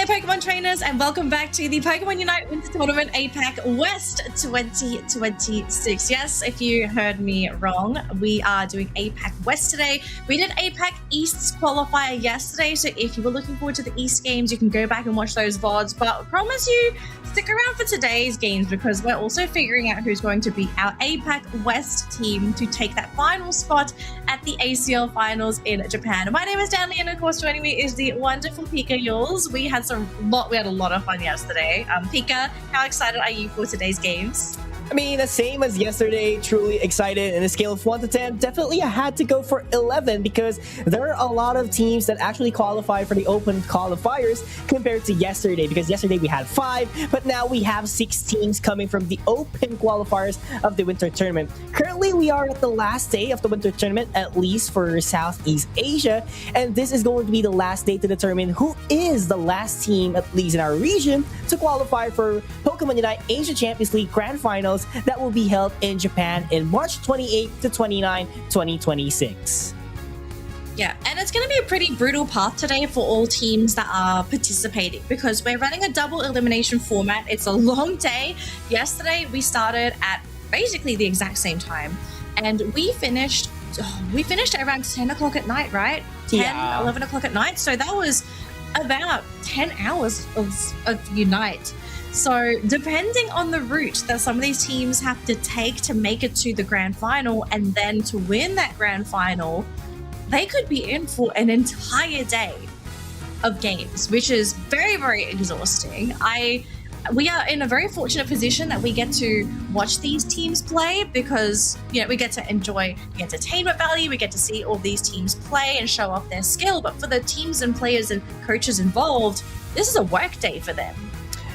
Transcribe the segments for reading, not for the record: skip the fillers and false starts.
there, Pokemon trainers, and welcome back to the Pokemon Unite Winter Tournament APAC West 2026. Yes, if you heard me wrong, we are doing APAC West today. We did APAC East's qualifier yesterday, so if you were looking forward to the East games, you can go back and watch those VODs, but I promise you, stick around for today's games because we're also figuring out who's going to be our APAC West team to take that final spot at the ACL Finals in Japan. My name is Danley, and of course joining me is the wonderful Pika Yules. We had a lot of fun yesterday. Pika, how excited are you for today's games? I mean, the same as yesterday, truly excited. In a scale of 1 to 10, definitely I had to go for 11 because there are a lot of teams that actually qualified for the open qualifiers compared to yesterday, because yesterday we had 5, but now we have 6 teams coming from the open qualifiers of the winter tournament. Currently, we are at the last day of the winter tournament, at least for Southeast Asia, and this is going to be the last day to determine who is the last team, at least in our region, to qualify for Pokemon Unite Asia Champions League Grand Finals that will be held in Japan in March 28 to 29, 2026. Yeah, and it's going to be a pretty brutal path today for all teams that are participating because we're running a double elimination format. It's a long day. Yesterday, we started at basically the exact same time, and we finished at around 10 o'clock at night, right? 10, 11 o'clock at night. So that was about 10 hours of Unite. So depending on the route that some of these teams have to take to make it to the grand final and then to win that grand final, they could be in for an entire day of games, which is very, very exhausting. We are in a very fortunate position that we get to watch these teams play because, you know, we get to enjoy the entertainment value, we get to see all these teams play and show off their skill. But for the teams and players and coaches involved, this is a work day for them.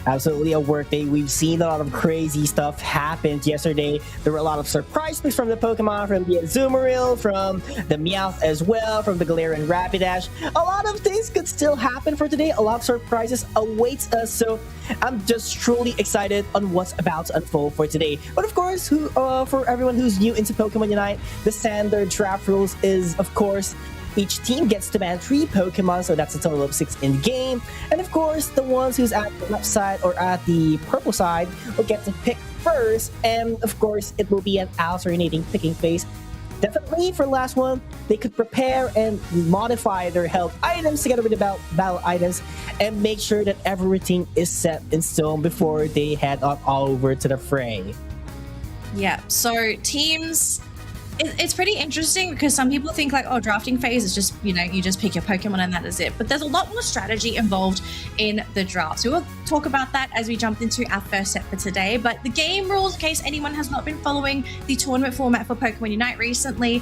Absolutely a work day. We've seen a lot of crazy stuff happen yesterday. There were a lot of surprise picks from the Pokemon, from the Azumarill, from the MiTH as well, from the Galarian Rapidash. A lot of things could still happen for today. A lot of surprises awaits us. So I'm just truly excited on what's about to unfold for today. But of course, for everyone who's new into Pokemon Unite, the standard draft rules is, of course, each team gets to ban 3 Pokemon, so that's a total of 6 in the game. And of course, the ones who's at the left side or at the purple side will get to pick first. And of course, it will be an alternating picking phase. Definitely for the last one, they could prepare and modify their health items together with the battle items and make sure that everything is set in stone before they head on all over to the fray. Yeah, so teams... It's pretty interesting because some people think like, oh, drafting phase is just, you know, you just pick your Pokemon and that is it. But there's a lot more strategy involved in the draft. So we'll talk about that as we jump into our first set for today. But the game rules, in case anyone has not been following the tournament format for Pokemon Unite recently,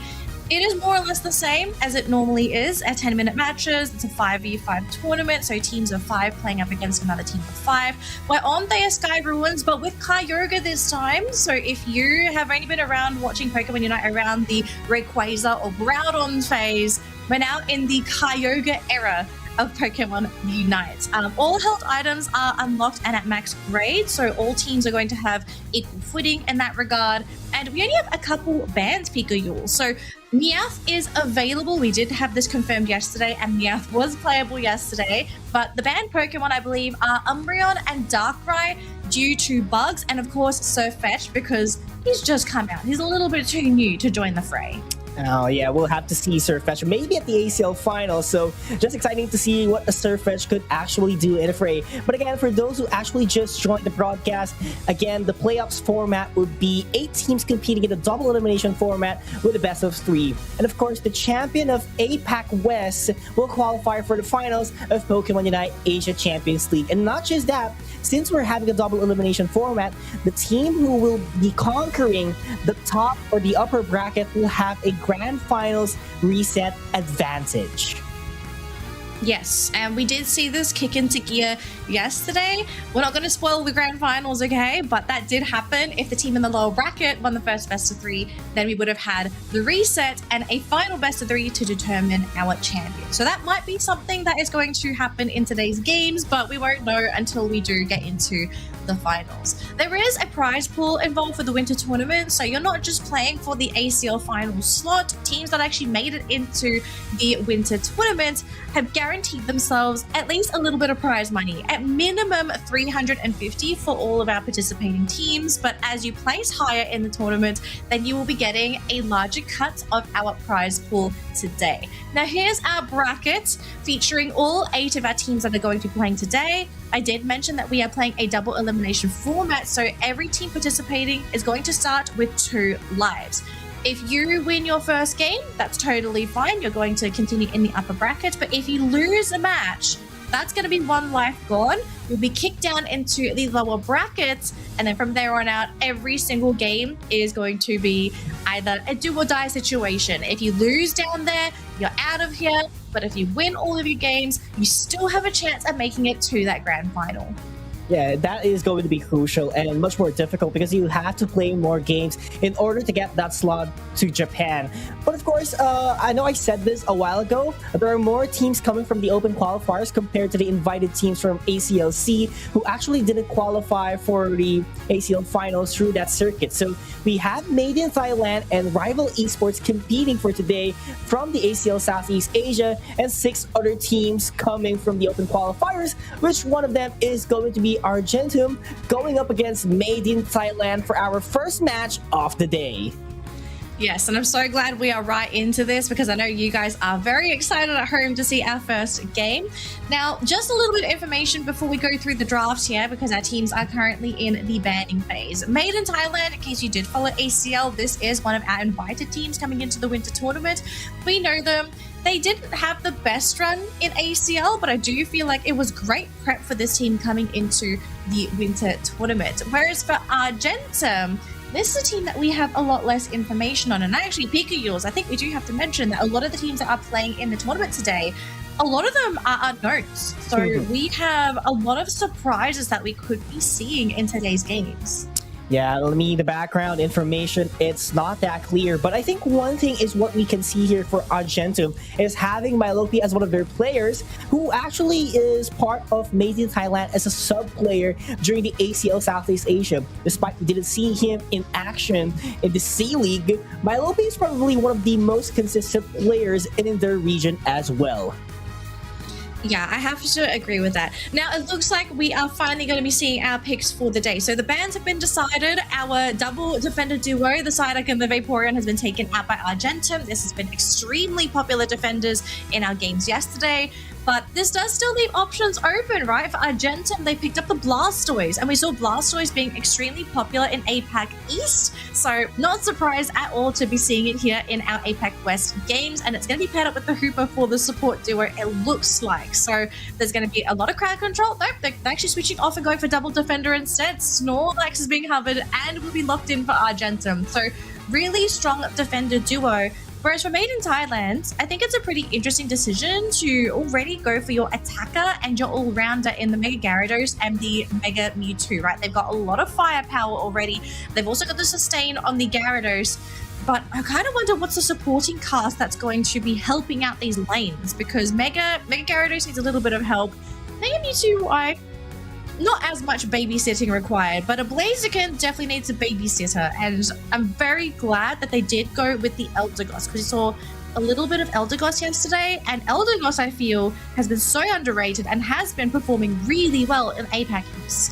it is more or less the same as it normally is at 10-minute matches. It's a 5v5 tournament, so teams of 5 playing up against another team of 5. We're on Theia Sky Ruins, but with Kyogre this time. So if you have only been around watching Pokemon Unite around the Rayquaza or Groudon phase, we're now in the Kyogre era of Pokemon Unite. All held items are unlocked and at max grade, so all teams are going to have equal footing in that regard. And we only have a couple bans, Pika Yules. So MiTH is available. We did have this confirmed yesterday, and MiTH was playable yesterday. But the banned Pokemon, I believe, are Umbreon and Darkrai due to bugs, and of course Sirfetch'd because he's just come out. He's a little bit too new to join the fray. Oh yeah, we'll have to see Sirfetch'd maybe at the ACL Finals, so just exciting to see what a Sirfetch'd could actually do in a fray. But again, for those who actually just joined the broadcast, again, the playoffs format would be 8 teams competing in a double elimination format with a best of 3. And of course, the champion of APAC West will qualify for the finals of Pokemon Unite Asia Champions League. And not just that, since we're having a double elimination format, the team who will be conquering the top or the upper bracket will have a Grand Finals reset advantage. Yes, and we did see this kick into gear yesterday. We're not going to spoil the grand finals, okay? But that did happen. If the team in the lower bracket won the first best of 3, then we would have had the reset and a final best of 3 to determine our champion. So that might be something that is going to happen in today's games, but we won't know until we do get into the finals. There is a prize pool involved for the winter tournament, so you're not just playing for the ACL finals slot. Teams that actually made it into the winter tournament have guaranteed guaranteed themselves at least a little bit of prize money, at minimum 350 for all of our participating teams. But as you place higher in the tournament, then you will be getting a larger cut of our prize pool today. Now here's our bracket featuring all 8 of our teams that are going to be playing today. I did mention that we are playing a double elimination format, so every team participating is going to start with 2 lives. If you win your first game, that's totally fine. You're going to continue in the upper bracket. But if you lose a match, that's going to be 1 life gone. You'll be kicked down into the lower brackets. And then from there on out, every single game is going to be either a do or die situation. If you lose down there, you're out of here. But if you win all of your games, you still have a chance at making it to that grand final. Yeah, that is going to be crucial and much more difficult because you have to play more games in order to get that slot to Japan. But of course, I know I said this a while ago, there are more teams coming from the open qualifiers compared to the invited teams from ACLC who actually didn't qualify for the ACL finals through that circuit. So we have Made in Thailand and Rival Esports competing for today from the ACL Southeast Asia, and 6 other teams coming from the open qualifiers, which one of them is going to be Argentum, going up against Made in Thailand for our first match of the day. Yes, and I'm so glad we are right into this because I know you guys are very excited at home to see our first game. Now, just a little bit of information before we go through the draft here because our teams are currently in the banning phase. Made in Thailand, in case you did follow ACL, this is one of our invited teams coming into the winter tournament. We know them. They didn't have the best run in ACL, but I do feel like it was great prep for this team coming into the winter tournament. Whereas for Argentum, this is a team that we have a lot less information on. And actually, Pika yours, I think we do have to mention that a lot of the teams that are playing in the tournament today, a lot of them are unknowns. So we have a lot of surprises that we could be seeing in today's games. Yeah, the background information, it's not that clear. But I think one thing is what we can see here for Argentum is having Mylopi as one of their players who actually is part of Made in Thailand as a sub-player during the ACL Southeast Asia. Despite we didn't see him in action in the C-League, Mylopi is probably one of the most consistent players in their region as well. Yeah, I have to agree with that. Now, it looks like we are finally going to be seeing our picks for the day. So the bans have been decided. Our double defender duo, the Psyduck and the Vaporeon, has been taken out by Argentum. This has been extremely popular defenders in our games yesterday. But this does still leave options open, right? For Argentum, they picked up the Blastoise, and we saw Blastoise being extremely popular in APAC East. So not surprised at all to be seeing it here in our APAC West games, and it's going to be paired up with the Hooper for the support duo, it looks like. So there's going to be a lot of crowd control. Nope, they're actually switching off and going for double defender instead. Snorlax is being hovered and will be locked in for Argentum. So really strong defender duo. Whereas for Made in Thailand, I think it's a pretty interesting decision to already go for your attacker and your all-rounder in the Mega Gyarados and the Mega Mewtwo, right? They've got a lot of firepower already. They've also got the sustain on the Gyarados. But I kind of wonder what's the supporting cast that's going to be helping out these lanes, because Mega Gyarados needs a little bit of help. Mega Mewtwo, not as much babysitting required, but a Blaziken definitely needs a babysitter, and I'm very glad that they did go with the Eldegoss, because we saw a little bit of Eldegoss yesterday, and Eldegoss, I feel, has been so underrated and has been performing really well in APAC East.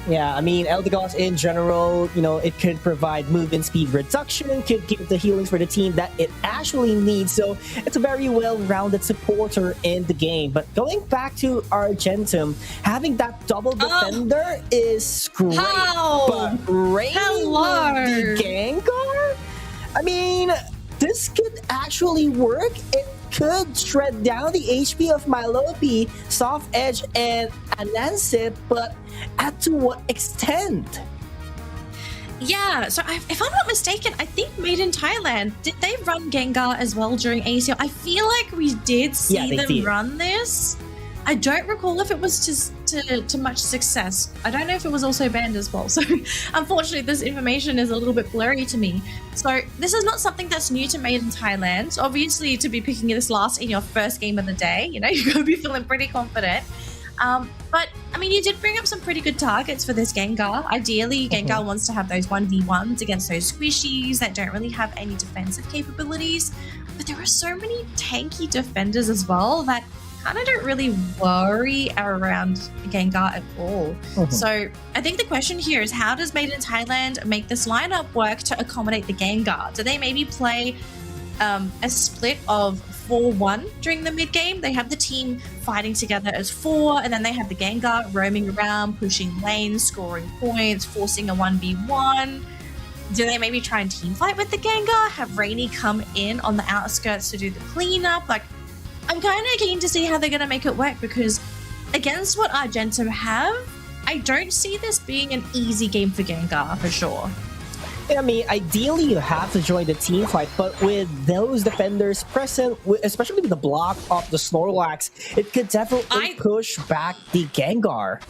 Yeah, I mean, Eldegoss in general, it could provide movement speed reduction, could give the healings for the team that it actually needs. So it's a very well-rounded supporter in the game. But going back to Argentum, having that double defender is great. But raining the Gengar? I mean, this could actually work. It could shred down the HP of Mylopi, Soft Edge, and Anansip, but to what extent? Yeah, so if I'm not mistaken, I think Made in Thailand, did they run Gengar as well during ACL? I feel like we did see them run this. I don't recall if it was to much success. I don't know if it was also banned as well. So unfortunately, this information is a little bit blurry to me. So this is not something that's new to Made in Thailand. Obviously, to be picking this last in your first game of the day, you're going to be feeling pretty confident. But, I mean, you did bring up some pretty good targets for this Gengar. Ideally, Gengar wants to have those 1v1s against those squishies that don't really have any defensive capabilities. But there are so many tanky defenders as well that kind of don't really worry around Gengar at all. So I think the question here is, how does Made in Thailand make this lineup work to accommodate the Gengar? Do they maybe play a split of 4-1 during the mid game? They have the team fighting together as 4, and then they have the Gengar roaming around, pushing lanes, scoring points, forcing a 1v1. Do they maybe try and team fight with the Gengar? Have Rainy come in on the outskirts to do the cleanup? Like, I'm kind of keen to see how they're going to make it work, because against what Argentum have, I don't see this being an easy game for Gengar for sure. I mean, ideally you have to join the team fight, but with those defenders present, especially with the block of the Snorlax, it could definitely push back the Gengar.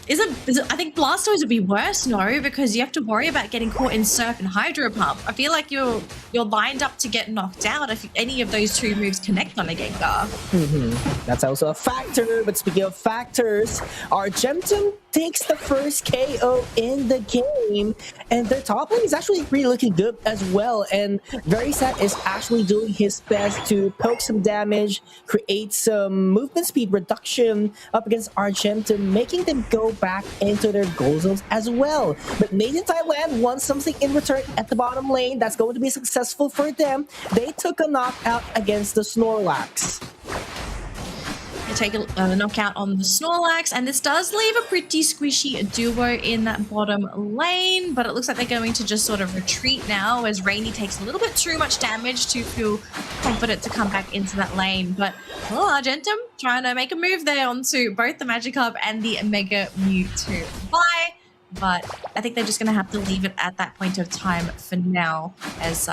Is it, I think Blastoise would be worse, no, because you have to worry about getting caught in Surf and Hydro Pump. I feel like you're lined up to get knocked out if any of those two moves connect on a Gengar. That's also a factor, but speaking of factors, Argentum takes the first KO in the game, and their top lane is actually really looking good as well, and Verisat is actually doing his best to poke some damage, create some movement speed reduction up against Argentum, making them go back into their goal zones as well. But Made in Thailand wants something in return at the bottom lane that's going to be successful for them. They took a knockout against the Snorlax. They take a knockout on the Snorlax, and this does leave a pretty squishy duo in that bottom lane, but it looks like they're going to just sort of retreat now as Rainy takes a little bit too much damage to feel confident to come back into that lane. But Argentum trying to make a move there onto both the Magikarp and the Mega Mewtwo. Bye! But I think they're just going to have to leave it at that point of time for now, as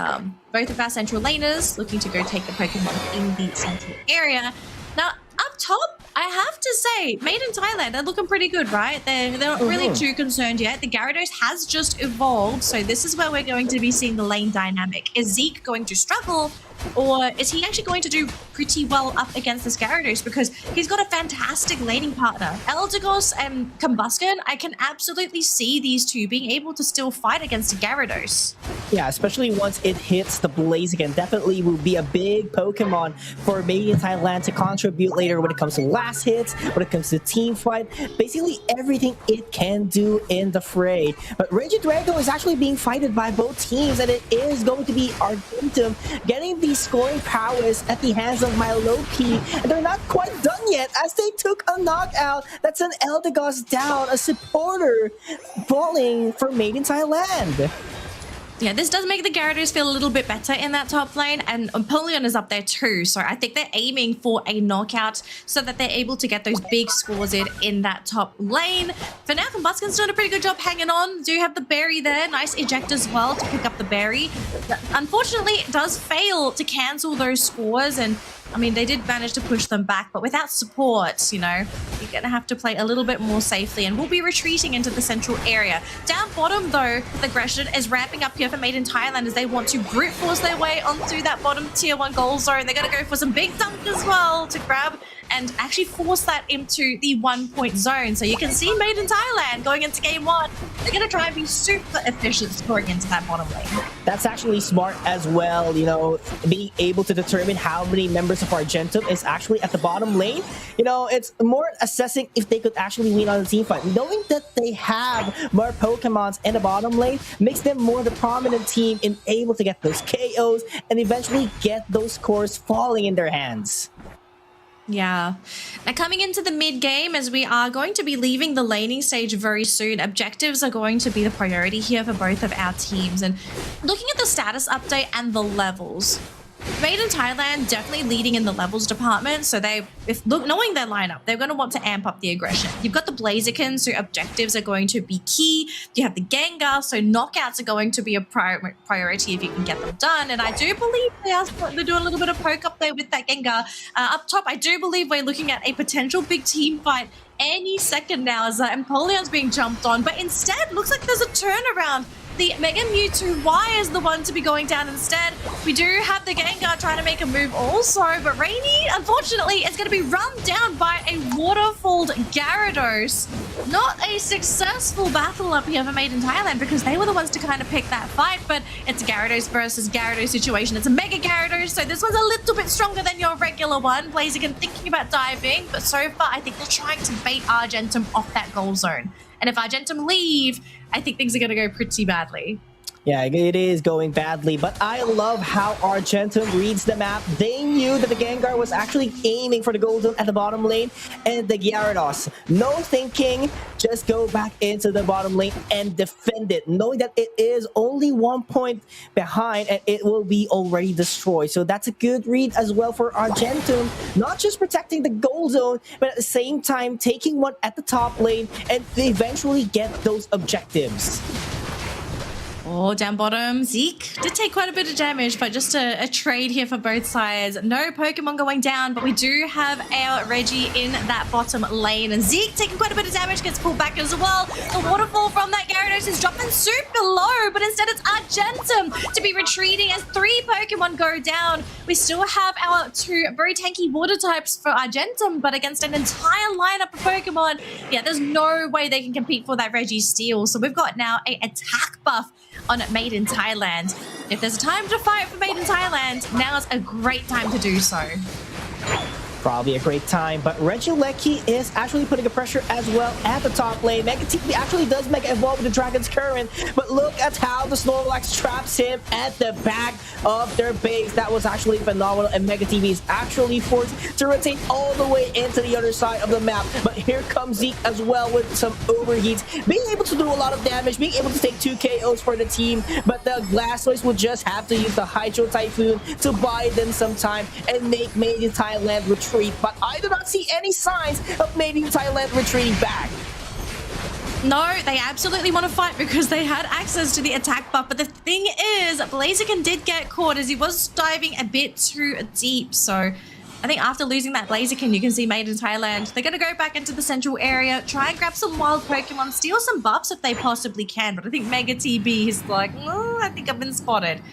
both of our central laners looking to go take the Pokemon in the central area. Now, up top, I have to say, Made in Thailand, they're looking pretty good, right? They're not really too concerned yet. The Gyarados has just evolved, so this is where we're going to be seeing the lane dynamic. Is Zeke going to struggle, or is he actually going to do pretty well up against this Gyarados? Because he's got a fantastic laning partner. Eldegoss and Combusken, I can absolutely see these two being able to still fight against a Gyarados. Yeah, especially once it hits the Blaziken, definitely will be a big Pokemon for Made in Thailand to contribute later when it comes to last hits, when it comes to team fight, basically everything it can do in the fray. But Regidrago is actually being fighted by both teams, and it is going to be Argentum getting the scoring prowess at the hands of Miloki, and they're not quite done yet as they took a knockout. That's an Eldegoss down, a supporter falling for Made in Thailand. Yeah, this does make the Gyarados feel a little bit better in that top lane, and Empoleon is up there too, so I think they're aiming for a knockout so that they're able to get those big scores in that top lane. For now, Combusken's doing a pretty good job hanging on. Do have the berry there, nice eject as well to pick up the berry. Unfortunately, it does fail to cancel those scores, and I mean, they did manage to push them back, but without support, you know, you're going to have to play a little bit more safely, and we'll be retreating into the central area. Down bottom, though, the aggression is ramping up here for Made in Thailand as they want to brute force their way onto that bottom tier 1 goal zone. They're going to go for some big dunk as well to grab and actually force that into the 1-point zone. So you can see Made in Thailand going into game 1. They're going to try and be super efficient scoring into that bottom lane. That's actually smart as well, you know, being able to determine how many members of Argentum is actually at the bottom lane. You know, it's more assessing if they could actually win on the team fight. Knowing that they have more Pokemons in the bottom lane makes them more the prominent team in able to get those KOs and eventually get those scores falling in their hands. Yeah. Now coming into the mid game, as we are going to be leaving the laning stage very soon, objectives are going to be the priority here for both of our teams. And looking at the status update and the levels, Made in Thailand definitely leading in the levels department. So knowing their lineup, they're going to want to amp up the aggression. You've got the Blaziken, so objectives are going to be key. You have the Gengar, so knockouts are going to be a priority if you can get them done. And I do believe they're doing a little bit of poke up there with that Gengar. Up top, I do believe we're looking at a potential big team fight any second now as Empoleon's being jumped on. But instead, looks like there's a turnaround. the Mega Mewtwo Y is the one to be going down instead. We do have the Gengar trying to make a move also, but Rainy, unfortunately, is going to be run down by a Waterfalled Gyarados. Not a successful battle up here for Made in Thailand because they were the ones to kind of pick that fight, but it's a Gyarados versus Gyarados situation. It's a Mega Gyarados, so this one's a little bit stronger than your regular one. Blaziken thinking about diving, but so far I think they're trying to bait Argentum off that goal zone. And if Argentum leave, I think things are going to go pretty badly. Yeah, it is going badly, but I love how Argentum reads the map. They knew that the Gengar was actually aiming for the gold zone at the bottom lane, and the Gyarados, no thinking, just go back into the bottom lane and defend it, knowing that it is only 1 point behind and it will be already destroyed. So that's a good read as well for Argentum, not just protecting the gold zone, but at the same time taking one at the top lane and eventually get those objectives. Oh, down bottom, Zeke did take quite a bit of damage, but just a trade here for both sides. No Pokemon going down, but we do have our Reggie in that bottom lane. And Zeke taking quite a bit of damage, gets pulled back as well. The waterfall from that Gyarados is dropping super low, but instead it's Argentum to be retreating as 3 Pokemon go down. We still have our 2 very tanky water types for Argentum, but against an entire lineup of Pokemon, yeah, there's no way they can compete for that Reggie steal. So we've got now a attack buff on Made in Thailand. If there's a time to fight for Made in Thailand, now is a great time to do so. Probably a great time, but Regieleki is actually putting a pressure as well at the top lane. Mega TV actually does Mega Evolve with the Dragon's Current, but look at how the Snorlax traps him at the back of their base. That was actually phenomenal, and Mega TV is actually forced to rotate all the way into the other side of the map. But here comes Zeke as well with some overheats, being able to do a lot of damage, being able to take 2 KOs for the team, but the Blastoise will just have to use the Hydro Typhoon to buy them some time and make Made in Thailand retreat. But I do not see any signs of Made in Thailand retreating back. No, they absolutely want to fight because they had access to the attack buff. But the thing is, Blaziken did get caught as he was diving a bit too deep. So I think after losing that Blaziken, you can see Made in Thailand, they're going to go back into the central area, try and grab some wild Pokemon, steal some buffs if they possibly can. But I think Mega TB is like, oh, I think I've been spotted.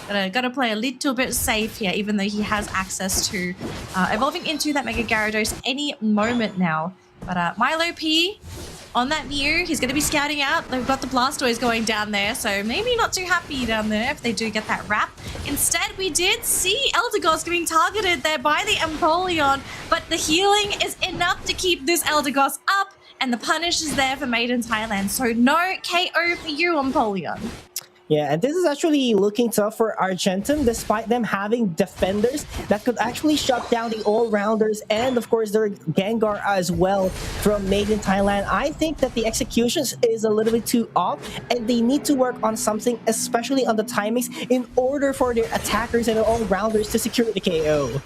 Gotta play a little bit safe here, even though he has access to evolving into that Mega Gyarados any moment now. But Milo P on that Mew, he's going to be scouting out. They've got the Blastoise going down there, so maybe not too happy down there if they do get that wrap. Instead, we did see Eldegoss getting targeted there by the Empoleon, but the healing is enough to keep this Eldegoss up, and the punish is there for Made in Thailand. So no KO for you, Empoleon. Yeah, and this is actually looking tough for Argentum, despite them having defenders that could actually shut down the all-rounders and, of course, their Gengar as well from Made in Thailand. I think that the execution is a little bit too off, and they need to work on something, especially on the timings, in order for their attackers and all-rounders to secure the KO.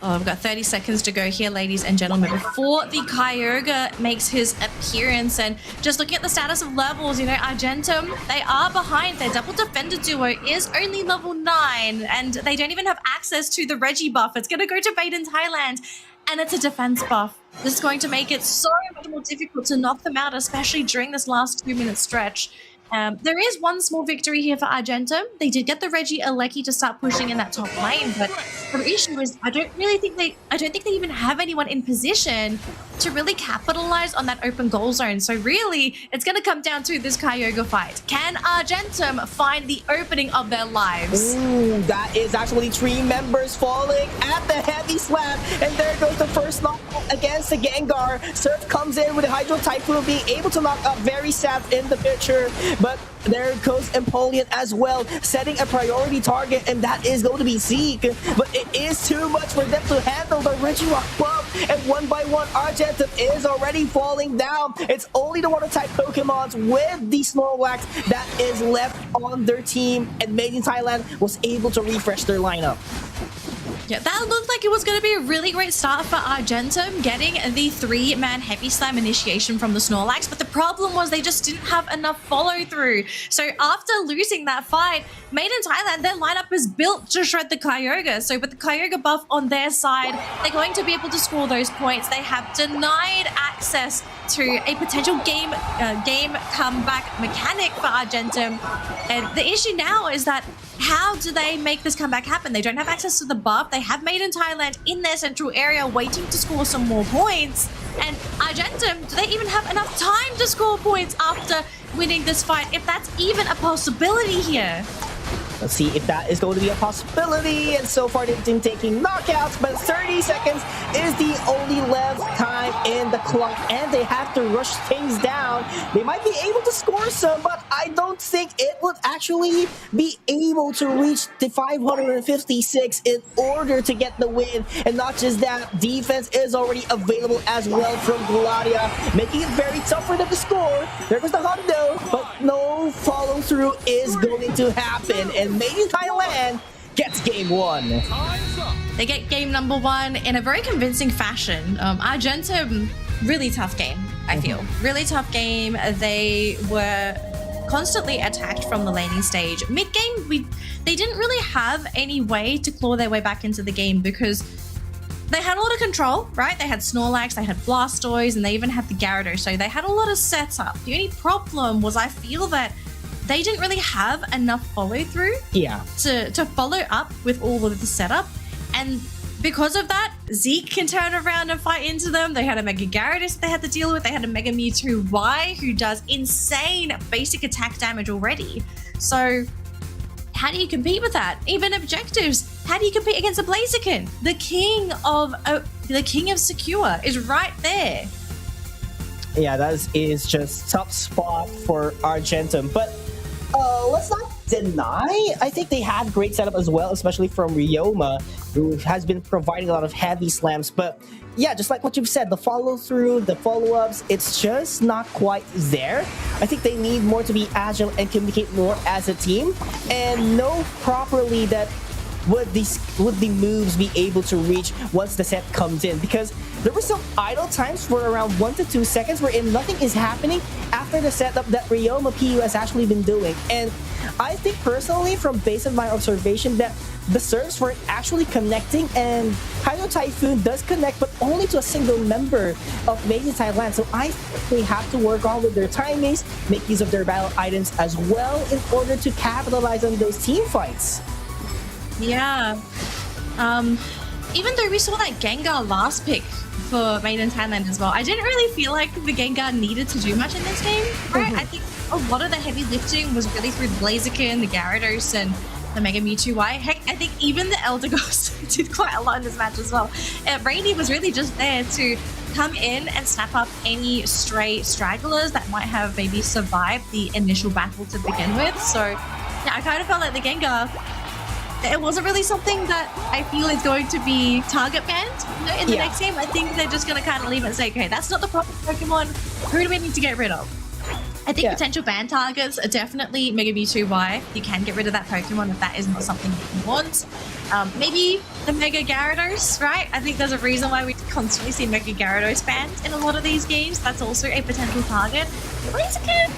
Oh, we've got 30 seconds to go here, ladies and gentlemen, before the Kyogre makes his appearance. And just looking at the status of levels, you know, Argentum, they are behind. Their double defender duo is only level 9, and they don't even have access to the Reggie buff. It's going to go to Made in Thailand, and it's a defense buff. This is going to make it so much more difficult to knock them out, especially during this last 2-minute stretch. There is one small victory here for Argentum. They did get the Regieleki to start pushing in that top lane, but the issue is I don't think they even have anyone in position to really capitalize on that open goal zone. So really, it's going to come down to this Kyogre fight. Can Argentum find the opening of their lives? Ooh, that is actually 3 members falling at the heavy slap, and there goes the first knock against the Gengar. Surf comes in with the Hydro Typhoon, being able to knock up Very Sap in the picture. But there goes Empoleon as well, setting a priority target, and that is going to be Zeke. But it is too much for them to handle the Regirock buff, and one by one, Argentum is already falling down. It's only the Water-type Pokemons with the Snorlax that is left on their team, and Made in Thailand was able to refresh their lineup. Yeah, that looked like it was going to be a really great start for Argentum, getting the 3-man Heavy Slam initiation from the Snorlax, but the problem was they just didn't have enough follow-through. So after losing that fight, Made in Thailand, their lineup is built to shred the Kyogre. So with the Kyogre buff on their side, they're going to be able to score those points. They have denied access to a potential game comeback mechanic for Argentum. And the issue now is that how do they make this comeback happen? They don't have access to the buff. They have Made in Thailand in their central area waiting to score some more points. And Argentum, do they even have enough time to score points after winning this fight, if that's even a possibility here? Let's see if that is going to be a possibility. And so far they've been taking knockouts, but 30 seconds is the only left time in the clock, and they have to rush things down. They might be able to score some, but I don't think it would actually be able to reach the 556 in order to get the win. And not just that, defense is already available as well from Gladia, making it very tough for them to score. There goes the hundo, but no follow through is going to happen. And Made in Thailand gets game one. They get game number one in a very convincing fashion. Argentum, really tough game, I feel. Really tough game. They were constantly attacked from the laning stage. Mid-game, they didn't really have any way to claw their way back into the game because they had a lot of control, right? They had Snorlax, they had Blastoise, and they even had the Gyarados. So they had a lot of setup. The only problem was I feel that they didn't really have enough follow-through to follow up with all of the setup. And because of that, Zeke can turn around and fight into them. They had a Mega Gyarados they had to deal with. They had a Mega Mewtwo Y who does insane basic attack damage already. So how do you compete with that? Even objectives, how do you compete against a Blaziken? The king of Secure is right there. Yeah, that is just tough spot for Argentum. But let's not deny, I think they had great setup as well, especially from Ryoma, who has been providing a lot of heavy slams. But yeah, just like what you've said, the follow-through, the follow-ups, it's just not quite there. I think they need more to be agile and communicate more as a team and know properly that would the moves be able to reach once the set comes in, because there were some idle times for around 1 to 2 seconds wherein nothing is happening after the setup that Ryoma PU has actually been doing. And I think personally, from based on my observation, that the serves weren't actually connecting, and Hydro Typhoon does connect, but only to a single member of Made in Thailand. So I think they have to work on with their timings, make use of their battle items as well in order to capitalize on those team fights. Yeah. Even though we saw that Gengar last pick for Made in Thailand as well, I didn't really feel like the Gengar needed to do much in this game, right? I think a lot of the heavy lifting was really through the Blaziken, the Gyarados, and the Mega Mewtwo Y. Heck, I think even the Eldegoss did quite a lot in this match as well. Rainy was really just there to come in and snap up any stray stragglers that might have maybe survived the initial battle to begin with. So yeah, I kind of felt like the Gengar, it wasn't really something that I feel is going to be target banned in the next game. I think they're just going to kind of leave it and say, okay, that's not the proper Pokemon. Who do we need to get rid of? I think potential ban targets are definitely Mega Mewtwo Y. You can get rid of that Pokemon if that is not something that you want. Maybe the Mega Gyarados, right? I think there's a reason why we constantly see Mega Gyarados banned in a lot of these games. That's also a potential target. Blaziken,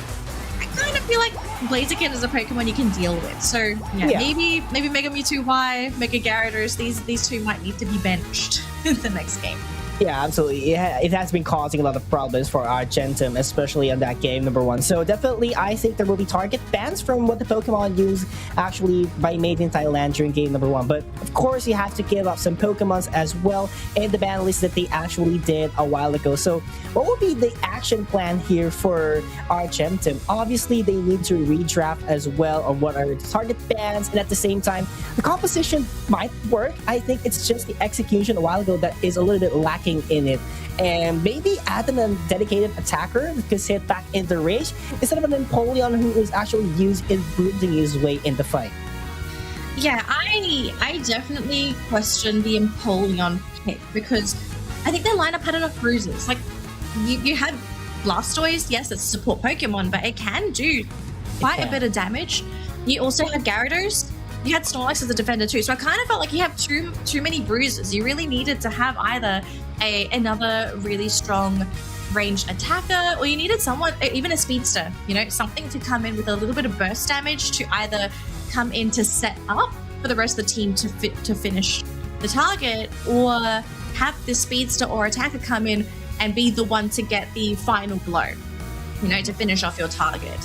I kind of feel like Blaziken is a Pokemon you can deal with. So maybe Mega Mewtwo Y, Mega Gyarados, these two might need to be benched in the next game. Yeah, absolutely. It has been causing a lot of problems for Argentum, especially on that game number 1. So definitely, I think there will be target bans from what the Pokemon use actually by Made in Thailand during game number 1. But of course, you have to give up some Pokemons as well in the ban list that they actually did a while ago. So what will be the action plan here for Argentum? Obviously, they need to redraft as well on what are the target bans, and at the same time, the composition might work. I think it's just the execution a while ago that is a little bit lacking in it, and maybe add them a dedicated attacker that can sit back in the range instead of an Empoleon who is actually used in bruising his way in the fight. Yeah, I definitely question the Empoleon pick because I think their lineup had enough bruises. Like you had Blastoise, yes, it's a support Pokemon, but it can do quite a bit of damage. You also had Gyarados. You had Snorlax as a defender too, so I kind of felt like you have too many bruises. You really needed to have either another really strong ranged attacker, or you needed someone, even a speedster, something to come in with a little bit of burst damage to either come in to set up for the rest of the team to finish the target, or have the speedster or attacker come in and be the one to get the final blow, to finish off your target.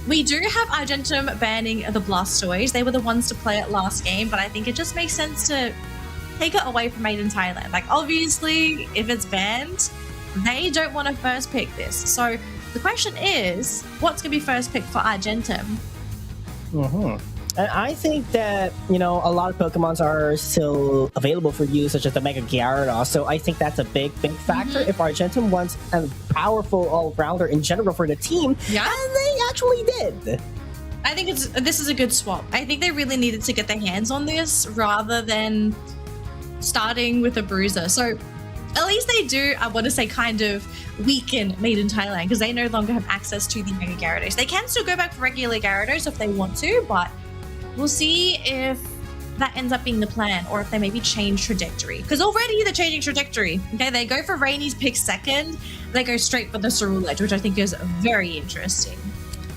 We do have Argentum banning the Blastoise. They were the ones to play it last game, but I think it just makes sense to take it away from Made in Thailand. Like, obviously, if it's banned, they don't want to first pick this. So the question is, what's going to be first pick for Argentum? And I think that, a lot of Pokemons are still available for you, such as the Mega Gyarados. So I think that's a big factor if Argentum wants a powerful all-rounder in general for the team. Yeah. And they actually did. I think this is a good swap. I think they really needed to get their hands on this rather than starting with a bruiser. So at least they do, I want to say, kind of weaken Made in Thailand, because they no longer have access to the Mega Gyarados. They can still go back for regular Gyarados if they want to, but we'll see if that ends up being the plan, or if they maybe change trajectory. Because already they're changing trajectory. Okay, they go for Rainy's pick second. They go straight for the Cerulege, which I think is very interesting.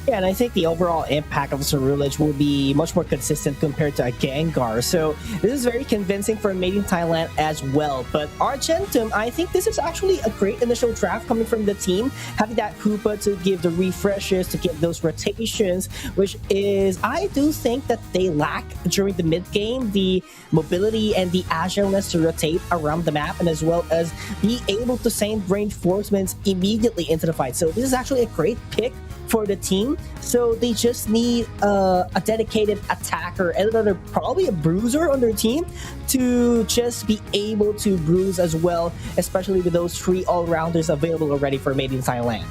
Yeah, and I think the overall impact of Cerulege will be much more consistent compared to a Gengar. So this is very convincing for Made in Thailand as well. But Argentum, I think this is actually a great initial draft coming from the team. Having that Hoopa to give the refreshes, to give those rotations, which is, I do think that they lack during the mid-game, the mobility and the agileness to rotate around the map, and as well as be able to send reinforcements immediately into the fight. So this is actually a great pick for the team. So they just need a dedicated attacker and probably a bruiser on their team to just be able to bruise as well, especially with those 3 all-rounders available already for Made in Thailand.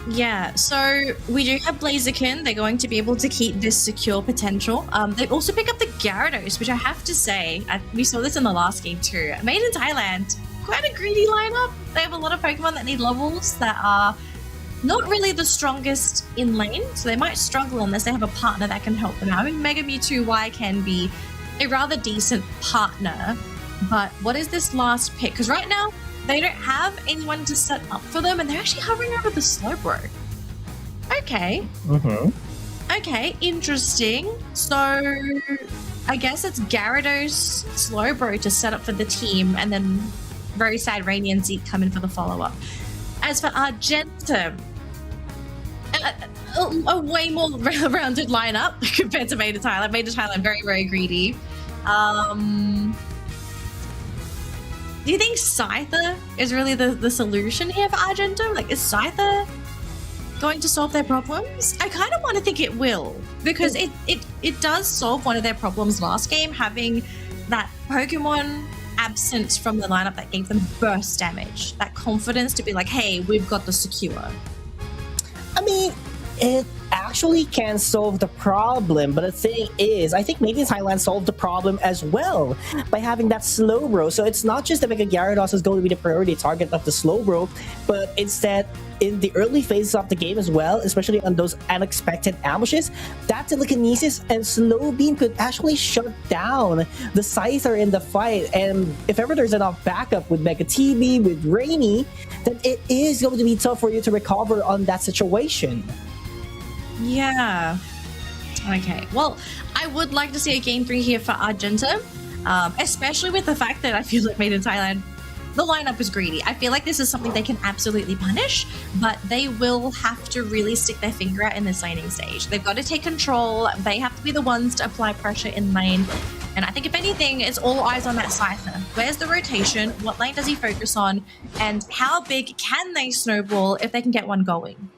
Yeah, so we do have Blaziken. They're going to be able to keep this secure potential. They also pick up the Gyarados, which I have to say, we saw this in the last game too. Made in Thailand, quite a greedy lineup. They have a lot of Pokemon that need levels that are not really the strongest in lane, so they might struggle unless they have a partner that can help them out. I mean, Mega Mewtwo Y can be a rather decent partner, but what is this last pick? Because right now, they don't have anyone to set up for them, and they're actually hovering over the Slowbro. Okay. Okay, interesting. So I guess it's Gyarados, Slowbro to set up for the team, and then very sad Rainy and Zeke come in for the follow-up. As for Argentum, a way more rounded lineup compared to Made in Thailand. Made in Thailand, very, very greedy. Do you think Scyther is really the solution here for Argentum? Like, is Scyther going to solve their problems? I kind of want to think it will, because it does solve one of their problems last game, having that Pokemon absence from the lineup that gave them burst damage, that confidence to be like, hey, we've got the secure. I mean, it actually can solve the problem, but the thing is, I think Made in Thailand solved the problem as well by having that Slowbro. So it's not just that Mega Gyarados is going to be the priority target of the Slowbro, but instead, in the early phases of the game as well, especially on those unexpected ambushes, that telekinesis and slow beam could actually shut down the Scyther in the fight. And if ever there's enough backup with Mega TV, with Rainy, then it is going to be tough for you to recover on that situation. Yeah. Okay. Well, I would like to see a game 3 here for Argentum, especially with the fact that I feel like Made in Thailand, the lineup is greedy. I feel like this is something they can absolutely punish, but they will have to really stick their finger out in this laning stage. They've got to take control. They have to be the ones to apply pressure in lane. And I think if anything, it's all eyes on that Scyther. Where's the rotation? What lane does he focus on? And how big can they snowball if they can get one going?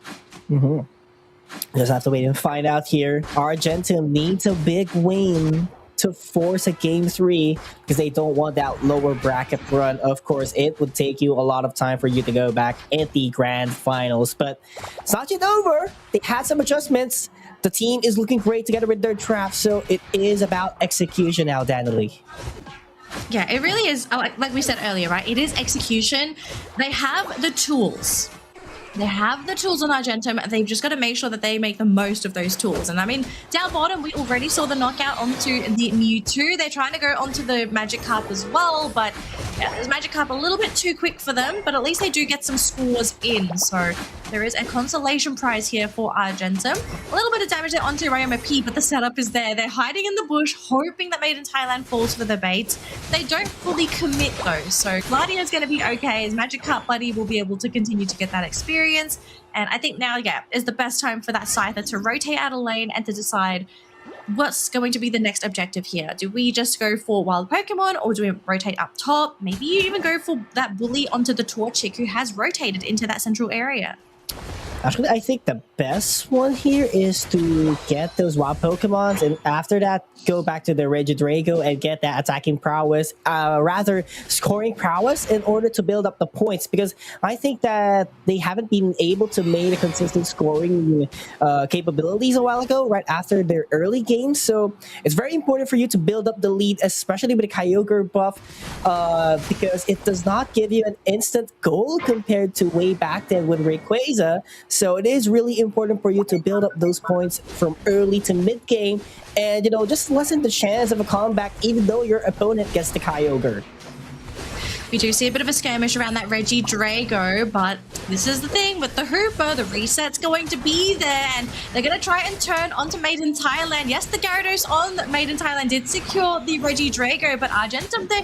Just have to wait and find out here. Argentum needs a big win to force a game 3 because they don't want that lower bracket run. Of course, it would take you a lot of time for you to go back at the grand finals, but it's not yet over. They had some adjustments. The team is looking great together with their draft, so it is about execution now, Danielle. Yeah, it really is. Like we said earlier, right? It is execution. They have the tools. They have the tools on Argentum. They've just got to make sure that they make the most of those tools. And I mean, down bottom, we already saw the knockout onto the Mewtwo. They're trying to go onto the Magikarp as well, but yeah, there's Magikarp a little bit too quick for them, but at least they do get some scores in. So there is a consolation prize here for Argentum. A little bit of damage there onto Ryoma P, but the setup is there. They're hiding in the bush, hoping that Made in Thailand falls for the bait. They don't fully commit though, so Gladio's going to be okay. His Magikarp buddy will be able to continue to get that experience. And I think now, yeah, is the best time for that Scyther to rotate out a lane and to decide what's going to be the next objective here. Do we just go for wild Pokemon, or do we rotate up top? Maybe you even go for that bully onto the Torchic who has rotated into that central area. Actually, I think the best one here is to get those wild Pokemons, and after that, go back to the Regidrago and get that attacking prowess, rather scoring prowess in order to build up the points, because I think that they haven't been able to make a consistent scoring capabilities a while ago, right after their early games. So it's very important for you to build up the lead, especially with the Kyogre buff, because it does not give you an instant goal compared to way back then with Rayquaza. So it is really important for you to build up those points from early to mid game, and you know, just lessen the chance of a comeback even though your opponent gets the Kyogre. We do see a bit of a skirmish around that Regidrago, but this is the thing with the Hooper, the reset's going to be there, and they're going to try and turn onto Made in Thailand. Yes, the Gyarados on Made in Thailand did secure the Regidrago, but Argentum, the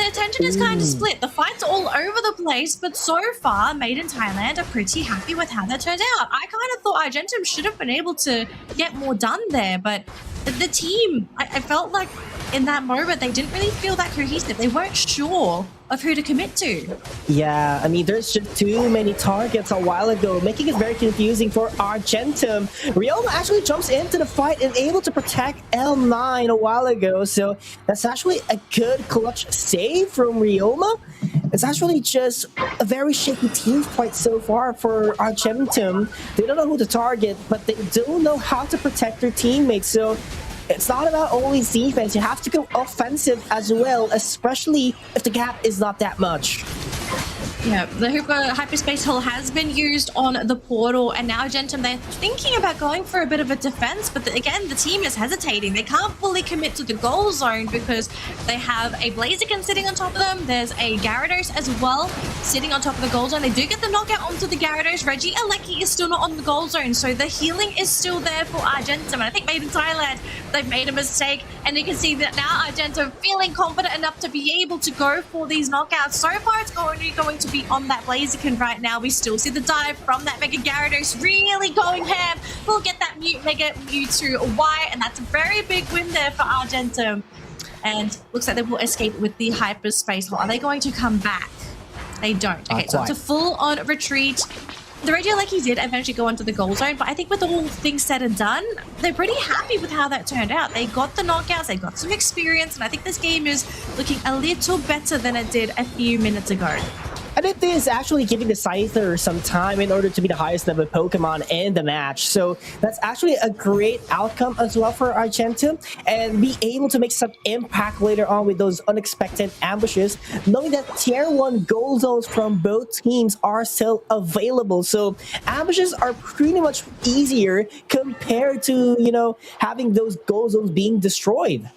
attention is kind of split. The fight's all over the place, but so far, Made in Thailand are pretty happy with how that turned out. I kind of thought Argentum should have been able to get more done there, but the team, I felt like in that moment, they didn't really feel that cohesive. They weren't sure of who to commit to. Yeah, I mean, there's just too many targets a while ago, making it very confusing for Argentum. Ryoma actually jumps into the fight and able to protect L9 a while ago, so that's actually a good clutch save from Ryoma. It's actually just a very shaky team fight so far for Argentum. They don't know who to target, but they don't know how to protect their teammates, so it's not about only defense. You have to go offensive as well, especially if the gap is not that much. Yeah, the Hooper Hyperspace Hull has been used on the portal, and now Argentum, they're thinking about going for a bit of a defense, but again, the team is hesitating. They can't fully commit to the goal zone because they have a Blaziken sitting on top of them. There's a Gyarados as well sitting on top of the goal zone. They do get the knockout onto the Gyarados. Regieleki is still not on the goal zone, so the healing is still there for Argentum. And I think Made in Thailand, they've made a mistake, and you can see that now Argentum feeling confident enough to be able to go for these knockouts. So far, it's only going to be on that Blaziken right now. We still see the dive from that Mega Gyarados really going ham. We'll get that Mega Mewtwo Y, and that's a very big win there for Argentum. And looks like they will escape with the Hyperspace Hole. Are they going to come back? They don't. Okay, so it's a full-on retreat. The Regieleki did eventually go onto the goal zone, but I think with all things said and done, they're pretty happy with how that turned out. They got the knockouts, they got some experience, and I think this game is looking a little better than it did a few minutes ago. And it is actually giving the Scyther some time in order to be the highest level Pokemon in the match. So that's actually a great outcome as well for Argentum, and be able to make some impact later on with those unexpected ambushes, knowing that tier 1 goal zones from both teams are still available. So ambushes are pretty much easier compared to, you know, having those goal zones being destroyed.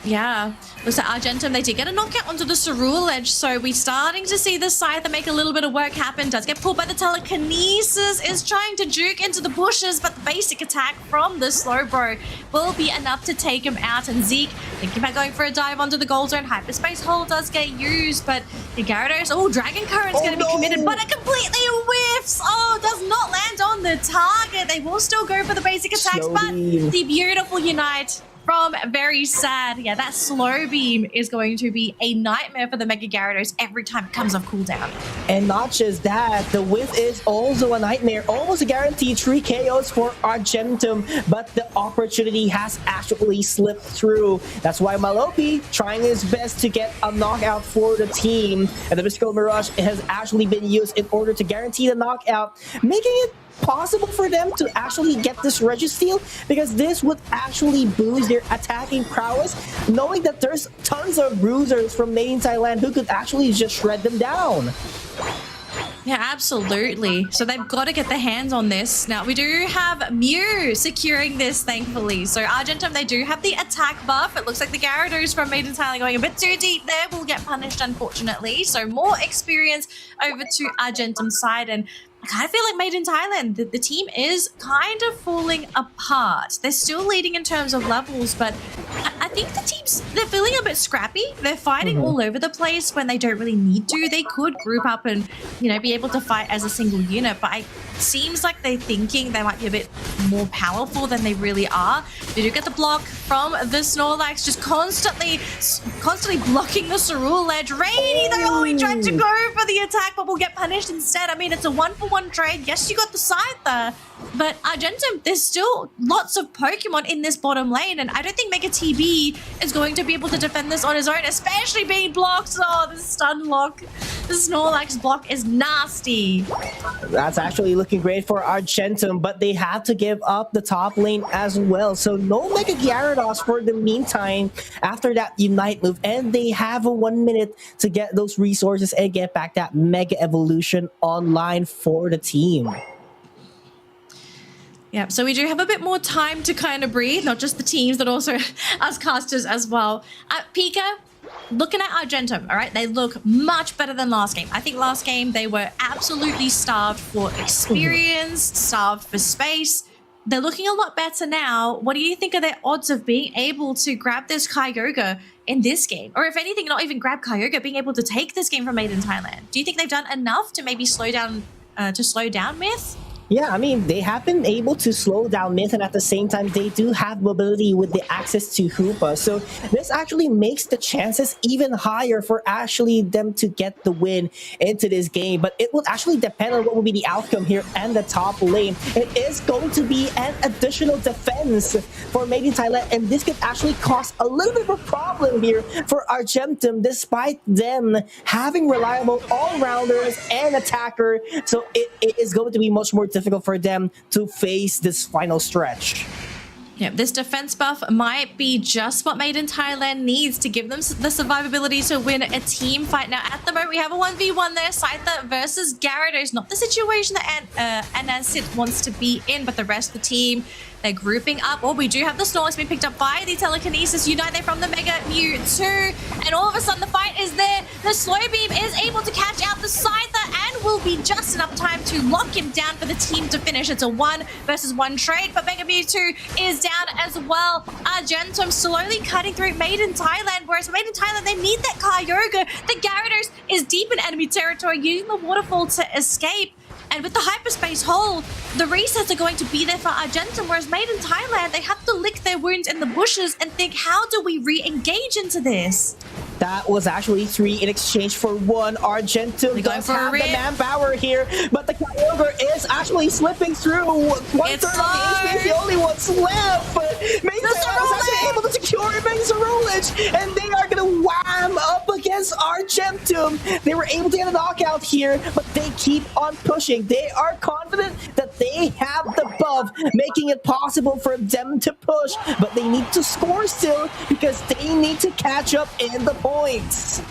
Yeah, looks like Argentum, they did get a knockout onto the Cerule Edge, so we're starting to see the Scyther make a little bit of work happen. Does get pulled by the Telekinesis, is trying to juke into the bushes, but the basic attack from the Slowbro will be enough to take him out. And Zeke thinking about going for a dive onto the goal zone. Hyperspace Hole does get used, but the Gyarados, Dragon Current's going to be committed, but it completely whiffs. Does not land on the target. They will still go for the basic attacks, but the beautiful Unite from Very Sad. Yeah, that slow beam is going to be a nightmare for the Mega Gyarados every time it comes off cooldown. And not just that, the whiff is also a nightmare. Almost a guaranteed 3 KOs for Argentum, but the opportunity has actually slipped through. That's why Malopi trying his best to get a knockout for the team. And the Mystical Mirage has actually been used in order to guarantee the knockout, making it possible for them to actually get this Registeel, because this would actually boost their attacking prowess, knowing that there's tons of bruisers from Made in Thailand who could actually just shred them down. Yeah, absolutely. So they've got to get their hands on this. Now, we do have Mew securing this, thankfully. So Argentum, they do have the attack buff. It looks like the Gyarados from Made in Thailand going a bit too deep there will get punished, unfortunately. So more experience over to Argentum's side. And I kind of feel like Made in Thailand, the team is kind of falling apart. They're still leading in terms of levels, but I think the teams, they're feeling a bit scrappy. They're fighting all over the place when they don't really need to. They could group up and, you know, be able to fight as a single unit, but it seems like they're thinking they might be a bit more powerful than they really are. They do get the block from the Snorlax, just constantly blocking the Cerule ledge. Rainy, though, he tried to go for the attack, but will get punished instead. I mean, it's a 1-for-1 trade. Yes, you got the side there, but Argentum, there's still lots of Pokemon in this bottom lane, and I don't think Mega TB is going to be able to defend this on his own, especially being blocked. Oh, the stun lock. The Snorlax block is nasty. That's actually looking great for Argentum, but they have to give up the top lane as well. So no Mega Gyarados for the meantime after that Unite move, and they have a 1 minute to get those resources and get back that Mega Evolution online for the team. Yeah, so we do have a bit more time to kind of breathe, not just the teams, but also us casters as well. Pika, looking at Argentum, all right, they look much better than last game. I think last game they were absolutely starved for experience, starved for space. They're looking a lot better now. What do you think are their odds of being able to grab this Kyogre in this game? Or if anything, not even grab Kyogre, being able to take this game from Made in Thailand? Do you think they've done enough to maybe slow down Myth? Yeah, I mean, they have been able to slow down Myth, and at the same time, they do have mobility with the access to Hoopa. So this actually makes the chances even higher for actually them to get the win into this game. But it will actually depend on what will be the outcome here and the top lane. It is going to be an additional defense for Made in Thailand, and this could actually cause a little bit of a problem here for Argentum, despite them having reliable all-rounders and attacker. So it is going to be much more difficult for them to face this final stretch. Yeah, this defense buff might be just what Made in Thailand needs to give them the survivability to win a team fight. Now, at the moment, we have a 1v1 there, Scyther versus Gyarados. Not the situation that Anasit wants to be in, but the rest of the team, they're grouping up. Oh, we do have the Snorlax being picked up by the Telekinesis Unite there from the Mega Mewtwo. And all of a sudden, the fight is there. The Slow Beam is able to catch out the Scyther and will be just enough time to lock him down for the team to finish. It's a 1 versus 1 trade, but Mega Mewtwo is down as well. Argentum slowly cutting through Made in Thailand, whereas Made in Thailand, they need that Kyogre. The Gyarados is deep in enemy territory, using the waterfall to escape. And with the hyperspace hole, the resets are going to be there for Argentum, whereas Made in Thailand, they have to lick their wounds in the bushes and think, how do we re-engage into this? That was actually 3 in exchange for 1. Argentum does have the manpower here, but the Kyogre is actually slipping through. One-third of the HP is the only one's left. But Made in Thailand was actually able to secure Mega Cerulege, and they are going to wham up against Argentum. They were able to get a knockout here, but they keep on pushing. They are confident that they have the buff, making it possible for them to push, but they need to score still because they need to catch up in the points.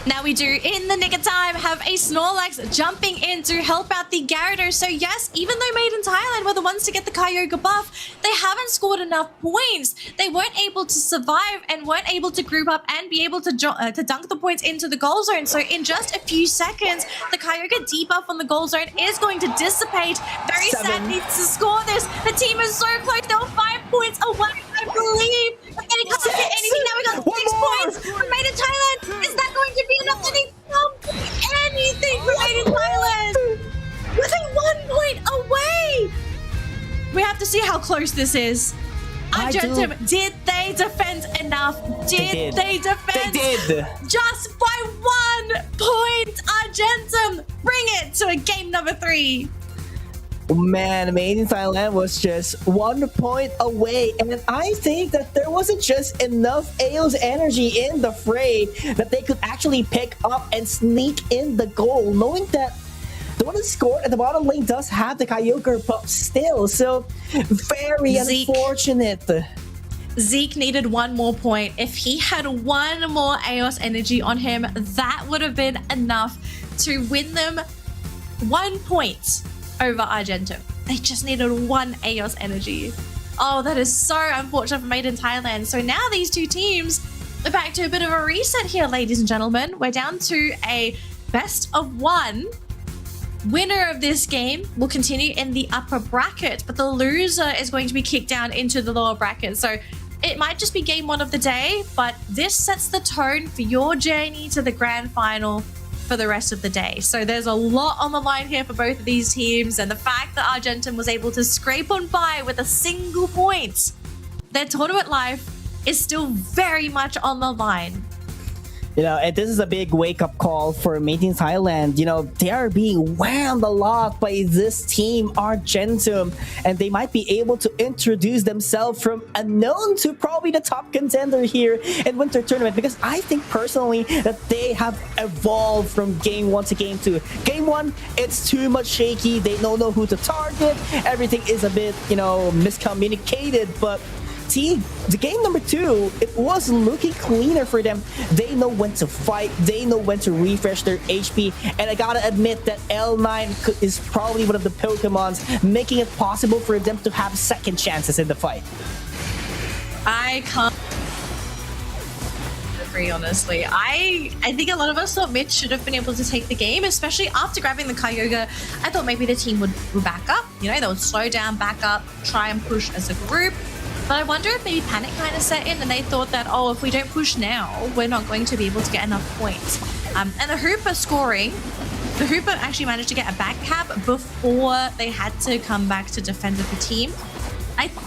Now we do, in the nick of time, have a Snorlax jumping in to help out the Gyarados. So yes, even though Made in Thailand were the ones to get the Kyogre buff, they haven't scored enough points. They weren't able to survive and weren't able to group up and be able to dunk the points into the goal zone. So in just a few seconds, the Kyogre debuff on the goal zone is going to dissipate. Very sad needs to score this. The team is so close. They were 5 points away, I believe. But they can't get anything. Now we got 6 points from Made in Thailand. Is that going to be enough? They can't get anything from Made in Thailand. Within 1 point away. We have to see how close this is. Argentum, did they defend enough? Did they defend? They did. Just by 1 point, Argentum, bring it to a game number 3. Man, Made in Thailand was just 1 point away, and I think that there wasn't just enough Aeos energy in the fray that they could actually pick up and sneak in the goal, knowing that the one who scored at the bottom lane does have the Kyogre buff still, so very unfortunate. Zeke needed 1 more point. If he had 1 more Aeos energy on him, that would have been enough to win them 1 point over Argentum. They just needed 1 AOS energy. Oh, that is so unfortunate for Made in Thailand. So now these two teams are back to a bit of a reset here, ladies and gentlemen. We're down to a best of 1. Winner of this game will continue in the upper bracket, but the loser is going to be kicked down into the lower bracket. So it might just be game 1 of the day, but this sets the tone for your journey to the grand final for the rest of the day. So there's a lot on the line here for both of these teams, and the fact that Argentum was able to scrape on by with a single point, their tournament life is still very much on the line. You know, and this is a big wake-up call for Made in Thailand. You know, they are being whammed a lot by this team, Argentum, and they might be able to introduce themselves from unknown to probably the top contender here in Winter Tournament, because I think personally that they have evolved from Game 1 to Game 2. Game 1, it's too much shaky. They don't know who to target. Everything is a bit, you know, miscommunicated, but see, the game number 2, it was looking cleaner for them. They know when to fight, they know when to refresh their HP, and I gotta admit that L9 is probably one of the Pokemons making it possible for them to have second chances in the fight. I can't agree, honestly. I think a lot of us thought MiTH should have been able to take the game, especially after grabbing the Kyogre. I thought maybe the team would back up, you know, they would slow down, back up, try and push as a group. But I wonder if maybe panic kind of set in and they thought that, oh, if we don't push now, we're not going to be able to get enough points. And the Hooper scoring, the Hooper actually managed to get a back cap before they had to come back to defend with the team.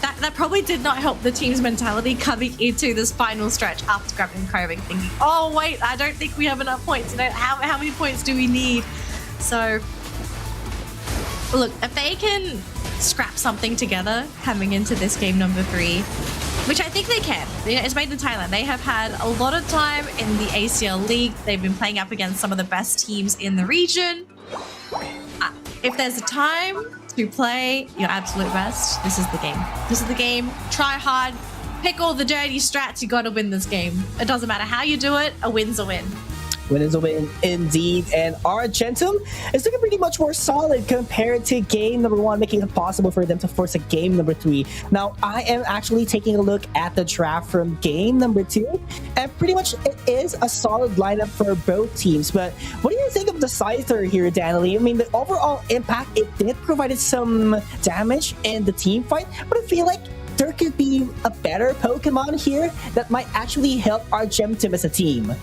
That probably did not help the team's mentality coming into this final stretch after grabbing Kyogre, thinking, oh, wait, I don't think we have enough points. You know, how many points do we need? So, look, if they can scrap something together coming into this game number 3, which I think they can. It's Made in Thailand. They have had a lot of time in the ACL League. They've been playing up against some of the best teams in the region. If there's a time to play your absolute best, this is the game. This is the game. Try hard. Pick all the dirty strats. You gotta win this game. It doesn't matter how you do it. A win's a win. Win is a win indeed, and Argentum is looking pretty much more solid compared to game number 1, making it possible for them to force a game number 3. Now, I am actually taking a look at the draft from game number 2, and pretty much it is a solid lineup for both teams. But what do you think of the Scyther here, Danley? I mean, the overall impact, it did provide some damage in the team fight, but I feel like there could be a better Pokemon here that might actually help Argentum as a team.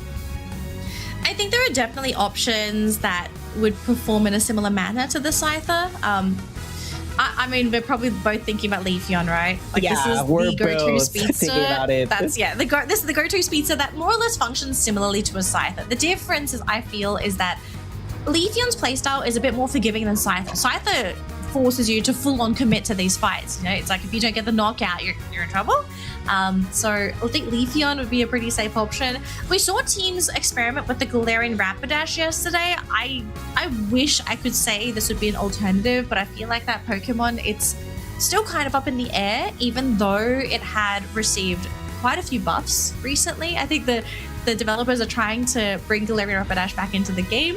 I think there are definitely options that would perform in a similar manner to the Scyther. I mean, we're probably both thinking about Leafeon, right? Like, yeah, this is we're the go-to both speedster. thinking about it. This is the go-to speedster that more or less functions similarly to a Scyther. The difference is, I feel, is that Leafeon's playstyle is a bit more forgiving than Scyther. Scyther forces you to full-on commit to these fights. You know, it's like if you don't get the knockout, you're in trouble. So I think Leafeon would be a pretty safe option. We saw teams experiment with the Galarian Rapidash yesterday. I wish I could say this would be an alternative, but I feel like that Pokemon, it's still kind of up in the air, even though it had received quite a few buffs recently. I think the developers are trying to bring Galarian Rapidash back into the game.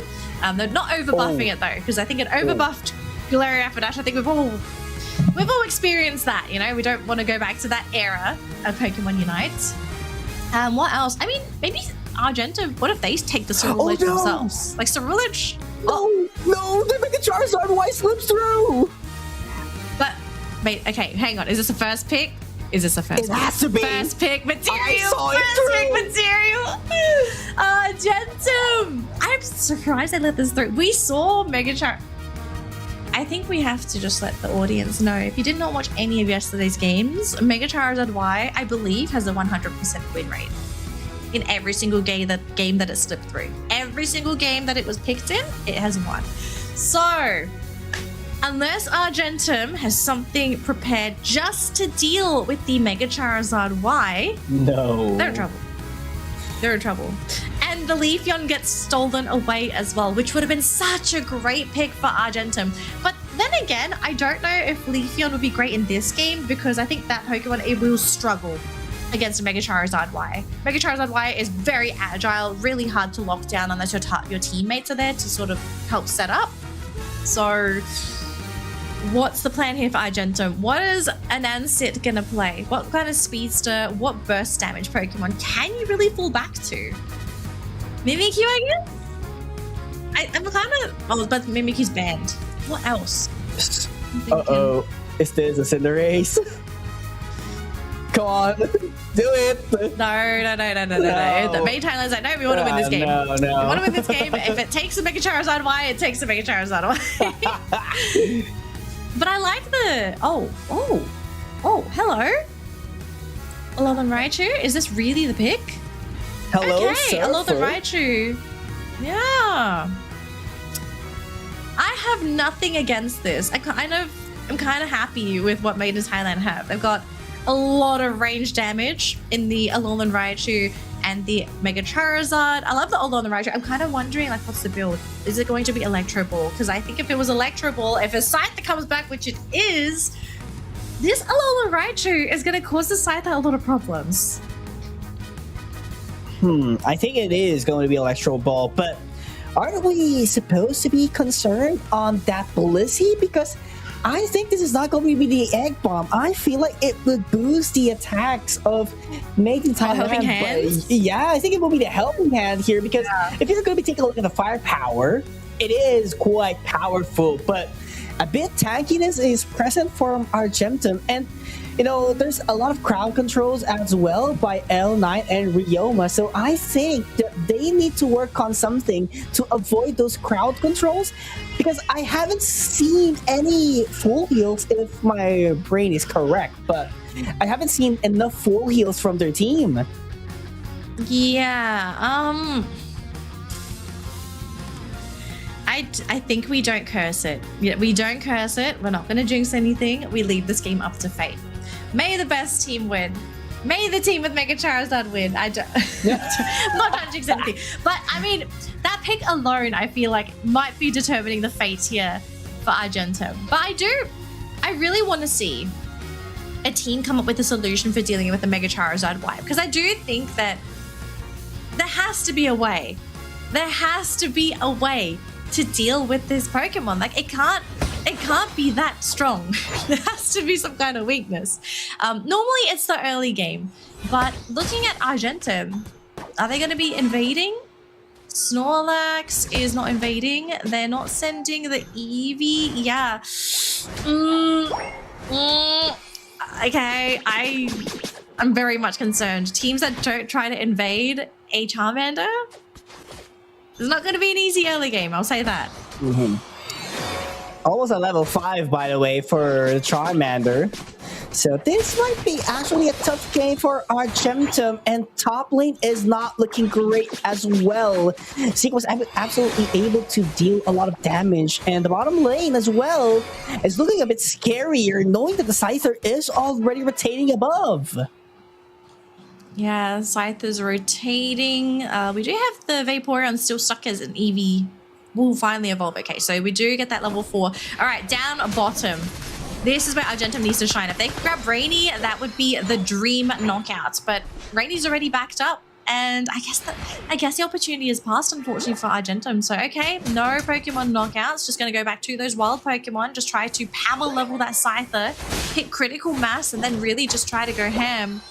They're not overbuffing it though, because I think it overbuffed Galarian Rapidash. I think we've all experienced that, you know. We don't want to go back to that era of Pokemon Unite. What else? I mean, maybe Argentum, what if they take the Ceruledge themselves? Like Ceruledge? No, they make a Charizard. Why slips through? But, wait, okay, hang on. Is this a first pick? Is this a first pick? It has to be. First pick material. I saw it First pick material. Argentum. I'm surprised they let this through. We saw Mega Char. I think we have to just let the audience know. If you did not watch any of yesterday's games, Mega Charizard Y, I believe, has a 100% win rate in every single game that it slipped through. Every single game that it was picked in, it has won. So, unless Argentum has something prepared just to deal with the Mega Charizard Y, no, they're in trouble. They're in trouble. And the Leafeon gets stolen away as well, which would have been such a great pick for Argentum. But then again, I don't know if Leafeon would be great in this game, because I think that Pokemon, it will struggle against Mega Charizard Y. Mega Charizard Y is very agile, really hard to lock down unless your teammates are there to sort of help set up. So what's the plan here for Argentum? What is an Ansit gonna play? What kind of speedster, what burst damage Pokemon can you really fall back to? Mimikyu, I guess? I'm kind of... Oh, but Mimikyu's banned. What else? Uh-oh. Is this a Cinderace? Come on. Do it. No. The main Thailand's like, no, we want to win this game. No. We want to win this game. If it takes a Mega Charizard Y, it takes a Mega Charizard Y. But I like the... Oh, hello. Alolan Raichu? Is this really the pick? Hello, okay, Alolan Raichu. Yeah. I have nothing against this. I'm kind of happy with what Made in Thailand have. They've got a lot of range damage in the Alolan Raichu and the Mega Charizard. I love the Alolan Raichu. I'm kind of wondering, like, what's the build? Is it going to be Electro Ball? Because I think if it was Electro Ball, if a Scyther comes back, which it is, this Alolan Raichu is going to cause the Scyther a lot of problems. I think it is going to be Electro Ball, but aren't we supposed to be concerned on that Blissey? Because I think this is not going to be the Egg Bomb. I feel like it would boost the attacks of Made in Thailand. Helping Hand? Yeah, I think it will be the Helping Hand here, because if you're going to be taking a look at the firepower, it is quite powerful, but a bit tankiness is present from Argentum, and you know, there's a lot of crowd controls as well by L9 and Ryoma, so I think that they need to work on something to avoid those crowd controls, because I haven't seen any full heals, if my brain is correct, but I haven't seen enough full heals from their team. Yeah, I think we don't curse it. Yeah, we don't curse it. We're not going to jinx anything. We leave this game up to fate. May the best team win. May the team with Mega Charizard win. I'm not trying to jinx anything. But, I mean, that pick alone, I feel like, might be determining the fate here for Argentum. But I really want to see a team come up with a solution for dealing with the Mega Charizard Y. Because I do think that there has to be a way. There has to be a way to deal with this Pokemon. Like, it can't be that strong. There has to be some kind of weakness. Normally it's the early game, but looking at Argentum, are they going to be invading? Snorlax is not invading. They're not sending the Eevee. Yeah. Okay, I'm very much concerned. Teams that don't try to invade a Charmander, it's not going to be an easy early game, I'll say that. Almost a level 5, by the way, for Charmander. So this might be actually a tough game for Argentum, and top lane is not looking great as well. Zeke was absolutely able to deal a lot of damage, and the bottom lane as well is looking a bit scarier, knowing that the Scyther is already rotating above. Yeah, Scyther's rotating. We do have the Vaporeon still stuck as an Eevee. Will finally evolve. Okay, so we do get that level 4. All right, down bottom. This is where Argentum needs to shine. If they could grab Rainy, that would be the dream knockout. But Rainy's already backed up, and I guess the opportunity is passed, unfortunately, for Argentum. So okay, no Pokemon knockouts. Just gonna go back to those wild Pokemon. Just try to power level that Scyther, hit critical mass, and then really just try to go ham.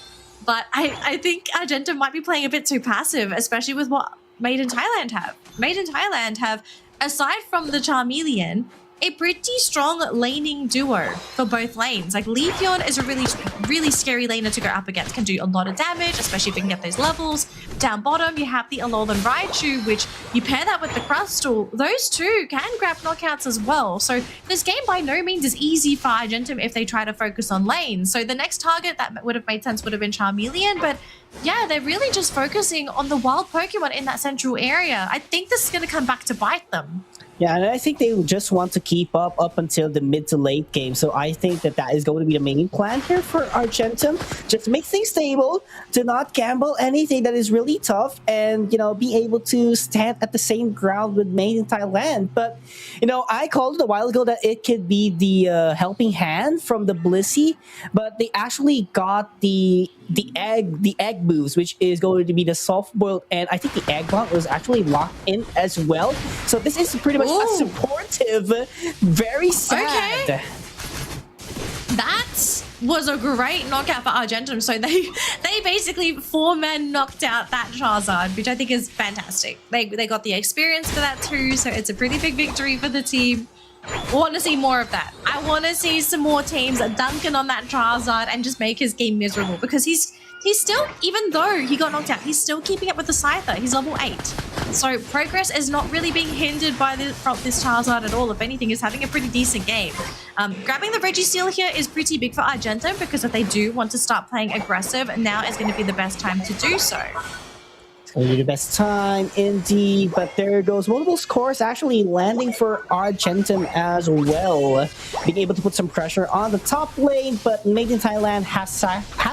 But I think Argentum might be playing a bit too passive, especially with what Made in Thailand have. Made in Thailand have, aside from the Charmeleon, a pretty strong laning duo for both lanes. Like, Leafeon is a really scary laner to go up against. Can do a lot of damage, especially if you can get those levels. Down bottom, you have the Alolan Raichu, which you pair that with the Crustle. Those two can grab knockouts as well. So this game by no means is easy for Argentum if they try to focus on lanes. So the next target that would have made sense would have been Charmeleon, but yeah, they're really just focusing on the wild Pokemon in that central area. I think this is going to come back to bite them. Yeah, and I think they just want to keep up until the mid to late game. So I think that is going to be the main plan here for Argentum. Just make things stable, do not gamble anything that is really tough, and, you know, be able to stand at the same ground with Made in Thailand. But, you know, I called it a while ago that it could be the helping hand from the Blissey, but they actually got the egg moves, which is going to be the soft boiled, and I think the egg bomb was actually locked in as well. So this is pretty much a supportive, very sad. Okay. That was a great knockout for Argentum. So they basically 4-man knocked out that Charizard, which I think is fantastic. They got the experience for that too, so it's a pretty big victory for the team. I want to see more of that. I want to see some more teams dunking on that Charizard and just make his game miserable, because he's still, even though he got knocked out, he's still keeping up with the Scyther. He's level 8. So progress is not really being hindered by from this Charizard at all. If anything, he's having a pretty decent game. Grabbing the Registeel here is pretty big for Argentum, because if they do want to start playing aggressive, now is going to be the best time to do so. Maybe the best time indeed, but there goes multiple scores actually landing for Argentum as well, being able to put some pressure on the top lane. But Made in Thailand has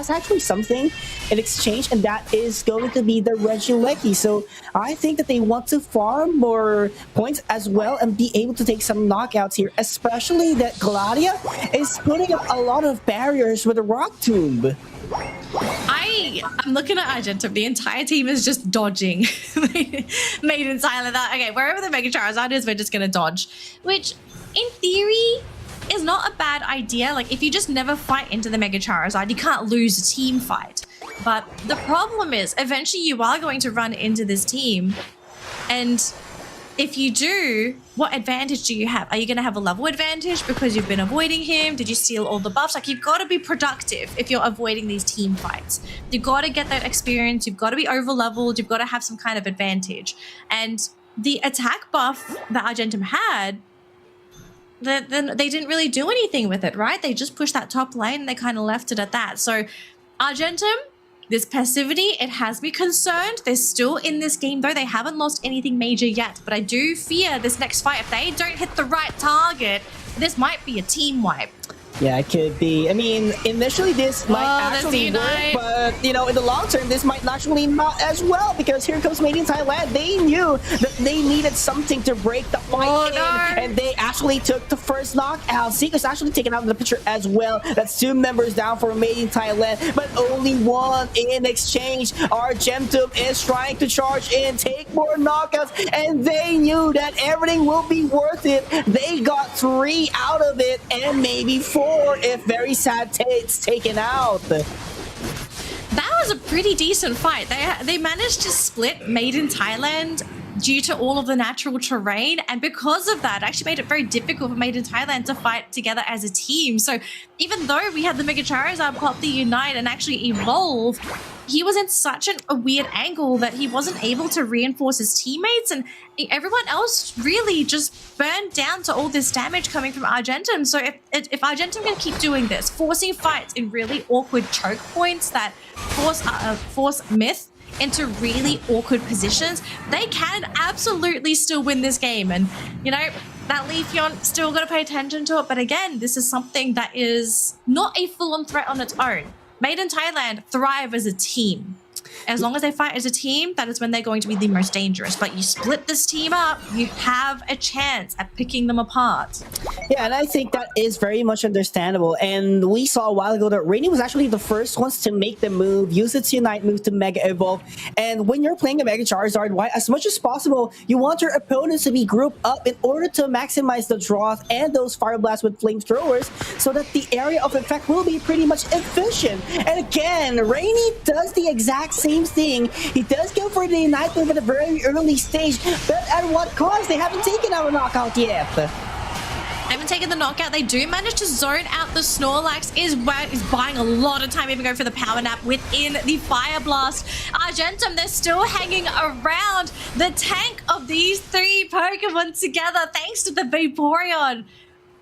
actually something in exchange, and that is going to be the Regieleki. So I think that they want to farm more points as well and be able to take some knockouts here, especially that Gladia is putting up a lot of barriers with the Rock Tomb. I'm looking at Argentum. The entire team is just dodging. Made in Thailand. Okay, wherever the Mega Charizard is, we're just gonna dodge. Which, in theory, is not a bad idea. Like, if you just never fight into the Mega Charizard, you can't lose a team fight. But the problem is, eventually you are going to run into this team, and if you do, what advantage do you have? Are you going to have a level advantage because you've been avoiding him? Did you steal all the buffs? Like, you've got to be productive if you're avoiding these team fights. You've got to get that experience. You've got to be over-leveled. You've got to have some kind of advantage. And the attack buff that Argentum had, then they didn't really do anything with it, right? They just pushed that top lane and they kind of left it at that. So Argentum, this passivity, it has me concerned. They're still in this game though. They haven't lost anything major yet, but I do fear this next fight, if they don't hit the right target, this might be a team wipe. Yeah, it could be. I mean, initially this might actually work, but, you know, in the long term, this might actually not as well, because here comes Made in Thailand. They knew that they needed something to break the fight and they actually took the first knockout. Seeker's actually taken out of the picture as well. That's 2 members down for Made in Thailand, but only 1 in exchange. Argentum is trying to charge in, take more knockouts, and they knew that everything will be worth it. They got 3 out of it, and maybe 4 if very sad it's taken out. That was a pretty decent fight. They managed to split Made in Thailand due to all of the natural terrain, and because of that, it actually made it very difficult for Made in Thailand to fight together as a team. So even though we had the Mega Charizard pop the Unite and actually evolve, he was in such a weird angle that he wasn't able to reinforce his teammates, and everyone else really just burned down to all this damage coming from Argentum. So if Argentum can keep doing this, forcing fights in really awkward choke points that force Myth into really awkward positions, they can absolutely still win this game. And, you know, that Leafeon, still got to pay attention to it. But again, this is something that is not a full-on threat on its own. Made in Thailand thrive as a team. As long as they fight as a team, that is when they're going to be the most dangerous. But you split this team up, you have a chance at picking them apart. Yeah, and I think that is very much understandable. And we saw a while ago that Rainy was actually the first ones to make the move, use its Unite move to Mega Evolve. And when you're playing a Mega Charizard, why, as much as possible, you want your opponents to be grouped up in order to maximize the draws and those Fire Blasts with Flamethrowers, so that the area of effect will be pretty much efficient. And again, Rainy does the exact same thing. He does go for the Unite move at a very early stage, but at what cost? They haven't taken out a knockout yet. They haven't taken the knockout. They do manage to zone out the Snorlax. Is buying a lot of time, even going for the power nap within the Fire Blast. Argentum, they're still hanging around the tank of these 3 Pokemon together, thanks to the Vaporeon.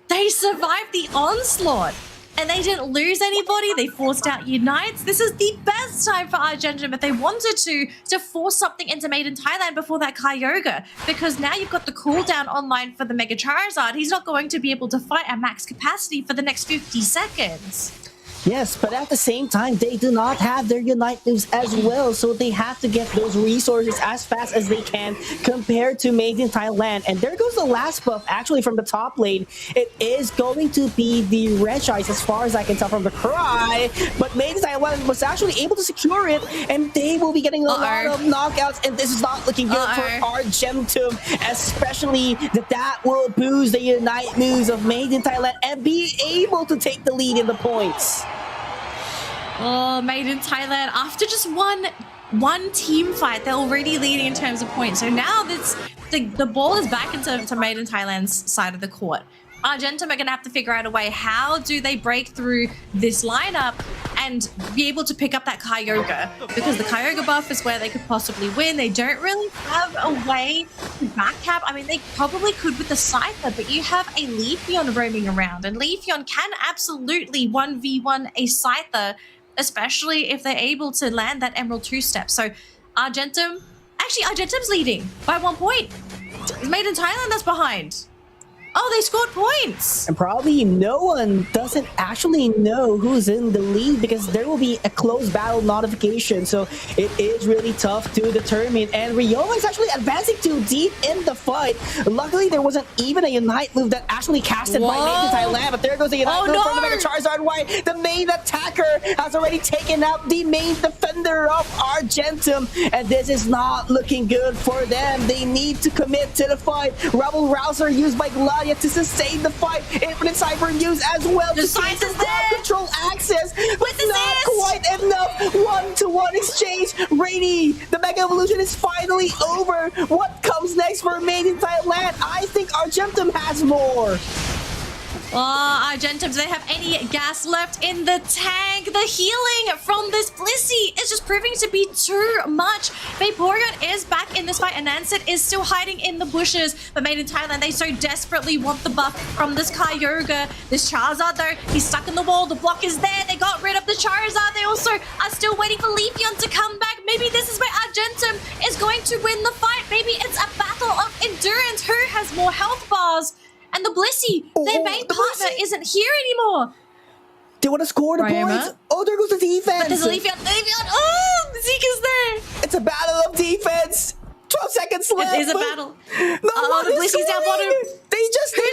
They survived the onslaught, and they didn't lose anybody. They forced out Unites. This is the best time for Argentum if they wanted to force something into Made in Thailand before that Kyogre, because now you've got the cooldown online for the Mega Charizard. He's not going to be able to fight at max capacity for the next 50 seconds. Yes, but at the same time, they do not have their Unite moves as well, so they have to get those resources as fast as they can compared to Made in Thailand. And there goes the last buff, actually, from the top lane. It is going to be the Red Eyes, as far as I can tell from the cry, but Made in Thailand was actually able to secure it, and they will be getting a lot of knockouts, and this is not looking good for Argentum, especially that will boost the Unite moves of Made in Thailand and be able to take the lead in the points. Oh, Made in Thailand, after just one team fight, they're already leading in terms of points. So now the ball is back into Made in Thailand's side of the court. Argentum are going to have to figure out a way. How do they break through this lineup and be able to pick up that Kyogre? Because the Kyogre buff is where they could possibly win. They don't really have a way to backcap. I mean, they probably could with the Scyther, but you have a Leafeon roaming around, and Leafeon can absolutely 1v1 a Scyther, especially if they're able to land that Emerald 2-step. So Argentum's leading by 1 point. Made in Thailand that's behind. Oh, they scored points. And probably no one doesn't actually know who's in the lead because there will be a close battle notification. So it is really tough to determine. And Ryoma is actually advancing too deep in the fight. Luckily, there wasn't even a Unite move that actually casted by Made in Thailand. But there goes the Unite move from the Mega Charizard Y. The main attacker has already taken out the main defender of Argentum. And this is not looking good for them. They need to commit to the fight. Rebel Rouser used by Gladiator to sustain the fight. Infinite Cyber use as well to seize the control access, but not quite enough. 1-to-1 exchange. Rainy, the Mega Evolution is finally over. What comes next for Made in Thailand? I think Argentum has more. Oh, Argentum, do they have any gas left in the tank? The healing from this Blissey is just proving to be too much. Vaporeon is back in this fight, and Ansett is still hiding in the bushes. But Made in Thailand, they so desperately want the buff from this Kyogre. This Charizard, though, he's stuck in the wall. The block is there. They got rid of the Charizard. They also are still waiting for Leafeon to come back. Maybe this is where Argentum is going to win the fight. Maybe it's a battle of endurance. Who has more health bars? And the Blissey, their main partner, isn't here anymore. They want to score the points. Oh, there goes the defense. But there's a Leafeon. Oh, Zeke is there. It's a battle of defense. 12 seconds left. It is a battle. No, the Blissey's down bottom. They just who's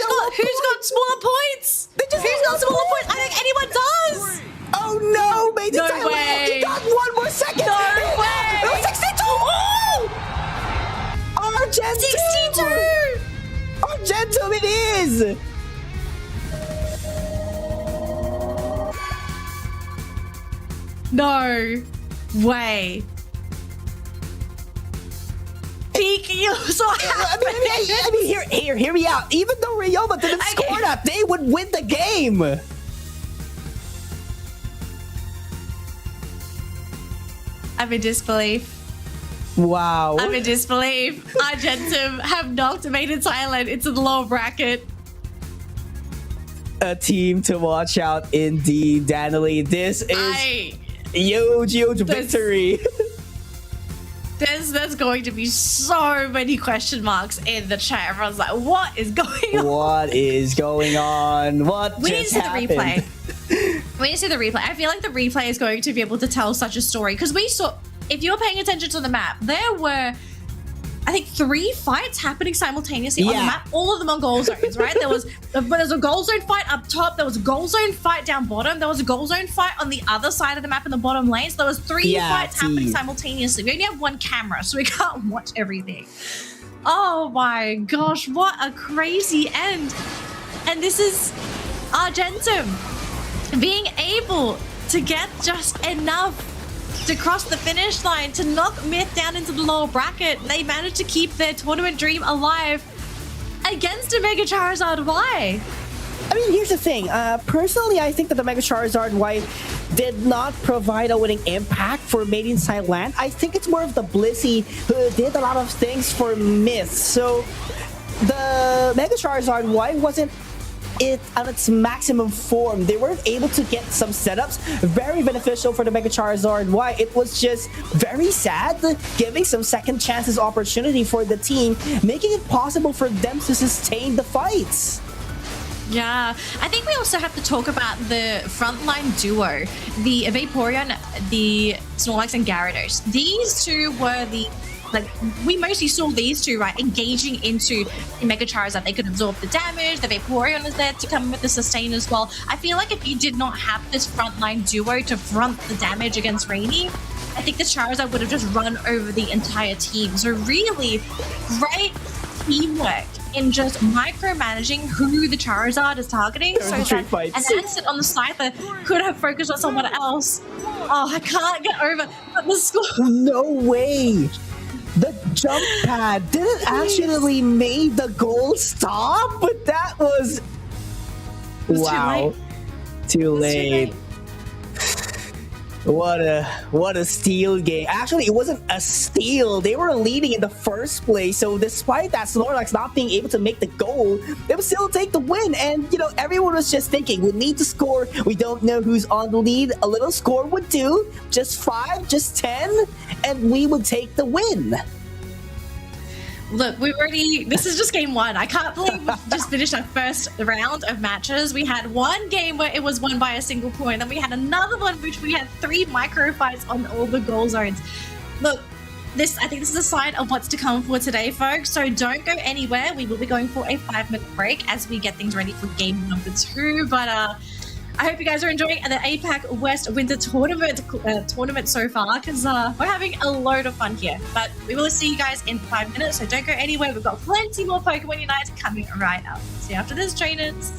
got smaller points? Who's got smaller points? I think anyone does. Oh no, Made in Thailand. Way. You got one more second. No way. 62. Oh! Argentum. 62. Argentum it is! No way. Peak, you so I mean, hear me out. Even though Ryoma didn't score that, they would win the game. I'm in disbelief. Wow. I'm in disbelief. Argentum have knocked Made in Thailand into the lower bracket. A team to watch out indeed, Danielle. This is huge victory. There's going to be so many question marks in the chat. Everyone's like, what is going on? What is going on? What we just need to see happened? the replay. We need to see the replay. I feel like the replay is going to be able to tell such a story. Because we saw, if you were paying attention to the map, there were, I think, 3 fights happening simultaneously on the map. All of them on goal zones, right? There's a goal zone fight up top. There was a goal zone fight down bottom. There was a goal zone fight on the other side of the map in the bottom lane. So there was 3 fights happening simultaneously. We only have 1 camera, so we can't watch everything. Oh my gosh, what a crazy end. And this is Argentum being able to get just enough to cross the finish line, to knock MiTH down into the lower bracket. They managed to keep their tournament dream alive against a Mega Charizard Y. I mean, here's the thing. Personally, I think that the Mega Charizard Y did not provide a winning impact for Made in Thailand. I think it's more of the Blissey who did a lot of things for MiTH. So the Mega Charizard Y wasn't at its maximum form. They weren't able to get some setups very beneficial for the Mega Charizard Y. It was just very sad, giving some second chances opportunity for the team, making it possible for them to sustain the fights. Yeah, I think we also have to talk about the frontline duo, the Vaporeon, the Snorlax, and Gyarados. These two were we mostly saw these two, right, engaging into the Mega Charizard. They could absorb the damage. The Vaporeon was there to come with the sustain as well. I feel like if you did not have this frontline duo to front the damage against Rainy, I think the Charizard would have just run over the entire team. So really great teamwork in just micromanaging who the Charizard is targeting, so that an asset on the side that could have focused on someone else. Oh, I can't get over the score. No way! The jump pad didn't actually make the goal stop, but that was wow. Too late. What a steal game. Actually, it wasn't a steal. They were leading in the first place. So despite that Snorlax not being able to make the goal, they would still take the win. And, you know, everyone was just thinking, we need to score. We don't know who's on the lead. A little score would do. Just 5, just 10, and we would take the win. Look, this is just game 1. I can't believe we just finished our first round of matches. We had one game where it was won by a single point. Then we had another one which we had 3 micro fights on all the goal zones. Look, I think this is a sign of what's to come for today, folks. So don't go anywhere. We will be going for a 5-minute break as we get things ready for game number 2. But I hope you guys are enjoying the APAC West Winter Tournament so far, because we're having a load of fun here. But we will see you guys in 5 minutes, so don't go anywhere. We've got plenty more Pokemon Unite coming right up. See you after this, trainers.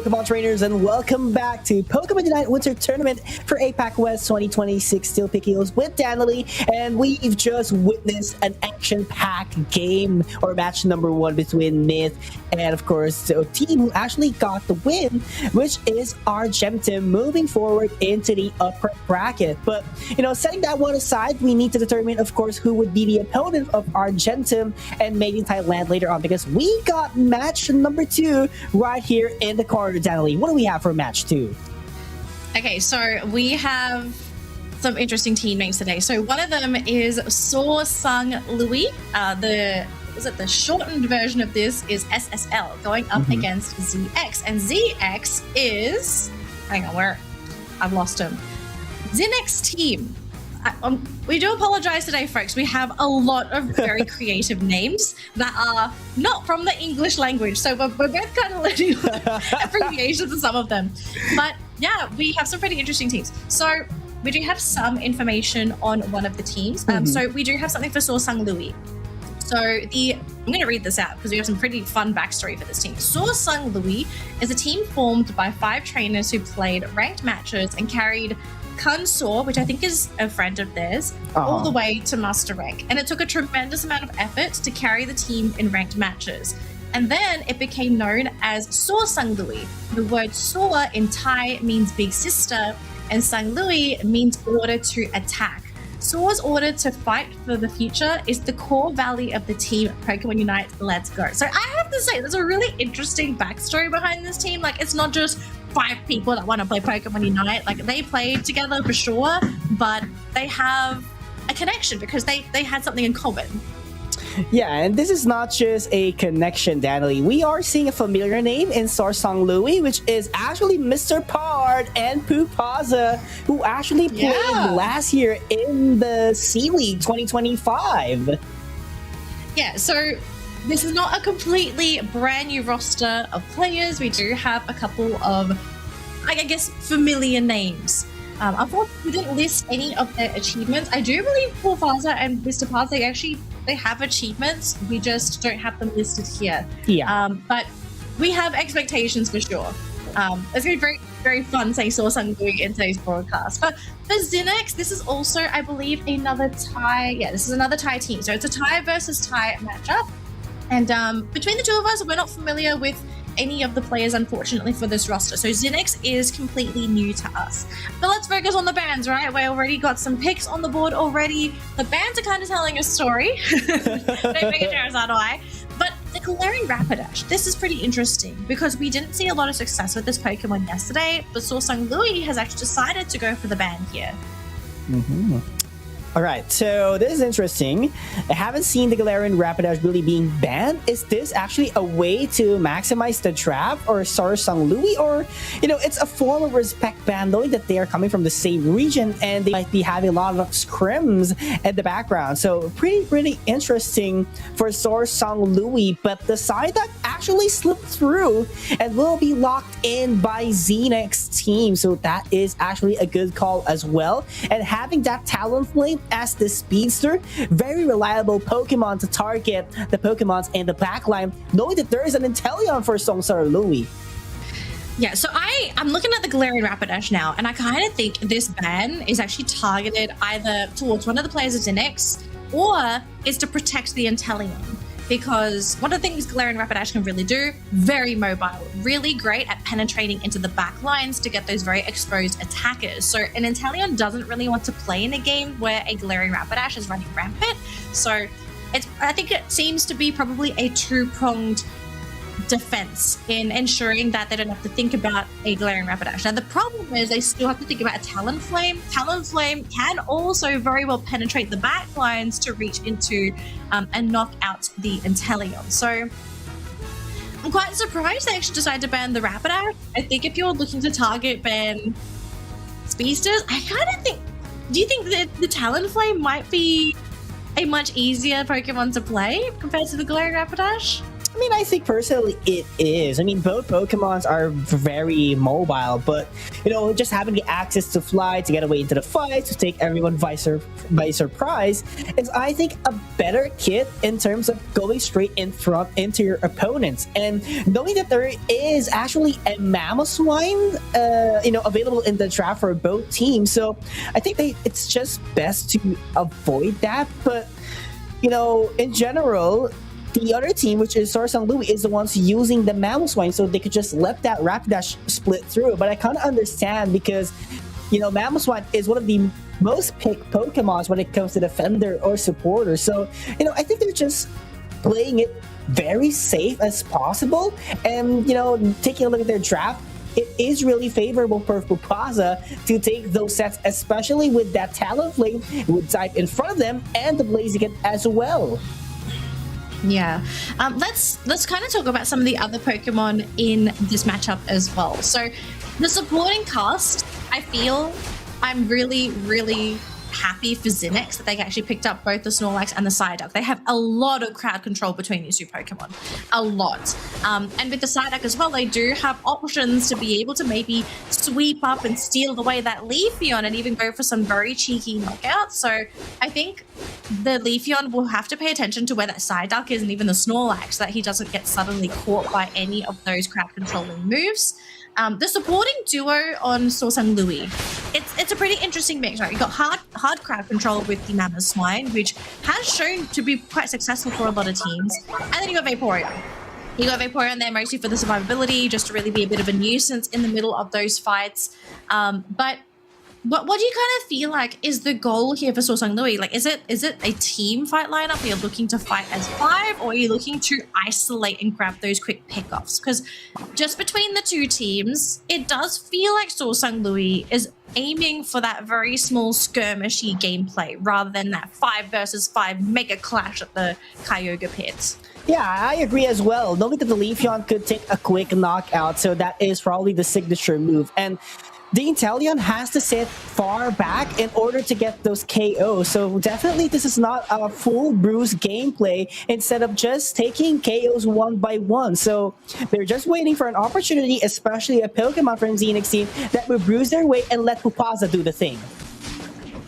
Pokemon trainers, and welcome back to Pokemon Unite Winter Tournament for APAC West 2026 Steel Pick Heels with Danley, and we've just witnessed an action-packed game, or match number 1 between MiTH and, of course, the team who actually got the win, which is Argentum, moving forward into the upper bracket. But, setting that one aside, we need to determine, of course, who would be the opponent of Argentum and Made in Thailand later on, because we got match number 2 right here in the corner. Danley, what do we have for match 2? Okay, so we have some interesting teammates today. So one of them is SorSungLui. The shortened version of this is SSL, going up against ZX. And ZX is... Hang on, I've lost him. Zinex team. We do apologize today, folks. We have a lot of very creative names that are not from the English language. So we're both kind of learning abbreviations of some of them. But yeah, we have some pretty interesting teams. So we do have some information on one of the teams. So we do have something for SorSungLui. So I'm going to read this out because we have some pretty fun backstory for this team. SorSungLui is a team formed by 5 trainers who played ranked matches and carried Kunsor, which I think is a friend of theirs, all the way to master rank. And it took a tremendous amount of effort to carry the team in ranked matches. And then it became known as SorSungLui. The word Sor in Thai means big sister, and SangLui means order to attack. Sor's order to fight for the future is the core value of the team Pokemon Unite. Let's go. So I have to say, there's a really interesting backstory behind this team. Like, it's not just 5 people that want to play Pokemon Unite. Like, they played together for sure, but they have a connection because they had something in common. Yeah, and this is not just a connection, Danley. We are seeing a familiar name in SorSungLui, which is actually Mr. Pard and Pupaza, who actually played last year in the C-League 2025. Yeah, so this is not a completely brand new roster of players. We do have a couple of, I guess, familiar names. Unfortunately, we didn't list any of their achievements. I do believe Pupaza and Mr. Paz, they have achievements. We just don't have them listed here. Yeah. But we have expectations for sure. It's going to be very, very fun saying SorSungLui in today's broadcast. But for Zinex, this is also, I believe, another Thai. Yeah, this is another Thai team. So it's a Thai versus Thai matchup. And between the two of us, we're not familiar with any of the players, unfortunately, for this roster. So Zinex is completely new to us. But let's focus on the bans, right? We already got some picks on the board already. The bans are kind of telling a story. Don't make a Charizard eye. But the Galarian Rapidash, this is pretty interesting because we didn't see a lot of success with this Pokemon yesterday, but SorSungLui has actually decided to go for the ban here. All right, so this is interesting. I haven't seen the Galarian Rapidash really being banned. Is this actually a way to maximize the draft or SorSungLui? Or, it's a form of respect ban, knowing that they are coming from the same region and they might be having a lot of scrims at the background. So pretty interesting for SorSungLui. But the side that actually slipped through and will be locked in by Zinex team. So that is actually a good call as well. And having that Talonflame as the speedster, very reliable Pokemon to target the Pokemons in the backline, knowing that there is an Inteleon for SorSungLui. Yeah, so I'm looking at the Galarian Rapidash now, and I kind of think this ban is actually targeted either towards one of the players of Zinex or is to protect the Inteleon. Because one of the things Galarian Rapidash can really do, very mobile, really great at penetrating into the back lines to get those very exposed attackers. So an Inteleon doesn't really want to play in a game where a Galarian Rapidash is running rampant. So I think it seems to be probably a two-pronged defense in ensuring that they don't have to think about a Galarian Rapidash. Now, the problem is they still have to think about a Talonflame. Talonflame can also very well penetrate the back lines to reach into and knock out the Inteleon. So I'm quite surprised they actually decided to ban the Rapidash. I think if you're looking to target ban speedsters, I kind of think, do you think that the Talonflame might be a much easier Pokemon to play compared to the Galarian Rapidash? I mean, I think personally it is. I mean, both Pokemons are very mobile, but just having the access to fly, to get away into the fight, to take everyone by surprise is, I think, a better kit in terms of going straight in front into your opponents. And knowing that there is actually a Mamoswine, available in the draft for both teams, so I think it's just best to avoid that. But in general, the other team, which is SorSungLui, is the ones using the Mamoswine, so they could just let that Rapidash split through. But I kind of understand because, Mamoswine is one of the most picked Pokemons when it comes to defender or supporter. So, I think they're just playing it very safe as possible. And, taking a look at their draft, it is really favorable for PUACL to take those sets, especially with that Talonflame with type in front of them and the Blaziken as well. Yeah, let's kind of talk about some of the other Pokemon in this matchup as well. So the supporting cast, I feel I'm really, really happy for Zinex that they actually picked up both the Snorlax and the Psyduck. They have a lot of crowd control between these two Pokemon, a lot. And with the Psyduck as well, they do have options to be able to maybe sweep up and steal away that Leafeon and even go for some very cheeky knockouts. So I think the Leafeon will have to pay attention to where that Psyduck is and even the Snorlax, so that he doesn't get suddenly caught by any of those crowd controlling moves. The supporting duo on SorSungLui, it's a pretty interesting mix, right? You've got hard crowd control with the Mamoswine, which has shown to be quite successful for a lot of teams. And then you got Vaporeon. You got Vaporeon there mostly for the survivability, just to really be a bit of a nuisance in the middle of those fights. But what do you kind of feel like is the goal here for SorSungLui? Like, is it a team fight lineup where you're looking to fight as 5, or are you looking to isolate and grab those quick pickoffs? Because just between the two teams, it does feel like SorSungLui is aiming for that very small skirmishy gameplay rather than that 5 versus 5 mega clash at the Kyogre pits. Yeah, I agree as well. Knowing that the Leafeon could take a quick knockout, so that is probably the signature move. And the Inteleon has to sit far back in order to get those KOs. So definitely this is not a full bruise gameplay instead of just taking KOs one by one. So they're just waiting for an opportunity, especially a Pokemon from Zinex team that will bruise their way and let PUACL do the thing.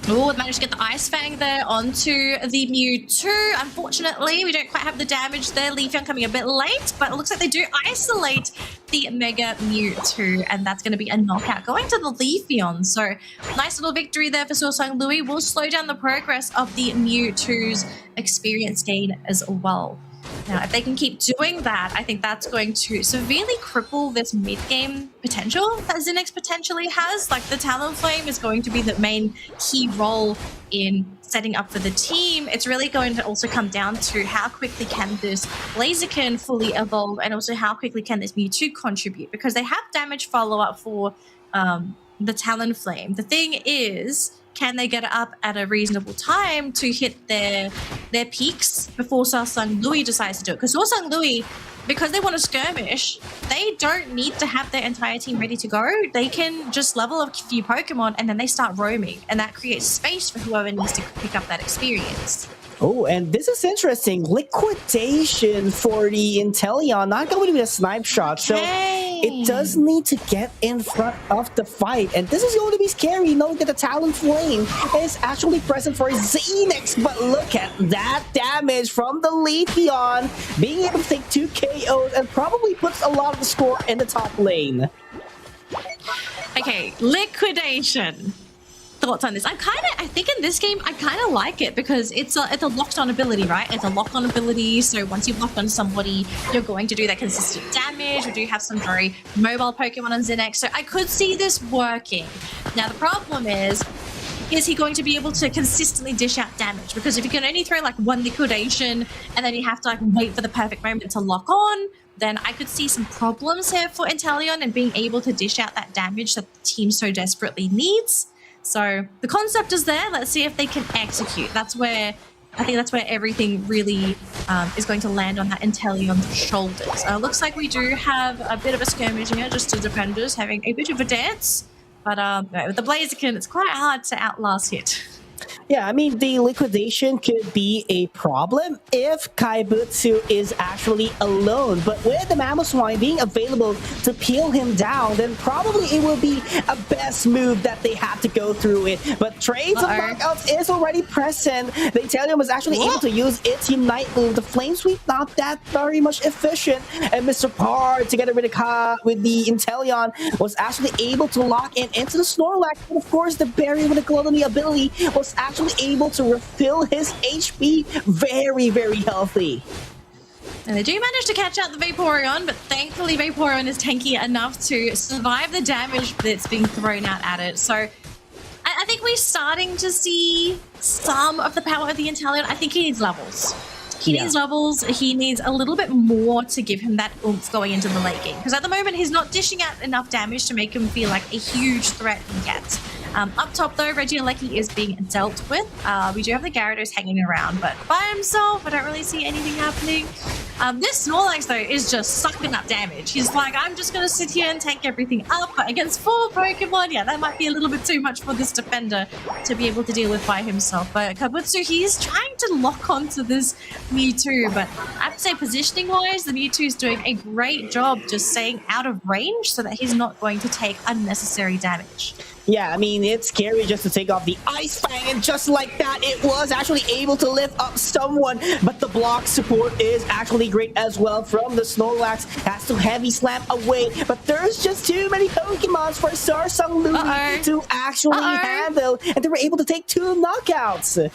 Oh, managed to get the Ice Fang there onto the Mewtwo. Unfortunately, we don't quite have the damage there. Leafeon coming a bit late, but it looks like they do isolate the Mega Mewtwo, and that's going to be a knockout going to the Leafeon. So nice little victory there for SorSungLui. Will slow down the progress of the Mewtwo's experience gain as well. Now, if they can keep doing that, I think that's going to severely cripple this mid-game potential that Zinex potentially has. Like, the Talonflame is going to be the main key role in setting up for the team. It's really going to also come down to how quickly can this Blaziken fully evolve, and also how quickly can this Mewtwo contribute, because they have damage follow-up for the Talonflame. The thing is, can they get it up at a reasonable time to hit their peaks before SorSungLui decides to do it? Because SorSungLui, because they want to skirmish, they don't need to have their entire team ready to go. They can just level a few Pokemon and then they start roaming, and that creates space for whoever needs to pick up that experience. Oh, and this is interesting. Liquidation for the Inteleon, not going to be a snipe shot. So it does need to get in front of the fight. And this is going to be scary, knowing that the Talonflame is actually present for Zinex. But look at that damage from the Leafeon, being able to take 2 KOs and probably puts a lot of the score in the top lane. Okay, liquidation. Thoughts on this? I think in this game I kind of like it because it's a locked on ability, right? It's a locked on ability, so once you've locked on somebody, you're going to do that consistent damage. We do have some very mobile Pokemon on Zinex, so I could see this working. Now the problem is he going to be able to consistently dish out damage? Because if you can only throw like 1 liquidation and then you have to like wait for the perfect moment to lock on, then I could see some problems here for Inteleon and being able to dish out that damage that the team so desperately needs. So the concept is there. Let's see if they can execute. I think that's where everything really is going to land on that Inteleon's shoulders. Looks like we do have a bit of a skirmish here, just two defenders having a bit of a dance. But with the Blaziken, it's quite hard to outlast hit. Yeah, I mean, the liquidation could be a problem if Kaibutsu is actually alone. But with the Mamoswine being available to peel him down, then probably it will be a best move that they have to go through it. But Trades of Knockouts is already present. The Italian was actually able to use its Unite move. The Flame Sweep, not that very much efficient. And Mr. Parr, together with the Inteleon, was actually able to lock in into the Snorlax. And of course, the Barrier with the Gluttony ability was actually able to refill his HP very, very healthy. And they do manage to catch out the Vaporeon, but thankfully Vaporeon is tanky enough to survive the damage that's being thrown out at it. So I think we're starting to see some of the power of the Inteleon. I think he needs levels. He needs levels. He needs a little bit more to give him that oomph going into the late game. Because at the moment, he's not dishing out enough damage to make him feel like a huge threat yet. Up top, though, Regieleki is being dealt with. We do have the Gyarados hanging around, but by himself, I don't really see anything happening. This Snorlax, though, is just sucking up damage. He's like, I'm just going to sit here and tank everything up. But against 4 Pokemon, yeah, that might be a little bit too much for this defender to be able to deal with by himself. But Kaibutsu, he's trying to lock onto this Mewtwo. But I have to say, positioning-wise, the Mewtwo is doing a great job just staying out of range so that he's not going to take unnecessary damage. Yeah, I mean, it's scary just to take off the Ice Fang, and just like that, it was actually able to lift up someone, but the block support is actually great as well from the Snorlax. Has to heavy slam away, but there's just too many Pokemons for SorSungLui to actually handle, and they were able to take 2 knockouts.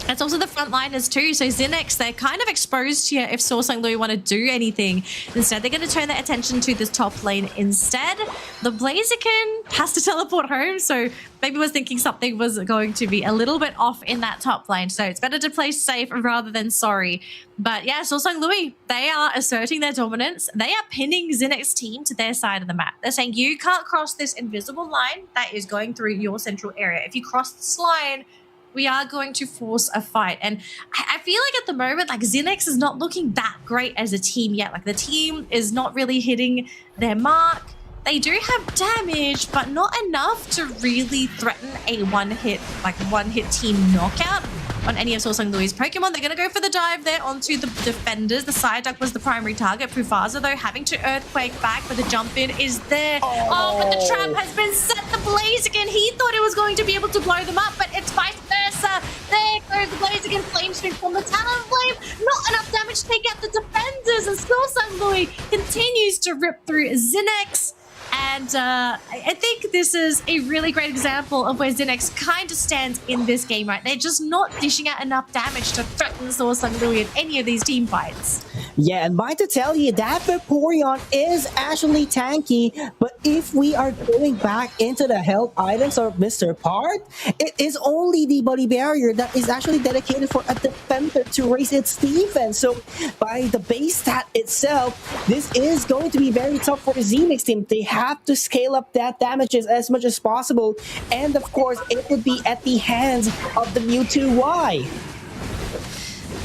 It's also the frontliners too. So Zinex, they're kind of exposed here if SorSungLui want to do anything. Instead, they're going to turn their attention to this top lane instead. The Blaziken has to teleport home, so maybe was thinking something was going to be a little bit off in that top lane. So it's better to play safe rather than sorry. But yeah, SorSungLui, they are asserting their dominance. They are pinning Zinex team to their side of the map. They're saying, you can't cross this invisible line that is going through your central area. If you cross this line, we are going to force a fight. And I feel like at the moment, like Zinex is not looking that great as a team yet. Like the team is not really hitting their mark. They do have damage, but not enough to really threaten a one-hit team knockout on any of SorSungLui's Pokemon. They're going to go for the dive there onto the defenders. The Psyduck was the primary target. Mufasa, though, having to Earthquake back, but the jump in is there. Oh, but the trap has been set. The Blaziken, he thought it was going to be able to blow them up, but it's vice versa. There goes the Blaziken Flame Streak from the Talonflame. Not enough damage to take out the defenders, and SorSungLui continues to rip through Zinex. And I think this is a really great example of where Zinex kind of stands in this game, right? They're just not dishing out enough damage to threaten SorSungLui in any of these team fights. Yeah, and mind to tell you, that Vaporeon is actually tanky, but if we are going back into the health items of Mr. Part, it is only the Body Barrier that is actually dedicated for a defender to raise its defense. So by the base stat itself, this is going to be very tough for the Zinex team. They have to scale up that damages as much as possible, and of course, it would be at the hands of the Mewtwo Y.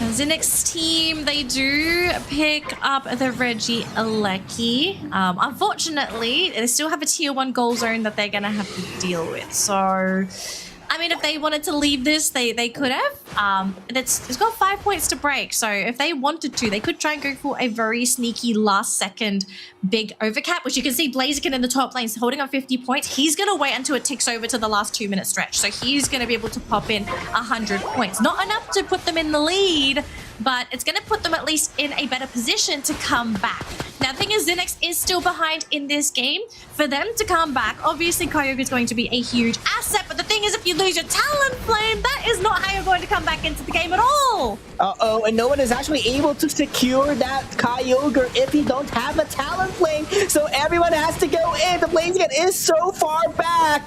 Zinex team, they do pick up the Regieleki. Unfortunately, they still have a tier 1 goal zone that they're going to have to deal with. So, I mean, if they wanted to leave this, they could have. It's got 5 points to break. So if they wanted to, they could try and go for a very sneaky last second big overcap, which you can see Blaziken in the top lane holding up 50 points. He's going to wait until it ticks over to the last 2-minute stretch. So he's going to be able to pop in 100 points. Not enough to put them in the lead, but it's going to put them at least in a better position to come back. Now, the thing is, Zinex is still behind in this game. For them to come back, obviously Kyogre is going to be a huge asset, but the thing is, if you lose your Talonflame, that is not how you're going to come back into the game at all. Uh-oh, and no one is actually able to secure that Kyogre if you don't have a Talonflame, so everyone has to go in. The Blaziken is so far back,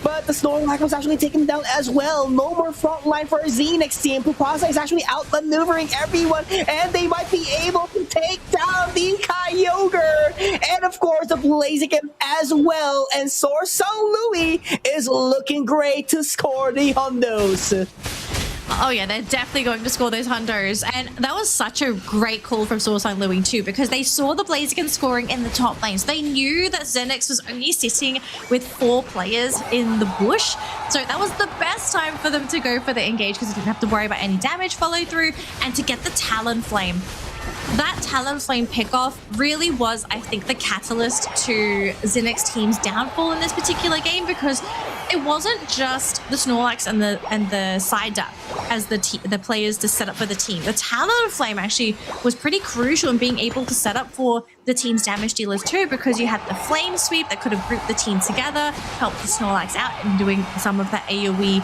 but the Snorlax was actually taken down as well. No more front line for our Zinex team. Mufasa is actually outmaneuvering everyone, and they might be able to take down the Kyogre, and of course the Blaziken as well, and SorSungLui is looking great to score the Hondos. Oh yeah, they're definitely going to score those hundos. And that was such a great call from SorSungLui too, because they saw the Blaziken scoring in the top lanes. They knew that Zinex was only sitting with 4 players in the bush. So that was the best time for them to go for the engage, because they didn't have to worry about any damage follow through, and to get the Talonflame. That Talonflame pickoff really was, I think, the catalyst to Zinex team's downfall in this particular game, because it wasn't just the Snorlax and the side up as the players to set up for the team. The Talonflame actually was pretty crucial in being able to set up for the team's damage dealers too, because you had the Flame Sweep that could have grouped the team together, helped the Snorlax out in doing some of the AoE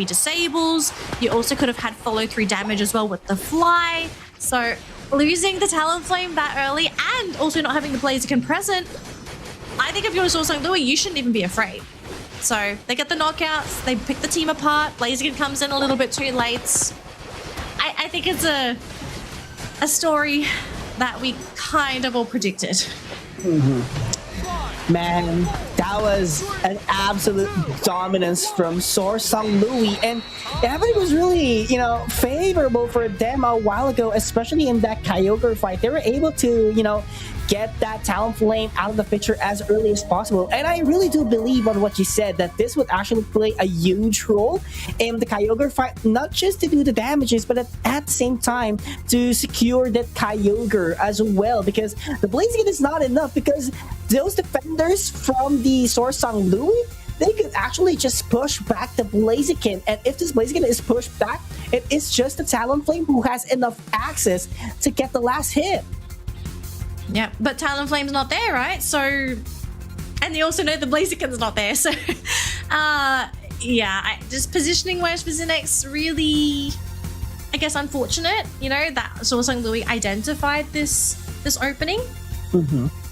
disables. You also could have had follow through damage as well with the Fly. So losing the Talonflame that early, and also not having the Blaziken present, I think if you're SorSungLui, you shouldn't even be afraid. So they get the knockouts, they pick the team apart, Blaziken comes in a little bit too late. I think it's a story that we kind of all predicted. Man, that was an absolute dominance from SorSungLui, and everything was really, you know, favorable for them a while ago, especially in that Kyogre fight. They were able to, you know, get that Talonflame out of the picture as early as possible. And I really do believe on what you said, that this would actually play a huge role in the Kyogre fight, not just to do the damages, but at the same time to secure that Kyogre as well, because the Blaziken is not enough, because those defenders from the SorSungLui, they could actually just push back the Blaziken, and if this Blaziken is pushed back, it is just the Talonflame who has enough access to get the last hit. Yeah, but Talonflame's not there, right? So, and they also know the Blaziken's not there. So, yeah, just positioning wise for Zinex, really, I guess, unfortunate. You know, that SorSungLui identified this opening.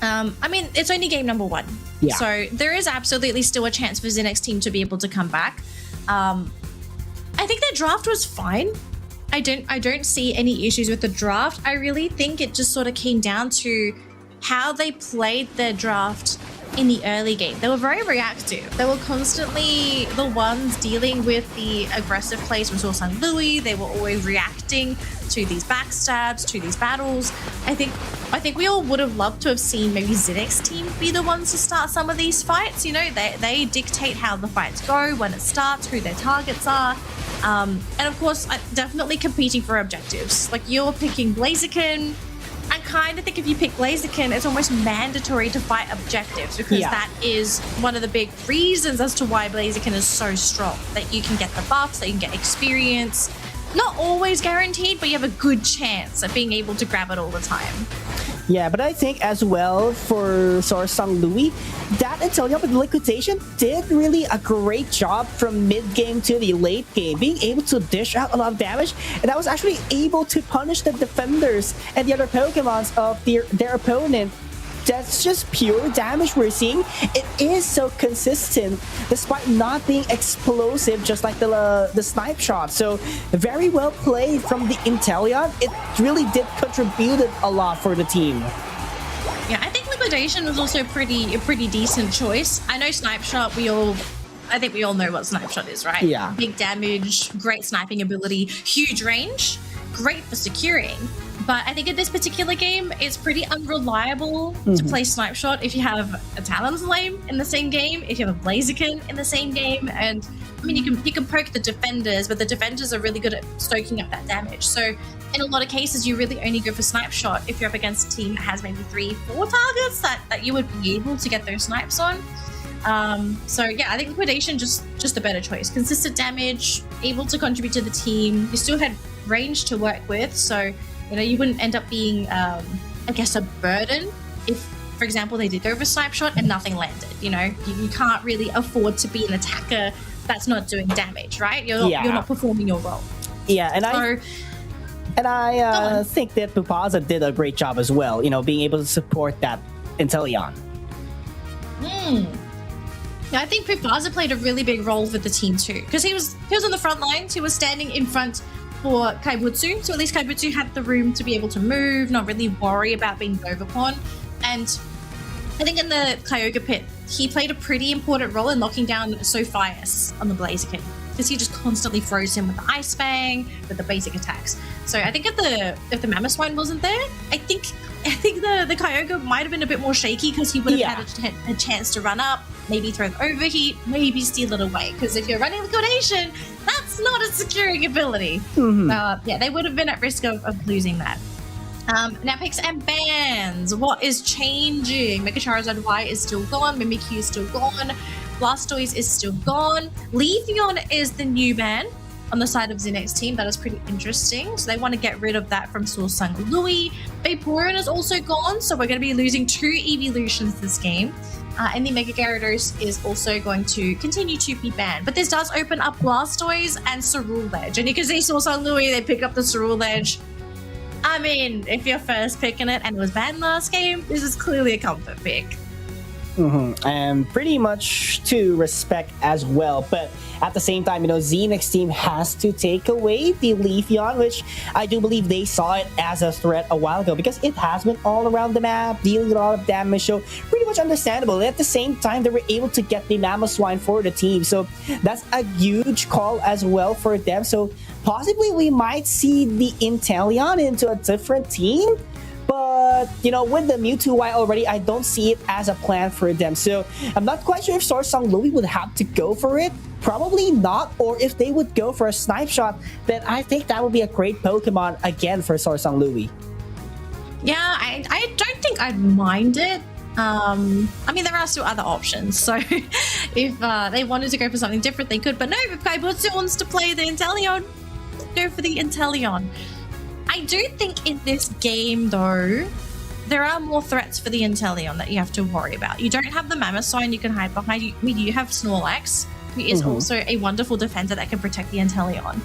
I mean, it's only game number 1. Yeah. So there is absolutely still a chance for Zinex team to be able to come back. I think their draft was fine. I don't see any issues with the draft. I really think it just sort of came down to how they played their draft in the early game. They were very reactive. They were constantly the ones dealing with the aggressive plays from SorSungLui. They were always reacting to these backstabs, to these battles. I think we all would have loved to have seen maybe Zinex team be the ones to start some of these fights. You know, they dictate how the fights go, when it starts, who their targets are. And of course, definitely competing for objectives. Like, you're picking Blaziken. I kind of think if you pick Blaziken, it's almost mandatory to fight objectives, because that is one of the big reasons as to why Blaziken is so strong. That you can get the buffs, that you can get experience. Not always guaranteed, but you have a good chance at being able to grab it all the time. Yeah, but I think as well for SorSungLui, that Inteleon with Liquidation did really a great job from mid-game to the late game, being able to dish out a lot of damage, and that was actually able to punish the defenders and the other Pokemons of their opponent. That's just pure damage we're seeing. It is so consistent despite not being explosive, just like the snipe shot. So very well played from the Inteleon. It really did contribute a lot for the team. Yeah, I think Liquidation was also a pretty decent choice. I know snipe shot, I think we all know what snipe shot is, right? Yeah. Big damage, great sniping ability, huge range, great for securing. But I think in this particular game, it's pretty unreliable to play snipe shot if you have a Talonflame in the same game, if you have a Blaziken in the same game. And I mean, you can poke the defenders, but the defenders are really good at stoking up that damage. So in a lot of cases, you really only go for snipe shot if you're up against a team that has maybe 3-4 targets that you would be able to get those snipes on. So yeah, I think Liquidation just a better choice. Consistent damage, able to contribute to the team. You still had range to work with, so you know, you wouldn't end up being, I guess, a burden if, for example, they did go for snipe shot and nothing landed. You know, you can't really afford to be an attacker that's not doing damage, right? You're not performing your role. Yeah, and I think that PUACL did a great job as well. You know, being able to support that Inteleon. Yeah, I think PUACL played a really big role for the team too, because he was on the front lines. He was standing in front for Kaibutsu, so at least Kaibutsu had the room to be able to move, not really worry about being overpawned. And I think in the Kyogre pit, he played a pretty important role in locking down Sophias on the Blaziken. because he just constantly throws him with the Ice Fang, with the basic attacks. So I think if the Mamoswine wasn't there, I think the Kyogre might have been a bit more shaky because he would have had a chance to run up, maybe throw the Overheat, maybe steal it away. Because if you're running Liquidation, that's not a securing ability. Yeah, they would have been at risk of losing that. Now picks and bans. What is changing? Mega Charizard Y is still gone. Mimikyu is still gone. Blastoise is still gone. Leafeon is the new ban on the side of Zinex team. That is pretty interesting. So they want to get rid of that from SorSungLui. Vaporeon is also gone, so we're going to be losing 2 evolutions this game. And the Mega Gyarados is also going to continue to be banned. But this does open up Blastoise and Ceruledge. And you can see SorSungLui, they pick up the Ceruledge. I mean, if you're first picking it and it was banned last game, this is clearly a comfort pick. And pretty much to respect as well, but at the same time, Zinex team has to take away the Leafeon, which I do believe they saw it as a threat a while ago because it has been all around the map, dealing a lot of damage, so pretty much understandable. And at the same time, they were able to get the Mamoswine for the team, so that's a huge call as well for them. So possibly we might see the Inteleon into a different team. But, with the Mewtwo Y already, I don't see it as a plan for them. So I'm not quite sure if SorSungLui would have to go for it. Probably not. Or if they would go for a Snipe Shot, then I think that would be a great Pokemon again for SorSungLui. Yeah, I don't think I'd mind it. I mean, there are still other options. So if they wanted to go for something different, they could. But no, if Kaibutsu wants to play the Inteleon, go for the Inteleon. I do think in this game, though, there are more threats for the Inteleon that you have to worry about. You don't have the Mamoswine you can hide behind. We do have Snorlax, who is also a wonderful defender that can protect the Inteleon.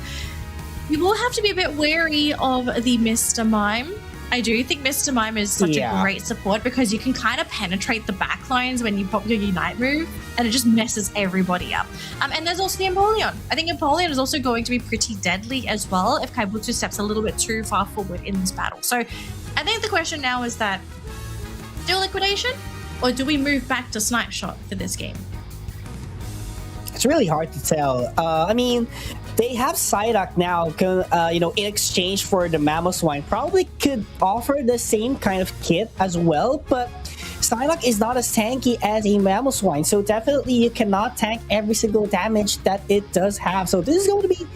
You will have to be a bit wary of the Mr. Mime. I do think Mr. Mime is such a great support because you can kind of penetrate the backlines when you pop your Unite move, and it just messes everybody up. And there's also the Empoleon. I think Empoleon is also going to be pretty deadly as well if Kaibutsu steps a little bit too far forward in this battle. So I think the question now is that, do Liquidation, or do we move back to Snipe Shot for this game? It's really hard to tell. I mean, they have Psyduck now, in exchange for the Mamoswine. Probably could offer the same kind of kit as well, but Psyduck is not as tanky as a Mamoswine, so definitely you cannot tank every single damage that it does have. So this is going to be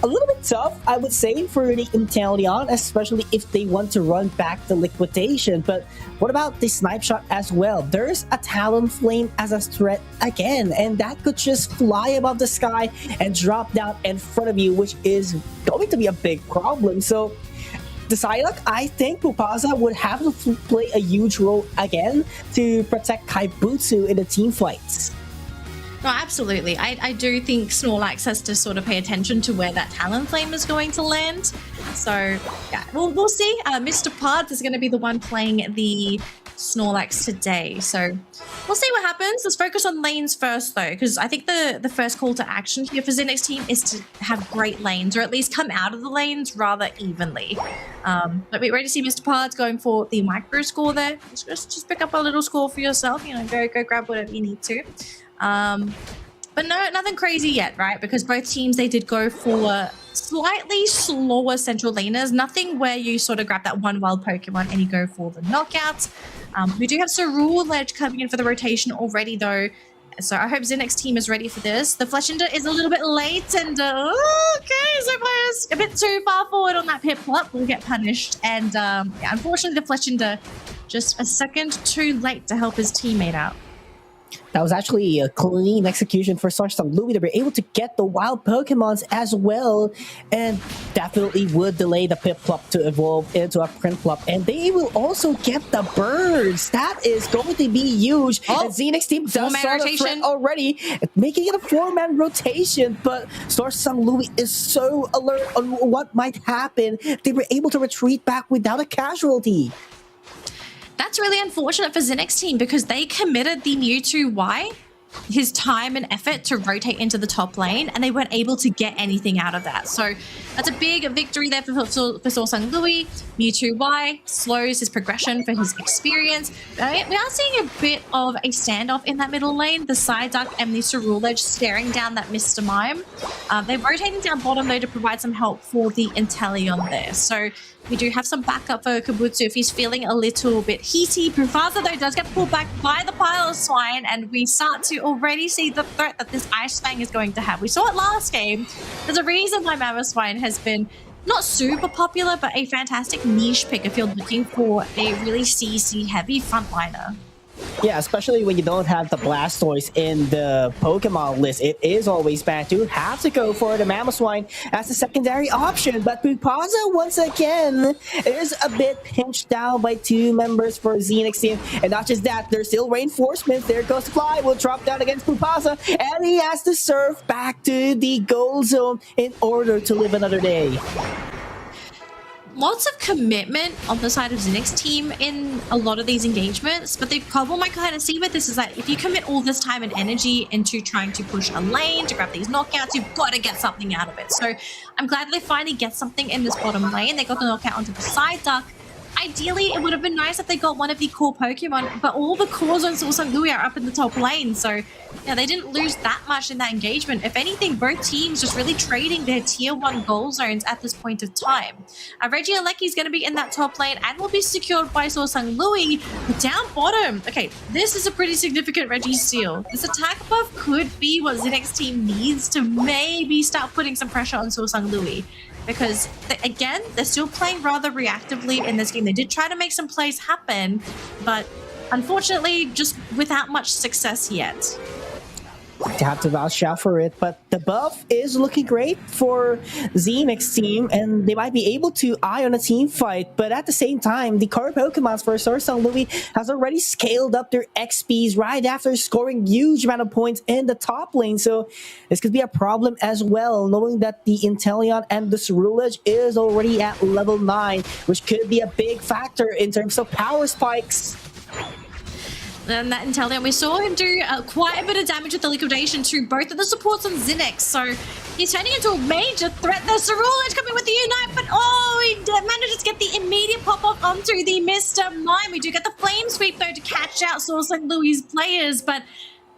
a little bit tough, I would say, for the Inteleon, especially if they want to run back the Liquidation. But what about the Snipe Shot as well? There's a Talonflame as a threat again, and that could just fly above the sky and drop down in front of you, which is going to be a big problem. So the Psyduck, I think Pupasa would have to play a huge role again to protect Kaibutsu in the team fights. No, absolutely. I do think Snorlax has to sort of pay attention to where that Talonflame is going to land. So, yeah, we'll see. Mr. Pards is going to be the one playing the Snorlax today. So, we'll see what happens. Let's focus on lanes first, though, because I think the first call to action here for Zinex team is to have great lanes, or at least come out of the lanes rather evenly. But we're ready to see Mr. Pards going for the micro score there. Just pick up a little score for yourself. Go grab whatever you need to. But no, nothing crazy yet, right? Because both teams, they did go for slightly slower central laners. Nothing where you sort of grab that one wild Pokemon and you go for the knockouts. We do have Ceruledge coming in for the rotation already, though. So I hope Zinex team is ready for this. The Fletchinder is a little bit late, and okay, so players a bit too far forward on that Piplup will get punished. And yeah, unfortunately, the Fletchinder just a second too late to help his teammate out. That was actually a clean execution for SorSungLui. They were able to get the wild Pokemons as well, and definitely would delay the Piplup to evolve into a Prinplup. And they will also get the birds. That is going to be huge. Oh, and Zinex team does saw the threat already, making it a 4-man rotation. But SorSungLui is so alert on what might happen. They were able to retreat back without a casualty. That's really unfortunate for Zinex team because they committed the Mewtwo Y his time and effort to rotate into the top lane, and they weren't able to get anything out of that. So that's a big victory there for SorSungLui. MiTH Y slows his progression for his experience. We are seeing a bit of a standoff in that middle lane. The side duck and the SorSungLui staring down that Mr. Mime. They're rotating down bottom though to provide some help for the Inteleon there. So we do have some backup for Kabutsu if he's feeling a little bit heaty. PUACL though does get pulled back by the pile of swine, and we start to already see the threat that this Ice Fang is going to have. We saw it last game. There's a reason why Mammoth Swine has been not super popular, but a fantastic niche pick if you're looking for a really CC heavy frontliner. Yeah, especially when you don't have the Blastoise in the Pokemon list. It is always bad to have to go for the Mamoswine as a secondary option. But PUACL, once again, is a bit pinched down by 2 members for Zinex team. And not just that, there's still reinforcements. There goes Fly, will drop down against PUACL, and he has to surf back to the goal zone in order to live another day. Lots of commitment on the side of Zinex team in a lot of these engagements, but the problem I kind of see with this is that if you commit all this time and energy into trying to push a lane to grab these knockouts, you've got to get something out of it. So I'm glad they finally get something in this bottom lane. They got the knockout onto the side duck. Ideally, it would have been nice if they got one of the core Pokemon, but all the cores on SorSungLui are up in the top lane, so yeah, they didn't lose that much in that engagement. If anything, both teams just really trading their tier 1 goal zones at this point of time. Regieleki is going to be in that top lane and will be secured by SorSungLui, but down bottom. Okay, this is a pretty significant Regi steal. This attack buff could be what Zinex team needs to maybe start putting some pressure on SorSungLui. Because, again, they're still playing rather reactively in this game. They did try to make some plays happen, but unfortunately, just without much success yet. To have to vouch out for it, but the buff is looking great for Zinex team, and they might be able to eye on a team fight. But at the same time, the core Pokemons for SorSungLui has already scaled up their XPs right after scoring huge amount of points in the top lane. So this could be a problem as well, knowing that the Inteleon and the SorSungLui is already at level 9, which could be a big factor in terms of power spikes. And that Inteleon, we saw him do quite a bit of damage with the liquidation to both of the supports on Zinex. So he's turning into a major threat. There's SorSungLui coming with the Unite, but he manages to get the immediate pop-off onto the Mr. Mime. We do get the Flame Sweep, though, to catch out SorSungLui's players, but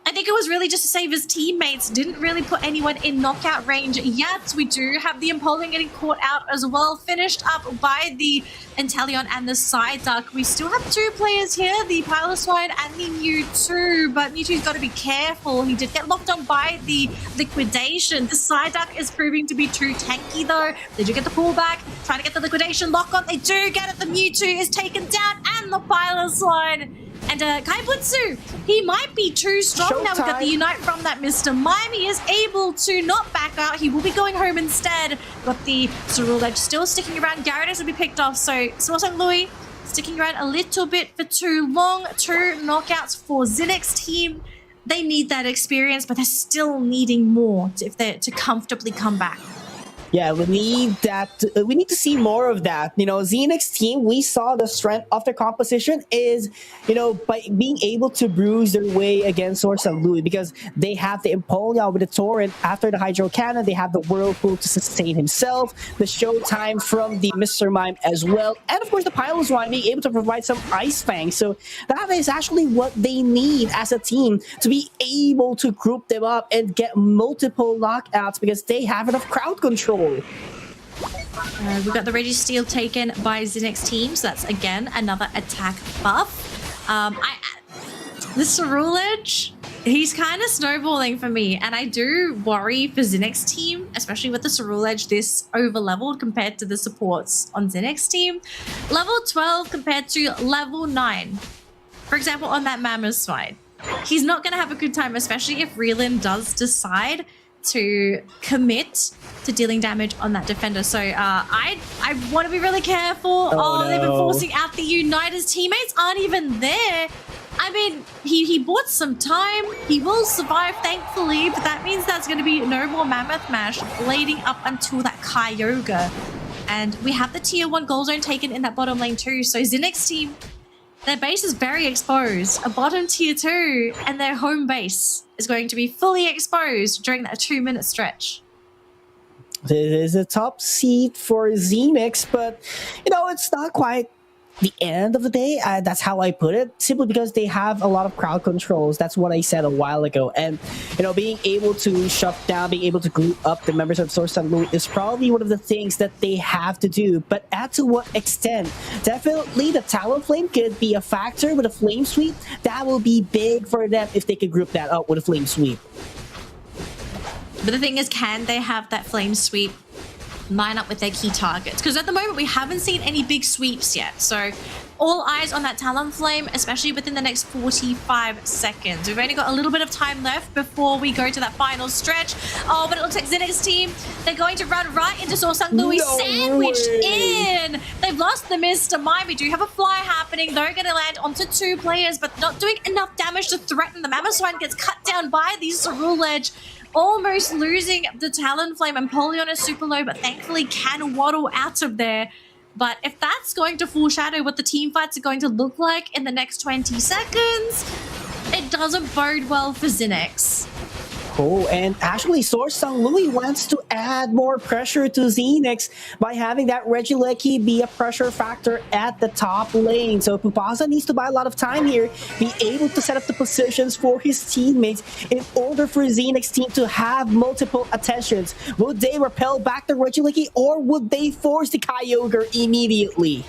I think it was really just to save his teammates. Didn't really put anyone in knockout range yet. We do have the Empoleon getting caught out as well. Finished up by the Inteleon and the side duck. We still have 2 players here, the Piloswine and the Mewtwo, but Mewtwo's got to be careful. He did get locked on by the liquidation. The side duck is proving to be too tanky though. They do get the pullback, trying to get the liquidation lock on. They do get it. The Mewtwo is taken down and the Piloswine. And Kaibutsu, he might be too strong now. We got the Unite from that Mr. Mime. He is able to not back out. He will be going home instead. But the SorSungLui still sticking around. Gyarados will be picked off. So SorSungLui sticking around a little bit for too long. 2 knockouts for Zinex team. They need that experience, but they're still needing more if they're to comfortably come back. Yeah, we need that. We need to see more of that. You know, Zinex team, we saw the strength of their composition is, you know, by being able to bruise their way against SorSungLui, because they have the Empoleon with the Torrent after the Hydro Cannon. They have the Whirlpool to sustain himself, the Showtime from the Mr. Mime as well, and of course the Piloswine being able to provide some Ice Fang. So that is actually what they need as a team to be able to group them up and get multiple knockouts, because they have enough crowd control. We've got the Registeel taken by Zinex team, so that's again another attack buff. The SorSungLui, he's kind of snowballing for me, and I do worry for Zinex team, especially with the SorSungLui this over-leveled compared to the supports on Zinex team. Level 12 compared to level 9. For example, on that Mamoswine, he's not going to have a good time, especially if Relin does decide to commit to dealing damage on that defender. So I want to be really careful. Oh, they've been no. forcing out the Unite. His teammates aren't even there. I mean, he bought some time. He will survive, thankfully, but that means there's going to be no more Mammoth Mash leading up until that Kyogre. And we have the tier 1 goal zone taken in that bottom lane too. So Zinex team, their base is very exposed. A bottom tier 2 and their home base is going to be fully exposed during that 2-minute stretch. It is a top seed for Zinex, but it's not quite the end of the day. That's how I put it, simply because they have a lot of crowd controls. That's what I said a while ago. And being able to shut down, being able to group up the members of SorSungLui is probably one of the things that they have to do. But to what extent? Definitely the Talonflame could be a factor with a Flame Sweep. That will be big for them if they could group that up with a Flame Sweep. But the thing is, can they have that Flame Sweep line up with their key targets? Because at the moment we haven't seen any big sweeps yet, so all eyes on that Talonflame, especially within the next 45 seconds. We've only got a little bit of time left before we go to that final stretch. Oh, but it looks like Zinex team, they're going to run right into SorSungLui, sandwiched in. They've lost the Mr. Mime. We do have a fly happening. They're going to land onto 2 players, but not doing enough damage to threaten them. Mamoswine gets cut down by the Sorul Edge, almost losing the Talonflame, and Polion is super low, but thankfully can waddle out of there. But if that's going to foreshadow what the team fights are going to look like in the next 20 seconds, it doesn't bode well for Zinex. Oh, and actually, SorSungLui wants to add more pressure to Zinex by having that Regieleki be a pressure factor at the top lane. So Pupasa needs to buy a lot of time here, be able to set up the positions for his teammates in order for Zinex team to have multiple attentions. Would they repel back the Regieleki, or would they force the Kyogre immediately?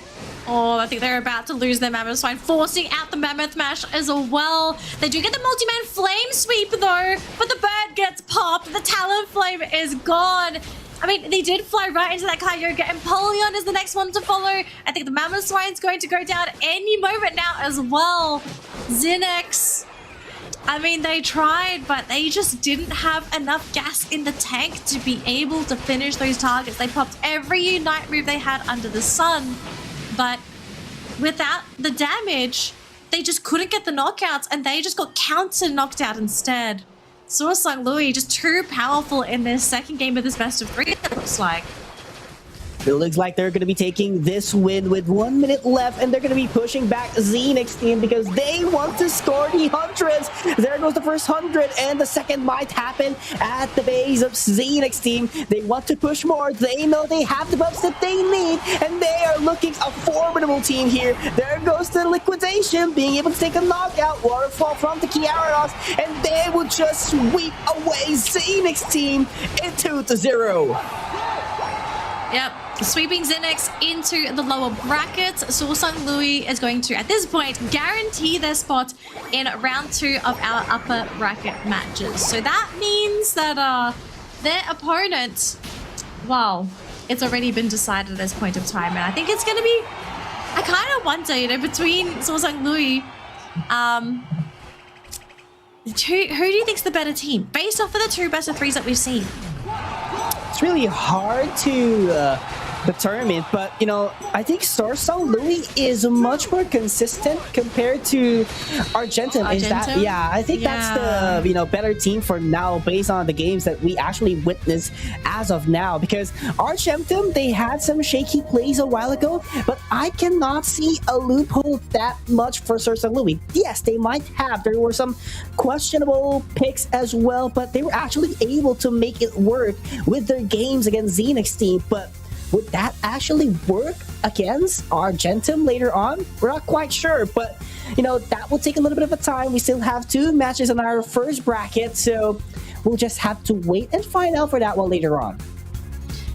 Oh, I think they're about to lose their Mammoth, forcing out the Mammoth Mash as well. They do get the multi-man Flame Sweep though, but the bird gets popped. The Talonflame is gone. I mean, they did fly right into that Kyogre, and Polion is the next one to follow. I think the Mammoth Swine's going to go down any moment now as well. Zinex, I mean, they tried, but they just didn't have enough gas in the tank to be able to finish those targets. They popped every Unite move they had under the sun, but without the damage, they just couldn't get the knockouts, and they just got counter knocked out instead. SorSungLui just too powerful in their second game of this best of 3, it looks like. It looks like they're going to be taking this win with 1 minute left, and they're going to be pushing back Zinex team because they want to score the hundreds. There goes the first 100, and the second might happen at the base of Zinex team. They want to push more. They know they have the buffs that they need, and they are looking a formidable team here. There goes the liquidation, being able to take a knockout, waterfall from the Kiarados, and they will just sweep away Zinex team into 2-0. Yep, sweeping Zinex into the lower brackets. SorSungLui is going to, at this point, guarantee their spot in round 2 of our upper bracket matches. So that means that their opponent, well, it's already been decided at this point of time. And I think it's going to be, I kind of wonder, between SorSungLui, who do you think's the better team? Based off of the 2 best of 3s that we've seen. It's really hard to determine, but I think SorSungLui is much more consistent compared to Argentum. Is that, yeah, I think that's the better team for now based on the games that we actually witnessed as of now, because Argentum, they had some shaky plays a while ago, but I cannot see a loophole that much for SorSungLui. Yes, they might have, there were some questionable picks as well, but they were actually able to make it work with their games against Zinex team. But would that actually work against Argentum later on? We're not quite sure, but that will take a little bit of a time. We still have 2 matches in our first bracket, so we'll just have to wait and find out for that one later on.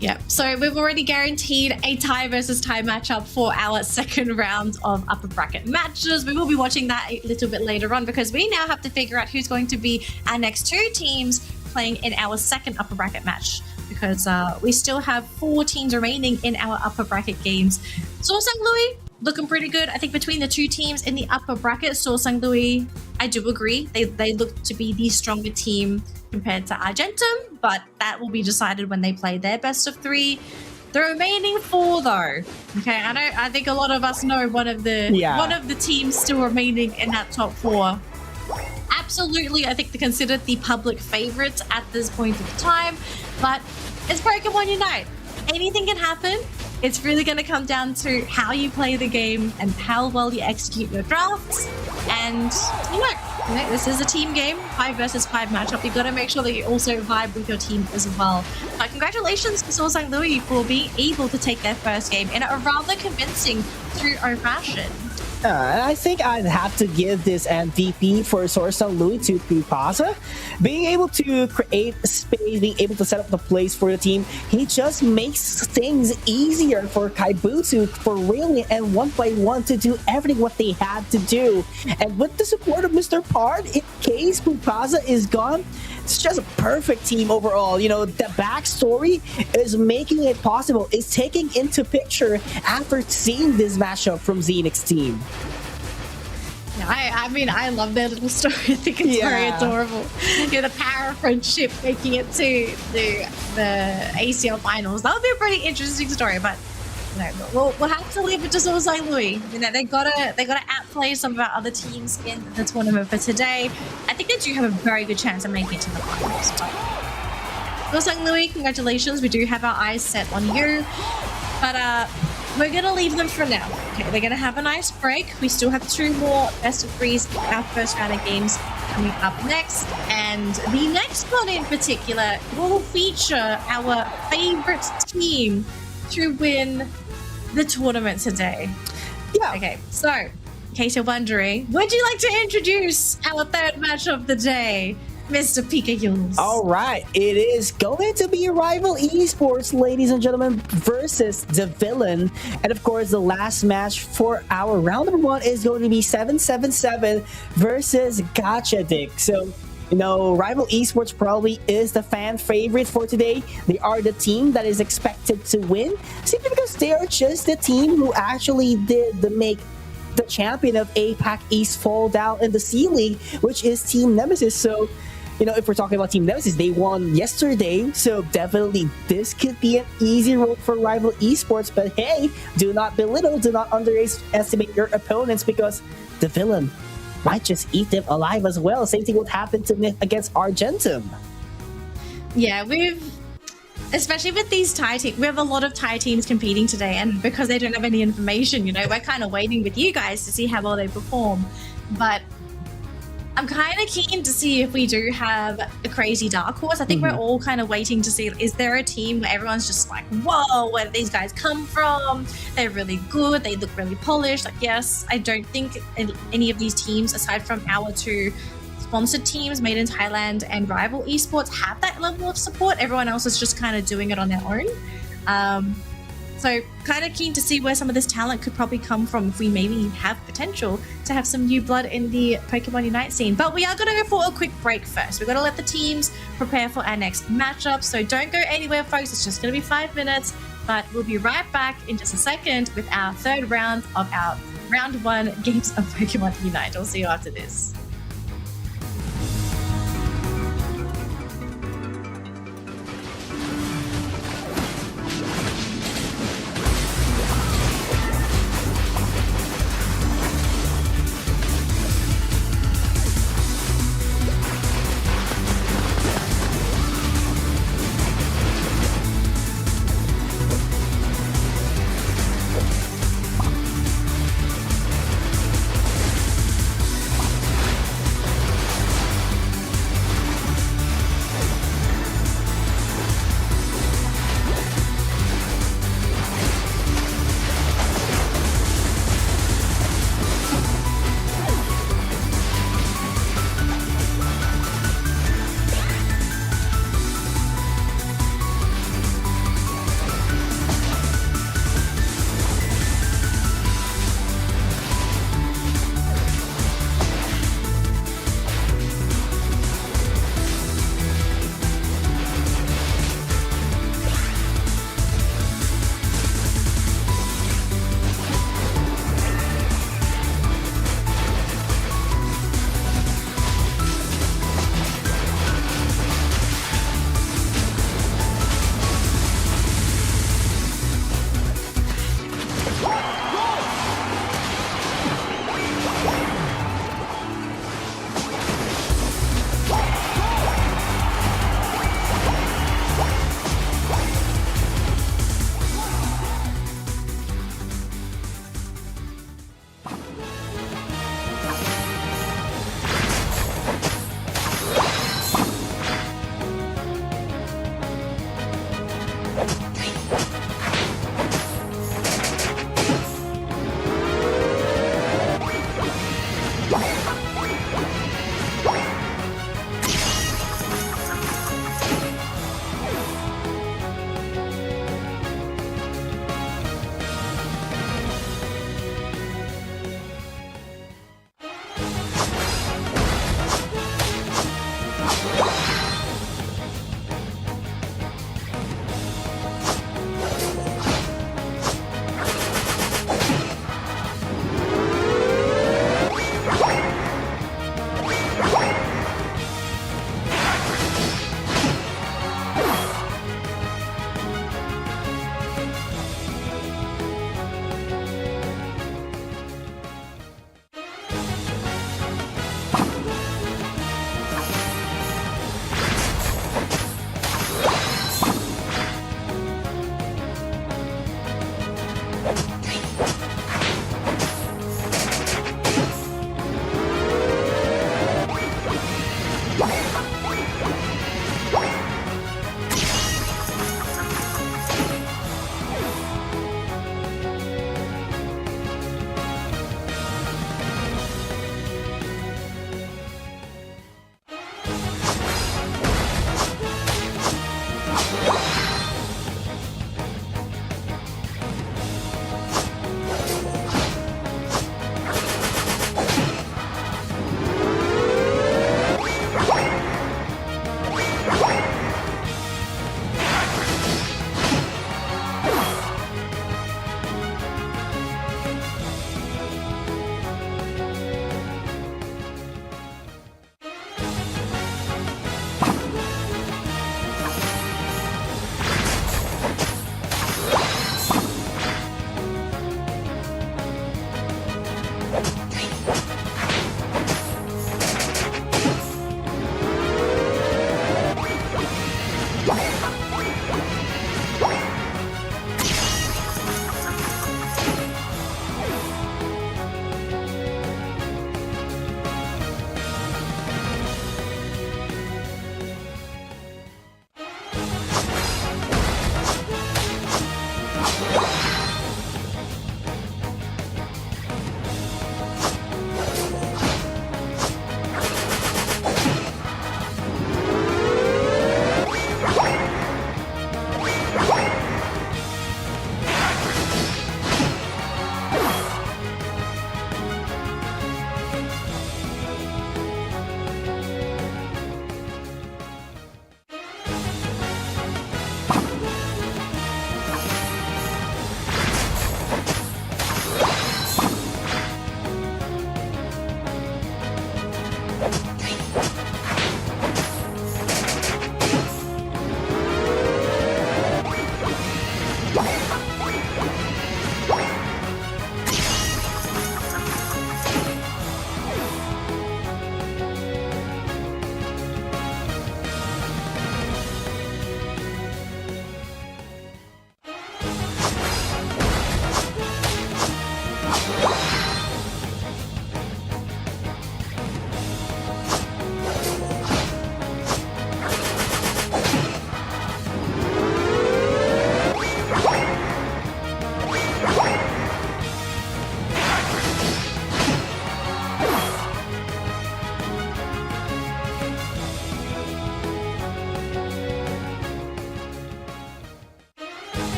Yeah, so we've already guaranteed a tie versus tie matchup for our second round of upper bracket matches. We will be watching that a little bit later on because we now have to figure out who's going to be our next 2 teams playing in our second upper bracket match, because we still have 4 teams remaining in our upper bracket games. SorSungLui looking pretty good. I think between the 2 teams in the upper bracket, SorSungLui, I do agree, they look to be the stronger team compared to Argentum, but that will be decided when they play their best of 3. The remaining 4 though, okay, I think a lot of us know one of the teams still remaining in that top 4. Absolutely, I think they're considered the public favorites at this point of time, but it's Pokemon Unite. Anything can happen. It's really going to come down to how you play the game and how well you execute your drafts. And, this is a team game, 5 versus 5 matchup. You've got to make sure that you also vibe with your team as well. But congratulations to SorSungLui for being able to take their first game in a rather convincing 3-0 fashion. And I think I'd have to give this MVP for SorSungLui to PUACL. Being able to create space, being able to set up the plays for the team, he just makes things easier for Kaibutu, for Rayleigh, and 1x1 to do everything what they had to do. And with the support of Mr. Pard, in case PUACL is gone, it's just a perfect team overall. The backstory is making it possible. It's taking into picture after seeing this matchup from Zinex team. I mean, I love their little story. I think it's very adorable. The power of friendship making it to the ACL finals. That would be a pretty interesting story, but we'll have to leave it to SorSungLui. They gotta outplay some of our other teams in the tournament for today. I think they do have a very good chance of making it to the finals. SorSungLui, congratulations. We do have our eyes set on you, but we're gonna leave them for now. Okay, they're gonna have a nice break. We still have 2 more best of 3s, our first round of games coming up next, and the next one in particular will feature our favorite team to win the tournament today. Yeah. Okay, so in case you're wondering, would you like to introduce our third match of the day, Mr. Pikachu? All right, it is going to be Rival Esports, ladies and gentlemen, versus Devilon. And of course, the last match for our round number 1 is going to be 777 versus Gacha Dick. So, Rival Esports probably is the fan favorite for today. They are the team that is expected to win, simply because they are just the team who actually did make the champion of APAC East fall down in the C League, which is Team Nemesis. So, if we're talking about Team Nemesis, they won yesterday, so definitely this could be an easy road for Rival Esports. But hey, do not belittle, do not underestimate your opponents, because Devilon might just eat them alive as well. Same thing would happen against Argentum. Yeah, especially with these Thai teams, we have a lot of Thai teams competing today, and because they don't have any information, we're kind of waiting with you guys to see how well they perform. But I'm kind of keen to see if we do have a crazy dark horse. I think we're all kind of waiting to see, is there a team where everyone's just like, whoa, where did these guys come from? They're really good, they look really polished. Yes, I don't think any of these teams, aside from our 2 sponsored teams, Made in Thailand and Rival Esports, have that level of support. Everyone else is just kind of doing it on their own. So kind of keen to see where some of this talent could probably come from, if we maybe have potential to have some new blood in the Pokemon Unite scene. But we are going to go for a quick break first. We've got to let the teams prepare for our next matchup. So don't go anywhere, folks. It's just going to be 5 minutes. But we'll be right back in just a second with our third round of our round 1 games of Pokemon Unite. I'll see you after this.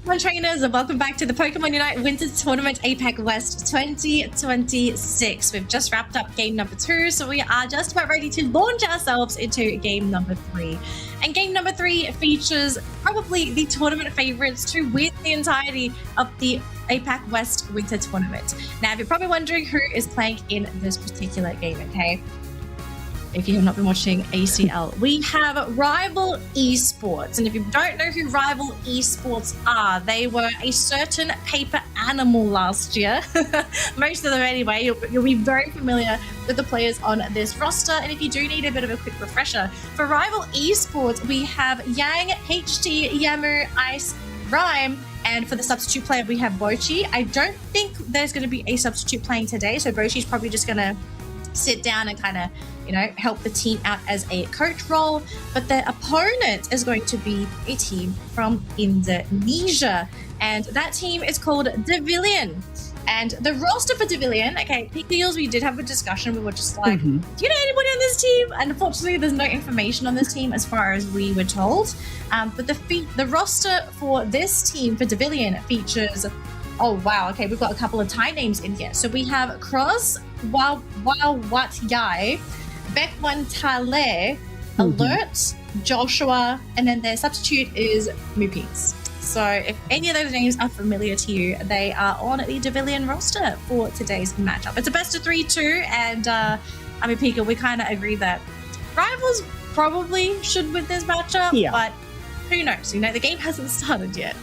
Pokemon trainers, and welcome back to the Pokemon Unite Winter Tournament APAC West 2026. We've just wrapped up game number 2, so we are just about ready to launch ourselves into game number 3. And game number 3 features probably the tournament favorites to win the entirety of the APAC West Winter Tournament. Now, if you're probably wondering who is playing in this particular game, okay? If you have not been watching ACL, we have Rival Esports. And if you don't know who Rival Esports are, they were a certain paper animal last year. Most of them anyway. You'll be very familiar with the players on this roster. And if you do need a bit of a quick refresher, for Rival Esports, we have Yang, HT, Yamu, Ice, Rhyme, and for the substitute player, we have Bochi. I don't think there's going to be a substitute playing today, so Bochi's probably just going to sit down and kind of, help the team out as a coach role. But their opponent is going to be a team from Indonesia, and that team is called Devilon. And the roster for Devilon, okay, Peak Deals, we did have a discussion. We were just like, do you know anybody on this team? And unfortunately, there's no information on this team as far as we were told. But the roster for this team, for Devilon, features, oh wow, okay, we've got a couple of Thai names in here. So we have Cross, Wat Yai, Bekwan Tale, Alert, Joshua, and then their substitute is MiTH. So if any of those names are familiar to you, they are on the Devilon roster for today's matchup. It's a best of 3 too, and Pika, we kind of agree that Rivals probably should win this matchup, but who knows? The game hasn't started yet.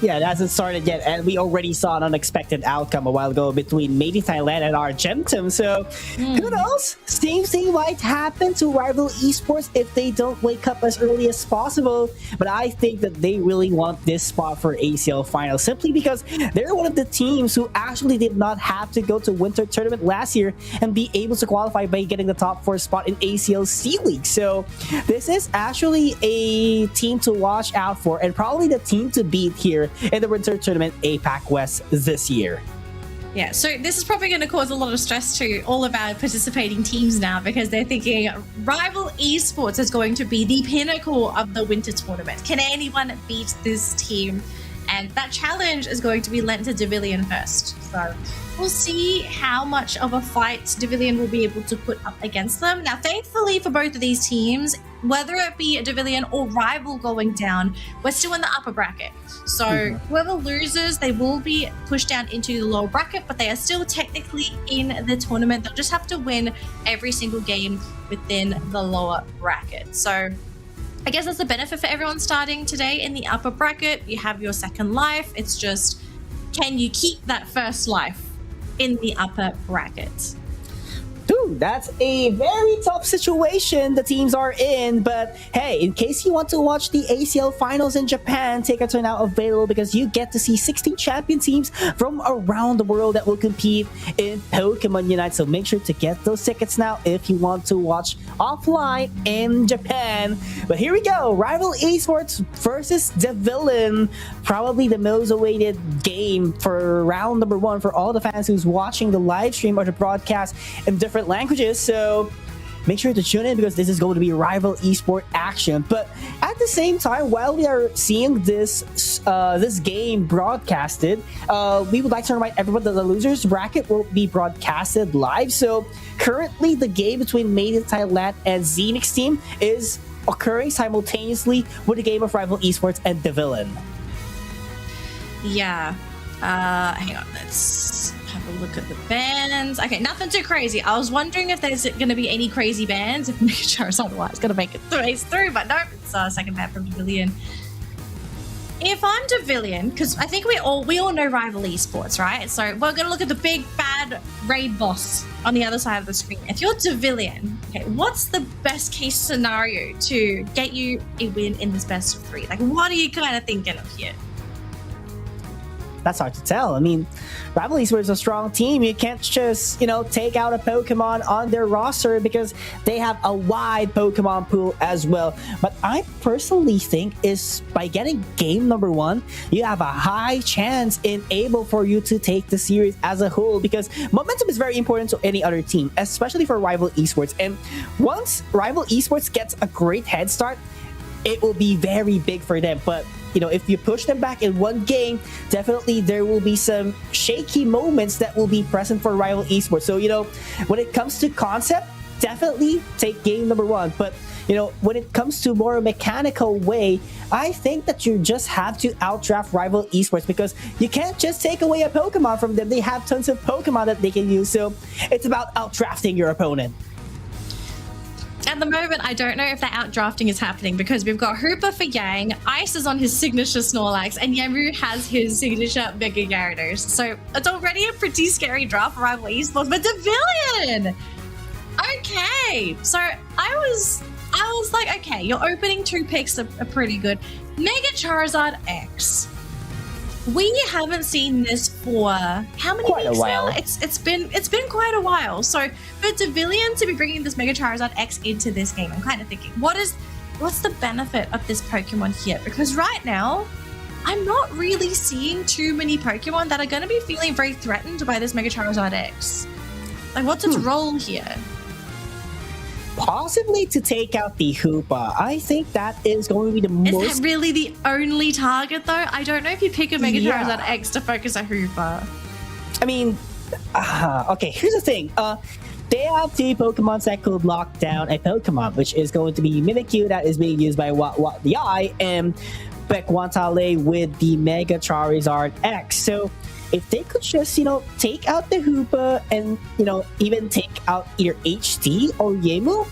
Yeah, it hasn't started yet, and we already saw an unexpected outcome a while ago between MiTH Thailand and Argentum. So, who knows? Same thing might happen to Rival Esports if they don't wake up as early as possible. But I think that they really want this spot for ACL Finals, simply because they're one of the teams who actually did not have to go to Winter Tournament last year and be able to qualify by getting the top 4 spot in ACL C League. So, this is actually a team to watch out for, and probably the team to beat here in the Winter Tournament APAC West this year. Yeah, so this is probably going to cause a lot of stress to all of our participating teams now, because they're thinking Rival Esports is going to be the pinnacle of the Winter Tournament. Can anyone beat this team? And that challenge is going to be lent to Devilon first. So we'll see how much of a fight Devilon will be able to put up against them. Now, thankfully for both of these teams, whether it be Devilon or Rival going down, we're still in the upper bracket. So whoever loses, they will be pushed down into the lower bracket, but they are still technically in the tournament. They'll just have to win every single game within the lower bracket. So I guess that's the benefit for everyone starting today in the upper bracket. You have your second life. It's just, can you keep that first life in the upper bracket? Dude, that's a very tough situation the teams are in. But hey, in case you want to watch the ACL Finals in Japan, tickets are now available because you get to see 16 champion teams from around the world that will compete in Pokemon Unite. So make sure to get those tickets now if you want to watch offline in Japan. But here we go, Rival Esports versus Devilon. Probably the most awaited game for round number 1 for all the fans who's watching the live stream or the broadcast in different languages. So make sure to tune in because this is going to be Rival Esport action. But at the same time, while we are seeing this this game broadcasted, we would like to remind everyone that the losers bracket will be broadcasted live. So currently the game between MiTH Thailand and Zinex team is occurring simultaneously with the game of Rival Esports and Devilon. Yeah. Hang on, let's have a look at the bans. Okay, nothing too crazy. I was wondering if there's going to be any crazy bans, if Charizard White's going to make it through, but nope, it's a second ban from Devilon. If I'm Devilon, because I think we all know Rival Esports, right? So we're going to look at the big bad raid boss on the other side of the screen. If you're Devilon, okay, what's the best case scenario to get you a win in this best of 3? Like, what are you kind of thinking of here? That's hard to tell. I mean, Rival Esports is a strong team. You can't just, take out a Pokemon on their roster because they have a wide Pokemon pool as well. But I personally think is by getting game number 1, you have a high chance in able for you to take the series as a whole, because momentum is very important to any other team, especially for Rival Esports. And once Rival Esports gets a great head start, it will be very big for them. But if you push them back in one game, definitely there will be some shaky moments that will be present for rival esports. So, when it comes to concept, definitely take game number one. But, when it comes to more mechanical way, I think that you just have to outdraft rival esports because you can't just take away a Pokemon from them. They have tons of Pokemon that they can use. So it's about outdrafting your opponent. At the moment, I don't know if that outdrafting is happening because we've got Hooper for Yang, Ice is on his signature Snorlax, and Yemu has his signature Mega Gyarados. So it's already a pretty scary draft for rival esports, but Devilon! Okay, so I was like, okay, your opening 2 picks are pretty good. Mega Charizard X. We haven't seen this for how many quite weeks a while. now? It's been quite a while. So for Devilon to be bringing this Mega Charizard X into this game, I'm kind of thinking, what's the benefit of this Pokemon here? Because right now, I'm not really seeing too many Pokemon that are going to be feeling very threatened by this Mega Charizard X. Like, what's its role here? Possibly to take out the Hoopa. I think that is going to be the most... Is that really the only target, though? I don't know if you pick a Mega Charizard X to focus a Hoopa. I mean, okay, here's the thing. They have 2 Pokemon that could lock down a Pokemon, which is going to be Mimikyu that is being used by the Eye, and Pokémon with the Mega Charizard X. So if they could just, take out the Hoopa and, even take out either HD or Yemu,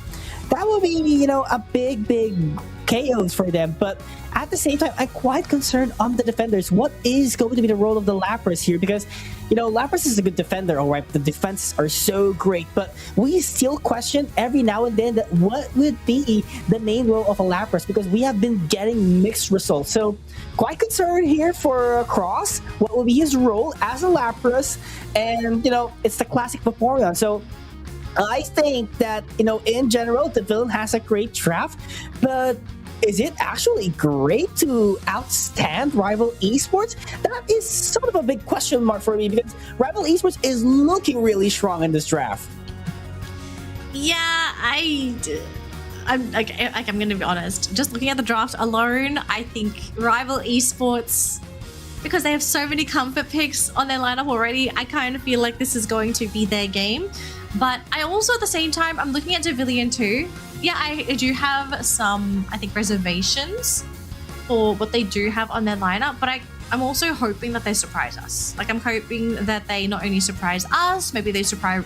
that would be, a big KOs for them. But at the same time, I'm quite concerned on the defenders. What is going to be the role of the Lapras here? Because, Lapras is a good defender, all right? The defenses are so great, but we still question every now and then that what would be the main role of a Lapras, because we have been getting mixed results. So quite concerned here for Cross. What will be his role as a Lapras? And, it's the classic Vaporeon. So I think that, in general, the villain has a great draft, but is it actually great to outstand rival esports? That is sort of a big question mark for me because rival esports is looking really strong in this draft. Yeah, I'm going to be honest. Just looking at the draft alone, I think rival esports, because they have so many comfort picks on their lineup already, I kind of feel like this is going to be their game. But I also, at the same time, I'm looking at Devilon too. Yeah, I do have some, I think, reservations for what they do have on their lineup, but I'm also hoping that they surprise us. Like, I'm hoping that they not only surprise us, maybe they surprise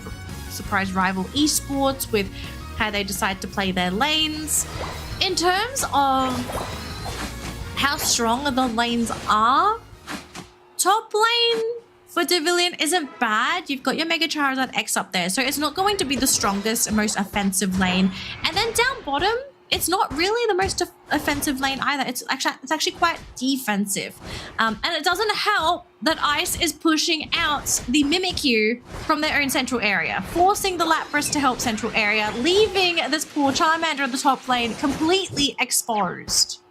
rival esports with how they decide to play their lanes. In terms of how strong the lanes are, top lane for Devilon isn't bad. You've got your Mega Charizard X up there, so it's not going to be the strongest and most offensive lane. And then down bottom, it's not really the most offensive lane either. It's actually quite defensive. And it doesn't help that Ice is pushing out the Mimikyu from their own central area, forcing the Lapras to help central area, leaving this poor Charmander in the top lane completely exposed.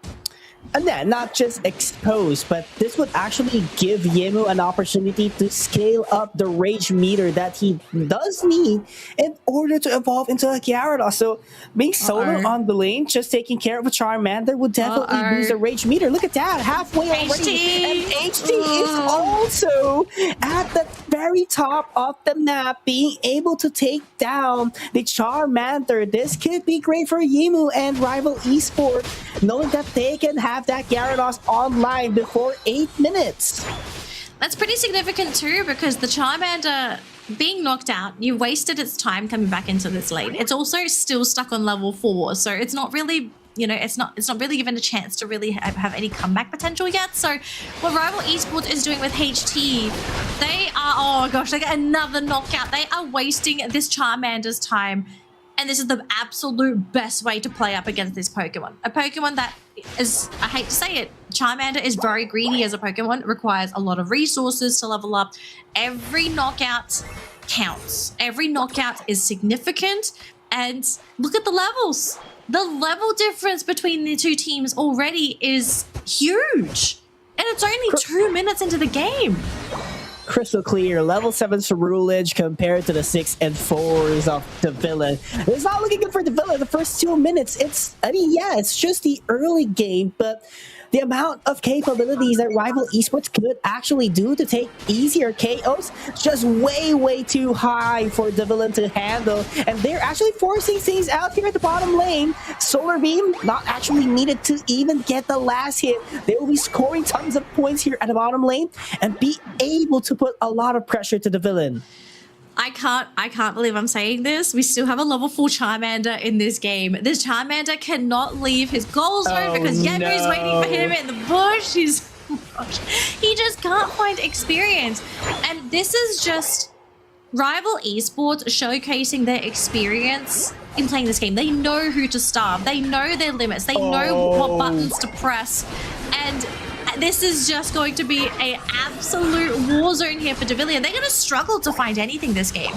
And then, not just exposed, but this would actually give Yemu an opportunity to scale up the rage meter that he does need in order to evolve into a Gyarados. So, being solo on the lane, just taking care of a Charmander would definitely boost the rage meter. Look at that, halfway already. And HD is also at the very top of the map, being able to take down the Charmander. This could be great for Yemu and rival eSport, knowing that they can have that Gyarados online before 8 minutes. That's pretty significant too, because the Charmander being knocked out, you wasted its time coming back into this lane. It's also still stuck on level 4, so it's not really, it's not really given a chance to really have any comeback potential yet. So what Rival Esports is doing with HT, they are, oh gosh, they get another knockout. They are wasting this Charmander's time. And this is the absolute best way to play up against this Pokemon. A Pokemon that is, I hate to say it, Charmander is very greedy as a Pokemon. It requires a lot of resources to level up. Every knockout counts. Every knockout is significant. And look at the levels. The level difference between the two teams already is huge. And it's only 2 minutes into the game. Crystal clear. Level 7 Cerulege compared to the 6 and 4s of Devilon. It's not looking good for Devilon the first 2 minutes. It's just the early game, but the amount of capabilities that Rival Esports could actually do to take easier KOs just way too high for Devilon to handle, and they're actually forcing things out here at the bottom lane. Solar Beam not actually needed to even get the last hit. They will be scoring tons of points here at the bottom lane and be able to put a lot of pressure to Devilon. I can't believe I'm saying this. We still have a level 4 Charmander in this game. This Charmander cannot leave his goal zone because Yenmu's waiting for him in the bush. He just can't find experience. And this is just Rival Esports showcasing their experience in playing this game. They know who to starve. They know their limits. They know what buttons to press. And this is just going to be an absolute war zone here for Devilon. They're going to struggle to find anything this game.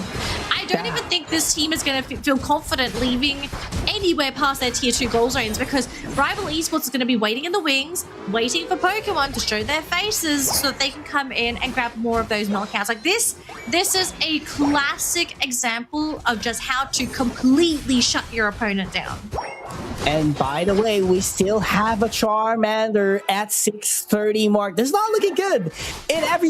I don't even think this team is going to feel confident leaving anywhere past their tier 2 goal zones, because Rival Esports is going to be waiting in the wings, waiting for Pokemon to show their faces so that they can come in and grab more of those knockouts. Like this is a classic example of just how to completely shut your opponent down. And by the way, we still have a Charmander at 630 mark. This is not looking good in every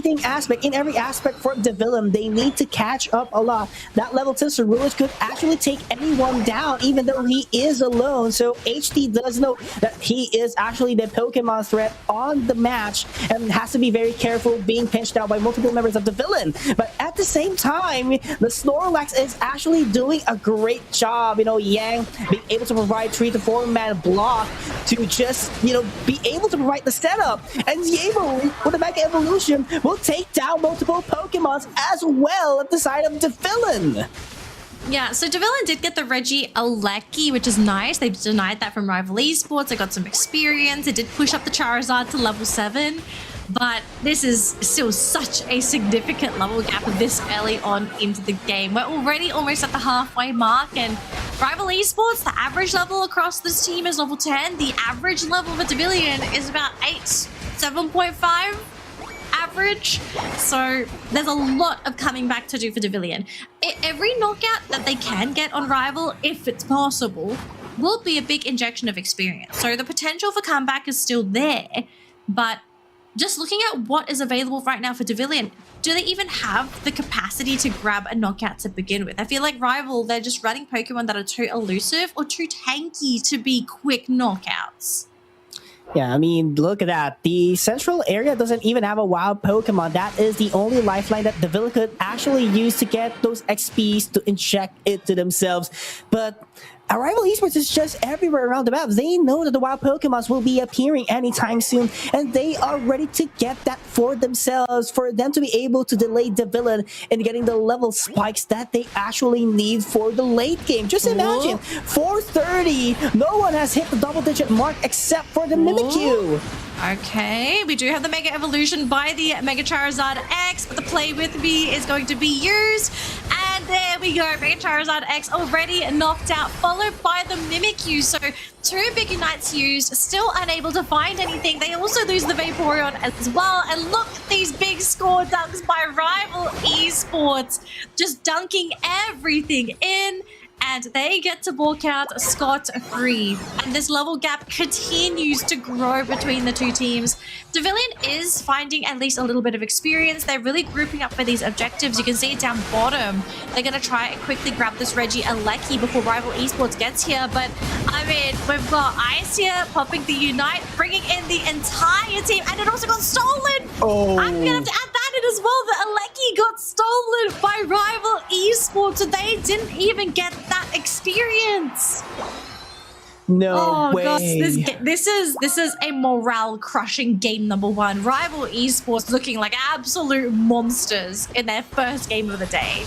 aspect for Devilon. They need to catch up a lot. That level 10 SorSungLui could actually take anyone down, even though he is alone. So HT does know that he is actually the Pokemon threat on the match and has to be very careful being pinched out by multiple members of Devilon. But at the same time, the Snorlax is actually doing a great job. You know, Yang being able to provide 3 to 4-man block to just, you know, be able to provide the setup. And Diego, with the Mega Evolution, will take down multiple Pokemons as well at the side of Devilon. Yeah, so Devilon did get the Reggie Alecki, which is nice. They denied that from Rival Esports. They got some experience. They did push up the Charizard to level 7. But this is still such a significant level gap this early on into the game. We're already almost at the halfway mark, and Rival Esports, the average level across this team is level 10. The average level for Devilon is about 7.5 average. So there's a lot of coming back to do for Devilon. Every knockout that they can get on Rival, if it's possible, will be a big injection of experience. So the potential for comeback is still there, but just looking at what is available right now for Devilon, do they even have the capacity to grab a knockout to begin with? I feel like Rival, they're just running Pokemon that are too elusive or too tanky to be quick knockouts. Yeah, I mean, look at that. The central area doesn't even have a wild Pokemon. That is the only lifeline that Devilon could actually use to get those XPs to inject it to themselves. But Rival Esports is just everywhere around the map. They know that the wild Pokemons will be appearing anytime soon, and they are ready to get that for themselves, for them to be able to delay Devilon in getting the level spikes that they actually need for the late game. Just imagine, 430, no one has hit the double-digit mark except for the Mimikyu. Okay, we do have the Mega Evolution by the Mega Charizard X, but the Play With Me is going to be used. And there we go, Mega Charizard X already knocked out, followed by the Mimikyu. So 2 big Unites used, still unable to find anything. They also lose the Vaporeon as well. And look at these big score dunks by Rival Esports, just dunking everything in. And they get to walk out scot-free. And this level gap continues to grow between the two teams. Devilon is finding at least a little bit of experience. They're really grouping up for these objectives. You can see it down bottom. They're going to try and quickly grab this Reggie Alecki before Rival Esports gets here. But, I mean, we've got Ice here popping the Unite, bringing in the entire team. And it also got stolen. I'm going to have to add that in as well. The Alecki got stolen by Rival Esports. So they didn't even get that experience. No way. Gosh, this is a morale crushing game number 1. Rival Esports looking like absolute monsters in their first game of the day.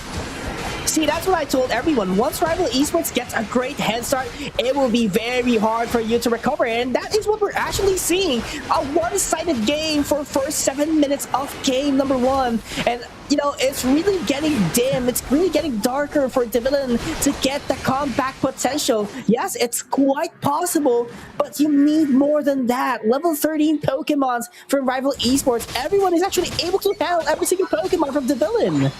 See, that's what I told everyone. Once Rival Esports gets a great head start, it will be very hard for you to recover. And that is what we're actually seeing. A one-sided game for first 7 minutes of game number 1. And, you know, it's really getting dim. It's really getting darker for Devilon to get the comeback potential. Yes, it's quite possible, but you need more than that. Level 13 Pokemons from Rival Esports. Everyone is actually able to handle every single Pokemon from Devilon.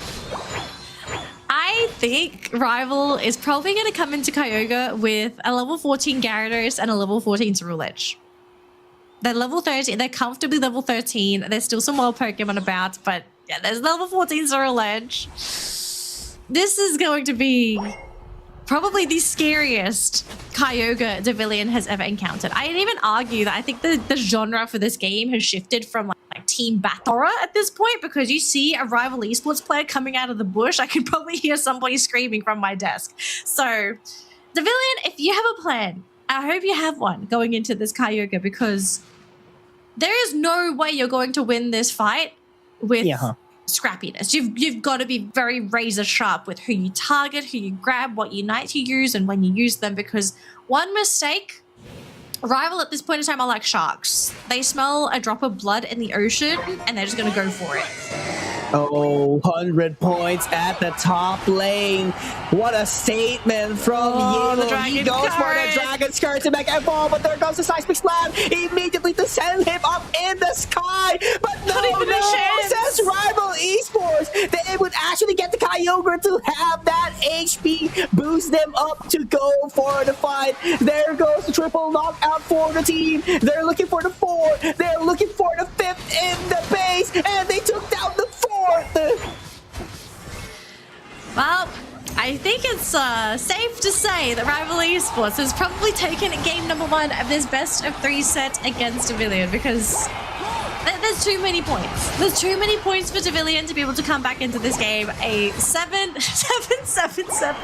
I think Rival is probably going to come into Kyogre with a level 14 Gyarados and a level 14 Ceruledge. They're level 13. They're comfortably level 13. There's still some more Pokemon about, but yeah, there's level 14 Sorrel Edge. This is going to be probably the scariest Kyogre Devilon has ever encountered. I'd even argue that I think the genre for this game has shifted from like team battle horror at this point, because you see a rival esports player coming out of the bush, I can probably hear somebody screaming from my desk. So Devilon, if you have a plan, I hope you have one going into this Kyogre, because there is no way you're going to win this fight with scrappiness. You've got to be very razor sharp with who you target, who you grab, what unites you use, and when you use them, because one mistake, rival at this point in time are like sharks. They smell a drop of blood in the ocean and they're just going to go for it. Oh, 100 points at the top lane. What a statement from Yellow. He goes for the Dragon Skirt to make a ball, but there goes the Seismic Slam immediately to send him up in the sky. But no, says Rival Esports. They would actually get the Kyogre to have that HP boost them up to go for the fight. There goes the triple knockout for the team. They're looking for the 4. They're looking for the 5th in the base, and they took down the 4th. Well, I think it's safe to say that Rival Esports has probably taken game number 1 of this best of 3 set against Devilon, because there's too many points. There's too many points for Devilon to be able to come back into this game. A 7-7-7-7.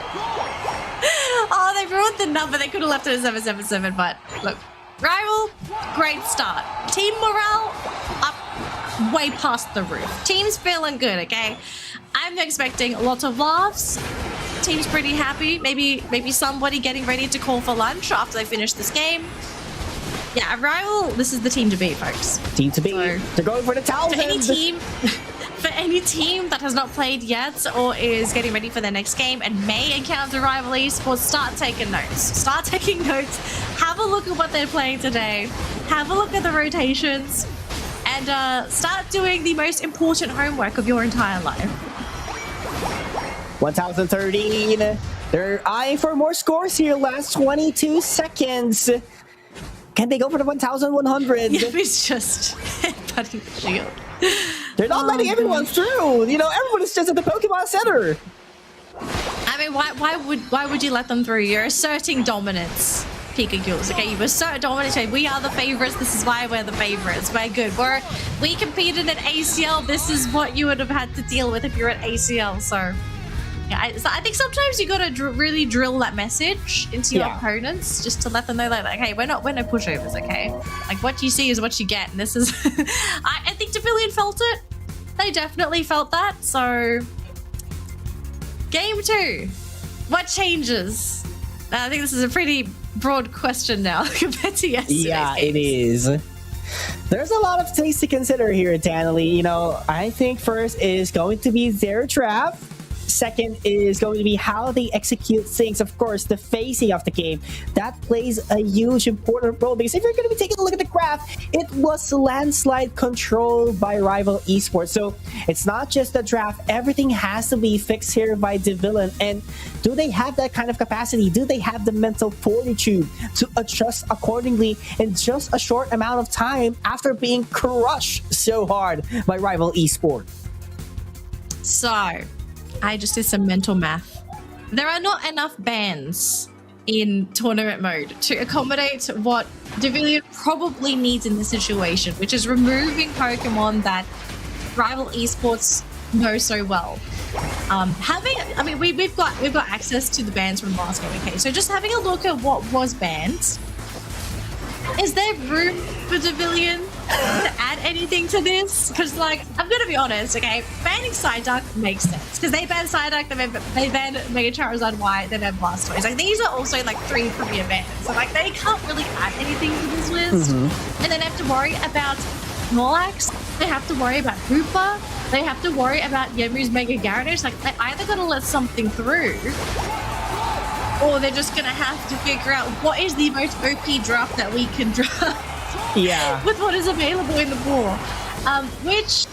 Oh, they ruined the number. They could have left it at 7-7-7, but look, Rival, great start. Team morale up way past the roof. Team's feeling good, okay? I'm expecting lots of laughs. Team's pretty happy. Maybe somebody getting ready to call for lunch after they finish this game. Yeah, Rival, this is the team to beat, folks. Team to beat. So, they're going for the 1,000. For any team that has not played yet or is getting ready for their next game and may encounter Rival Esports, start taking notes. Start taking notes. Have a look at what they're playing today. Have a look at the rotations. And start doing the most important homework of your entire life. 1,013. They're eyeing for more scores here. Last 22 seconds. Can they go for the 1,100? Yeah, it's just headbutting the shield. They're not letting everyone through. You know, everyone is just at the Pokemon Center. I mean, why would you let them through? You're asserting dominance. Pikachu's, okay? You assert dominance. We are the favorites. This is why we're the favorites. We're good. We competed at ACL. This is what you would have had to deal with if you're at ACL. So, yeah, I think sometimes you got to really drill that message into your opponents, just to let them know that, like, hey, we're no pushovers, okay? Like, what you see is what you get. And this is, I think Devilon felt it. They definitely felt that. So, game 2, what changes? I think this is a pretty broad question now compared to yesterday's Yeah, games. It is. There's a lot of things to consider here, Danley. You know, I think first is going to be their draft. Second is going to be how they execute things. Of course, the phasing of the game. That plays a huge important role, because if you're going to be taking a look at the graph, it was landslide controlled by Rival Esports. So it's not just the draft. Everything has to be fixed here by Devilon. And do they have that kind of capacity? Do they have the mental fortitude to adjust accordingly in just a short amount of time after being crushed so hard by Rival Esports? So, I just did some mental math. There are not enough bans in tournament mode to accommodate what Devilon probably needs in this situation, which is removing Pokemon that Rival Esports know so well. We've got access to the bans from last game, okay? So just having a look at what was banned. Is there room for Devilon to add anything to this? Because, like, I'm gonna be honest, okay? Banning Psyduck makes sense, because they banned Psyduck, they banned Mega Charizard Y, they banned Blastoise. Like, these are also like 3 premier bans, so like they can't really add anything to this list. And then they have to worry about Snorlax. They have to worry about Hoopa. They have to worry about Yemu's Mega Gyarados. Like, they either gotta let something through, or they're just gonna have to figure out what is the most OP draft that we can draft. Yeah. With what is available in the pool. Which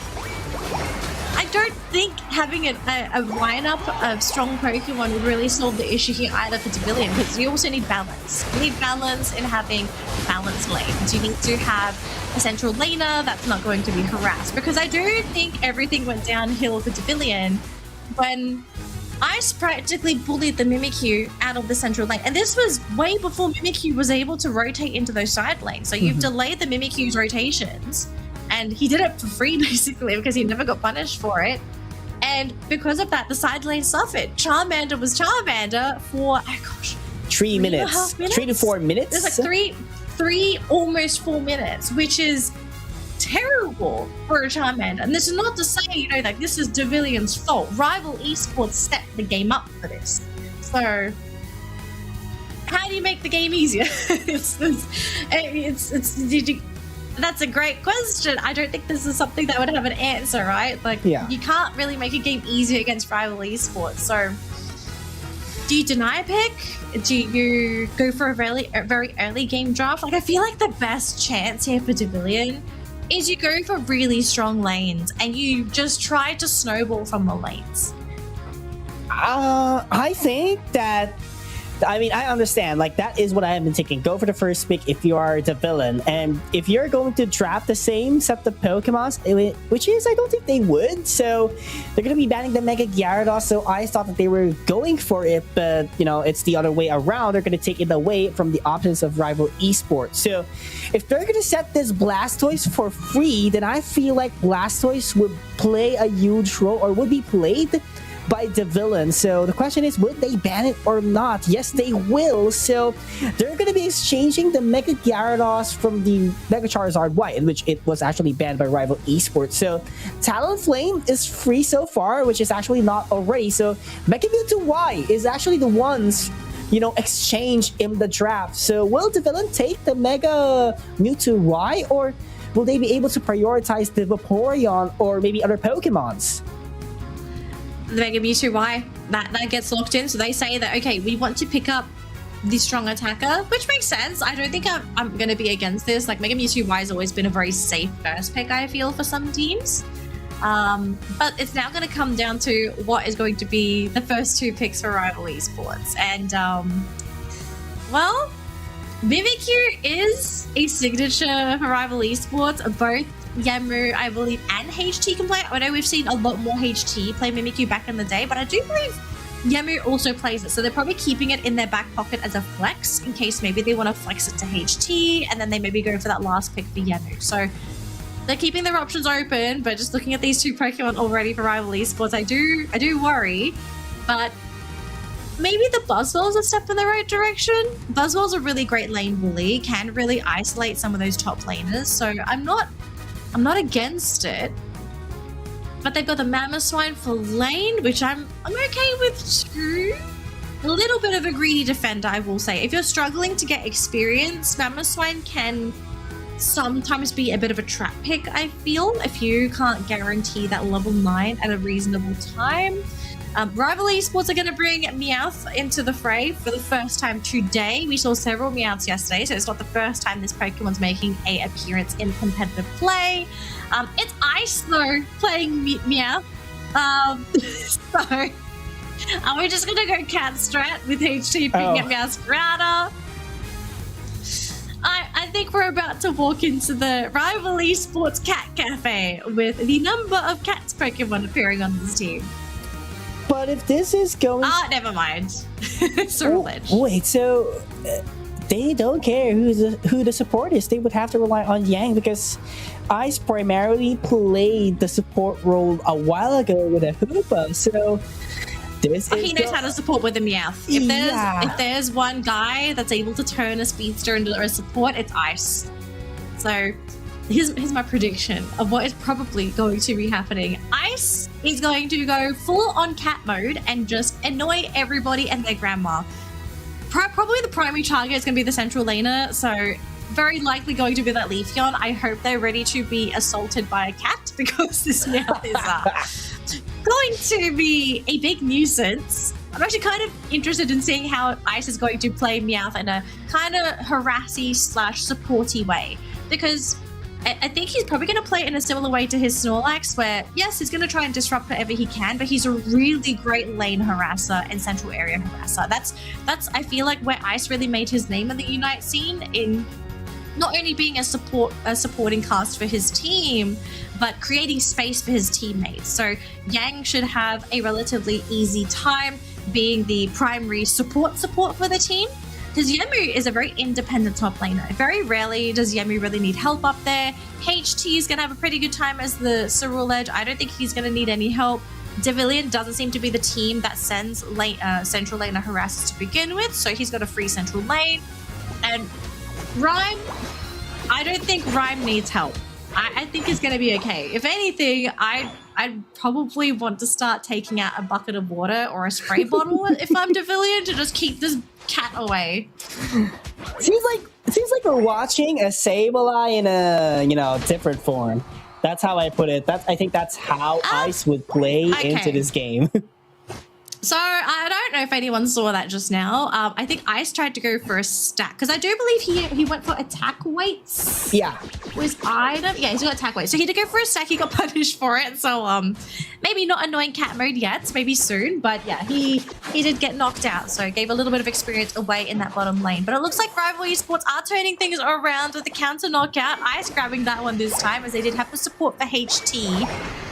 I don't think having a lineup of strong Pokemon would really solve the issue here either for Devilon, because you also need balance. You need balance in having balanced lanes. You need to have a central laner that's not going to be harassed, because I do think everything went downhill for Devilon when Ice practically bullied the Mimikyu out of the central lane. And this was way before Mimikyu was able to rotate into those side lanes. So you've delayed the Mimikyu's rotations, and he did it for free basically because he never got punished for it. And because of that, the side lane suffered. Charmander was Charmander for, 3 minutes. 3 to 4 minutes? There's like three, almost 4 minutes, which is terrible for a Charmander. And this is not to say, like this is Devilon's fault. Rival Esports set the game up for this. So how do you make the game easier? That's a great question. I don't think this is something that would have an answer, right? Like, you can't really make a game easier against Rival Esports. So do you deny a pick? Do you go for a very early game draft? Like, I feel like the best chance here for Devilon is you go for really strong lanes and you just try to snowball from the lanes. I think that, I understand. Like, that is what I have been thinking. Go for the first pick if you are the villain. And if you're going to draft the same set of Pokemons, which is, I don't think they would. So they're going to be banning the Mega Gyarados. So I thought that they were going for it, but, it's the other way around. They're going to take it away from the options of Rival Esports. So if they're going to set this Blastoise for free, then I feel like Blastoise would play a huge role, or would be played by Devilon. So the question is, would they ban it or not? Yes, they will. So they're going to be exchanging the Mega Gyarados from the Mega Charizard Y, in which it was actually banned by Rival Esports. So Talonflame is free so far, which is actually not already. So Mega Mewtwo Y is actually the ones, exchange in the draft. So will Devilon take the Mega Mewtwo Y, or will they be able to prioritize the Vaporeon or maybe other Pokemons? The Mega Mewtwo Y, that gets locked in. So they say that, okay, we want to pick up the strong attacker, which makes sense. I don't think I'm going to be against this. Like, Mega Mewtwo Y has always been a very safe first pick, I feel, for some teams. But it's now going to come down to what is going to be the first two picks for Rival Esports. And, well, Mimikyu is a signature for Rival Esports. Both Yamu, I believe, and HT can play. I know we've seen a lot more HT play Mimikyu back in the day, but I do believe Yamu also plays it. So they're probably keeping it in their back pocket as a flex in case maybe they want to flex it to HT and then they maybe go for that last pick for Yamu. So they're keeping their options open, but just looking at these two Pokemon already for Rival Esports, I do worry. But maybe the Buzzwell's a step in the right direction. Buzzwell's a really great lane bully, can really isolate some of those top laners. So I'm not against it, but they've got the Mamoswine for lane, which I'm okay with too. A little bit of a greedy defender, I will say. If you're struggling to get experience, Mamoswine can sometimes be a bit of a trap pick, I feel, if you can't guarantee that level 9 at a reasonable time. Rival Esports are going to bring Meowth into the fray for the first time today. We saw several Meowths yesterday, so it's not the first time this Pokemon's making an appearance in competitive play. It's Ice, though, playing Meowth. So we're just going to go cat strat with HT picking up Meowth's Growlithe. I think we're about to walk into the Rival Esports Cat Cafe with the number of cats Pokemon appearing on this team. But if this is going... never mind. Surge. Wait, so they don't care who the support is. They would have to rely on Yang because Ice primarily played the support role a while ago with a Hoopa. So this he knows how to support with a Meowth. If there's one guy that's able to turn a speedster into a support, it's Ice. So here's my prediction of what is probably going to be happening. Ice is going to go full on cat mode and just annoy everybody and their grandma. Probably the primary target is going to be the central laner, so very likely going to be that Leafeon. I hope they're ready to be assaulted by a cat because this Meowth is going to be a big nuisance. I'm actually kind of interested in seeing how Ice is going to play Meowth in a kind of harassy / supporty way, because I think he's probably going to play in a similar way to his Snorlax, where, yes, he's going to try and disrupt whatever he can, but he's a really great lane harasser and central area harasser. That's I feel like where Ice really made his name in the Unite scene, in not only being a supporting cast for his team, but creating space for his teammates. So Yang should have a relatively easy time being the primary support for the team. Because Yemu is a very independent top laner. Very rarely does Yemu really need help up there. HT is going to have a pretty good time as the Cerule Edge. I don't think he's going to need any help. Devilon doesn't seem to be the team that sends central laner harassers to begin with, so he's got a free central lane. And Rhyme, I don't think Rhyme needs help. I think he's going to be okay. If anything, I'd probably want to start taking out a bucket of water or a spray bottle if I'm Devilon to just keep this cat away. Seems like we're watching a Sableye in a different form. That's how I put it. I think that's how Ice would play into this game. So I don't know if anyone saw that just now. I think Ice tried to go for a stack because I do believe he went for attack weights. Yeah. Was item? Yeah, he's got attack weights. So he did go for a stack. He got punished for it. So maybe not annoying cat mode yet. Maybe soon. But yeah, he did get knocked out. So gave a little bit of experience away in that bottom lane. But it looks like Rival Esports are turning things around with the counter knockout. Ice grabbing that one this time as they did have the support for HT.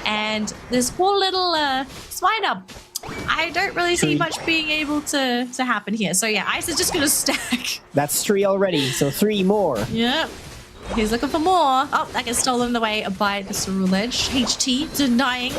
And this poor little Swinub, I don't really see much being able to happen here. So yeah, Ice is just going to stack. That's 3 already, so 3 more. Yep. He's looking for more. Oh, that gets stolen away by the Cerule Edge. HT denying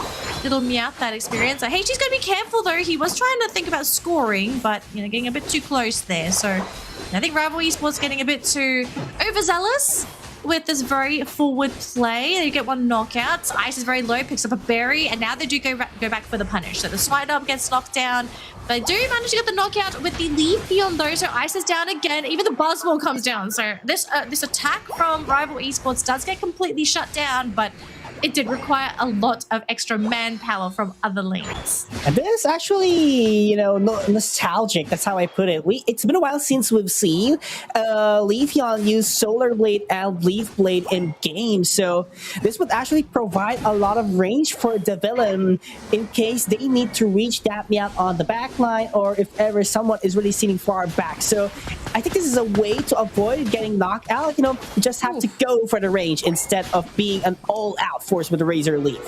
little Meowth that experience. So HT's going to be careful though. He was trying to think about scoring, but getting a bit too close there. So I think Rival Esports getting a bit too overzealous with this very forward play. They get one knockout. Ice is very low, picks up a berry, and now they do go back for the punish. So the Swinub gets knocked down. They do manage to get the knockout with the Leafeon though, so Ice is down again. Even the Buzzball comes down. So this attack from Rival Esports does get completely shut down, but it did require a lot of extra manpower from other lanes. And this is actually, nostalgic. That's how I put it. It's been a while since we've seen Leafeon use Solar Blade and Leaf Blade in games. So this would actually provide a lot of range for Devilon in case they need to reach that Meowth on the back line, or if ever someone is really sitting far back. So I think this is a way to avoid getting knocked out. You just have to go for the range instead of being an all-out force with the Razor Leaf.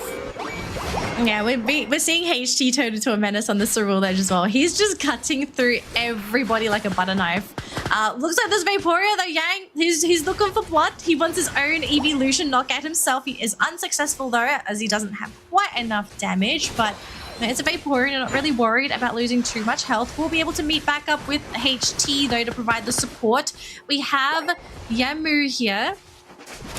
Yeah, we're seeing HT turn into a menace on the Cerule Edge as well. He's just cutting through everybody like a butter knife. Looks like this Vaporeon though, Yang, he's looking for blood. He wants his own evolution knockout himself. He is unsuccessful though, as he doesn't have quite enough damage, but it's a Vaporeon. You're not really worried about losing too much health. We'll be able to meet back up with HT though to provide the support. We have Yamu here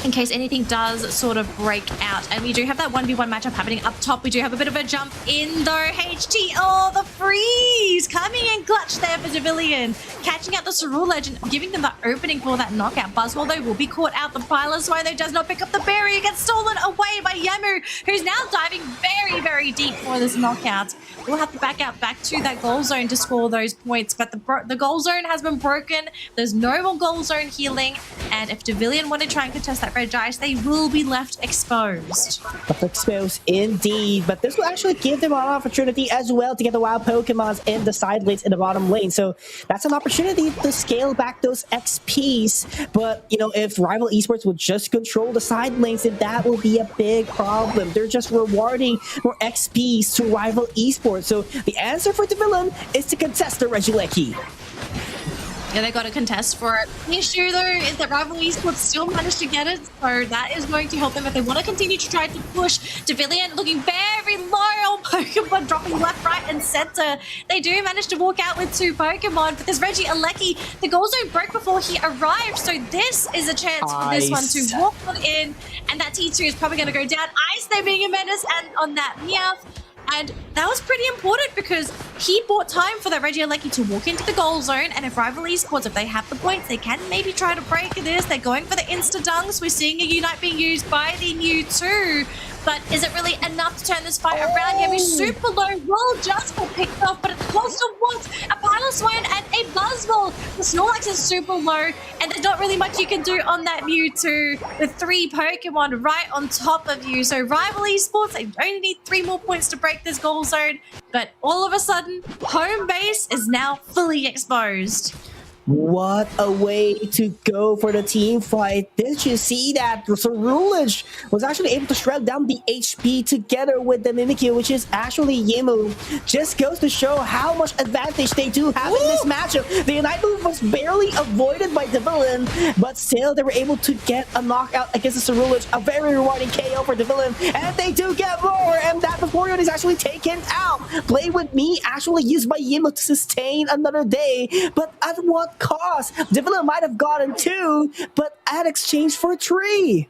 in case anything does sort of break out. And we do have that 1v1 matchup happening up top. We do have a bit of a jump in though. HT, oh, the freeze! Coming in clutch there for Devilon. Catching out the Cerule Edge and giving them the opening for that knockout. Buzzwole though will be caught out. The Piloswine though does not pick up the berry. It gets stolen away by Yamu, who's now diving very, very deep for this knockout. We'll have to back out back to that goal zone to score those points. But the goal zone has been broken. There's no more goal zone healing. And if Devilon want to try and contest that red ice, they will be left exposed. Exposed indeed, but this will actually give them an opportunity as well to get the wild Pokemons in the side lanes in the bottom lane. So that's an opportunity to scale back those XPs. But if Rival Esports would just control the side lanes, then that will be a big problem. They're just rewarding more XPs to Rival Esports. So the answer for Devilon is to contest the Regieleki. Yeah, they got to contest for it. The issue, though, is that Rival Esports still managed to get it, so that is going to help them if they want to continue to try to push. Devilon looking very low on Pokemon, dropping left, right, and center. They do manage to walk out with 2 Pokemon, but this Regieleki, the goal zone broke before he arrived, so this is a chance for this one to walk on in, and that T2 is probably going to go down. Ice, there being a menace, and on that Meowth. And that was pretty important because he bought time for that Regieleki to walk into the goal zone. And if Rival Esports, if they have the points, they can maybe try to break this. They're going for the insta-dunks. We're seeing a Unite being used by the Mewtwo. but is it really enough to turn this fight around? Yeah, super low roll just got picked off, but at the cost of what? A Pile Swine and a Buzzwole. The Snorlax is super low, and there's not really much you can do on that Mewtwo with 3 Pokemon right on top of you. So Rival Esports, they only need 3 more points to break this goal zone, but all of a sudden, home base is now fully exposed. What a way to go for the team fight. Did you see that? SorSungLui was actually able to shred down the HP together with the Mimikyu, which is actually Yimu. Just goes to show how much advantage they do have in this matchup. The Unite move was barely avoided by Devilon, but still they were able to get a knockout against the SorSungLui. A very rewarding KO for Devilon, and they do get more, and that Vaporeon is actually taken out. Play With Me actually used by Yimu to sustain another day, but at what cost? Devilon might have gotten 2, but at exchange for 3.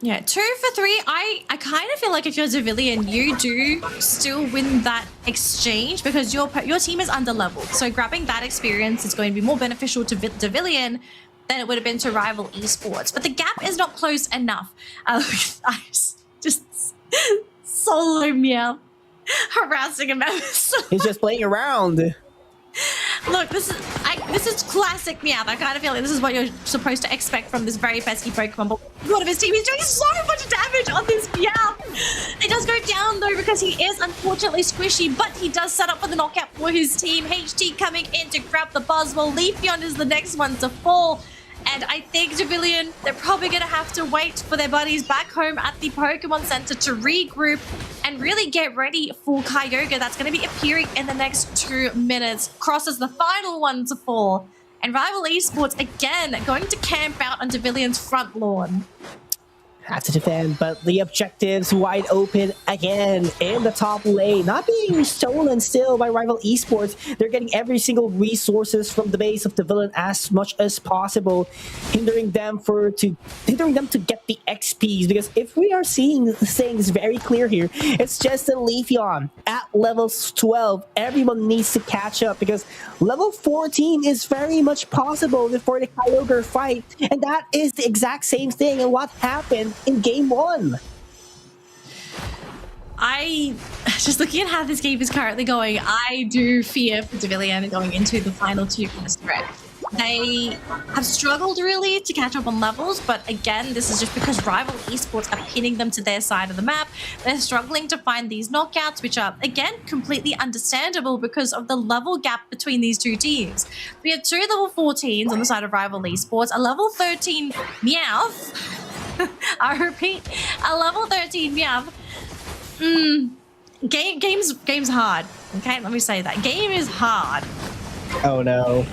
Yeah, 2 for 3. I kind of feel like if you're Devilon, you do still win that exchange because your team is under-leveled. So grabbing that experience is going to be more beneficial to Devilon than it would have been to Rival Esports. But the gap is not close enough. I just solo Meow harassing him. He's just playing around. Look, this is classic Meow. I kind of feel like this is what you're supposed to expect from this very pesky Pokemon. But one of his team is doing so much damage on this Meow. It does go down though because he is unfortunately squishy, but he does set up for the knockout for his team. HT coming in to grab the Buzzwole. Leafeon is the next one to fall. And I think Devilon, they're probably going to have to wait for their buddies back home at the Pokemon Center to regroup and really get ready for Kyogre. That's going to be appearing in the next 2 minutes. Cross is the final one to fall. And Rival Esports, again, going to camp out on Devilon's front lawn. Have to defend, but the objectives wide open again in the top lane, not being stolen still by Rival Esports. They're getting every single resources from the base of Devilon as much as possible, hindering them to get the XPs. Because if we are seeing things very clear here, it's just a Leafeon at level 12. Everyone needs to catch up because level 14 is very much possible before the Kyogre fight, and that is the exact same thing and what happened in game 1. I just looking at how this game is currently going, I do fear for Devilon going into the final 2 from the stretch. They have struggled really to catch up on levels, but again, this is just because Rival Esports are pinning them to their side of the map. They're struggling to find these knockouts, which are, again, completely understandable because of the level gap between these 2 teams. We have 2 level 14s on the side of Rival Esports, a level 13 Meowth. I repeat, a level 13 Meowth. Game's hard. Okay, let me say that. Game is hard. Oh no.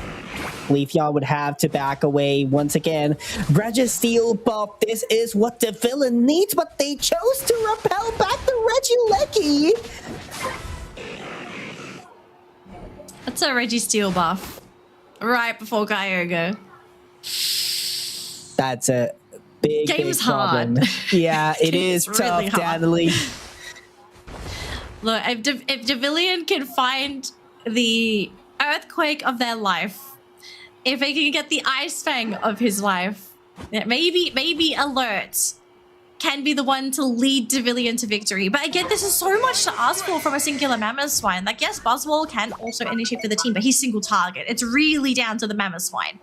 Leafeon would have to back away once again. Registeel buff. This is what Devilon needs, but they chose to repel back the Regieleki. That's a Registeel buff. Right before Kyogre. That's a big problem. Hard. Yeah, it is tough, really Danley. Look, if Devilon can find the earthquake of their life, if they can get the Ice Fang of his life, maybe Alert can be the one to lead Devilon to victory. But again, this is so much to ask for from a singular Mammothswine. Like, yes, Buzzwole can also initiate for the team, but he's single target. It's really down to the Mammothswine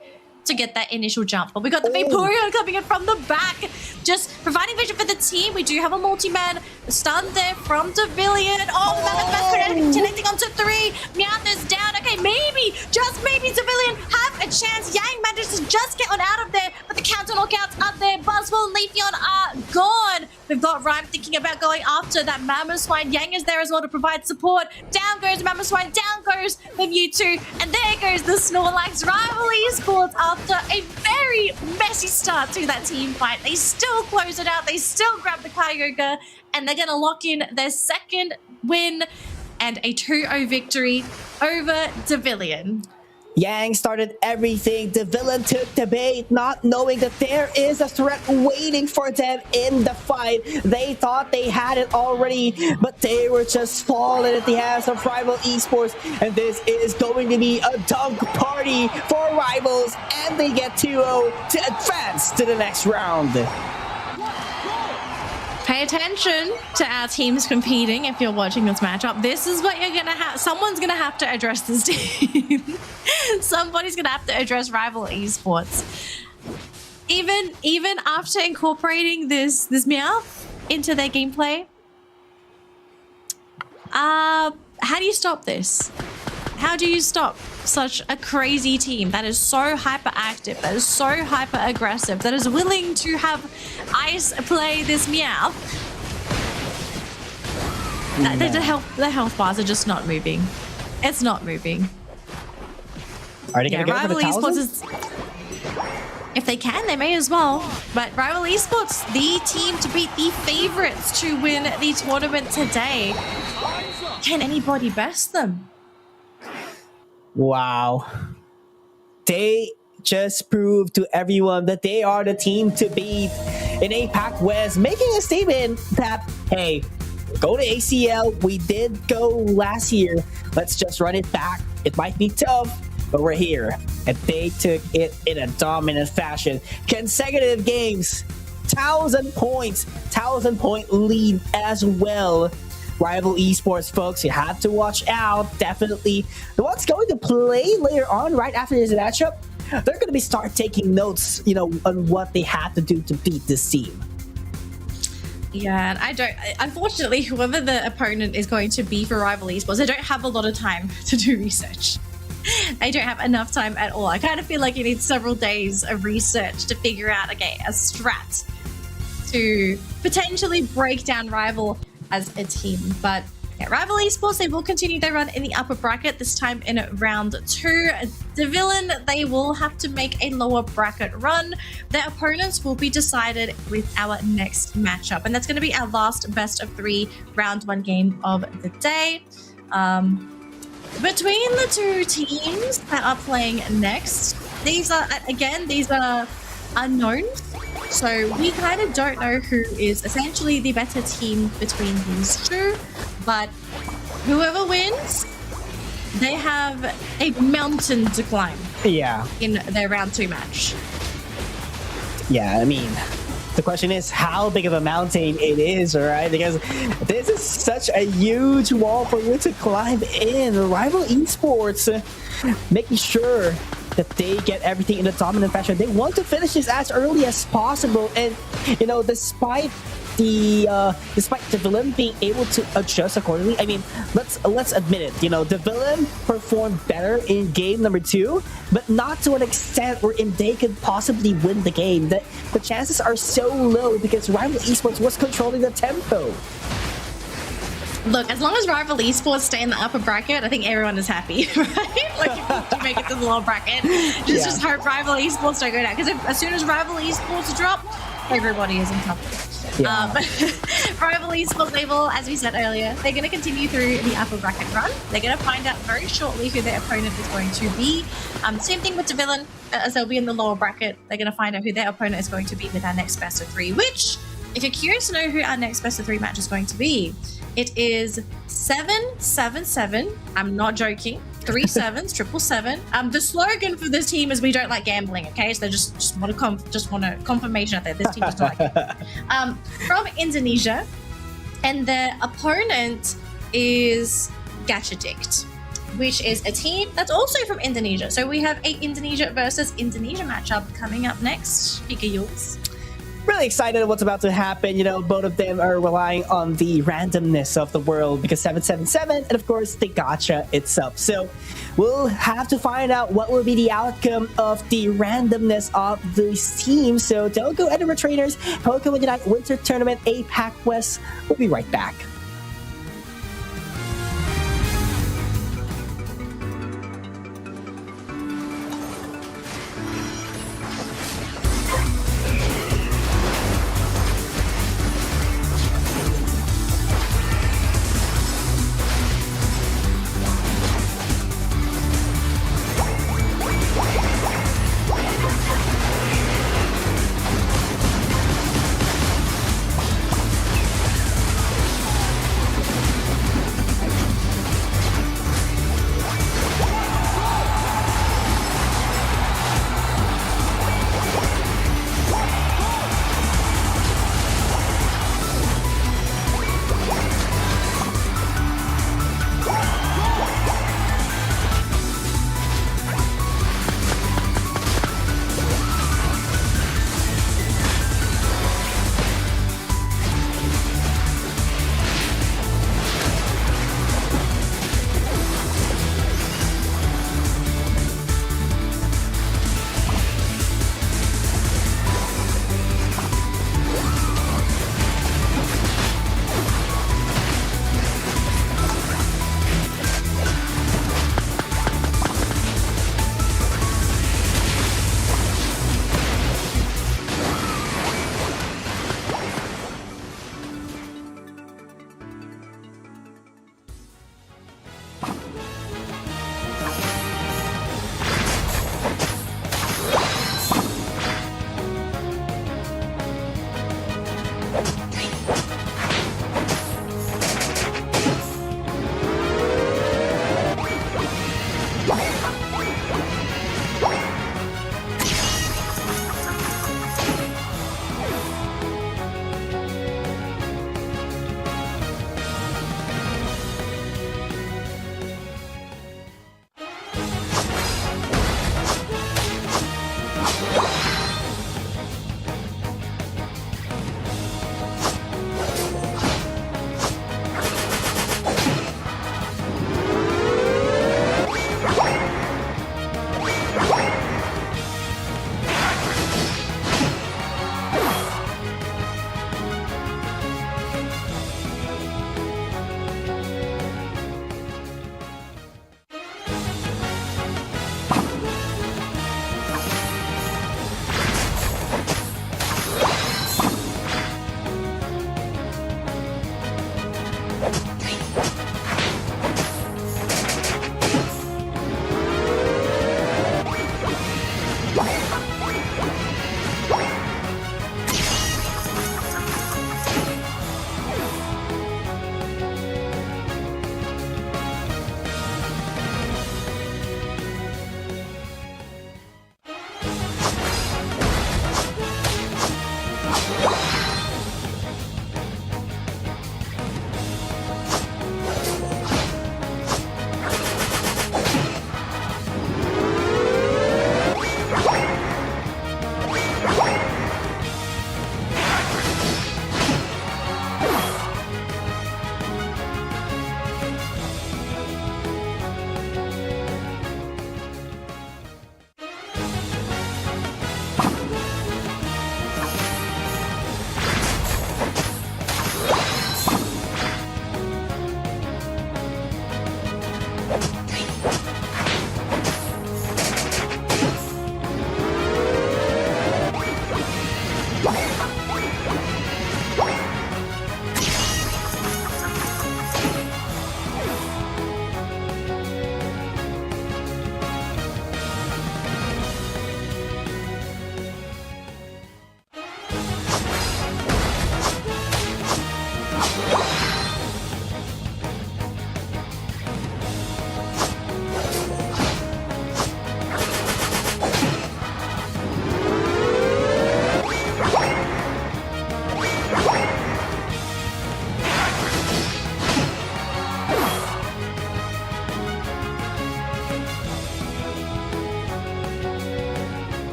to get that initial jump. But we got the Vaporeon coming in from the back, just providing vision for the team. We do have a multi-man stun there from Devilon. Oh, Mammoth connecting onto 3. Meowth is down. Okay, maybe, just maybe Devilon have a chance. Yang manages to just get on out of there, but the counter knockouts up there. Buzzwole, Leafeon are gone. We've got Rhyme thinking about going after that Mammothswine. Yang is there as well to provide support. Down goes Mammothswine, down goes the Mewtwo, and there goes the Snorlax. Rival Esports after a very messy start to that team fight. They still close it out. They still grab the Kyogre, and they're going to lock in their second win and a 2-0 victory over Devilon. Yang started everything. Devilon took the bait, not knowing that there is a threat waiting for them in the fight. They thought they had it already, but they were just falling at the hands of Rival Esports. And this is going to be a dunk party for Rivals, and they get 2-0 to advance to the next round. Pay attention to our teams competing if you're watching this matchup. This is what you're gonna have. Someone's gonna have to address this team. Somebody's gonna have to address Rival Esports. Even after incorporating this Meowth into their gameplay, how do you stop this? How do you stop such a crazy team that is so hyperactive, that is so hyper aggressive, that is willing to have Ice play this Meowth? The health bars are just not moving. It's not moving. Are they gonna go for the Rival talisman? Esports is, if they can, they may as well. But Rival Esports, the team to beat the favorites to win the tournament today. Can anybody best them? Wow. They just proved to everyone that they are the team to beat in APAC West, making a statement that, hey, go to ACL. We did go last year. Let's just run it back. It might be tough, but we're here. And they took it in a dominant fashion. Consecutive games, 1,000 points, 1,000-point lead as well. Rival Esports, folks, you have to watch out. Definitely the ones going to play later on, right after this matchup, they're going to start taking notes, on what they have to do to beat this team. Yeah, and I don't. Unfortunately, whoever the opponent is going to be for Rival Esports, they don't have a lot of time to do research. They don't have enough time at all. I kind of feel like you need several days of research to figure out, okay, a strat to potentially break down Rival as a team. But yeah, Rival Esports, they will continue their run in the upper bracket, this time in round 2. Devilon, they will have to make a lower bracket run. Their opponents will be decided with our next matchup, and that's going to be our last best of 3 round 1 game of the day. Between the two teams that are playing next, these are unknowns. So we kind of don't know who is essentially the better team between these two, but whoever wins, they have a mountain to climb. Yeah. In their round 2 match. Yeah, I mean, the question is how big of a mountain it is, all right? Because this is such a huge wall for you to climb in. Rival Esports making sure that they get everything in a dominant fashion. They want to finish this as early as possible, and despite the villain being able to adjust accordingly, I mean, let's admit it. The villain performed better in game number 2, but not to an extent wherein they could possibly win the game. The chances are so low because Rival Esports was controlling the tempo. Look, as long as Rival Esports stay in the upper bracket, I think everyone is happy, right? Like, if you make it to the lower bracket, just hope Rival Esports don't go down. Because as soon as Rival Esports drop, everybody is in trouble. Yeah. Rival Esports, they will, as we said earlier, they're going to continue through the upper bracket run. They're going to find out very shortly who their opponent is going to be. Same thing with Devilon, as they'll be in the lower bracket. They're going to find out who their opponent is going to be with our next best of 3, which, if you're curious to know who our next best of 3 match is going to be, it is 777. I'm not joking. 3 7s, 777. The slogan for this team is "We don't like gambling." Okay, so they just want a confirmation out there. This team does not like gambling. From Indonesia, and their opponent is Gacha, which is a team that's also from Indonesia. So we have a Indonesia versus Indonesia matchup coming up next. Pika Yules. Really excited what's about to happen. Both of them are relying on the randomness of the world because 777 and of course the gacha itself. So we'll have to find out what will be the outcome of the randomness of these teams. So don't go anywhere, trainers. Pokemon Unite Winter Tournament APAC West. We'll be right back.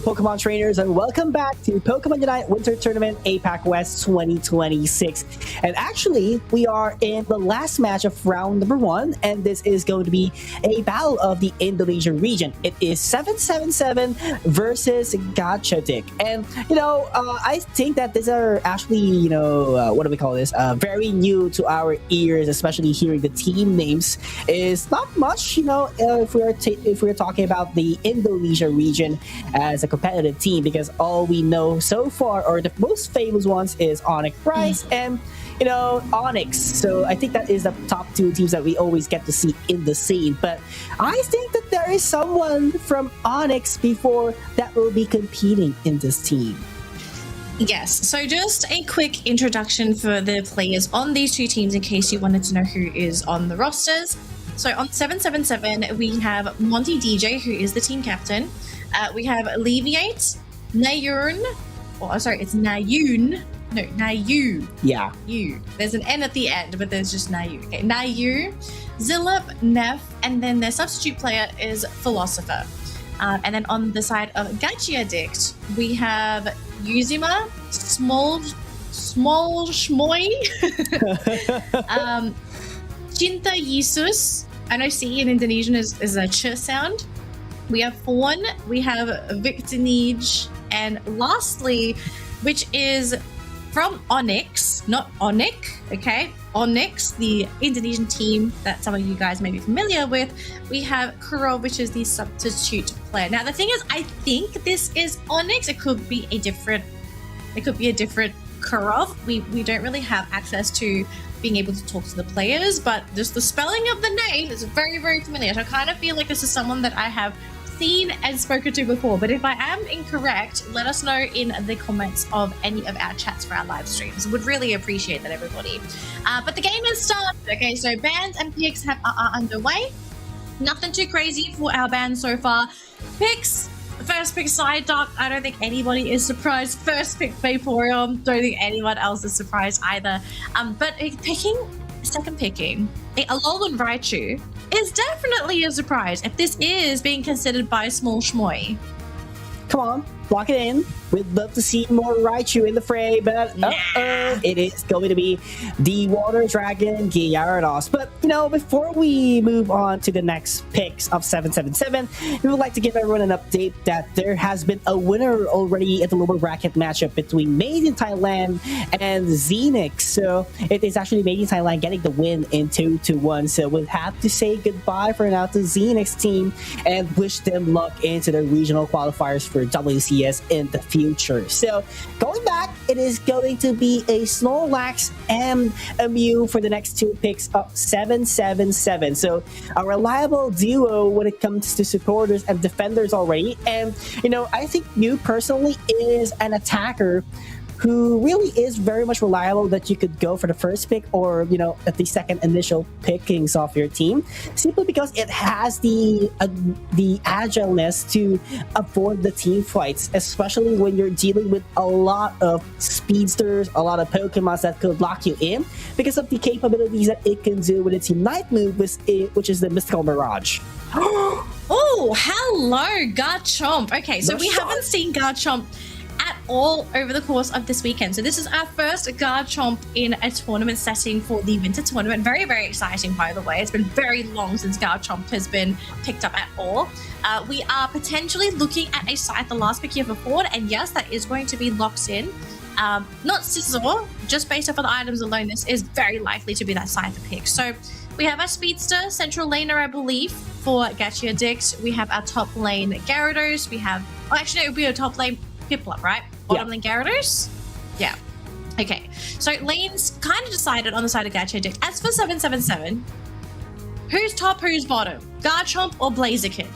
Pokemon trainers, and welcome back to Pokemon Unite Winter Tournament APAC West 2026. And actually, we are in the last match of round number 1, and this is going to be a battle of the Indonesia region. It is 777 versus Gacha Dick. And, I think that these are actually, what do we call this? Very new to our ears, especially hearing the team names. Is not much, if we're talking about the Indonesia region as a competitive team, because all we know so far, or the most famous ones, is Onyx Rise and Onyx. So I think that is the top 2 teams that we always get to see in the scene. But I think that there is someone from Onyx before that will be competing in this team. Yes, so just a quick introduction for the players on these 2 teams in case you wanted to know who is on the rosters. So on 777, we have Monty DJ, who is the team captain. We have Alleviate, Nayun, it's Nayun. No, Nayu. Yeah. You. There's an N at the end, but there's just Nayu. Okay, Nayu, Zillip, Neff, and then their substitute player is Philosopher. And then on the side of Gacha Dict, we have Yuzima, Small Shmoy, Cinta Yesus. I know C in Indonesian is a ch sound. We have Fawn, we have Victinij, and lastly, which is from Onyx, not Onyx, okay? Onyx, the Indonesian team that some of you guys may be familiar with. We have Kuro, which is the substitute player. Now, the thing is, I think this is Onyx. It could be a different Kuro. We don't really have access to being able to talk to the players, but just the spelling of the name is very, very familiar. So I kind of feel like this is someone that I have seen and spoken to before, but if I am incorrect, let us know in the comments of any of our chats for our live streams. Would really appreciate that, everybody. But the game has started. Okay, so bans and picks are underway. Nothing too crazy for our bans so far. Picks, first pick Psyduck. I don't think anybody is surprised. First pick Vaporeon. Don't think anyone else is surprised either. But second picking a Alolan Raichu is definitely a surprise if this is being considered by Small Shmoy. Come on, lock it in. We'd love to see more Raichu in the fray, but it is going to be the Water Dragon Gyarados. But, before we move on to the next picks of 777, we would like to give everyone an update that there has been a winner already at the lower bracket matchup between Made in Thailand and Zinex. So it is actually Made in Thailand getting the win in 2-1. So we'll have to say goodbye for now to Zinex team and wish them luck into the regional qualifiers for WCS in the future. So going back, it is going to be a Snorlax and a Mew for the next 2 picks of 777. So a reliable duo when it comes to supporters and defenders already. And I think Mew personally is an attacker who really is very much reliable, that you could go for the first pick or, at the second initial pickings of your team, simply because it has the agileness to avoid the team fights, especially when you're dealing with a lot of speedsters, a lot of Pokemon that could lock you in because of the capabilities that it can do with its Unite move, which is the Mystical Mirage. Oh, hello, Garchomp. Okay, so we haven't seen Garchomp at all over the course of this weekend. So this is our first Garchomp in a tournament setting for the winter tournament. Very, very exciting, by the way. It's been very long since Garchomp has been picked up at all. We are potentially looking at a site, the last pick here for Ford, and yes, that is going to be locked in. Not Scizor, just based off of the items alone, this is very likely to be that site to pick. So we have our Speedster, Central Laner, I believe, for Gacha Dict. We have our top lane Gyarados. We have, it would be a top lane Piplup, right? Bottom lane Gyarados? Yeah. Okay. So lanes kind of decided on the side of Gacha Dict. As for 777, who's top, who's bottom? Garchomp or Blaziken?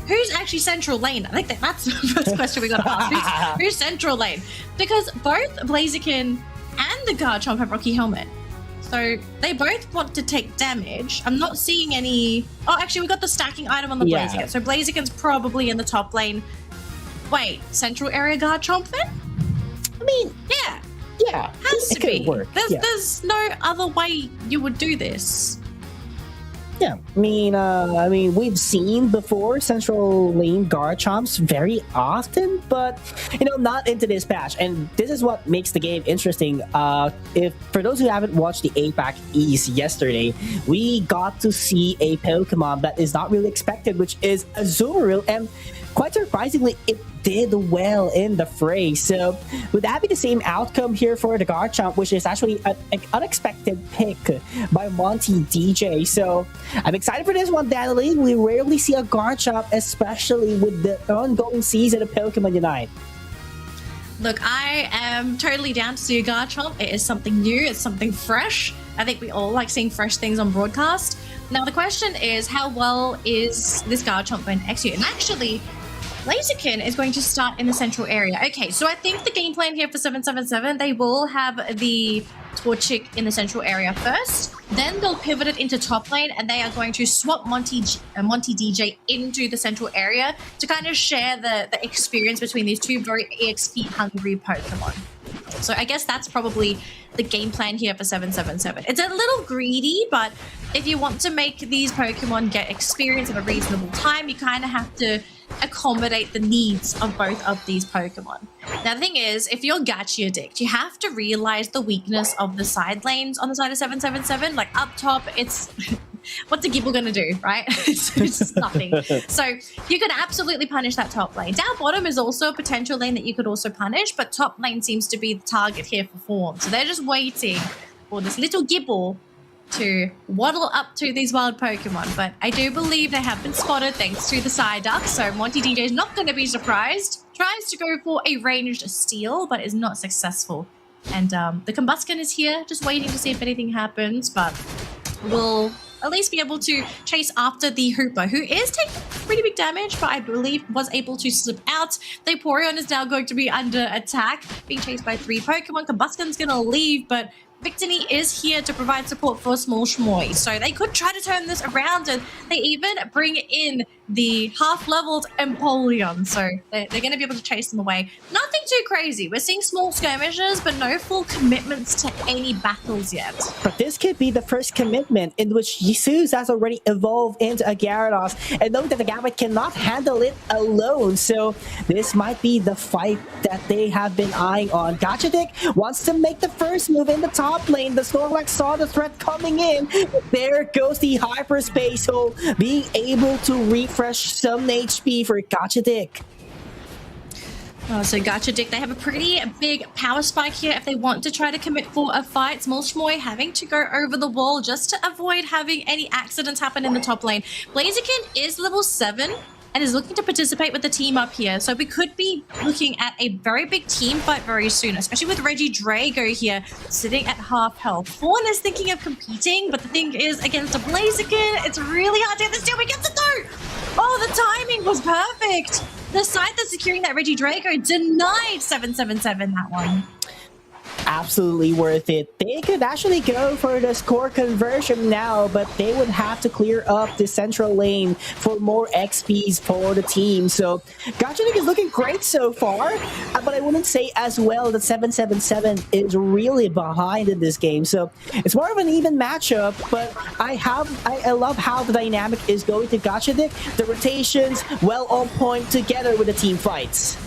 Who's actually central lane? I think that's the first question we got to ask. Who's central lane? Because both Blaziken and the Garchomp have Rocky Helmet. So they both want to take damage. I'm not seeing any... Oh, actually, we got the stacking item on the Blaziken. So Blaziken's probably in the top lane. Wait, central area Garchomp then? I mean, yeah, has to be. Work. There's no other way you would do this. Yeah, I mean, we've seen before central lane Garchomps very often, but not into this patch. And this is what makes the game interesting. If for those who haven't watched the APAC East yesterday, we got to see a Pokemon that is not really expected, which is Azumarill, and quite surprisingly, it did well in the fray. So would that be the same outcome here for the Garchomp, which is actually an unexpected pick by Monty DJ? So I'm excited for this one, Dadeline. We rarely see a Garchomp, especially with the ongoing season of Pokemon Unite. Look, I am totally down to see a Garchomp. It is something new. It's something fresh. I think we all like seeing fresh things on broadcast. Now, the question is, how well is this Garchomp going to execute? And actually, Blaziken is going to start in the central area. Okay, so I think the game plan here for 777, they will have the Torchic in the central area first. Then they'll pivot it into top lane, and they are going to swap Monty DJ into the central area to kind of share the experience between these two very EXP-hungry Pokemon. So I guess that's probably the game plan here for 777. It's a little greedy, but if you want to make these Pokemon get experience at a reasonable time, you kind of have to accommodate the needs of both of these Pokemon. Now, the thing is, if you're Gacha addict, you have to realize the weakness of the side lanes on the side of 777. Like, up top, it's... what's a Gibble gonna do, right? it's just nothing. So you can absolutely punish that top lane. Down bottom is also a potential lane that you could also punish, but top lane seems to be the target here for form. So they're just waiting for this little Gibble to waddle up to these wild Pokemon. But I do believe they have been spotted thanks to the Psyduck, so Monty DJ is not going to be surprised. Tries to go for a ranged steal, but is not successful. And the Combusken is here, just waiting to see if anything happens, but will at least be able to chase after the Hooper, who is taking pretty big damage, but I believe was able to slip out. The Vaporeon is now going to be under attack, being chased by 3 Pokemon. Combusken's going to leave, but Victini is here to provide support for Small Shmoy. So they could try to turn this around, and they even bring in the half-leveled Empoleon. So they're going to be able to chase them away. Nothing too crazy. We're seeing small skirmishes, but no full commitments to any battles yet. But this could be the first commitment in which Jesus has already evolved into a Gyarados, and knowing that the Gambit cannot handle it alone. So this might be the fight that they have been eyeing on. Gacha wants to make the first move in the top lane. The Snorlax saw the threat coming in. There goes the Hyperspace Hole, being able to refresh some HP for Gacha. Oh, so Gacha, they have a pretty big power spike here if they want to try to commit for a fight. Small Shmoy having to go over the wall just to avoid having any accidents happen in the top lane. Blaziken is level 7 and is looking to participate with the team up here. So we could be looking at a very big team fight very soon, especially with Regidrago here sitting at half health. Fawn is thinking of competing, but the thing is, against a Blaziken, it's really hard to get this deal. We get to do! Oh, the timing was perfect! The side that's securing that Regidrago denied 777 that one. Absolutely worth it. They could actually go for the score conversion now, but they would have to clear up the central lane for more XPs for the team. So Gacha is looking great so far, but I wouldn't say as well that 777 is really behind in this game. So it's more of an even matchup, but I love how the dynamic is going to Gacha. The rotations well on point together with the team fights.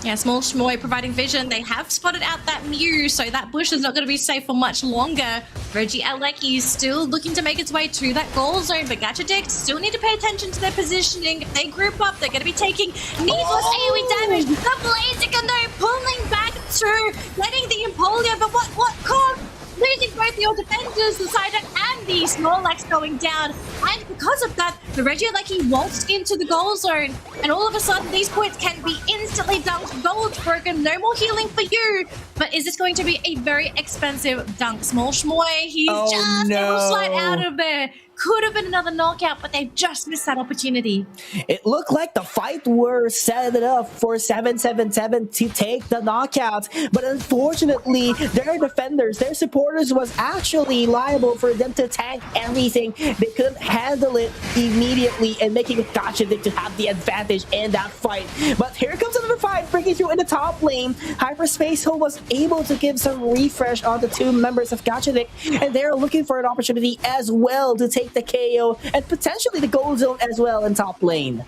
Yeah, Small Shmoy providing vision. They have spotted out that Mew, so that bush is not going to be safe for much longer. Regieleki is still looking to make its way to that goal zone, but Gacha still need to pay attention to their positioning. If they group up, they're going to be taking needless AoE damage. The Blaziken, though, pulling back through, getting the Empoleon, but what caught? Losing both the old defenders, the Psyduck and the Snorlax going down. And because of that, the Regieleki waltzed into the goal zone. And all of a sudden, these points can be instantly dunked. Gold's broken. No more healing for you. But is this going to be a very expensive dunk? Small Shmoy, he's just able to slide out of there. Could have been another knockout, but they've just missed that opportunity. It looked like the fight were set it up for 777 to take the knockout, but unfortunately, their defenders, their supporters was actually liable for them to tank everything. They couldn't handle it immediately and making it Gacha to have the advantage in that fight. But here comes another fight, breaking through in the top lane. Hyperspace Hole was able to give some refresh on the 2 members of Gacha, and they're looking for an opportunity as well to take take the KO and potentially the gold zone as well in top lane.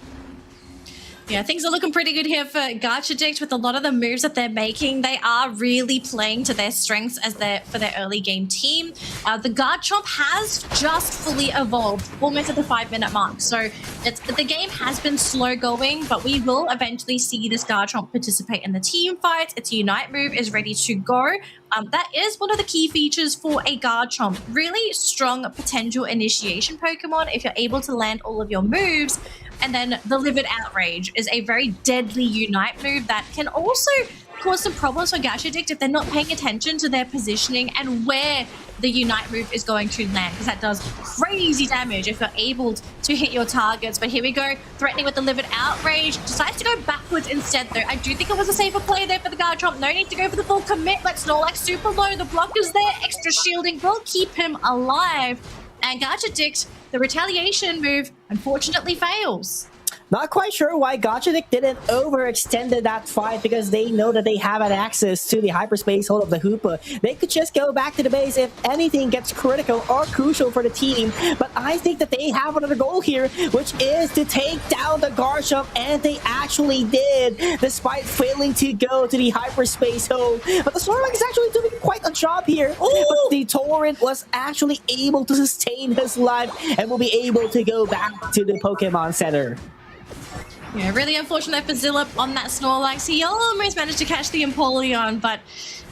Yeah, things are looking pretty good here for Gacha with a lot of the moves that they're making. They are really playing to their strengths as for their early game team. The Garchomp has just fully evolved, almost at the 5-minute mark. So the game has been slow going, but we will eventually see this Garchomp participate in the team fights. Its Unite move is ready to go. That is one of the key features for a Garchomp. Really strong potential initiation Pokemon if you're able to land all of your moves. And then the Livid Outrage is a very deadly Unite move that can also cause some problems for Gacha if they're not paying attention to their positioning and where the Unite move is going to land, because that does crazy damage if you're able to hit your targets. But here we go, threatening with the Livid Outrage. Decides to go backwards instead, though. I do think it was a safer play there for the Garchomp. No need to go for the full commit. But Snorlax super low. The block is there. Extra shielding will keep him alive. And Gacha, the retaliation move, unfortunately fails. Not quite sure why Gacha didn't overextend that fight, because they know that they have an access to the hyperspace hold of the Hoopa. They could just go back to the base if anything gets critical or crucial for the team. But I think that they have another goal here, which is to take down the Garchomp, and they actually did, despite failing to go to the hyperspace hold. But the Snorlax is actually doing quite a job here. But the Torrent was actually able to sustain his life and will be able to go back to the Pokemon Center. Yeah, really unfortunate for Zillip on that Snorlax. He almost managed to catch the Empoleon, but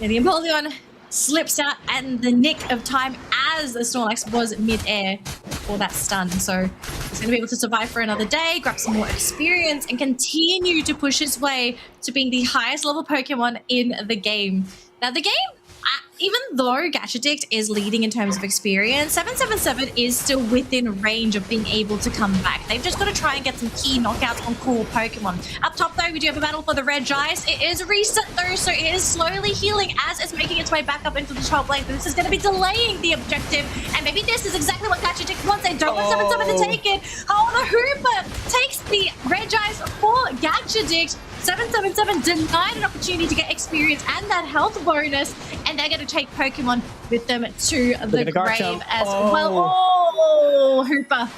yeah, the Empoleon slips out in the nick of time as the Snorlax was mid-air for that stun. So he's going to be able to survive for another day, grab some more experience, and continue to push his way to being the highest level Pokemon in the game. Now, the game, even though Gacha is leading in terms of experience, 777 is still within range of being able to come back. They've just got to try and get some key knockouts on cool Pokemon. Up top, though, we do have a battle for the Regice. It is reset, though, so it is slowly healing as it's making its way back up into the top lane. But this is going to be delaying the objective, and maybe this is exactly what Gacha wants. They don't want 777 to take it. Oh, the Hooper takes the Regice for Gacha. 777 denied an opportunity to get experience and that health bonus, and they're going to take Pokemon with them to the grave as well. Oh, Hooper.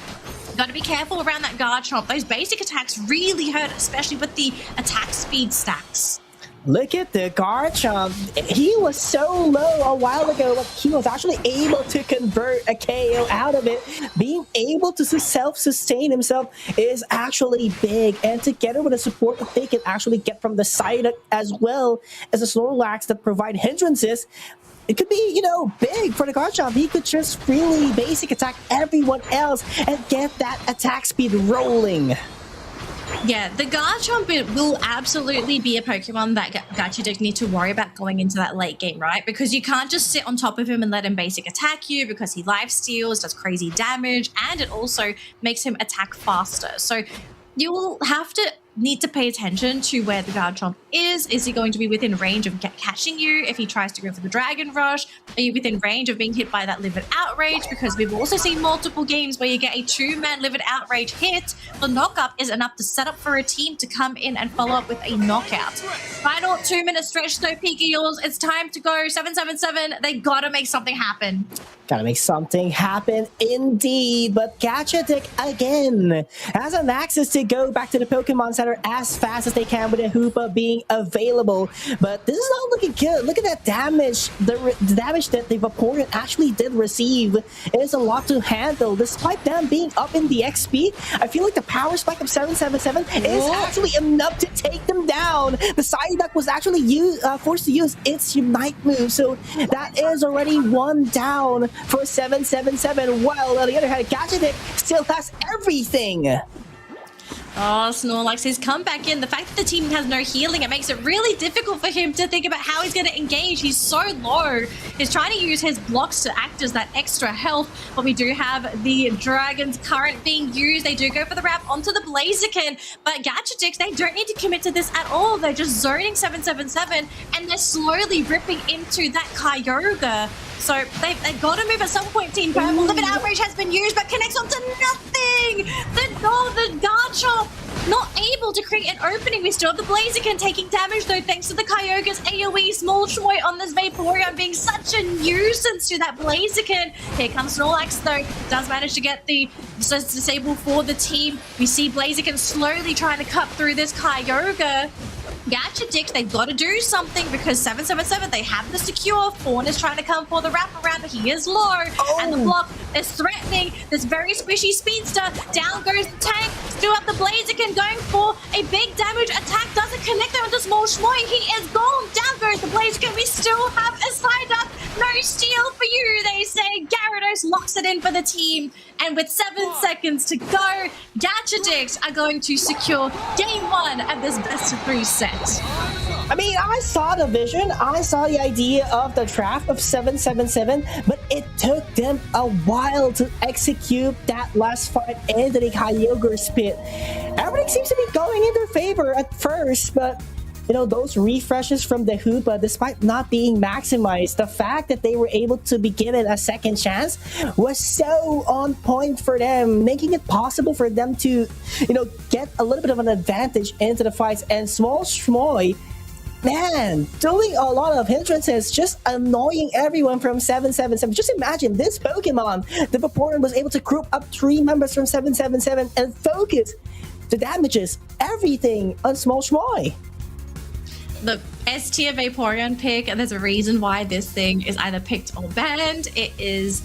Got to be careful around that Garchomp. Those basic attacks really hurt, especially with the attack speed stacks. Look at the Garchomp. He was so low a while ago, but he was actually able to convert a KO out of it. Being able to self-sustain himself is actually big, and together with the support that they can actually get from the side as well as the Snorlax that provide hindrances, it could be, you know, big for the Garchomp. He could just really basic attack everyone else and get that attack speed rolling. Yeah, the Garchomp will absolutely be a Pokemon that Gacha need to worry about going into that late game, right? Because you can't just sit on top of him and let him basic attack you, because he lifesteals, does crazy damage, and it also makes him attack faster. So you will have to need to pay attention to where the Garchomp is. Is he going to be within range of catching you if he tries to go for the Dragon Rush? Are you within range of being hit by that Livid Outrage? Because we've also seen multiple games where you get a 2-man Livid Outrage hit. The knockup is enough to set up for a team to come in and follow up with a knockout. Final 2-minute stretch, though, Pika yours. It's time to go. 777, they gotta make something happen. Gotta make something happen indeed, but Gacha again has an access to go back to the Pokemon Center as fast as they can with a Hoopa being available. But this is not looking good. Look at that damage. The damage that the Vaporeon actually did receive is a lot to handle. Despite them being up in the XP, I feel like the power spike of 777 is actually enough to take them down. The Psyduck was actually forced to use its Unite move, so that is already one down for 777, while on the other hand, Gacha still has everything. Oh, Snorlax has come back in. The fact that the team has no healing, it makes it really difficult for him to think about how he's going to engage. He's so low. He's trying to use his blocks to act as that extra health. But we do have the Dragon's Current being used. They do go for the wrap onto the Blaziken. But Gacha, they don't need to commit to this at all. They're just zoning 777, and they're slowly ripping into that Kyogre. So they've got to move at some point, Team Purple. Livid Outrage has been used, but connects onto nothing. The Garchomp not able to create an opening. We still have the Blaziken taking damage though, thanks to the Kyogre's AoE. Small Chmoy on this Vaporeon being such a nuisance to that Blaziken. Here comes Snorlax though, does manage to get the disable for the team. We see Blaziken slowly trying to cut through this Kyogre. Gacha Dicks, they've got to do something because 777, they have the secure. Fawn is trying to come for the wraparound, but he is low. And the block is threatening this very squishy speedster. Down goes the tank. Still have the Blaziken going for a big damage attack. Doesn't connect there onto Small Chmoy. He is gone. Down goes the Blaziken. We still have a Psyduck. No steal for you, they say. Gyarados locks it in for the team. And with 7 seconds to go, Gacha Dicks are going to secure game 1 of this best of 3 set. I mean, I saw the vision, I saw the idea of the draft of 777, but it took them a while to execute that last fight into the Kyogre's pit. Everything seems to be going in their favor at first, but you know, those refreshes from the Hoopa, despite not being maximized, the fact that they were able to be given a second chance was so on point for them, making it possible for them to, you know, get a little bit of an advantage into the fights. And Small Chmoy, man, doing a lot of hindrances, just annoying everyone from 777. Just imagine this Pokemon, the Vaporeon was able to group up 3 members from 777 and focus the damages, everything on Small Chmoy. The S tier Vaporeon pick, and there's a reason why this thing is either picked or banned. It is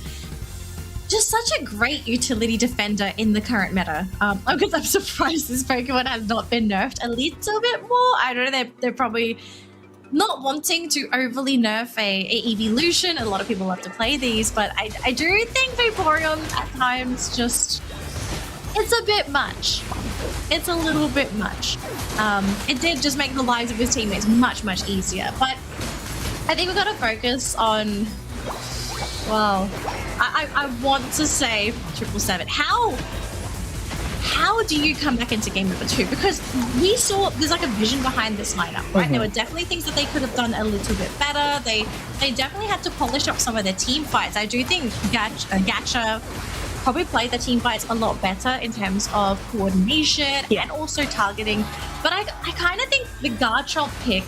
just such a great utility defender in the current meta. Because I'm surprised this Pokemon has not been nerfed a little bit more. I don't know, they're probably not wanting to overly nerf a evolution. A lot of people love to play these, but I do think Vaporeon at times just, it's a bit much. It's a little bit much. It did just make the lives of his teammates much, much easier. But I think we've got to focus on, well, I want to say 777. How do you come back into game number 2? Because we saw there's like a vision behind this lineup, right? There were definitely things that they could have done a little bit better. They definitely had to polish up some of their team fights. I do think Gacha probably played the team fights a lot better in terms of coordination and also targeting. But I kind of think the Garchomp pick,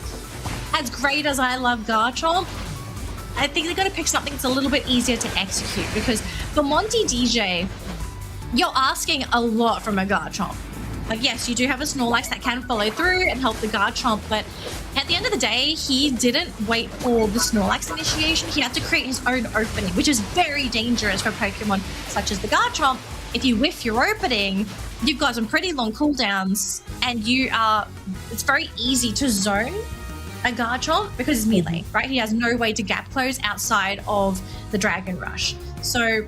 as great as I love Garchomp, I think they're going to pick something that's a little bit easier to execute, because for Monty DJ, you're asking a lot from a Garchomp. Like, yes, you do have a Snorlax that can follow through and help the Garchomp, but at the end of the day, he didn't wait for the Snorlax initiation. He had to create his own opening, which is very dangerous for Pokemon such as the Garchomp. If you whiff your opening, you've got some pretty long cooldowns, and it's very easy to zone a Garchomp because it's melee, right? He has no way to gap close outside of the Dragon Rush. So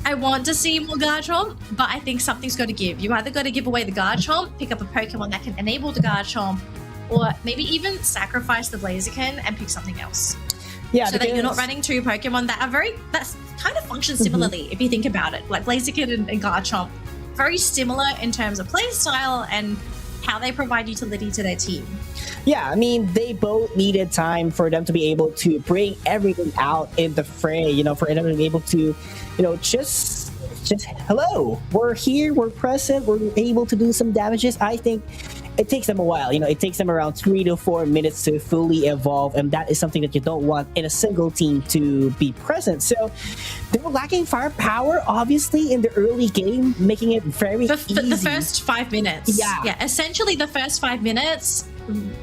I want to see more Garchomp, but I think something's got to give. You either got to give away the Garchomp, pick up a Pokemon that can enable the Garchomp, or maybe even sacrifice the Blaziken and pick something else. Yeah, so that you're not running 2 Pokemon that kind of function similarly, if you think about it. Like Blaziken and Garchomp, very similar in terms of play style and how they provide utility to their team. Yeah, I mean, they both needed time for them to be able to bring everything out in the fray, you know, for them to be able to, you know, just hello, we're here, we're present, we're able to do some damages. I think it takes them a while, you know, it takes them around 3 to 4 minutes to fully evolve, and that is something that you don't want in a single team to be present. So they were lacking firepower, obviously, in the early game, making it very easy. The first 5 minutes. Yeah, essentially the first 5 minutes,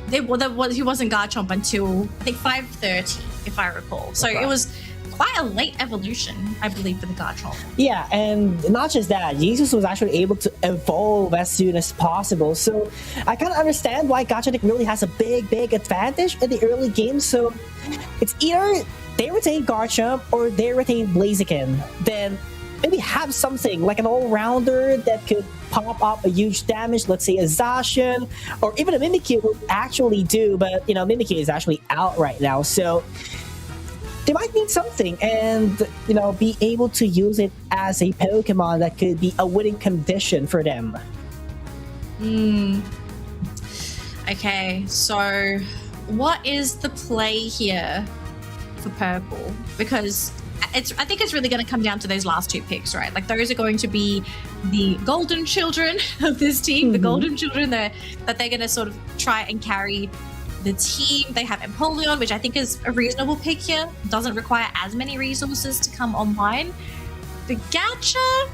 he wasn't Garchomp until, I think, 5:30, if I recall. So it was quite a late evolution, I believe, for the Garchomp. Yeah, and not just that, Jesus was actually able to evolve as soon as possible. So I kind of understand why Gacha really has a big advantage in the early game. So it's either they retain Garchomp or they retain Blaziken. Then maybe have something like an all-rounder that could pop up a huge damage, let's say a Zacian, or even a Mimikyu would actually do, but, you know, Mimikyu is actually out right now. So they might need something and, you know, be able to use it as a Pokemon that could be a winning condition for them. Okay, so what is the play here for purple? Because I think it's really going to come down to those last two picks, right? Like those are going to be the golden children of this team, the golden children that they're going to sort of try and carry the team. They have Empoleon, which I think is a reasonable pick here. Doesn't require as many resources to come online. The Gacha,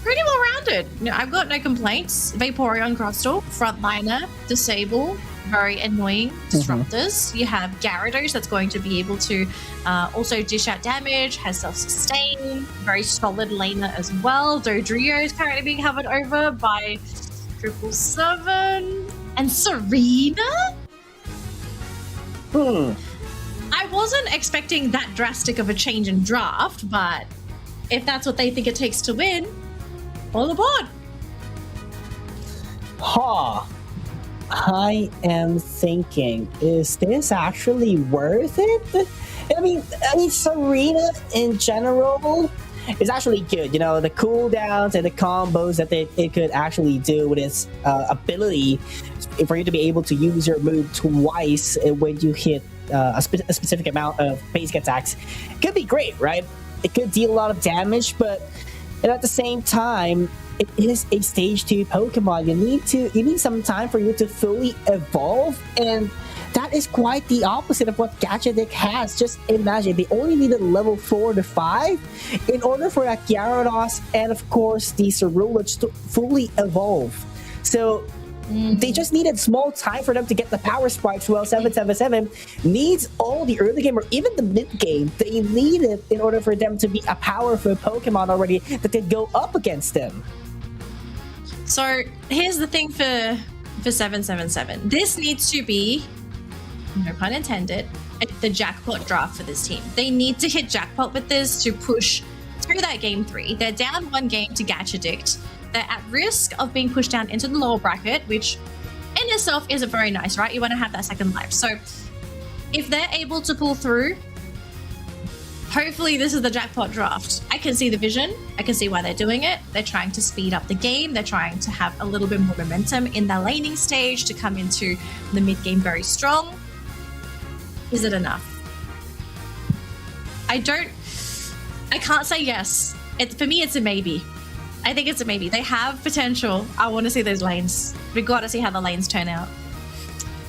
pretty well rounded. I've got no complaints. Vaporeon Crustal, Frontliner, Disable, very annoying disruptors. You have Gyarados that's going to be able to also dish out damage, has self-sustain, very solid laner as well. Dodrio is currently being hovered over by 777 and Serena. I wasn't expecting that drastic of a change in draft, but if that's what they think it takes to win, all aboard. I am thinking, is this actually worth it? I mean, Serena in general is actually good. You know, the cooldowns and the combos that it could actually do with its ability for you to be able to use your move twice when you hit a specific amount of basic attacks could be great, right? It could deal a lot of damage, but at the same time, it is a stage 2 Pokemon. You need some time for you to fully evolve, and that is quite the opposite of what Gacha Deck has. Just imagine, they only needed level 4 to 5 in order for that Gyarados and of course the Cerulege to fully evolve. So they just needed small time for them to get the power spikes, while 777 needs all the early game or even the mid game they needed in order for them to be a powerful Pokemon already that could go up against them. So here's the thing for 777. This needs to be, no pun intended, the jackpot draft for this team. They need to hit jackpot with this to push through that game 3. They're down 1 game to Gacha Dict. They're at risk of being pushed down into the lower bracket, which in itself isn't very nice, right? You want to have that second life. So if they're able to pull through, hopefully this is the jackpot draft. I can see the vision. I can see why they're doing it. They're trying to speed up the game. They're trying to have a little bit more momentum in their laning stage to come into the mid game very strong. Is it enough? I can't say yes. For me, it's a maybe. I think it's a maybe. They have potential. I want to see those lanes. We got to see how the lanes turn out.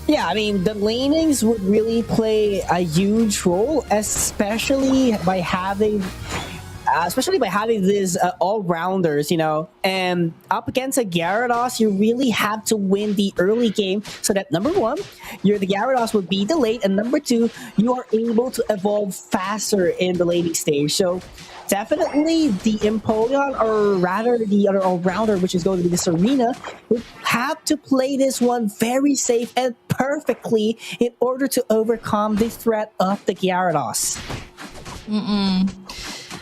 Yeah, I mean, the lanings would really play a huge role, especially by having these all-rounders, you know. And up against a Gyarados, you really have to win the early game so that, number 1, the Gyarados will be delayed, and number 2, you are able to evolve faster in the laning stage. So definitely the Empoleon, or rather the other all-rounder, which is going to be the Serena, would have to play this one very safe and perfectly in order to overcome the threat of the Gyarados.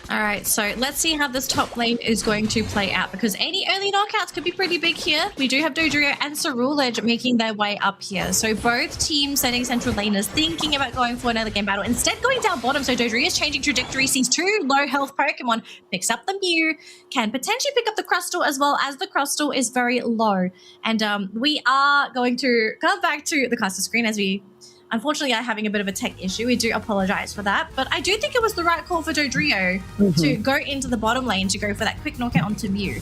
All right, so let's see how this top lane is going to play out, because any early knockouts could be pretty big here. We do have Dodrio and Cerulege making their way up here. So both teams sending central laners thinking about going for another game battle, instead going down bottom. So Dodrio is changing trajectory, sees 2 low health Pokemon, picks up the Mew, can potentially pick up the Crustal as well, as the Crustal is very low. And we are going to come back to the cluster screen as we unfortunately are having a bit of a tech issue. We do apologize for that, but I do think it was the right call for Dodrio to go into the bottom lane to go for that quick knockout onto Mew.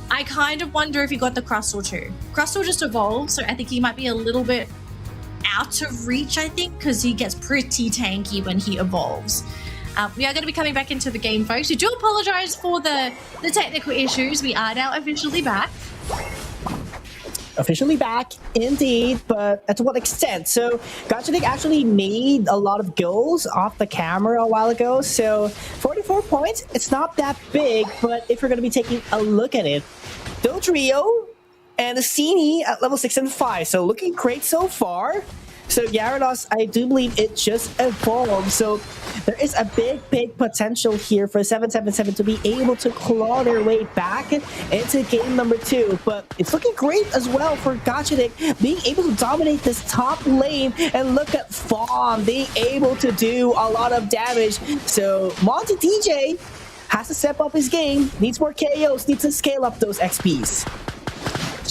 I kind of wonder if he got the Crustal too. Crustal just evolved, so I think he might be a little bit out of reach, I think, because he gets pretty tanky when he evolves. We are going to be coming back into the game, folks. We do apologize for the technical issues. We are now officially back. Officially back, indeed, but to what extent? So Gacha Deck actually made a lot of goals off the camera a while ago, so 44 points, it's not that big, but if you're going to be taking a look at it, Dodrio and Cini at level 6 and 5, so looking great so far. So Gyarados, I do believe it just evolved, so there is a big potential here for 777 to be able to claw their way back into game number 2. But it's looking great as well for Gacha Deck being able to dominate this top lane, and look at Fawn being able to do a lot of damage. So Monty DJ has to step up his game, needs more KOs, needs to scale up those XPs.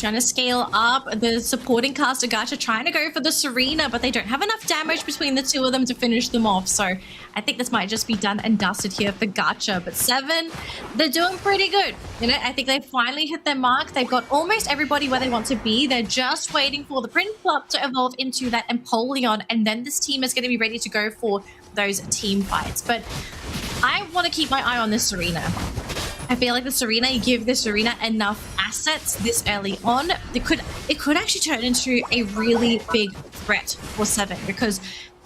trying to scale up. The supporting caster Gacha trying to go for the Serena, but they don't have enough damage between the two of them to finish them off. So I think this might just be done and dusted here for Gacha. But 7, they're doing pretty good. You know, I think they finally hit their mark. They've got almost everybody where they want to be. They're just waiting for the Prince Club to evolve into that Empoleon, and then this team is going to be ready to go for those team fights. But I want to keep my eye on this Serena. I feel like the Serena, you give the Serena enough assets this early on, it could actually turn into a really big threat for 7, because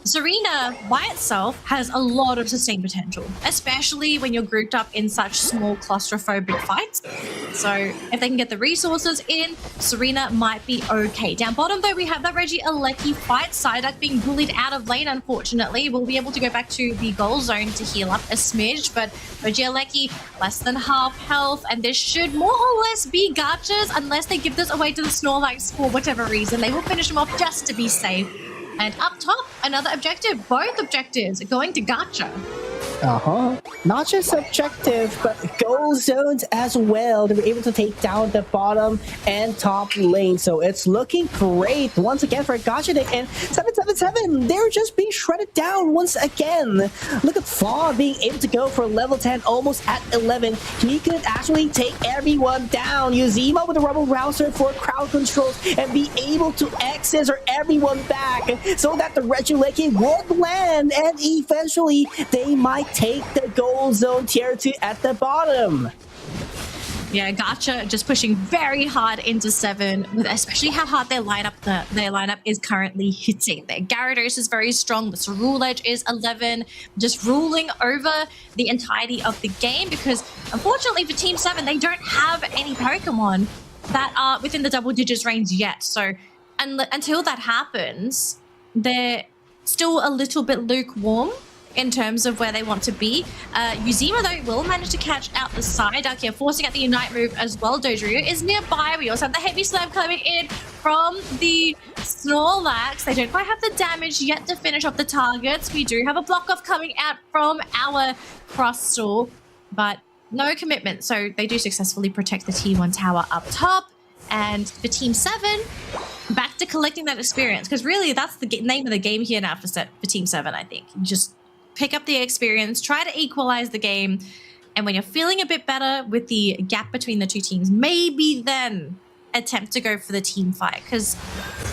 Serena by itself has a lot of sustained potential, especially when you're grouped up in such small claustrophobic fights. So if they can get the resources in, Serena might be okay. Down bottom though, we have that Regieleki fight. Psyduck being bullied out of lane, unfortunately. We'll be able to go back to the goal zone to heal up a smidge, but Regieleki less than half health, and this should more or less be Gachas unless they give this away to the Snorlax for whatever reason. They will finish them off just to be safe. And up top, another objective. Both objectives are going to Gacha. Not just objective, but goal zones as well. They were able to take down the bottom and top lane. So it's looking great once again for Gacha. And 777, they're just being shredded down once again. Look at Flaw being able to go for level 10, almost at 11. He could actually take everyone down. Yuzima with the Rubble Rouser for crowd controls and be able to accessor everyone back so that the Regieleki won't land. And eventually, they might take the goal zone tier 2 at the bottom. Yeah, Gacha just pushing very hard into 7, with especially how hard their lineup is currently hitting. Their Gyarados is very strong. The Ceruledge is 11, just ruling over the entirety of the game, because unfortunately for Team 7, they don't have any Pokemon that are within the double digits range yet. So until that happens, they're still a little bit lukewarm in terms of where they want to be. Yuzima, though, will manage to catch out the Psyduck here, forcing out the Unite move as well. Dodrio is nearby. We also have the Heavy Slam coming in from the Snorlax. They don't quite have the damage yet to finish off the targets. We do have a block off coming out from our Crustle, but no commitment. So they do successfully protect the T1 tower up top. And for Team 7, back to collecting that experience, because really that's the name of the game here now for Team 7, I think. You just pick up the experience, try to equalize the game, and when you're feeling a bit better with the gap between the two teams, maybe then attempt to go for the team fight, because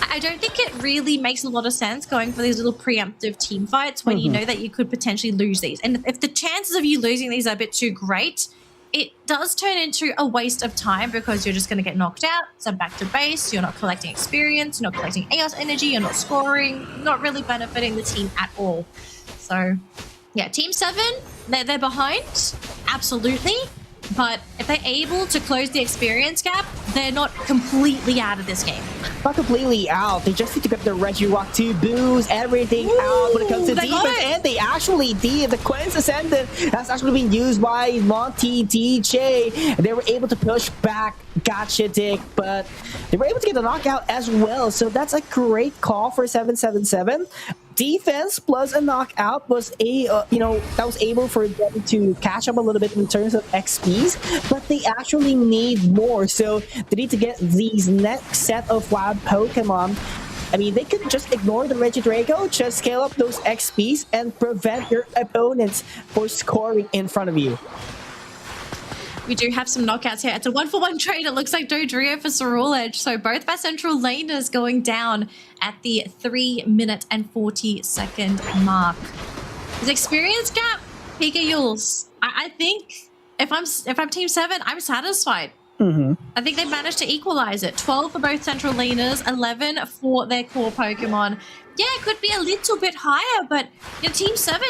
I don't think it really makes a lot of sense going for these little preemptive team fights when you know that you could potentially lose these. And if the chances of you losing these are a bit too great, it does turn into a waste of time, because you're just going to get knocked out, sent back to base, you're not collecting experience, you're not collecting Eos energy, you're not scoring, not really benefiting the team at all. So, yeah, Team 7, they're behind, absolutely. But if they're able to close the experience gap, they're not completely out of this game. Not completely out. They just need to get the Regirock to boost everything out when it comes to defense. And they actually did. The Queen's Ascendant has actually been used by Monty DJ. They were able to push back Gacha Dick, but they were able to get the knockout as well. So that's a great call for 777. Defense plus a knockout was that was able for them to catch up a little bit in terms of XPs, but they actually need more. So they need to get these next set of wild Pokemon. I mean, they could just ignore the Regidrago, just scale up those XPs and prevent your opponents for scoring in front of you. We do have some knockouts here. It's a 1-for-1 trade. It looks like Dodrio for Ceruledge. So both of our central laners going down at the 3-minute and 40-second mark. His experience gap, Pika Yules. I think if I'm Team 7, I'm satisfied. I think they've managed to equalize it. 12 for both central laners, 11 for their core Pokemon. Yeah, it could be a little bit higher, but Team 7,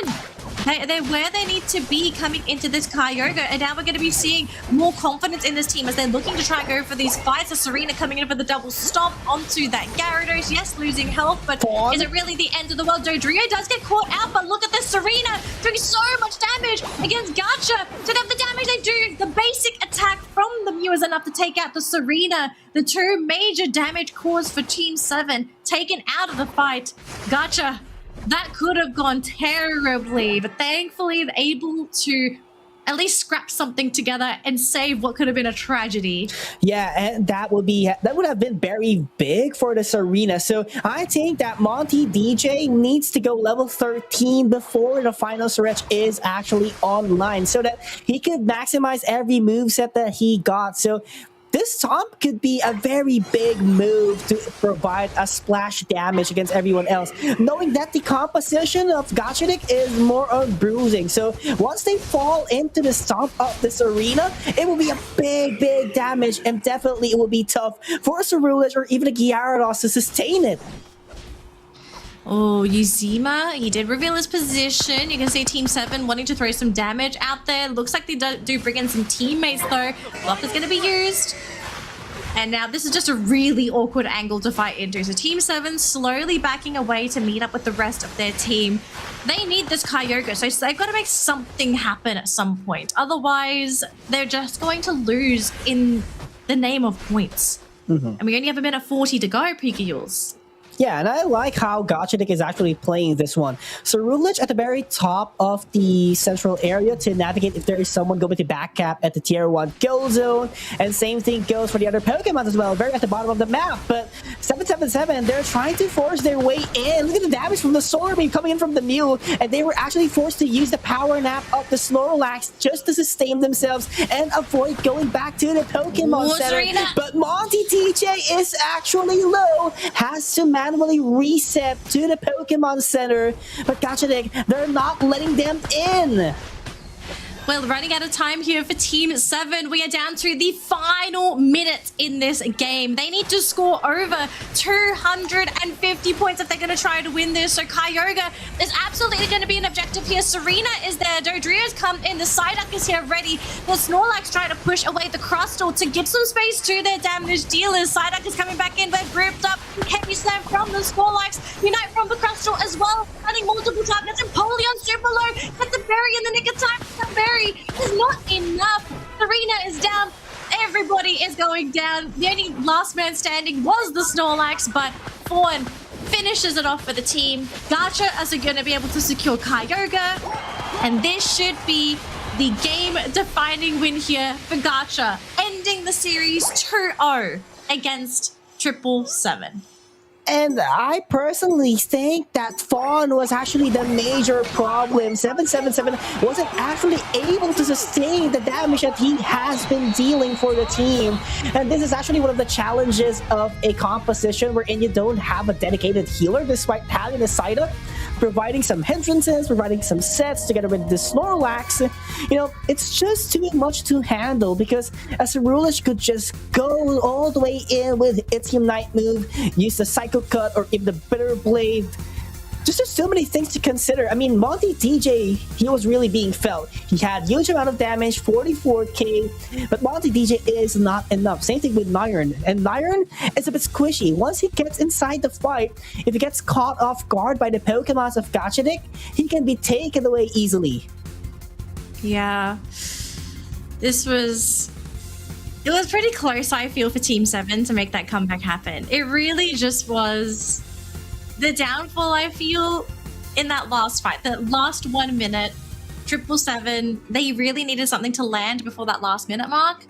they're where they need to be coming into this Kyogre, and now we're going to be seeing more confidence in this team as they're looking to try and go for these fights. A Serena coming in for the double stomp onto that Gyarados. Yes, losing health, but is it really the end of the world? Dodrio does get caught out, but look at this Serena doing so much damage against Gacha. So that the damage they do, the basic attack from the Mew is enough to take out the Serena. The two major damage caused for Team 7 taken out of the fight. Gacha, that could have gone terribly, but thankfully they're able to at least scrap something together and save what could have been a tragedy. Yeah, and that would have been very big for this arena. So I think that Monty DJ needs to go level 13 before the final stretch is actually online, so that he could maximize every moveset that he got. So this Stomp could be a very big move to provide a splash damage against everyone else, knowing that the composition of Gacha is more on bruising. So once they fall into the Stomp of this arena, it will be a big damage, and definitely it will be tough for SorSungLui or even a Gyarados to sustain it. Oh, Uzima, he did reveal his position. You can see Team 7 wanting to throw some damage out there. Looks like they do bring in some teammates though. Buff is going to be used. And now this is just a really awkward angle to fight into. So Team 7 slowly backing away to meet up with the rest of their team. They need this Kyogre, so they've got to make something happen at some point. Otherwise, they're just going to lose in the name of points. And we only have a minute 40 to go, Pikachu's. Yeah, and I like how Gacha is actually playing this one. So SorSungLui at the very top of the central area to navigate if there is someone going to backcap at the tier 1 kill zone. And same thing goes for the other Pokemon as well, very at the bottom of the map. But 777, they're trying to force their way in. Look at the damage from the Solar Beam coming in from the Mew. And they were actually forced to use the Power Nap of the Snorlax just to sustain themselves and avoid going back to the Pokemon Center. But Monty TJ is actually low, has to manually reset to the Pokemon Center, but Gacha, they're not letting them in. Well, running out of time here for Team 7. We are down to the final minute in this game. They need to score over 250 points if they're going to try to win this. So Kyogre is absolutely going to be an objective here. Serena is there. Dodrio's come in. The Psyduck is here ready. The Snorlax trying to push away the Crustle to give some space to their damage dealers. Psyduck is coming back in. They're grouped up. Heavy Slam from the Snorlax. Unite from the Crustle as well. Running multiple targets. And Polion super low. Gets a berry in the nick of time. That berry is not enough. Serena is down. Everybody is going down. The only last man standing was the Snorlax, but Fawn finishes it off for the team. Gacha are going to be able to secure Kyogre, and this should be the game-defining win here for Gacha, ending the series 2-0 against 777. And I personally think that Fawn was actually the major problem. 777 wasn't actually able to sustain the damage that he has been dealing for the team. And this is actually one of the challenges of a composition wherein you don't have a dedicated healer despite having a Psyduck, providing some hindrances, providing some sets together with the Snorlax. You know, it's just too much to handle because SorSungLui could just go all the way in with its Unite move, use the Psycho Cut or even the Bitter Blade. Just there's so many things to consider. I mean, Monty DJ, he was really being felt. He had huge amount of damage, 44k, but Monty DJ is not enough. Same thing with Nyron. And Nyron is a bit squishy. Once he gets inside the fight, if he gets caught off guard by the Pokemons of Gacha, he can be taken away easily. Yeah. It was pretty close, I feel, for Team 7 to make that comeback happen. It really just was the downfall, I feel, in that last fight. The last 1 minute, 777, they really needed something to land before that last minute mark.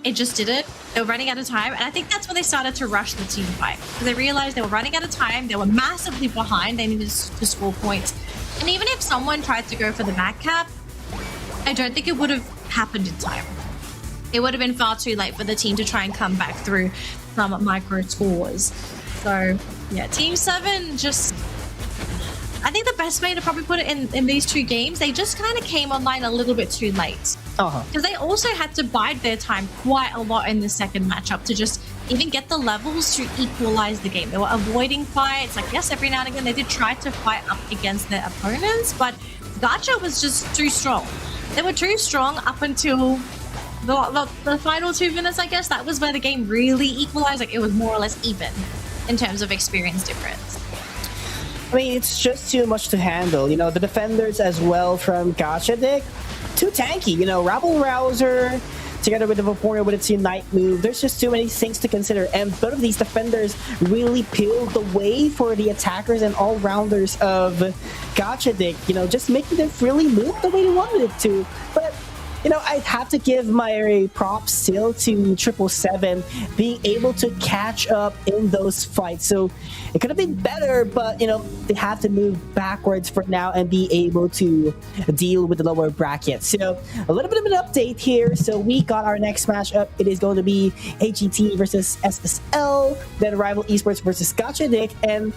It just didn't. They were running out of time, and I think that's when they started to rush the team fight. Because they realized they were running out of time, they were massively behind, they needed to score points. And even if someone tried to go for the back cap, I don't think it would have happened in time. It would have been far too late for the team to try and come back through some micro scores. So, yeah, Team 7 just... I think the best way to probably put it in these two games, they just kind of came online a little bit too late. Because they also had to bide their time quite a lot in the second matchup to just even get the levels to equalize the game. They were avoiding fights. Like, yes, every now and again they did try to fight up against their opponents, but Gacha was just too strong. They were too strong up until the final 2 minutes, I guess. That was where the game really equalized. Like, it was more or less even in terms of experience difference. I mean, it's just too much to handle. You know, the defenders as well from Gacha, too tanky. You know, Rabble Rouser together with the Vaporeon with its Unite move. There's just too many things to consider. And both of these defenders really peeled the way for the attackers and all-rounders of Gacha, you know, just making them really move the way they wanted it to. But I'd have to give my props still to 777 being able to catch up in those fights. So it could have been better, but they have to move backwards for now and be able to deal with the lower bracket. So a little bit of an update here. So we got our next matchup. It is going to be HET versus SSL, then Rival Esports versus Gacha, and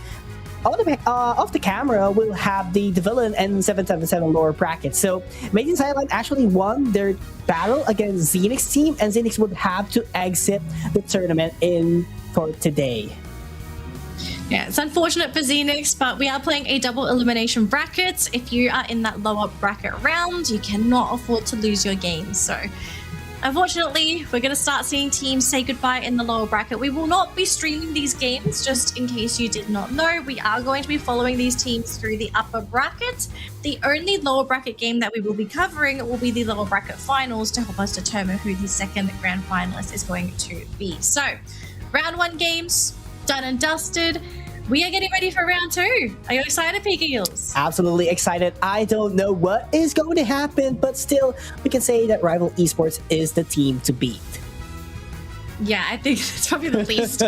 off the camera, we'll have the Devilon and 777 lower bracket. So Made in Thailand actually won their battle against Zinex team, and Zinex would have to exit the tournament for today. Yeah, it's unfortunate for Zinex, but we are playing a double elimination bracket. If you are in that lower bracket round, you cannot afford to lose your games. So unfortunately, we're going to start seeing teams say goodbye in the lower bracket. We will not be streaming these games, just in case you did not know. We are going to be following these teams through the upper bracket. The only lower bracket game that we will be covering will be the lower bracket finals to help us determine who the second grand finalist is going to be. So, round 1 games, done and dusted. We are getting ready for round 2. Are you excited, Pika Eels? Absolutely excited. I don't know what is going to happen, but still, we can say that Rival Esports is the team to beat. Yeah, I think it's probably the least.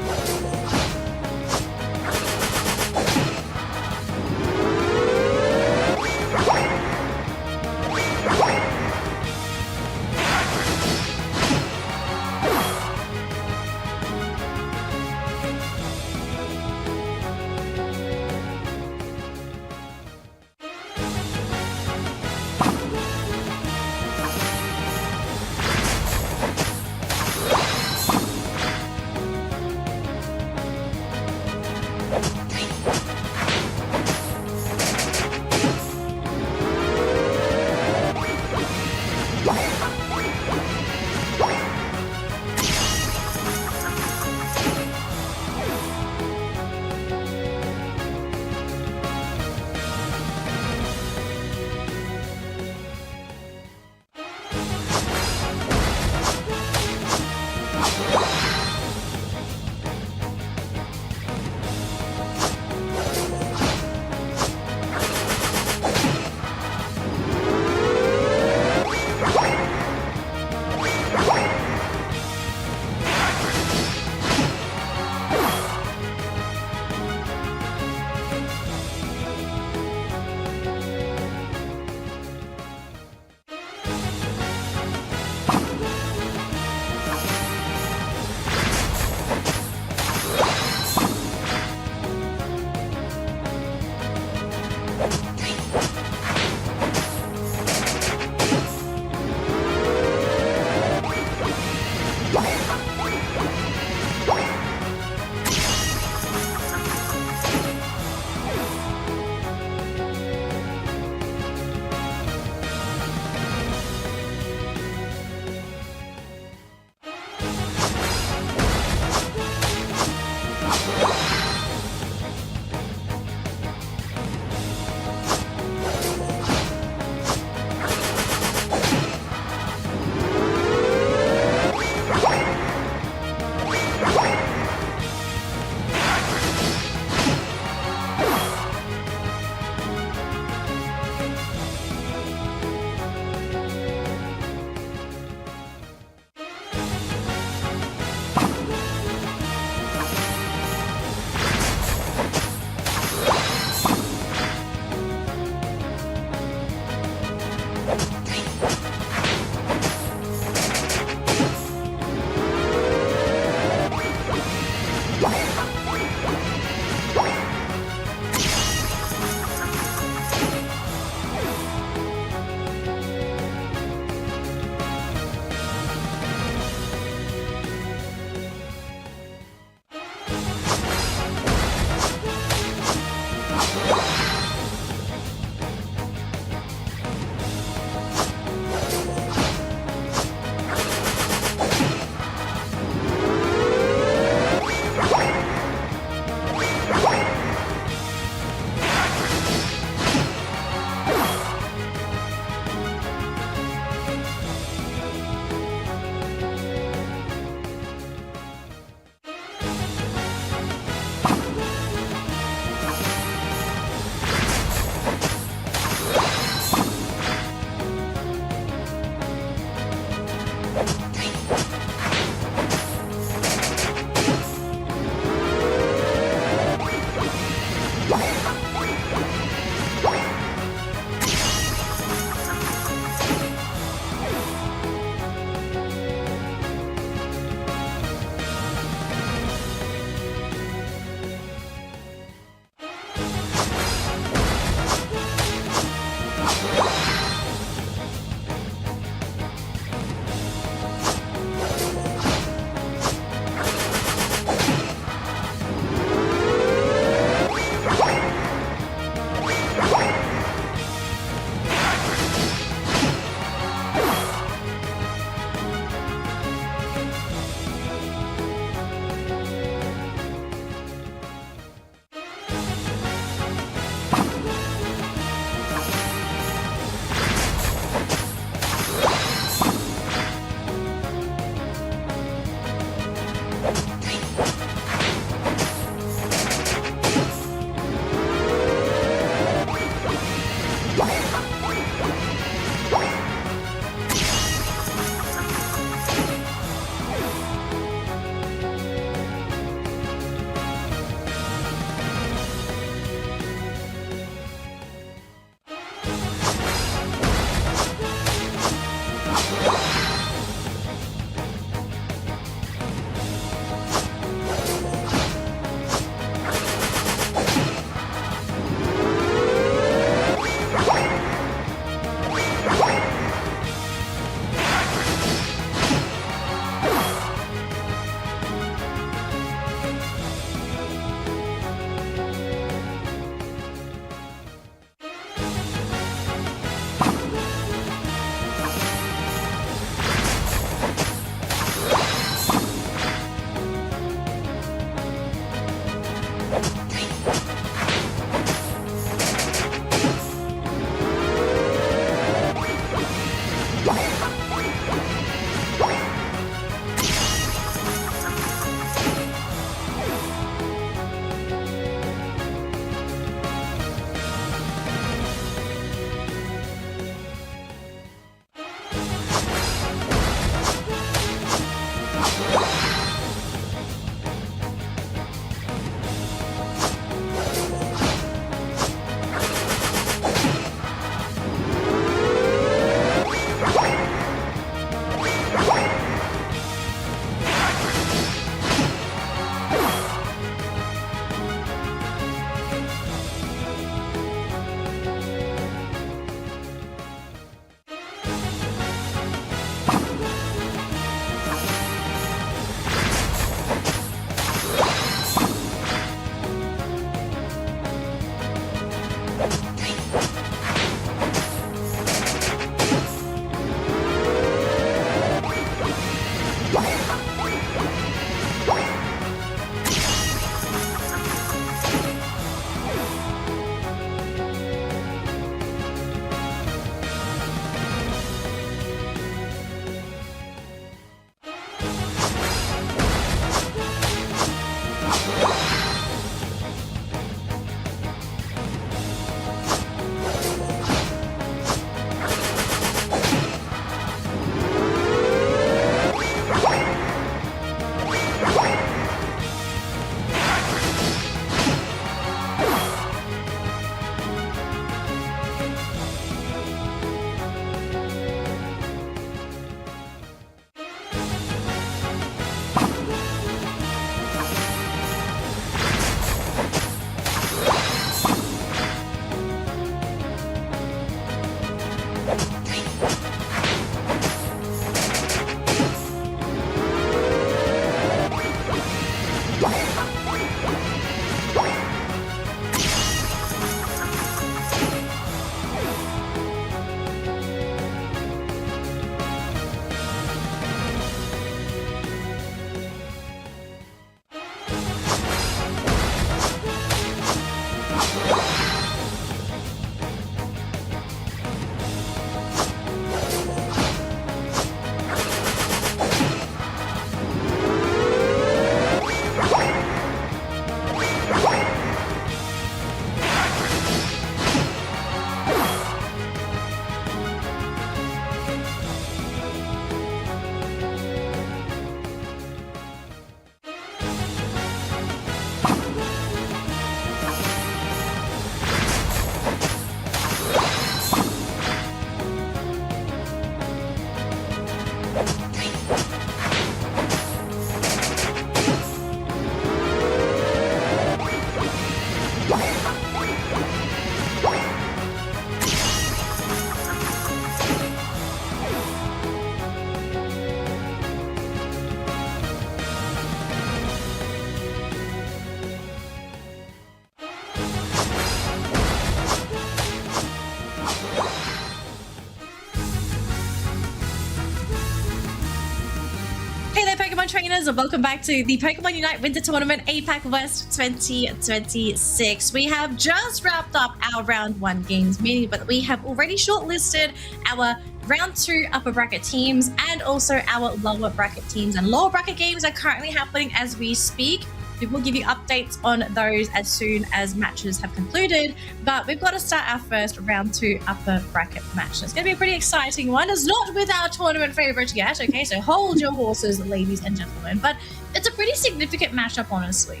trainers, and welcome back to the Pokemon Unite Winter Tournament APAC West 2026. We have just wrapped up our round 1 games, meaning but we have already shortlisted our round 2 upper bracket teams and also our lower bracket teams. And lower bracket games are currently happening as we speak. We will give you updates on those as soon as matches have concluded, but we've got to start our first round 2 upper bracket match. It's going to be a pretty exciting one. It's not with our tournament favorite yet, okay? So hold your horses, ladies and gentlemen. But it's a pretty significant matchup, honestly.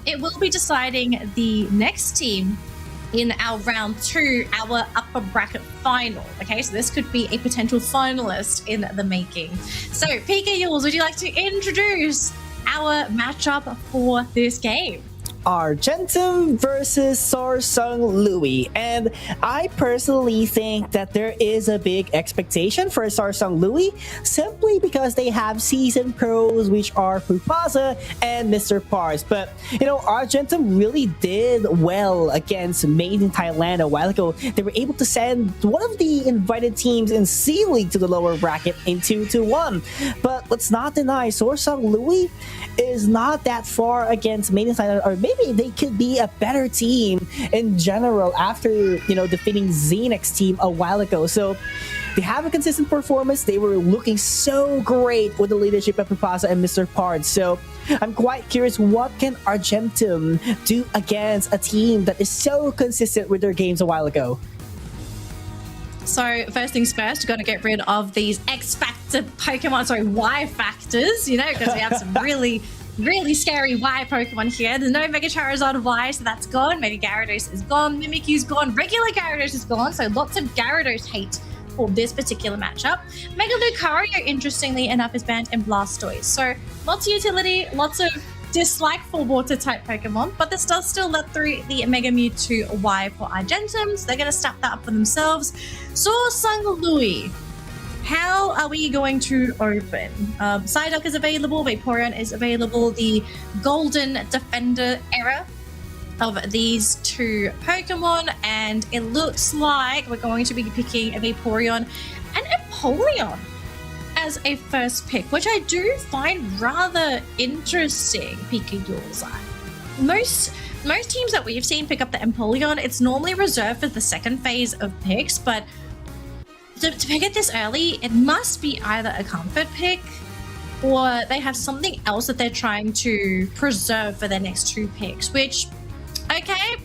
It will be deciding the next team in our round 2, our upper bracket final. Okay, so this could be a potential finalist in the making. So, PK Yules, would you like to introduce our matchup for this game? Argentum versus SorSungLui, and I personally think that there is a big expectation for SorSungLui simply because they have seasoned pros, which are PUACL and Mr. Pars. But you know, Argentum really did well against Made in Thailand a while ago. They were able to send one of the invited teams in C League to the lower bracket in 2-1. But let's not deny SorSungLui is not that far against Made in Thailand, or maybe they could be a better team in general after, you know, defeating Zinex team a while ago. So they have a consistent performance. They were looking so great with the leadership of PUACL and Mr. Pard. So I'm quite curious, what can Argentum do against a team that is so consistent with their games a while ago? So first things first, you've got to get rid of these X Factor Pokemon, sorry, Y Factors, you know, because we have some really scary Y Pokemon here. There's no Mega Charizard Y, so that's gone. Mega Gyarados is gone. Mimikyu's gone. Regular Gyarados is gone, so lots of Gyarados hate for this particular matchup. Mega Lucario, interestingly enough, is banned in Blastoise. So lots of utility, lots of dislike for water type Pokemon, but this does still let through the Mega Mewtwo Y for Argentum, so they're going to step that up for themselves. SorSungLui, how are we going to open? Psyduck is available, Vaporeon is available, the Golden Defender era of these 2 Pokemon, and it looks like we're going to be picking a Vaporeon and Empoleon as a first pick, which I do find rather interesting. PK Yules. Most teams that we've seen pick up the Empoleon, it's normally reserved for the second phase of picks, but to pick it this early, it must be either a comfort pick or they have something else that they're trying to preserve for their next 2 picks, which, okay,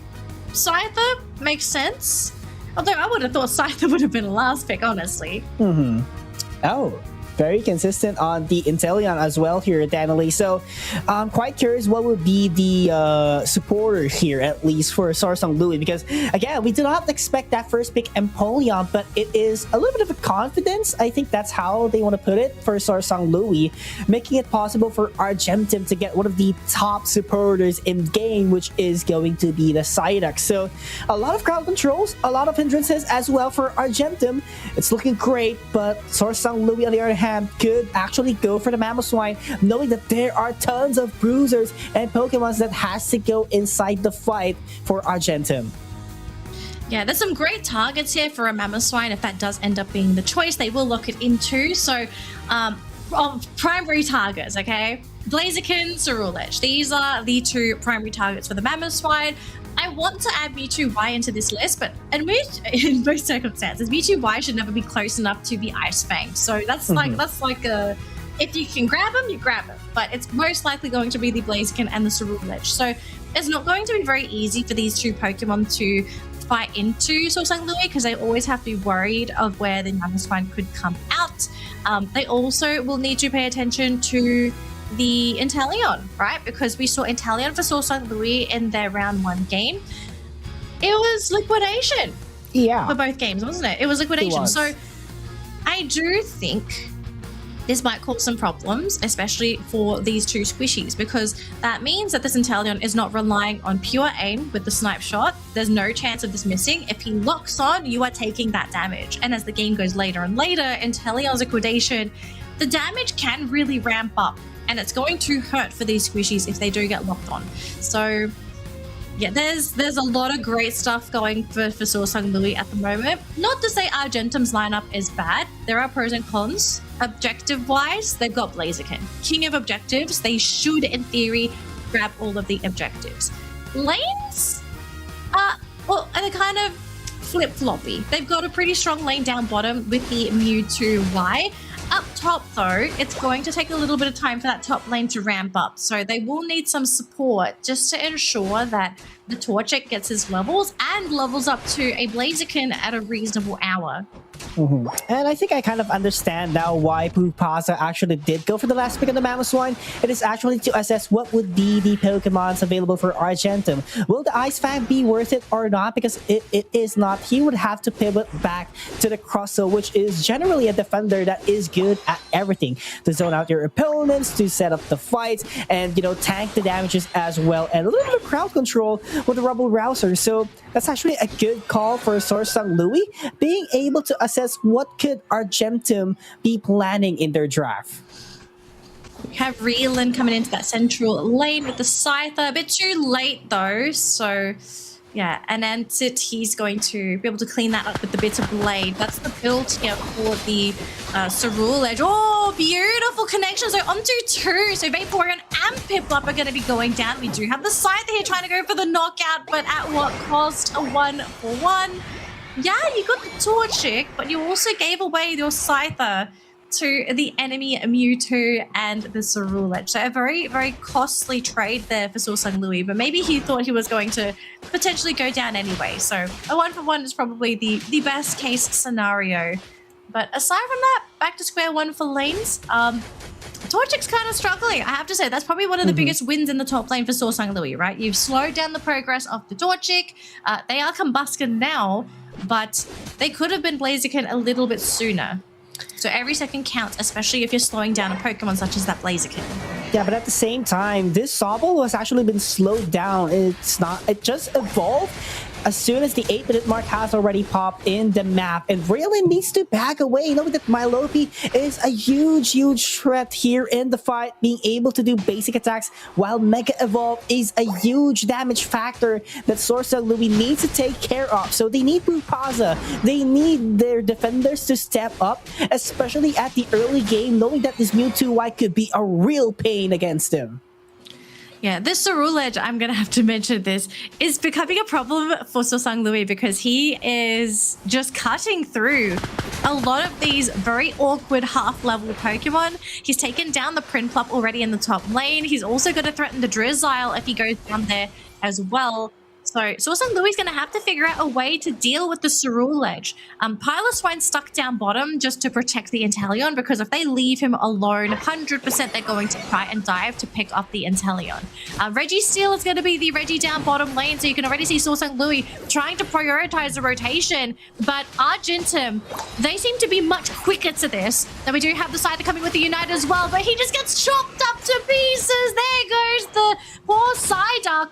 Scyther makes sense. Although I would have thought Scyther would have been a last pick, honestly. Oh, very consistent on the Inteleon as well here, Danielle. So I'm quite curious what would be the supporter here, at least for SorSungLui, because again, we do not expect that first pick Empoleon, but it is a little bit of a confidence. I think that's how they want to put it for SorSungLui, making it possible for Argentum to get one of the top supporters in game, which is going to be the Psyduck. So a lot of crowd controls, a lot of hindrances as well for Argentum. It's looking great, but SorSungLui on the other hand could actually go for the Mamoswine, knowing that there are tons of bruisers and Pokemons that has to go inside the fight for Argentum. Yeah, there's some great targets here for a Mamoswine. If that does end up being the choice, they will lock it into. So, primary targets, okay? Blaziken, Ceruledge. These are the 2 primary targets for the Mamoswine. I want to add Mewtwo Y into this list, but in most circumstances, Mewtwo Y should never be close enough to the Ice Fang. So that's like a, if you can grab them, you grab them. But it's most likely going to be the Blaziken and the Ceruledge. So it's not going to be very easy for these 2 Pokemon to fight into SorSungLui, because they always have to be worried of where the Mamoswine could come out. They also will need to pay attention to the Inteleon, right? Because we saw Inteleon for SorSungLui in their round 1 game. It was liquidation. Yeah. For both games, wasn't it? It was liquidation. It was. So I do think this might cause some problems, especially for these 2 squishies, because that means that this Inteleon is not relying on pure aim with the snipe shot. There's no chance of this missing. If he locks on, you are taking that damage. And as the game goes later and later, Inteleon's liquidation, the damage can really ramp up. And it's going to hurt for these squishies if they do get locked on. So Yeah, there's a lot of great stuff going for SorSungLui at the moment. Not to say Argentum's lineup is bad. There are pros and cons. Objective-wise, they've got Blaziken. King of objectives, they should, in theory, grab all of the objectives. Lanes? Well, they're kind of flip-floppy. They've got a pretty strong lane down bottom with the Mewtwo Y. Up top, though, it's going to take a little bit of time for that top lane to ramp up. So they will need some support just to ensure that the Torchic gets his levels and levels up to a Blaziken at a reasonable hour. And I think I kind of understand now why PUACL actually did go for the last pick of the Mamoswine. It is actually to assess what would be the Pokemons available for Argentum. Will the Ice Fang be worth it or not? Because it is not. He would have to pivot back to the Crosso, which is generally a defender that is good at everything. To zone out your opponents, to set up the fights, and, you know, tank the damages as well. And a little bit of crowd control with the Rubble Rouser. So that's actually a good call for SorSungLui, being able to assess what could Argentum be planning in their draft. We have Reelin coming into that central lane with the Scyther. A bit too late though, so yeah. And then he's going to be able to clean that up with the Bitter Blade. That's the build here for the Cerulege. Oh, beautiful connection. So onto two. So Vaporeon and Piplup are going to be going down. We do have the Scyther here trying to go for the knockout, but at what cost? A 1-for-1. Yeah, you got the Torchic, but you also gave away your Scyther to the enemy Mewtwo and the Cerulege. So a very, very costly trade there for SorSungLui, but maybe he thought he was going to potentially go down anyway. So a 1-for-1 is probably the best case scenario. But aside from that, back to square one for lanes. Torchic's kind of struggling. I have to say, that's probably one of the biggest wins in the top lane for SorSungLui, right? You've slowed down the progress of the Torchic. They are Combusken now, but they could have been Blaziken a little bit sooner. So every second counts, especially if you're slowing down a Pokemon such as that Blaziken. Yeah, but at the same time, this Sobble has actually been slowed down. It's not, it just evolved as soon as the 8-minute mark has already popped in the map. And really needs to back away, knowing that Milope is a huge threat here in the fight, being able to do basic attacks, while Mega Evolve is a huge damage factor that SorSungLui needs to take care of. So they need PUACL. They need their defenders to step up, especially at the early game, knowing that this Mewtwo Y could be a real pain against him. Yeah, this Cerulege, I'm going to have to mention this, is becoming a problem for SorSungLui because he is just cutting through a lot of these very awkward half-level Pokemon. He's taken down the Prinplup already in the top lane. He's also going to threaten the Drizzile if he goes down there as well. So SorSungLui's going to have to figure out a way to deal with the Cerulege. Piloswine stuck down bottom just to protect the Inteleon, because if they leave him alone, 100% they're going to try and dive to pick up the Inteleon. Registeel is going to be the Reggie down bottom lane, so you can already see SorSungLui trying to prioritize the rotation. But Argentum, they seem to be much quicker to this. Then we do have the Scyther coming with the Unite as well, but he just gets chopped up to pieces. There goes the poor Psyduck.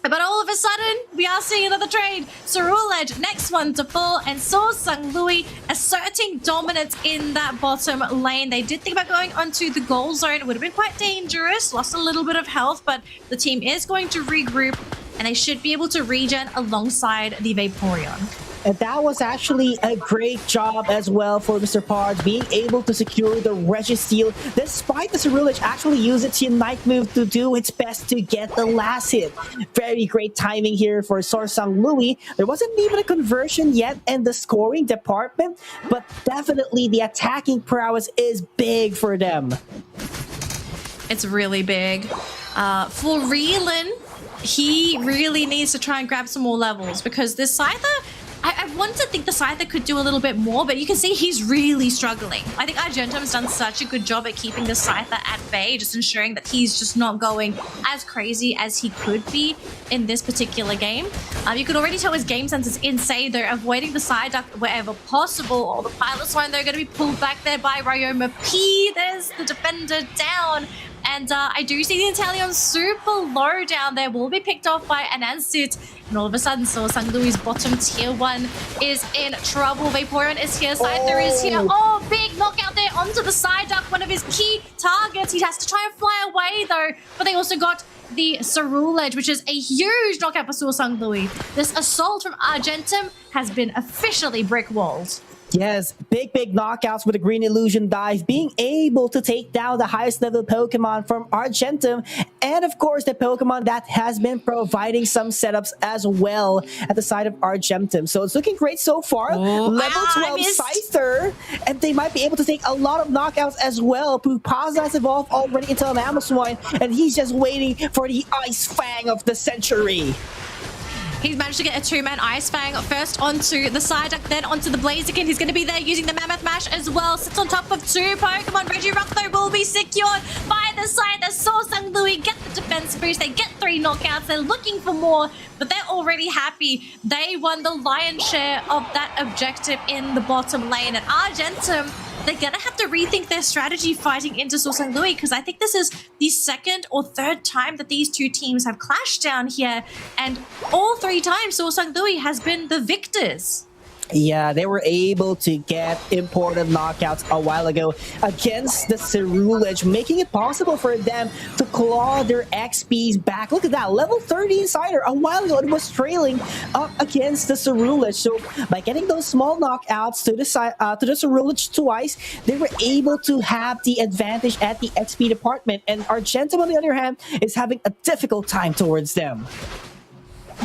But all of a sudden, we are seeing another trade. Cerulege, next one to fall, and SorSungLui asserting dominance in that bottom lane. They did think about going onto the goal zone. It would have been quite dangerous, lost a little bit of health, but the team is going to regroup, and they should be able to regen alongside the Vaporeon. And that was actually a great job as well for Mr. Pards, being able to secure the Registeel, despite the Cerulege actually used its Unite move to do its best to get the last hit. Very great timing here for SorSungLui. There wasn't even a conversion yet in the scoring department, but definitely the attacking prowess is big for them. It's really big. For Reelin, he really needs to try and grab some more levels, because this Scyther, I want to think the Scyther could do a little bit more, but you can see he's really struggling. I think Argentum's done such a good job at keeping the Scyther at bay, just ensuring that he's just not going as crazy as he could be in this particular game. You can already tell his game sense is insane. They're avoiding the Psyduck wherever possible. Or the Piloswine, they're going to be pulled back there by Ryoma P. There's the defender down. And I do see the Inteleon super low down there, will be picked off by Anansit. And all of a sudden, SorSungLui's bottom tier 1 is in trouble. Vaporeon is here, Scyther is here. Oh, big knockout there onto the Psyduck, one of his key targets. He has to try and fly away though, but they also got the Cerule Edge, which is a huge knockout for SorSungLui. This assault from Argentum has been officially brick-walled. Yes, big knockouts with the Green Illusion dive, being able to take down the highest level Pokemon from Argentum, and of course the Pokemon that has been providing some setups as well at the side of Argentum. So it's looking great so far. Level 12 Scyther, and they might be able to take a lot of knockouts as well. PUACL has evolved already into an Mamoswine, and he's just waiting for the Ice Fang of the century. He's managed to get a two-man Ice Fang first onto the Psyduck, then onto the Blaziken. He's going to be there using the Mammoth Mash as well. Sits on top of two Pokemon. Regirock, though, will be secured by the side. The SorSungLui get the defense boost. They get 3 knockouts. They're looking for more, but they're already happy. They won the lion's share of that objective in the bottom lane. And Argentum, they're going to have to rethink their strategy fighting into SorSungLui, because I think this is the second or third time that these two teams have clashed down here, and all 3 times SorSungLui has been the victors. Yeah, they were able to get important knockouts a while ago against the Cerule Edge, making it possible for them to claw their XPs back. Look at that, level 30 Insider. A while ago, it was trailing up against the Cerule Edge. So by getting those small knockouts to the Cerule Edge twice, they were able to have the advantage at the XP department. And Argentum, on the other hand, is having a difficult time towards them.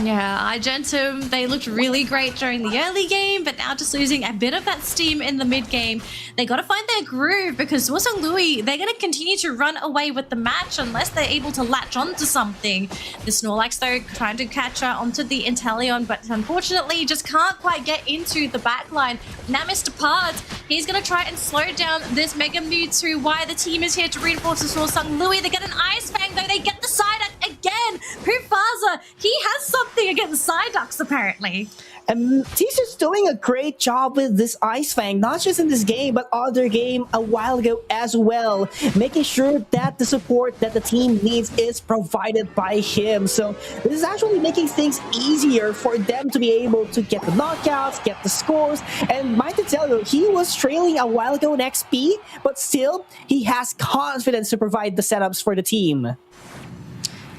Yeah, Argentum, they looked really great during the early game, but now just losing a bit of that steam in the mid game. They got to find their groove, because SorSungLui, they're going to continue to run away with the match unless they're able to latch onto something. The Snorlax, though, trying to catch onto the Inteleon, but unfortunately just can't quite get into the backline. Now Mr. Pards, he's going to try and slow down this Mega Mewtwo. Why the team is here to reinforce the SorSungLui. They get an Ice Fang, though. They get the Psyduck again. PUACL, he has something against Psyducks, apparently. And he's just doing a great job with this Ice Fang, not just in this game, but other game a while ago as well, making sure that the support that the team needs is provided by him. So this is actually making things easier for them to be able to get the knockouts, get the scores. And might to tell you, he was trailing a while ago in XP, but still, he has confidence to provide the setups for the team.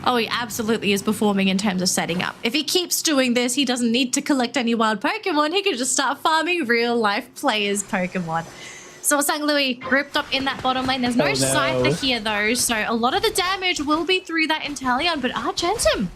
Oh, he absolutely is performing in terms of setting up. If he keeps doing this, he doesn't need to collect any wild Pokemon. He can just start farming real-life players' Pokemon. SorSungLui grouped up in that bottom lane. There's no Scyther here, though, so a lot of the damage will be through that Inteleon, but Argentum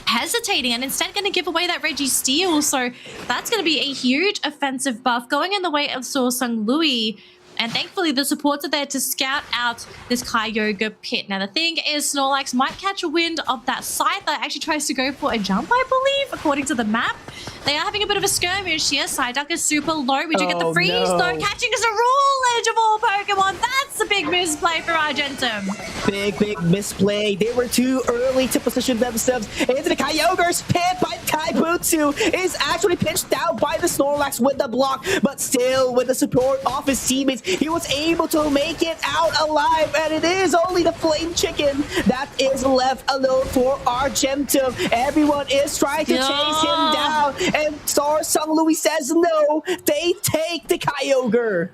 hesitating and instead going to give away that Registeel, so that's going to be a huge offensive buff going in the way of SorSungLui. And thankfully, the supports are there to scout out this Kyogre pit. Now, the thing is, Snorlax might catch a wind of that Scyther. Actually tries to go for a jump, I believe, according to the map. They are having a bit of a skirmish here. Psyduck is super low. We do get the freeze, though, catching us a Cerule Edge of all Pokemon. That's a big misplay for Argentum. Big misplay. They were too early to position themselves into the Kyogre's pit, but Kaibutsu is actually pinched out by the Snorlax with the block, but still, with the support of his teammates, he was able to make it out alive, and it is only the Flame Chicken that is left alone for Argentum. Everyone is trying to chase him down, and SorSungLui says no. They take the Kyogre.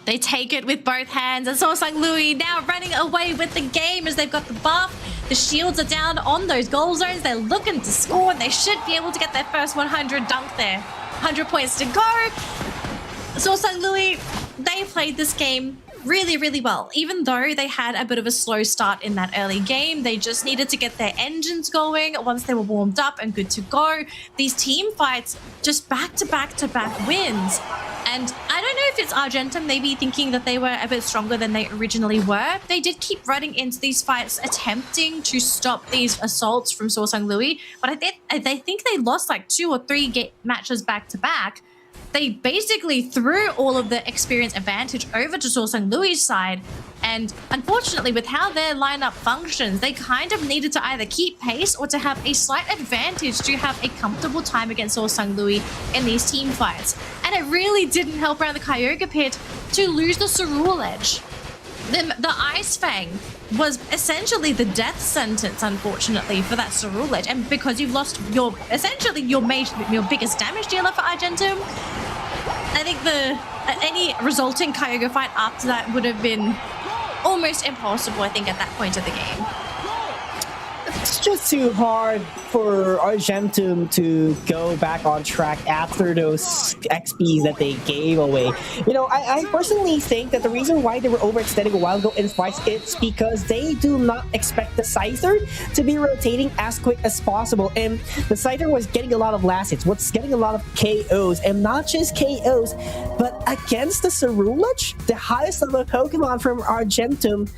They take it with both hands, and SorSungLui now running away with the game as they've got the buff. The shields are down on those goal zones. They're looking to score, and they should be able to get their first 100 dunk there. 100 points to go. SorSungLui, they played this game really well. Even though they had a bit of a slow start in that early game, they just needed to get their engines going. Once they were warmed up and good to go, these team fights just back to back wins. And I don't know if it's Argentum maybe thinking that they were a bit stronger than they originally were. They did keep running into these fights, attempting to stop these assaults from SorSungLui, but I think they lost like 2 or 3 matches back to back. They basically threw all of the experience advantage over to SorSungLui's side, and unfortunately with how their lineup functions, they kind of needed to either keep pace or to have a slight advantage to have a comfortable time against SorSungLui in these team fights. And it really didn't help around the Kyogre pit to lose the Cerule Edge. The Ice Fang was essentially the death sentence, unfortunately, for that Cerule Edge. And because you've lost your biggest damage dealer for Argentum, I think any resulting Kyogre fight after that would have been almost impossible, I think, at that point of the game. just too hard for Argentum to go back on track after those XPs that they gave away. You know, I personally think that the reason why they were overextending a while ago in fights, it's because they do not expect the Scyther to be rotating as quick as possible. And the Scyther was getting a lot of last hits, was getting a lot of KOs, and not just KOs, but against the SorSungLui, the highest level Pokemon from Argentum,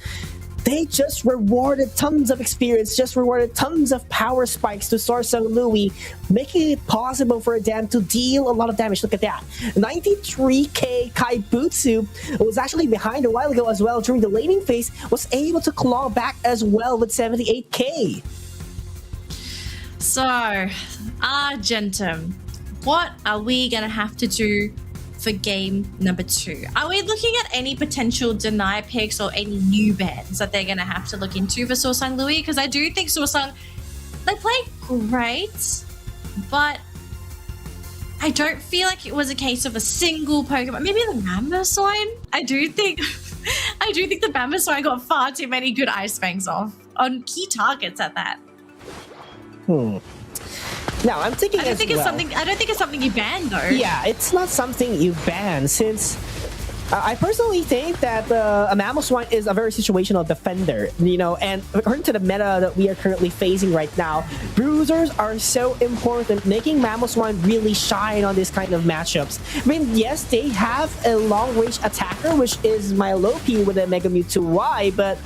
they just rewarded tons of experience, just rewarded tons of power spikes to SorSungLui, making it possible for them to deal a lot of damage. Look at that. 93k Kaibutsu was actually behind a while ago as well during the laning phase, was able to claw back as well with 78k. So, Argentum, what are we going to have to do for game number 2? Are we looking at any potential deny picks or any new bans that they're going to have to look into for SorSungLui? Because I do think SorSung, they play great, but I don't feel like it was a case of a single Pokemon. Maybe the Mamoswine? I do think the Mamoswine got far too many good Ice Fangs off on key targets at that. Now I'm thinking I don't think it's something you ban though. Yeah, it's not something you ban, since I personally think that a Mamoswine is a very situational defender, you know, and according to the meta that we are currently facing right now, bruisers are so important, making Mamoswine really shine on this kind of matchups. I mean, yes, they have a long-range attacker, which is Milope with a Mega Mewtwo Y, but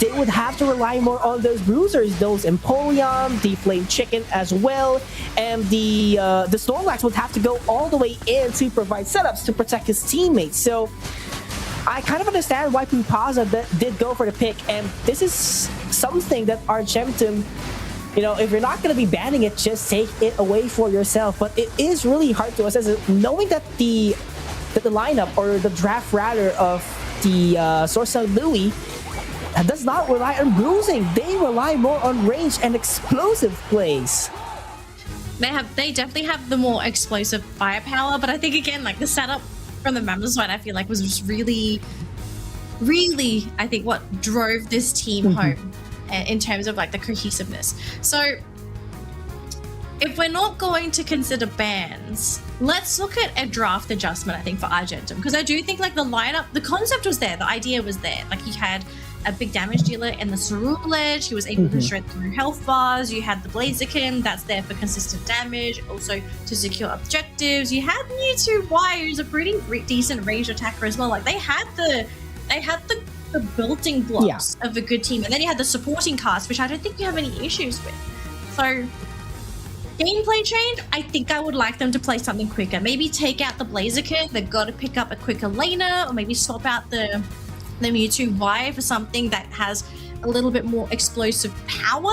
they would have to rely more on those bruisers, those Empoleon, the Flame Chicken as well, and the Snorlax would have to go all the way in to provide setups to protect his teammates. So I kind of understand why PUACL did go for the pick, and this is something that Argentum, you know, if you're not going to be banning it, just take it away for yourself. But it is really hard to assess it, knowing that the lineup, or the draft rather, of the SorSungLui does not rely on bruising. They rely more on range and explosive plays. They definitely have the more explosive firepower, but I think again, like the setup from the Mamoswine, I feel like was just really, I think what drove this team home in terms of like the cohesiveness. So if we're not going to consider bans, let's look at a draft adjustment, I think, for Argentum, because I do think like the lineup, the concept was there, the idea was there. Like you had a big damage dealer in the SorSungLui, he was able to shred through health bars. You had the Blaziken, that's there for consistent damage, also to secure objectives. You had Mewtwo Y, who's a pretty decent range attacker as well. Like they had the building blocks of a good team, and then you had the supporting cast, which I don't think you have any issues with. So gameplay change, I think I would like them to play something quicker. Maybe take out the Blaziken, they've got to pick up a quicker laner, or maybe swap out the Mewtwo Y for something that has a little bit more explosive power.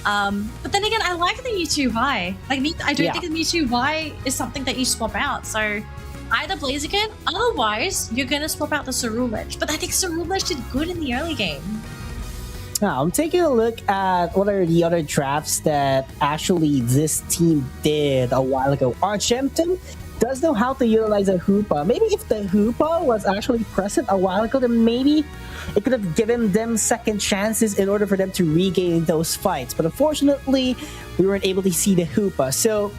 But then again, I like the Mewtwo Y. Like, I don't think the Mewtwo Y is something that you swap out. So either Blaziken, otherwise you're going to swap out the SorSungLui. But I think SorSungLui did good in the early game. Now, I'm taking a look at what are the other drafts that actually this team did a while ago. Argentum does know how to utilize a Hoopa. Maybe if the Hoopa was actually present a while ago, then maybe it could have given them second chances in order for them to regain those fights. But unfortunately, we weren't able to see the Hoopa. So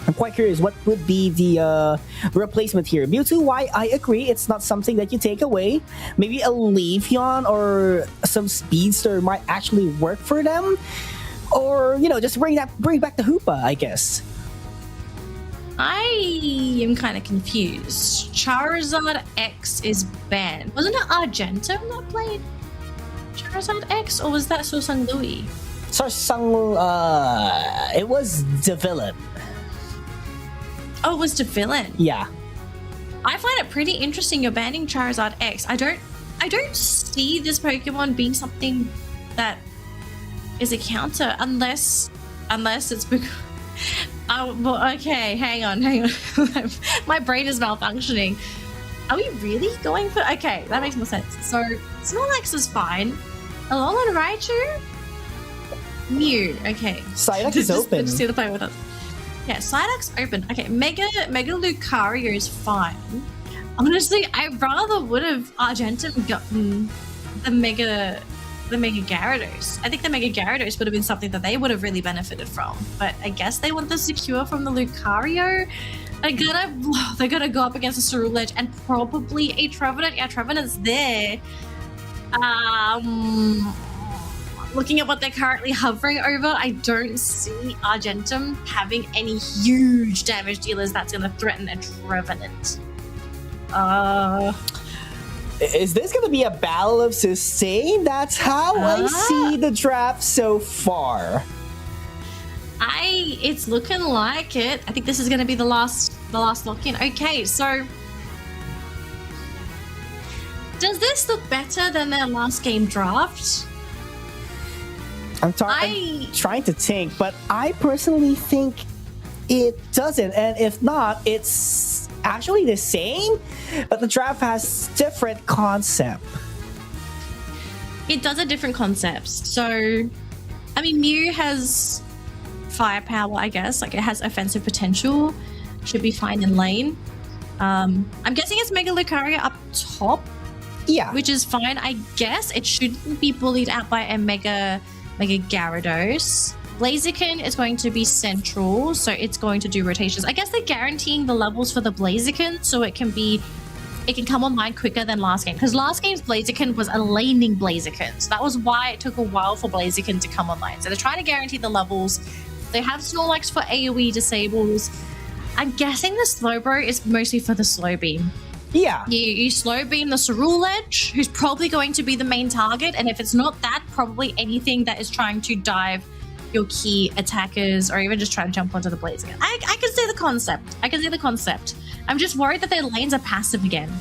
I'm quite curious what would be the replacement here. Mewtwo Y, I agree, it's not something that you take away. Maybe a Leafeon or some Speedster might actually work for them. Or, you know, just bring back the Hoopa, I guess. I am kind of confused. Charizard X is banned. Wasn't it Argentum that played Charizard X, or was that SorSungLui? It was Devilon. Oh, it was Devilon. Yeah. I find it pretty interesting you're banning Charizard X. I don't see this Pokemon being something that is a counter unless it's because well, okay, hang on. My brain is malfunctioning. Are we really going for... Okay, that makes more sense. So, Snorlax is fine. Alolan Raichu? Mew, okay. Psyduck is open. Just see the play with us. Yeah, Psyduck's open. Okay, Mega Lucario is fine. Honestly, I rather would have Argentum gotten the Mega the Mega Gyarados. I think the Mega Gyarados would have been something that they would have really benefited from. But I guess they want the secure from the Lucario. They're gonna go up against a Cerulege and probably a Trevenant. Yeah, Trevenant's there. Looking at what they're currently hovering over, I don't see Argentum having any huge damage dealers that's gonna threaten a Trevenant. Is this going to be a battle of sustain? That's how I see the draft so far. It's looking like it. I think this is going to be the last lock-in. Okay, so does this look better than their last game draft? I'm trying to think, but I personally think it doesn't. And if not, it's actually the same, but the draft has different concept. It does a different concept. So, I mean, Mew has firepower, I guess. Like, it has offensive potential. Should be fine in lane. I'm guessing it's Mega Lucario up top. Yeah. Which is fine. I guess it shouldn't be bullied out by a Mega Gyarados. Blaziken is going to be central, so it's going to do rotations. I guess they're guaranteeing the levels for the Blaziken, so it can come online quicker than last game. Because last game's Blaziken was a laning Blaziken, so that was why it took a while for Blaziken to come online. So they're trying to guarantee the levels. They have Snorlax for AoE disables. I'm guessing the Slowbro is mostly for the slow beam. Yeah. You slow beam the Cerulege, who's probably going to be the main target, and if it's not that, probably anything that is trying to dive your key attackers, or even just try to jump onto the Blaziken. I can see the concept. I'm just worried that their lanes are passive again.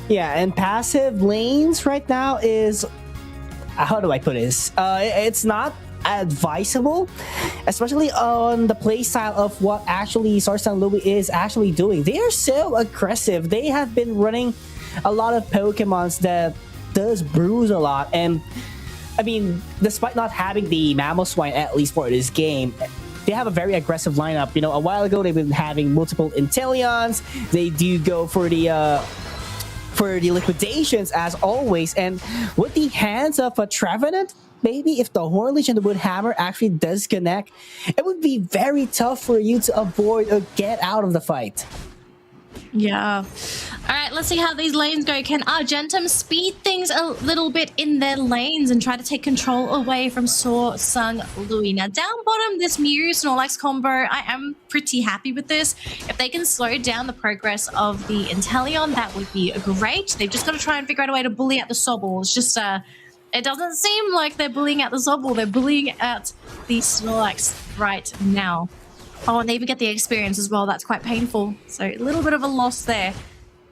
Yeah, and passive lanes right now is... how do I put this? It's not advisable, especially on the playstyle of what actually SorSungLui is actually doing. They are so aggressive. They have been running a lot of Pokemons that does bruise a lot, and I mean, despite not having the Mamoswine at least for this game, they have a very aggressive lineup. You know, a while ago they've been having multiple Inteleons. They do go for the liquidations as always, and with the hands of a Trevenant, maybe if the Hornleech and the Woodhammer actually does connect, it would be very tough for you to avoid or get out of the fight. Yeah. All right, let's see how these lanes go. Can Argentum speed things a little bit in their lanes and try to take control away from SorSungLui? Now, down bottom, this Mew Snorlax combo, I am pretty happy with this. If they can slow down the progress of the Inteleon, that would be great. They've just got to try and figure out a way to bully out the Sobble. It's just, it doesn't seem like they're bullying out the Sobble. They're bullying out the Snorlax right now. Oh, and they even get the experience as well. That's quite painful. So a little bit of a loss there.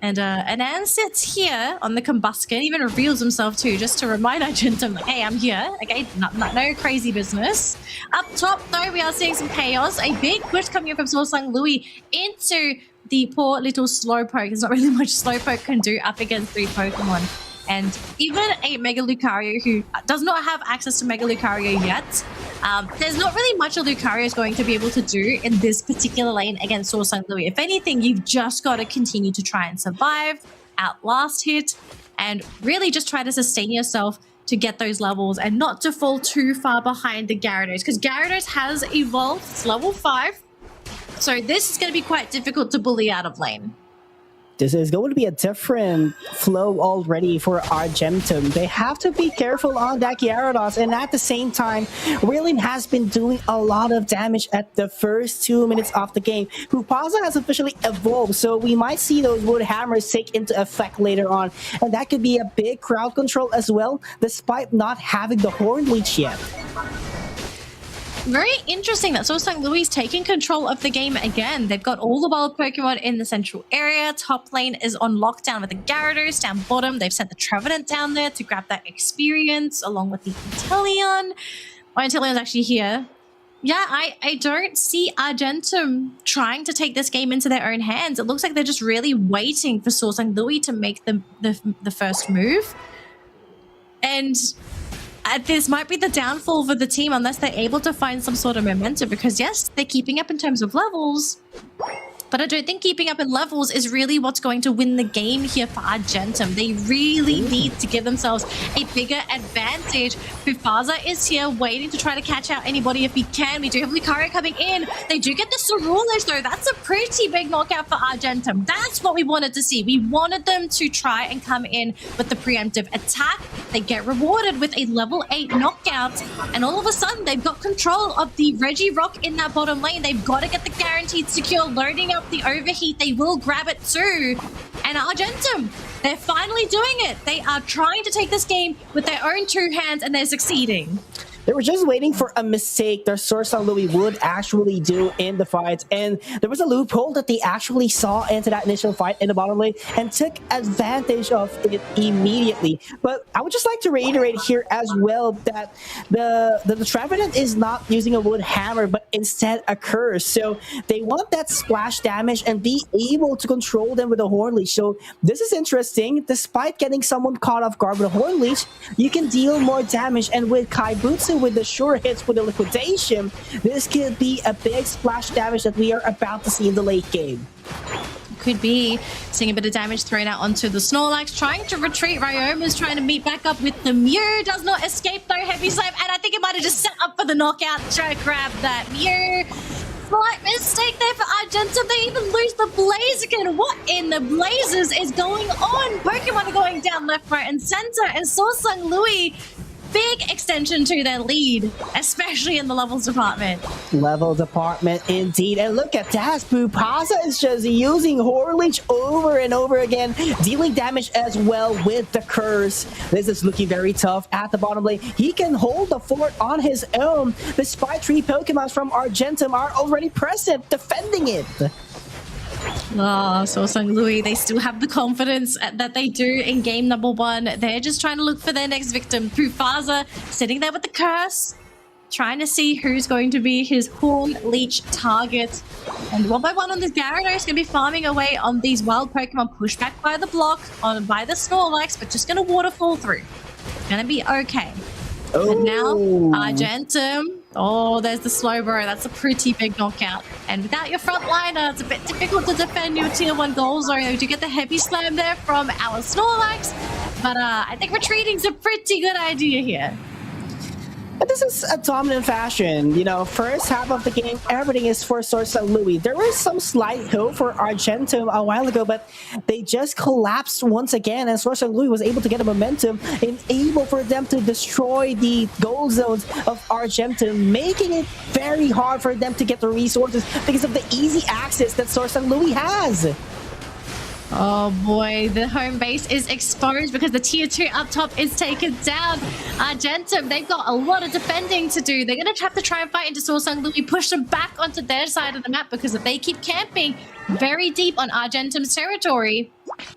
And Anan sits here on the Combusken, even reveals himself too, just to remind Argentum, like, hey, I'm here. Okay, no crazy business. Up top, though, we are seeing some chaos. A big push coming in from SorSungLui into the poor little Slowpoke. There's not really much Slowpoke can do up against 3 Pokemon. And even a Mega Lucario who does not have access to Mega Lucario yet, there's not really much a Lucario is going to be able to do in this particular lane against SorSungLui. If anything, you've just got to continue to try and survive, outlast hit, and really just try to sustain yourself to get those levels and not to fall too far behind the Gyarados, because Gyarados has evolved. It's level 5, so this is going to be quite difficult to bully out of lane. This is going to be a different flow already for Argentum. They have to be careful on that Gyarados, and at the same time, Rilin has been doing a lot of damage at the first 2 minutes of the game. Hupasa has officially evolved, so we might see those Wood Hammers take into effect later on, and that could be a big crowd control as well, despite not having the Hornleech yet. Very interesting that SorSungLui is taking control of the game again. They've got all the wild Pokemon in the central area. Top lane is on lockdown with the Gyarados. Down bottom, they've sent the Trevenant down there to grab that experience along with the Inteleon. Oh, Inteleon's actually here. Yeah, I don't see Argentum trying to take this game into their own hands. It looks like they're just really waiting for SorSungLui to make the first move. And this might be the downfall for the team unless they're able to find some sort of momentum, because yes, they're keeping up in terms of levels, But I don't think keeping up in levels is really what's going to win the game here for Argentum. They really need to give themselves a bigger advantage. PUACL is here waiting to try to catch out anybody if he can. We do have Lucario coming in. They do get the SorSungLui though. That's a pretty big knockout for Argentum. That's what we wanted to see. We wanted them to try and come in with the preemptive attack. They get rewarded with a level 8 knockout. And all of a sudden, they've got control of the Regirock in that bottom lane. They've got to get the guaranteed secure, loading up the overheat. They will grab it too. And Argentum, they're finally doing it. They are trying to take this game with their own two hands, and they're succeeding. They were just waiting for a mistake that SorSungLui would actually do in the fight. And there was a loophole that they actually saw into that initial fight in the bottom lane and took advantage of it immediately. But I would just like to reiterate here as well that the Trevenant is not using a wood hammer, but instead a curse. So they want that splash damage and be able to control them with a Horn Leech. So this is interesting. Despite getting someone caught off guard with a Horn Leech, you can deal more damage. And with Kaibutsu, with the sure hits with the liquidation, this could be a big splash damage that we are about to see in the late game. Could be seeing a bit of damage thrown out onto the Snorlax, trying to retreat. Ryoma's trying to meet back up with the Mew, does not escape though. Heavy Slam, and I think it might have just set up for the knockout. Try to grab that Mew. Slight mistake there for Argentum. They even lose the Blaziken. What in the blazes is going on? Pokemon are going down left, right, and center, and SorSungLui, big extension to their lead, especially in the levels department. Level department indeed. And look at that. PUACL is just using Horn Leech over and over again, dealing damage as well with the curse. This is looking very tough at the bottom lane. He can hold the fort on his own, despite 3 Pokemon from Argentum are already present, defending it. SorSungLui, they still have the confidence that they do in game number 1. They're just trying to look for their next victim. PUACL sitting there with the curse, trying to see who's going to be his Horn Leech target. And one by one on this Gyarados is going to be farming away on these wild Pokemon, pushed back by the block, by the Snorlax, but just going to waterfall through. Going to be okay. And now Argentum. Oh, there's the Slowbro. That's a pretty big knockout. And without your front liner, it's a bit difficult to defend your tier 1 goal zone. You do get the heavy slam there from our Snorlax. But I think retreating's a pretty good idea here. But this is a dominant fashion. You know, first half of the game, everything is for SorSungLui. There was some slight hope for Argentum a while ago, but they just collapsed once again, and SorSungLui was able to get a momentum and able for them to destroy the goal zones of Argentum, making it very hard for them to get the resources because of the easy access that SorSungLui has. Oh boy, the home base is exposed because the tier 2 up top is taken down. Argentum, they've got a lot of defending to do. They're going to have to try and fight into SorSungLui, push them back onto their side of the map, because if they keep camping very deep on Argentum's territory,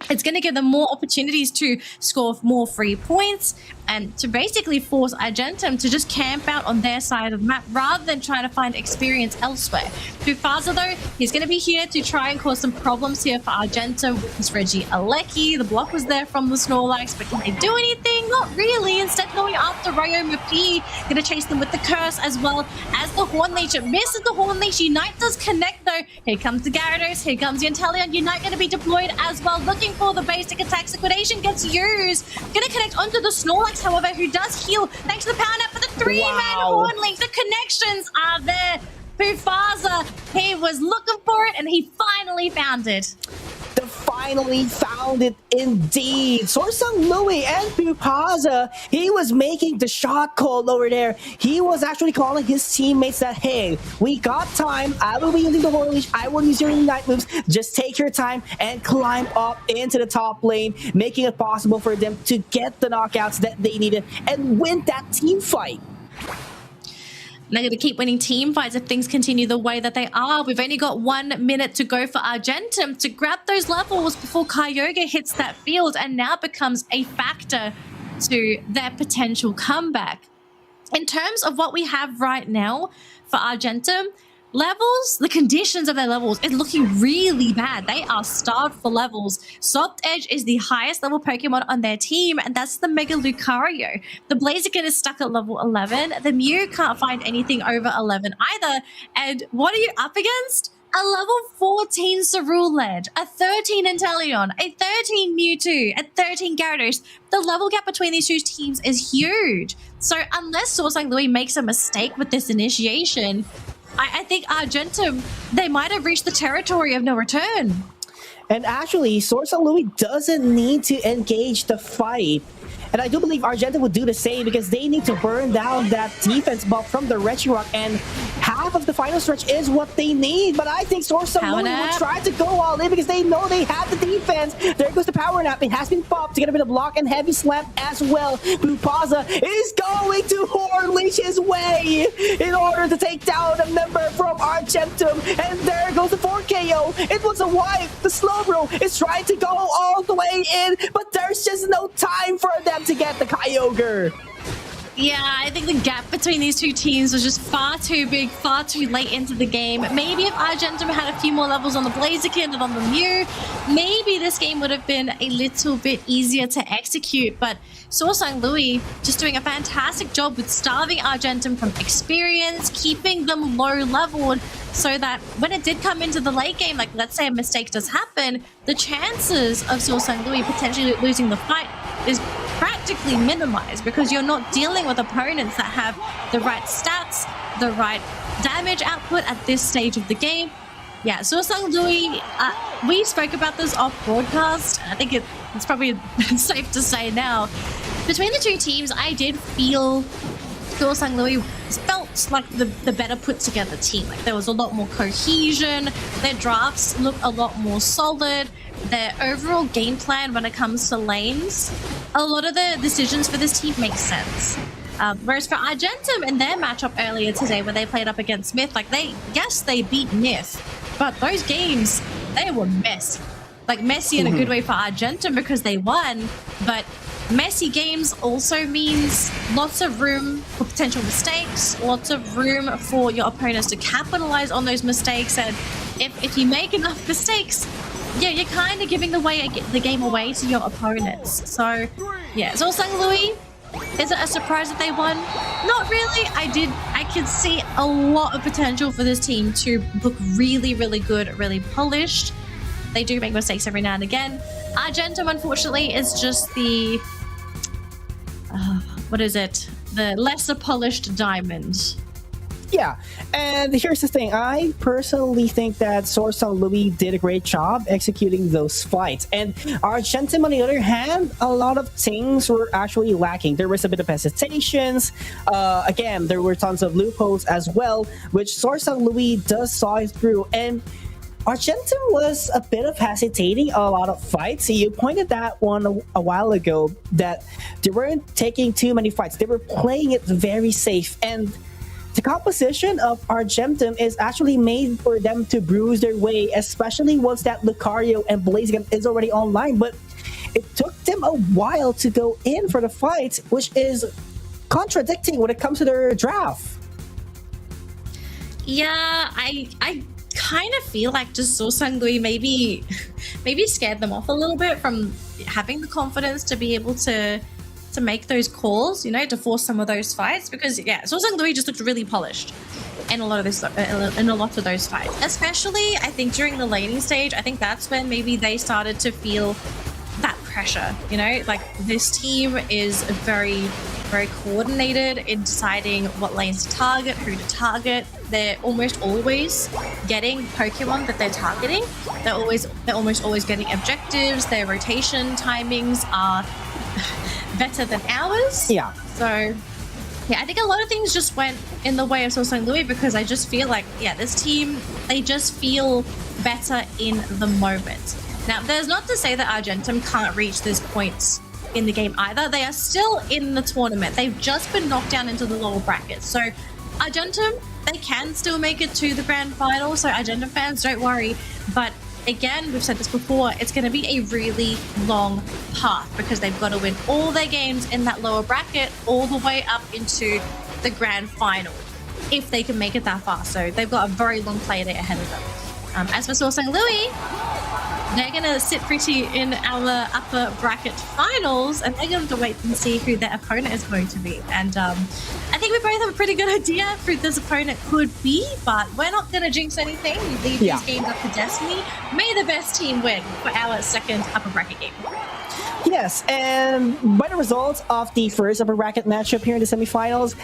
it's going to give them more opportunities to score more free points and to basically force Argentum to just camp out on their side of the map rather than trying to find experience elsewhere. PUACL though, he's going to be here to try and cause some problems here for Argentum with this Regieleki. The block was there from the Snorlax, but can they do anything? Not really. Instead, going after Ryoma P, going to chase them with the curse as well as the Horn Leech. It misses the Horn Leech. Unite does connect though. Here comes the Gyarados. Here comes the Inteleon. Unite going to be deployed as well, looking for the basic attacks. Liquidation gets used. Going to connect onto the Snorlax, however, who does heal thanks to the power nap for the 3-man Horn Leech. The connections are there. PUACL, he was looking for it and he finally found it. They finally found it indeed. SorSungLui and PUACL, he was making the shot call over there. He was actually calling his teammates that, hey, we got time. I will be using the Horn Leech. I will use your Ignite moves. Just take your time and climb up into the top lane, making it possible for them to get the knockouts that they needed and win that team fight. They're going to keep winning team fights if things continue the way that they are. We've only got 1 minute to go for Argentum to grab those levels before Kyogre hits that field and now becomes a factor to their potential comeback. In terms of what we have right now for Argentum, levels, the conditions of their levels is looking really bad. They are starved for levels. Soft Edge is the highest level Pokemon on their team, and that's the Mega Lucario. The Blaziken is stuck at level 11. The Mew can't find anything over 11 either. And what are you up against? A level 14 Cerulege, a 13 Inteleon, a 13 Mewtwo, a 13 Gyarados. The level gap between these two teams is huge. So unless SorSungLui makes a mistake with this initiation, I think Argentum, they might have reached the territory of no return. And actually, SorSungLui doesn't need to engage the fight. And I do believe Argentum would do the same because they need to burn down that defense buff from the Regirock, and half of the final stretch is what they need. But I think SorSungLui will try to go all in because they know they have the defense. There goes the Power Nap. It has been popped to get a bit of block and heavy slam as well. Pupaza is going to Horn Leash his way in order to take down a member from Argentum. And there goes the 4KO. It was a wipe. The Slowbro is trying to go all the way in, but there's just no time for them to get the Kyogre. Yeah, I think the gap between these two teams was just far too big, far too late into the game. Maybe if Argentum had a few more levels on the Blaziken and on the Mew, maybe this game would have been a little bit easier to execute. But SorSungLui just doing a fantastic job with starving Argentum from experience, keeping them low leveled, so that when it did come into the late game, like let's say a mistake does happen, the chances of SorSungLui potentially losing the fight is practically minimized because you're not dealing with opponents that have the right stats, the right damage output at this stage of the game. Yeah, SorSungLui, we spoke about this off broadcast. I think it's probably safe to say now. Between the two teams, I did feel SorSungLui felt like the better put together team. Like there was a lot more cohesion, their drafts look a lot more solid, their overall game plan when it comes to lanes, a lot of the decisions for this team make sense. Whereas for Argentum in their matchup earlier today when they played up against Myth, like they beat Myth, but those games, they were messy. Like messy in a good way for Argentum because they won, but messy games also means lots of room for potential mistakes, lots of room for your opponents to capitalize on those mistakes, and if you make enough mistakes, yeah, you're kind of giving the game away to your opponents. So, yeah, SorSungLui, is it a surprise that they won? Not really. I could see a lot of potential for this team to look really, really good, really polished. They do make mistakes every now and again. Argentum, unfortunately, is just the... what is it? The lesser polished diamond. Yeah, and here's the thing. I personally think that SorSungLui did a great job executing those fights. And Argentum, on the other hand, a lot of things were actually lacking. There was a bit of hesitations. Again, there were tons of loopholes as well, which SorSungLui does saw it through. And Argentum was a bit of hesitating a lot of fights. You pointed that one a while ago, that they weren't taking too many fights. They were playing it very safe. And the composition of Argentum is actually made for them to bruise their way, especially once that Lucario and Blaziken is already online. But it took them a while to go in for the fights, which is contradicting when it comes to their draft. Yeah, I kind of feel like just SorSungLui maybe scared them off a little bit from having the confidence to be able to make those calls, you know, to force some of those fights, because yeah, SorSungLui just looked really polished in a lot of those fights, especially I think during the laning stage. I think that's when maybe they started to feel that pressure, you know, like this team is very, very coordinated in deciding what lanes to target, who to target. They're almost always getting Pokemon that they're targeting. They're almost always getting objectives. Their rotation timings are better than ours. Yeah. So yeah, I think a lot of things just went in the way of SorSungLui because I just feel like, yeah, this team, they just feel better in the moment. Now, there's not to say that Argentum can't reach this point in the game either. They are still in the tournament. They've just been knocked down into the lower brackets. So Argentum, they can still make it to the grand final. So Argentum fans, don't worry. But again, we've said this before, it's going to be a really long path because they've got to win all their games in that lower bracket all the way up into the grand final if they can make it that far. So they've got a very long play day ahead of them. As for SorSungLui, they're going to sit pretty in our upper bracket finals, and they're going to wait and see who their opponent is going to be. And I think we both have a pretty good idea who this opponent could be, but we're not going to jinx anything. We leave these games up to destiny. May the best team win for our second upper bracket game. Yes, and by the results of the first upper bracket matchup here in the semifinals,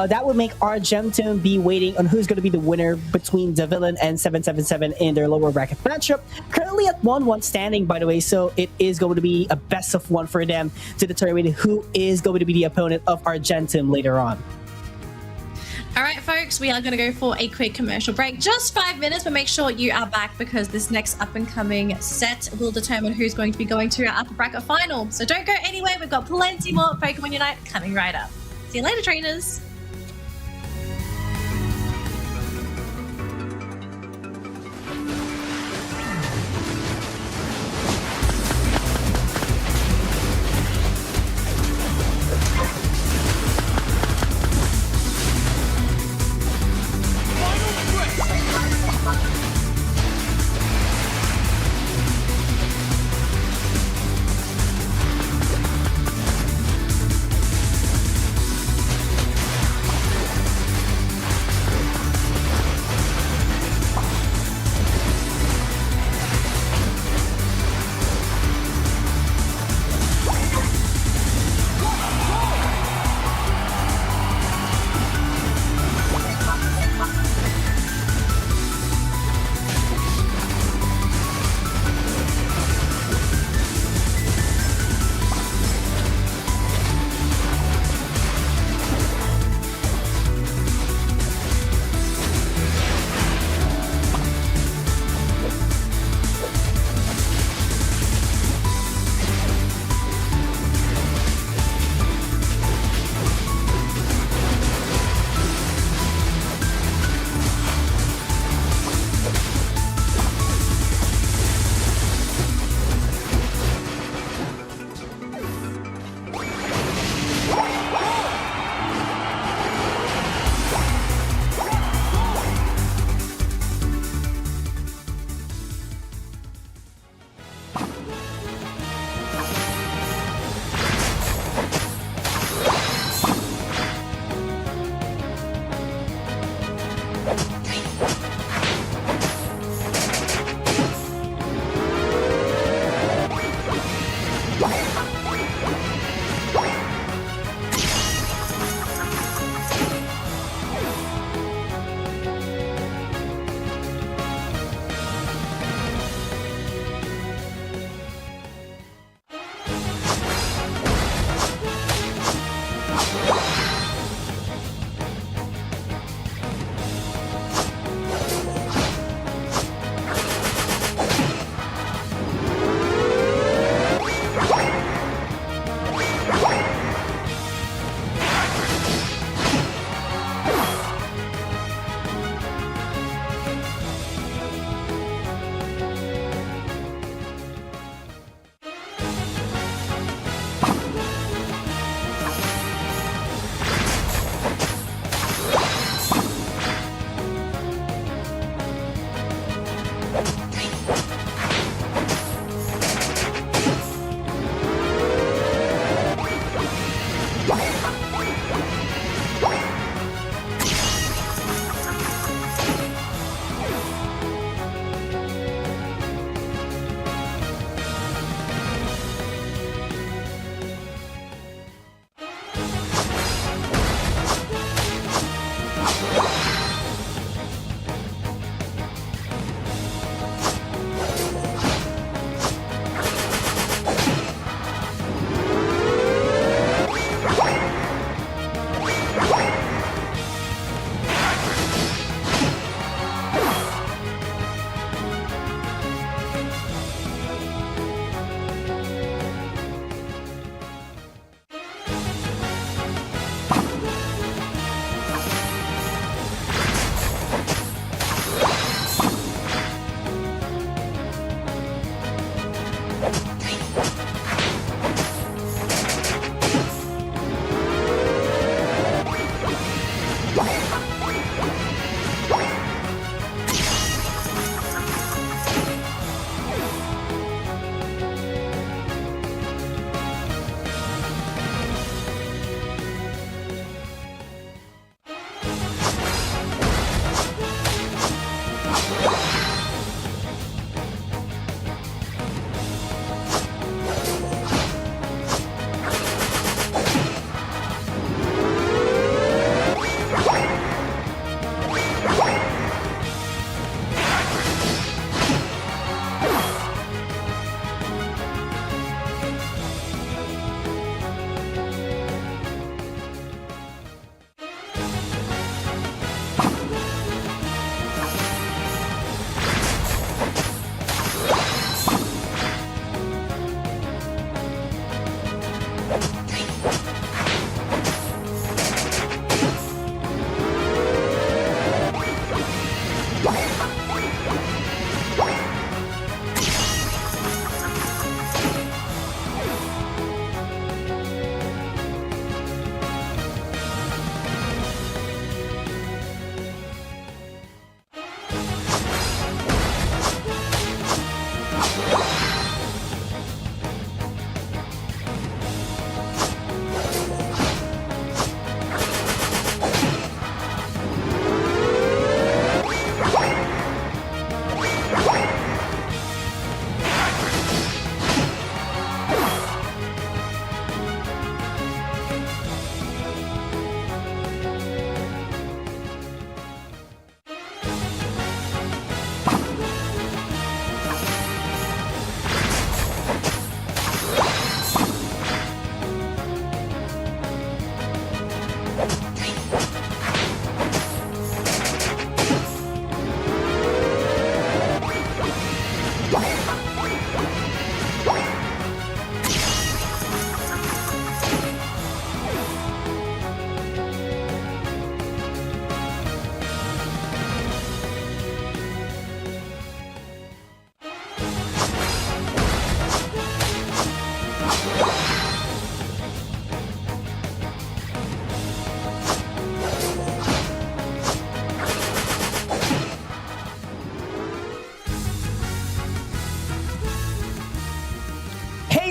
that would make Argentum be waiting on who's going to be the winner between Devilon and 777 in their lower bracket matchup. Currently at 1-1 standing, by the way, so it is going to be a best of one for them to determine who is going to be the opponent of Argentum later on. All right, folks, we are going to go for a quick commercial break. Just 5 minutes, but make sure you are back because this next up-and-coming set will determine who's going to be going to our upper bracket final. So don't go anywhere. We've got plenty more Pokemon Unite coming right up. See you later, trainers.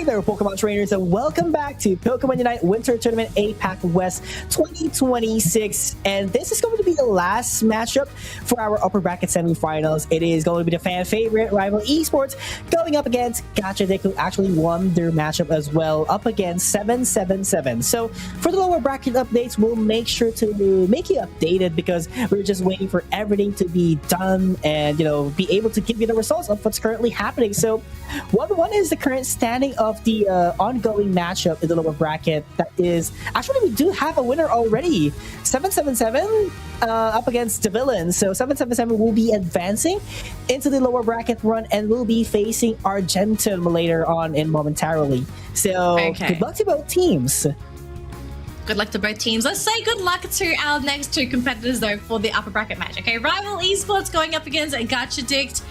there, Pokemon trainers, and welcome back to Pokemon Unite Winter Tournament APAC West 2026. And this is going to be the last matchup for our upper bracket semifinals. It is going to be the fan favorite rival esports going up against Gacha, who actually won their matchup as well, up against 777. So for the lower bracket updates, we'll make sure to make you updated because we're just waiting for everything to be done and, you know, be able to give you the results of what's currently happening. So 1-1 is the current standing of the ongoing matchup in the lower bracket. That is, actually, we do have a winner already. 777 up against Devilon. So 777 will be advancing into the lower bracket run and will be facing Argentum later on in momentarily. So good luck to both teams. Good luck to both teams. Let's say good luck to our next two competitors, though, for the upper bracket match. Okay, Rival Esports going up against Gacha.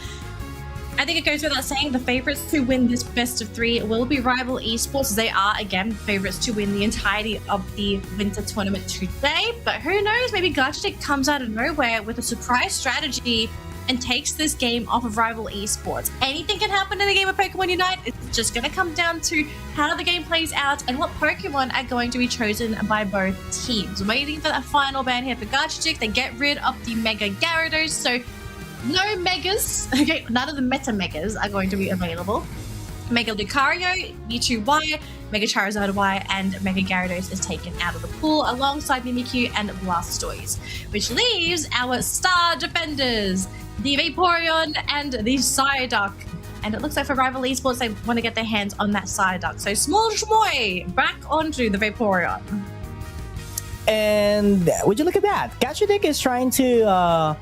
I think it goes without saying the favorites to win this best of three will be Rival Esports. They are, again, favorites to win the entirety of the winter tournament today. But who knows? Maybe Gacha comes out of nowhere with a surprise strategy and takes this game off of Rival Esports. Anything can happen in the game of Pokemon Unite. It's just going to come down to how the game plays out and what Pokemon are going to be chosen by both teams. Waiting for that final ban here for Gacha. They get rid of the Mega Gyarados, so no Megas. Okay, none of the Meta Megas are going to be available. Mega Lucario, Mewtwo Y, Mega Charizard Y, and Mega Gyarados is taken out of the pool alongside Mimikyu and Blastoise, which leaves our star defenders, the Vaporeon and the Psyduck. And it looks like for Rival Esports, they want to get their hands on that Psyduck. So Small Shmoy back onto the Vaporeon. And would you look at that? Gacha is trying to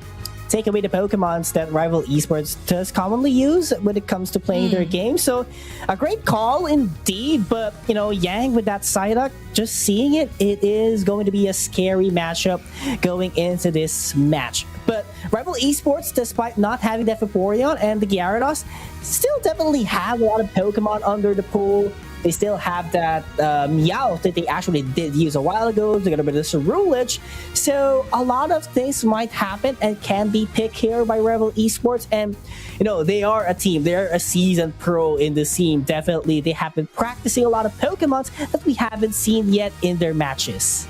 take away the Pokemons that Rival Esports does commonly use when it comes to playing their game. So a great call indeed, but you know, Yang with that Psyduck, just seeing it, it is going to be a scary matchup going into this match. But Rival Esports, despite not having that Vaporeon and the Gyarados, still definitely have a lot of Pokemon under the pool. They still have that Meowth that they actually did use a while ago. They're gonna be the Ceruledge. So a lot of things might happen and can be picked here by Rival Esports. And you know, they are a team. They're a seasoned pro in the scene. Definitely, they have been practicing a lot of Pokemons that we haven't seen yet in their matches.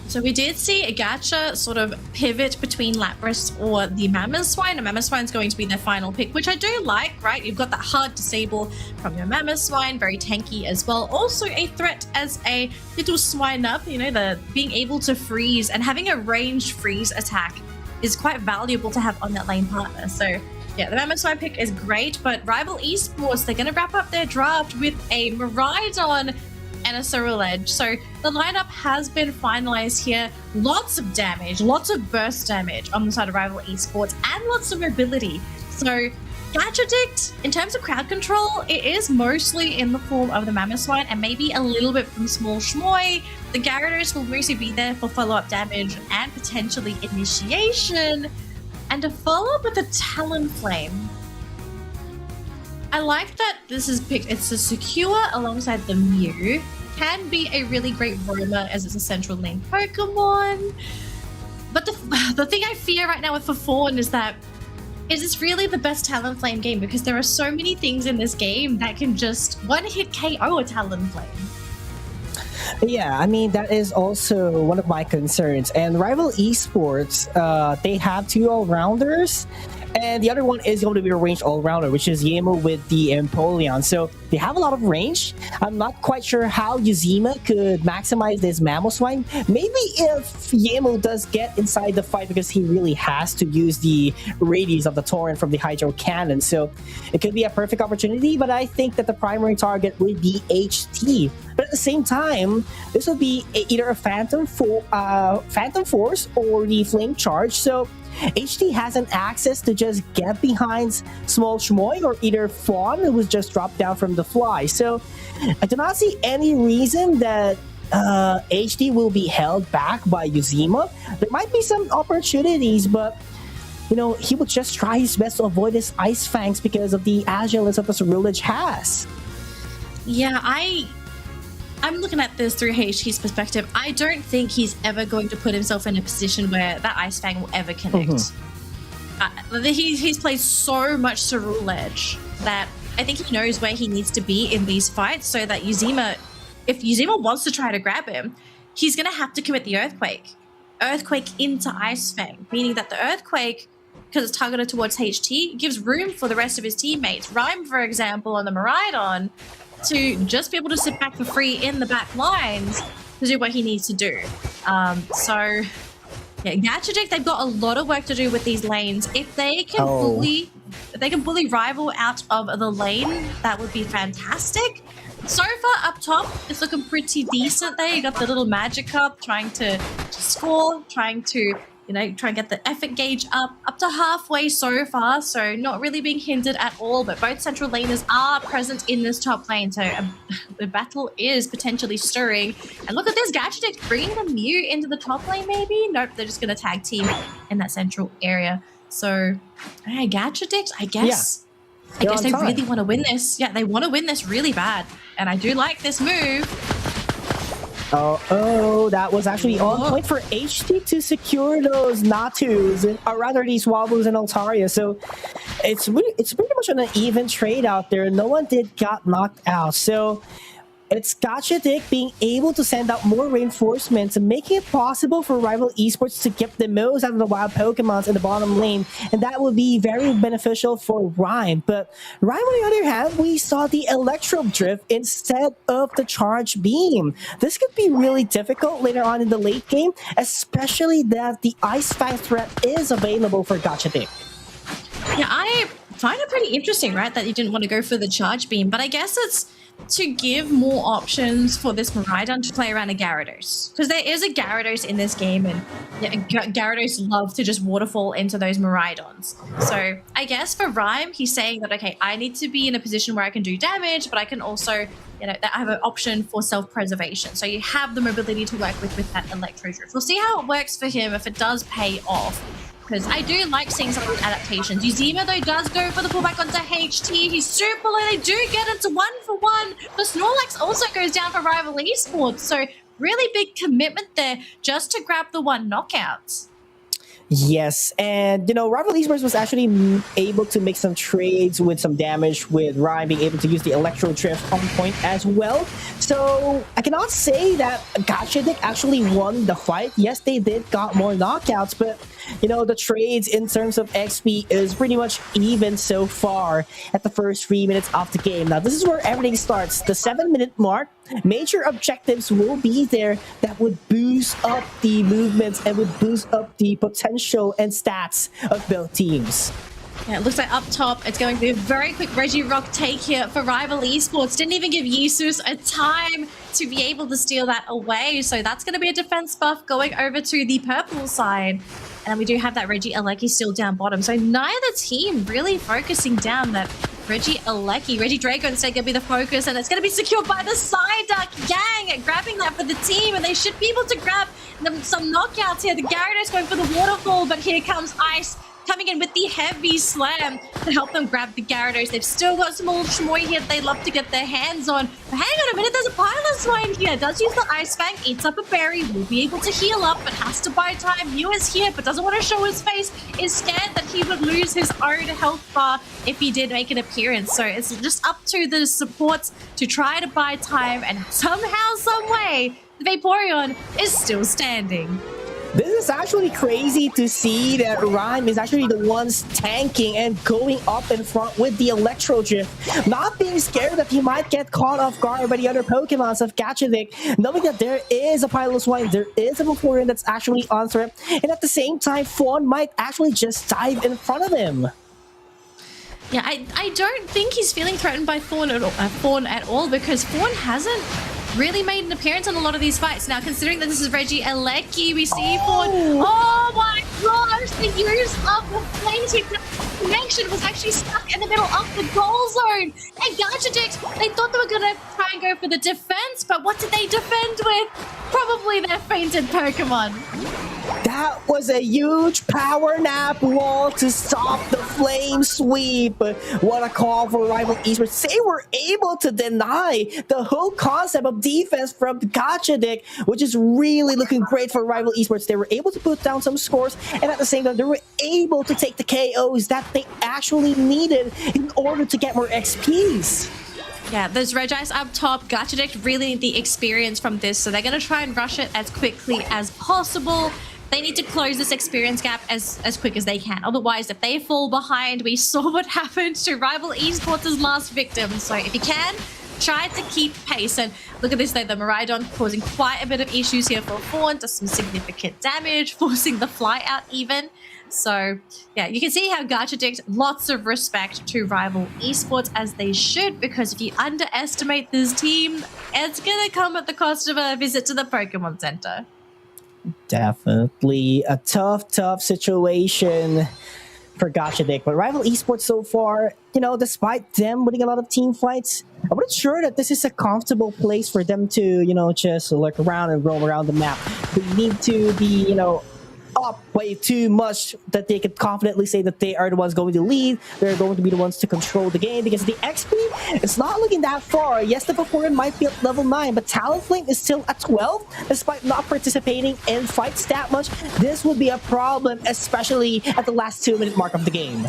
So we did see a Gacha sort of pivot between Lapras or the Mamoswine. And Mamoswine's going to be their final pick, which I do like, right? You've got that hard disable from your Mamoswine, very tanky as well. Also a threat as a little swine up, you know, the being able to freeze and having a ranged freeze attack is quite valuable to have on that lane partner. So yeah, the Mamoswine pick is great, but Rival Esports, they're going to wrap up their draft with a Miraidon and a Ceruledge. So the lineup has been finalized here. Lots of damage, lots of burst damage on the side of Rival Esports, and lots of mobility. So Gacha, in terms of crowd control, it is mostly in the form of the Mamoswine and maybe a little bit from Small Shmoy. The Gyarados will mostly be there for follow-up damage and potentially initiation. And to follow up with a Talonflame. I like that this is picked. It's a secure alongside the Mew. Can be a really great roamer as it's a central lane Pokemon. But the thing I fear right now with Fawn is this really the best Talonflame game? Because there are so many things in this game that can just one-hit KO a Talonflame. Yeah, I mean, that is also one of my concerns. And Rival Esports, they have 2 all-rounders, and the other one is going to be a ranged all-rounder, which is Yemo with the Empoleon. So they have a lot of range. I'm not quite sure how Yuzima could maximize this Mamoswine. Maybe if Yemo does get inside the fight, because he really has to use the radius of the Torrent from the Hydro Cannon. So it could be a perfect opportunity, but I think that the primary target would be HT. But at the same time, this would be either a Phantom Force or the Flame Charge. So HT has an access to just get behind Small Shmoy or either Fawn, who was just dropped down from the fly. So I do not see any reason that HT will be held back by Yuzima. There might be some opportunities, but you know, he would just try his best to avoid his Ice Fangs because of the agileness of the Ceruledge has. Yeah, I'm looking at this through HT's perspective. I don't think he's ever going to put himself in a position where that Ice Fang will ever connect. He's played so much Ceruledge that I think he knows where he needs to be in these fights, so that if Yuzima wants to try to grab him, he's going to have to commit the Earthquake into Ice Fang, meaning that the Earthquake, because it's targeted towards HT, gives room for the rest of his teammates. Rhyme, for example, on the Miraidon, to just be able to sit back for free in the back lines to do what he needs to do. So, yeah, Gacha, they've got a lot of work to do with these lanes. If they can bully Rival out of the lane, that would be fantastic. So far up top, it's looking pretty decent there. You got the little Magikarp trying to score, trying to try and get the effort gauge up to halfway so far, so not really being hindered at all, but both central laners are present in this top lane, so the battle is potentially stirring. And look at this, Gacha bringing the Mew into the top lane maybe? Nope, they're just going to tag team in that central area. So, Gacha, I guess they really want to win this. Yeah, they want to win this really bad, and I do like this move. Oh, that was actually on point for HT to secure those Natus, or rather these Wobbles and Altaria. So it's pretty much an even trade out there. No one got knocked out. So it's Gacha being able to send out more reinforcements and making it possible for Rival Esports to get the most out of the wild Pokemons in the bottom lane, and that would be very beneficial for Rhyme. But Rhyme, on the other hand, we saw the Electro Drift instead of the Charge Beam. This could be really difficult later on in the late game, especially that the Ice Fang threat is available for Gacha. Yeah, I find it pretty interesting, right, that you didn't want to go for the Charge Beam, but I guess it's to give more options for this Miraidon to play around a Gyarados. Because there is a Gyarados in this game, and Gyarados love to just waterfall into those Miraidons. So I guess for Rhyme, he's saying that, okay, I need to be in a position where I can do damage, but I can also, I have an option for self-preservation. So you have the mobility to work with that Electro Drift. We'll see how it works for him if it does pay off. Because I do like seeing some of these adaptations. Yuzima, though, does go for the pullback onto HT. He's super low. They do get into 1-for-1. The Snorlax also goes down for Rival Esports. So really big commitment there just to grab the one knockout. Yes, and Rival Esports was actually able to make some trades with some damage, with Ryan being able to use the Electro Drift on point as well. So I cannot say that Gacha actually won the fight. Yes, they did got more knockouts, but the trades in terms of XP is pretty much even so far at the first 3 minutes of the game. Now, this is where everything starts. The 7-minute mark, major objectives will be there that would boost up the movements and would boost up the potential and stats of both teams. Yeah, it looks like up top, it's going to be a very quick Regirock take here for Rival Esports. Didn't even give Yisus a time to be able to steal that away. So that's going to be a defense buff going over to the purple side. And we do have that Reggie Alecki still down bottom. So neither team really focusing down that Reggie Alecki. Reggie Draco instead going to be the focus, and it's going to be secured by the Psyduck gang, grabbing that for the team, and they should be able to grab some knockouts here. The Gyarados going for the waterfall, but here comes Ice coming in with the heavy slam to help them grab the Gyarados. They've still got some old Shmoy here they'd love to get their hands on. But hang on a minute, there's a Pilot Swine here. Does use the Ice Fang, eats up a berry, will be able to heal up, but has to buy time. Mew is here, but doesn't want to show his face, is scared that he would lose his own health bar if he did make an appearance. So it's just up to the supports to try to buy time, and somehow, some way, the Vaporeon is still standing. This is actually crazy to see that Rhyme is actually the ones tanking and going up in front with the Electro Drift, not being scared that he might get caught off guard by the other Pokemons of Gacha, knowing that there is a Pilot Swine, there is a Vaporeon that's actually on threat, and at the same time, Fawn might actually just dive in front of him. Yeah, I don't think he's feeling threatened by Fawn at all, because Fawn hasn't really made an appearance in a lot of these fights. Now, considering that this is Reggie Alecki, we see Fawn. Oh my gosh, the use of the Flame Sweep connection was actually stuck in the middle of the goal zone. And Gacha, they thought they were going to try and go for the defense, but what did they defend with? Probably their fainted Pokemon. That was a huge power nap wall to stop the Flame Sweep. What a call for Rival Esports. They were able to deny the whole concept of defense from Gacha, which is really looking great for Rival Esports. They were able to put down some scores, and at the same time, they were able to take the KOs that they actually needed in order to get more XPs. Yeah, those Regis up top, Gacha really need the experience from this, so they're going to try and rush it as quickly as possible. They need to close this experience gap as quick as they can. Otherwise, if they fall behind, we saw what happened to Rival Esports' last victim. So if you can, try to keep pace. And look at this though, the Miraidon causing quite a bit of issues here for Fawn, does some significant damage, forcing the fly out even. So yeah, you can see how Gacha takes lots of respect to Rival Esports, as they should, because if you underestimate this team, it's gonna come at the cost of a visit to the Pokemon Center. Definitely a tough situation for Gacha, but Rival Esports so far, despite them winning a lot of team fights, I'm not sure that this is a comfortable place for them to, just look around and roam around the map. They need to be, up way too much that they could confidently say that they are the ones going to lead. They're going to be the ones to control the game, because the XP, it's not looking that far. Yes, the Vaporeon might be at level 9, but Talonflame is still at 12, despite not participating in fights that much. This would be a problem, especially at the last 2-minute mark of the game.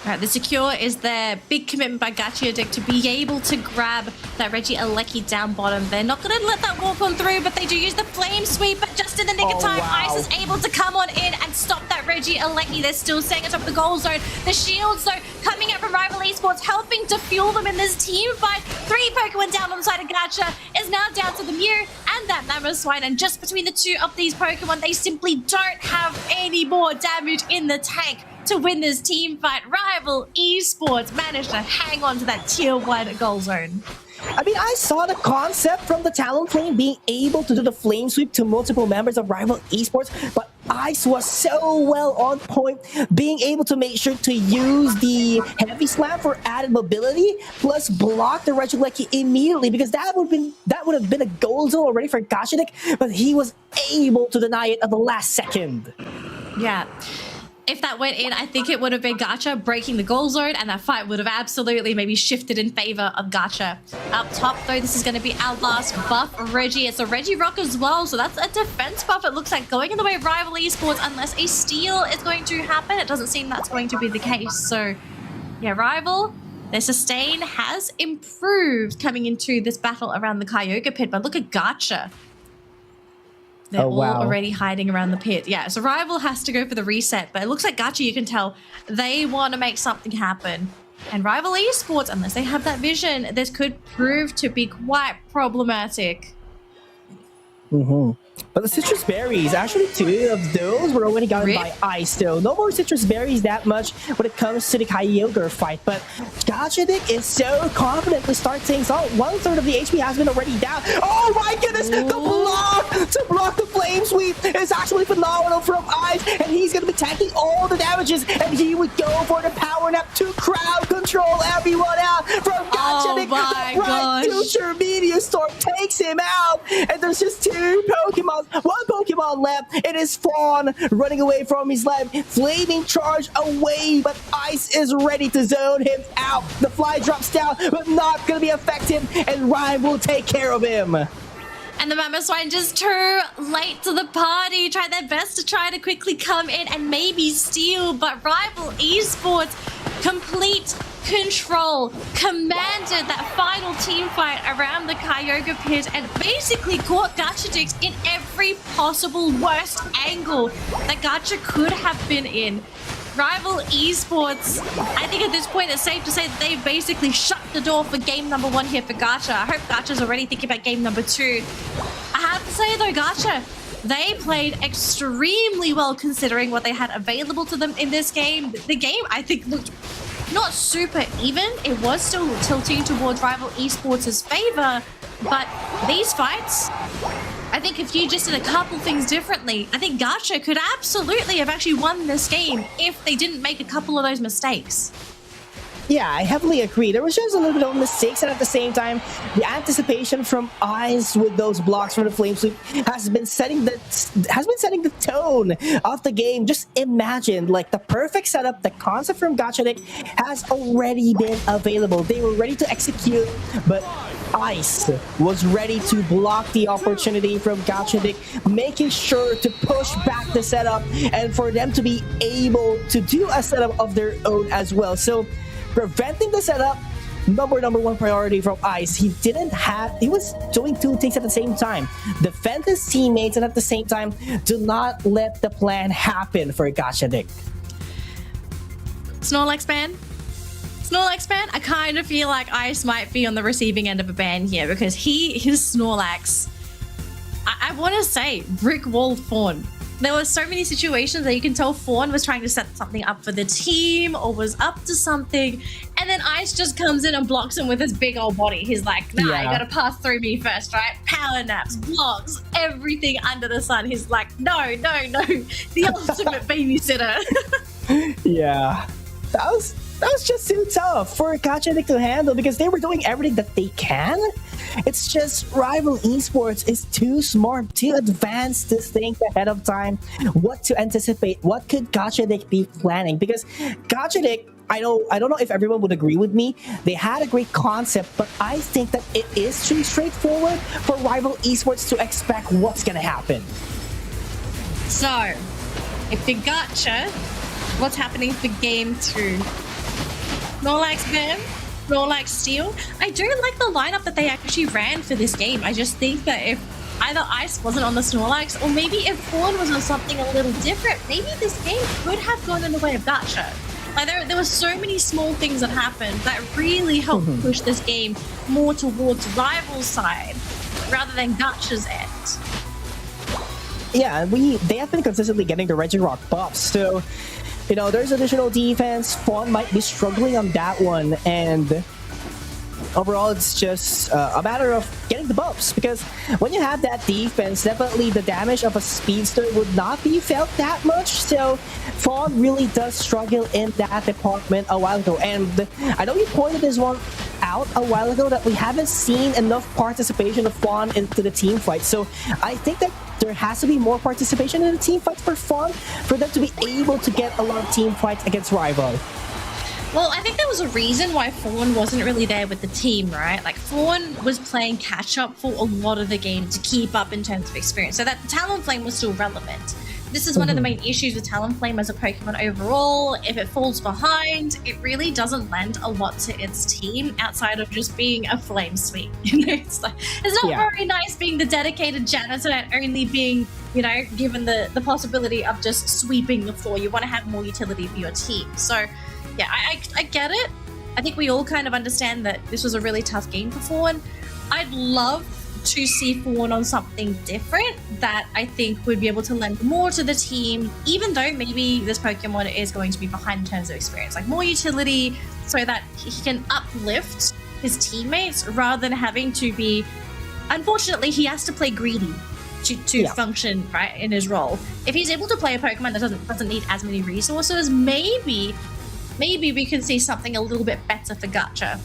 Alright, the secure is their big commitment by Gacha to be able to grab that Reggie Alecki down bottom. They're not going to let that walk on through, but they do use the Flame Sweep, but just in the nick of time, wow. Ice is able to come on in and stop that Reggie Alecki. They're still staying atop the goal zone. The shields, though, coming out from Rival Esports, helping to fuel them in this team fight. 3 Pokemon down on the side of Gacha is now down to the Mew and that Mamoswine, and just between the two of these Pokemon, they simply don't have any more damage in the tank to win this team fight. Rival Esports managed to hang on to that tier 1 goal zone. I mean, I saw the concept from the Talonflame being able to do the Flame Sweep to multiple members of Rival Esports, but Ice was so well on point, being able to make sure to use the Heavy Slam for added mobility, plus block the Regieleki immediately, because that would have been a goal zone already for Gacha, but he was able to deny it at the last second. Yeah. If that went in, I think it would have been Gacha breaking the goal zone, and that fight would have absolutely maybe shifted in favor of Gacha. Up top, though, this is going to be our last buff, Reggie. It's a Reggie Rock as well, so that's a defense buff. It looks like going in the way of Rival Esports, unless a steal is going to happen. It doesn't seem that's going to be the case. So, yeah, Rival, their sustain has improved coming into this battle around the Kyogre pit, but look at Gacha. They're all already hiding around the pit. Yeah, so Rival has to go for the reset, but it looks like Gacha, you can tell, they want to make something happen. And Rival Esports, unless they have that vision, this could prove to be quite problematic. But the citrus berries, actually 2 of those were already gotten by Ice, though. No more citrus berries that much when it comes to the Kyogre fight, but Gacha is so confident to start things off. 1/3 of the HP has been already down. Oh my goodness! The block to block the Flame Sweep is actually phenomenal from Ice, and he's going to be tanking all the damages, and he would go for the power nap to crowd control everyone out from Gacha. Oh my gosh! To Major Meteor Storm takes him out, and there's just 2 Pokemon, 1 Pokemon left. It is Fawn running away from his lab, Flaming Charge away, but Ice is ready to zone him out. The fly drops down, but not gonna be effective, and Ryan will take care of him. And the Mammoth Swine just too late to the party. Tried their best to try to quickly come in and maybe steal, but Rival Esports complete control, commanded that final team fight around the Kyogre pit and basically caught Gacha in every possible worst angle that Gacha could have been in. Rival Esports, I think at this point it's safe to say that they've basically shut the door for game number 1 here for Gacha. I hope Gacha's already thinking about game number 2. I have to say though, Gacha, they played extremely well considering what they had available to them in this game. The game, I think, looked not super even. It was still tilting towards Rival Esports' favor, but these fights, I think if you just did a couple things differently, I think Gacha could absolutely have actually won this game if they didn't make a couple of those mistakes. Yeah, I heavily agree. There was just a little bit of mistakes, and at the same time, the anticipation from Ice with those blocks from the Flame Sweep has been setting the tone of the game. Just imagine, like, the perfect setup, the concept from Gacha has already been available. They were ready to execute, but Ice was ready to block the opportunity from Gacha, making sure to push back the setup and for them to be able to do a setup of their own as well. So preventing the setup, number 1 priority from Ice. He was doing 2 things at the same time. Defend his teammates and at the same time, do not let the plan happen for Gacha. Snorlax ban? Snorlax ban? I kind of feel like Ice might be on the receiving end of a ban here because his Snorlax, I want to say, brick walled Fawn. There were so many situations that you can tell Fawn was trying to set something up for the team or was up to something, and then Ice just comes in and blocks him with his big old body. He's like, nah, you gotta pass through me first, right? Power naps, blocks, everything under the sun. He's like, no, the ultimate babysitter. Yeah, that was just too tough for Gacha to handle because they were doing everything that they can. It's just Rival Esports is too smart, too advanced to think ahead of time what to anticipate. What could Gacha be planning? Because Gacha, I don't know if everyone would agree with me. They had a great concept, but I think that it is too straightforward for Rival Esports to expect what's gonna happen. So, if the Gacha, what's happening for game 2? Snorlax ban, Snorlax steal. I do like the lineup that they actually ran for this game. I just think that if either Ice wasn't on the Snorlax, or maybe if Fawn was on something a little different, maybe this game could have gone in the way of Gacha. Like there were so many small things that happened that really helped push this game more towards Rival's side rather than Gacha's end. Yeah, they have been consistently getting the Regirock buffs, so you know, there's additional defense. Fawn might be struggling on that one, and overall, it's just a matter of getting the buffs, because when you have that defense, definitely the damage of a speedster would not be felt that much. So Fawn really does struggle in that department a while ago, and I know you pointed this one out a while ago that we haven't seen enough participation of Fawn into the team fight. So I think that there has to be more participation in the team fights for Fawn for them to be able to get a lot of team fights against Rival. Well, I think there was a reason why Fawn wasn't really there with the team, right? Like, Fawn was playing catch-up for a lot of the game to keep up in terms of experience, so that Talonflame was still relevant. This is one of the main issues with Talonflame as a Pokemon overall. If it falls behind, it really doesn't lend a lot to its team outside of just being a flame sweep. You know, it's not very nice being the dedicated janitor and only being, you know, given the possibility of just sweeping the floor. You want to have more utility for your team. So, yeah, I get it. I think we all kind of understand that this was a really tough game for Fawn. I'd love to see Fawn on something different that I think would be able to lend more to the team, even though maybe this Pokemon is going to be behind in terms of experience, like more utility so that he can uplift his teammates rather than having to be, unfortunately, he has to play greedy to function right in his role. If he's able to play a Pokemon that doesn't need as many resources, maybe we can see something a little bit better for Gacha.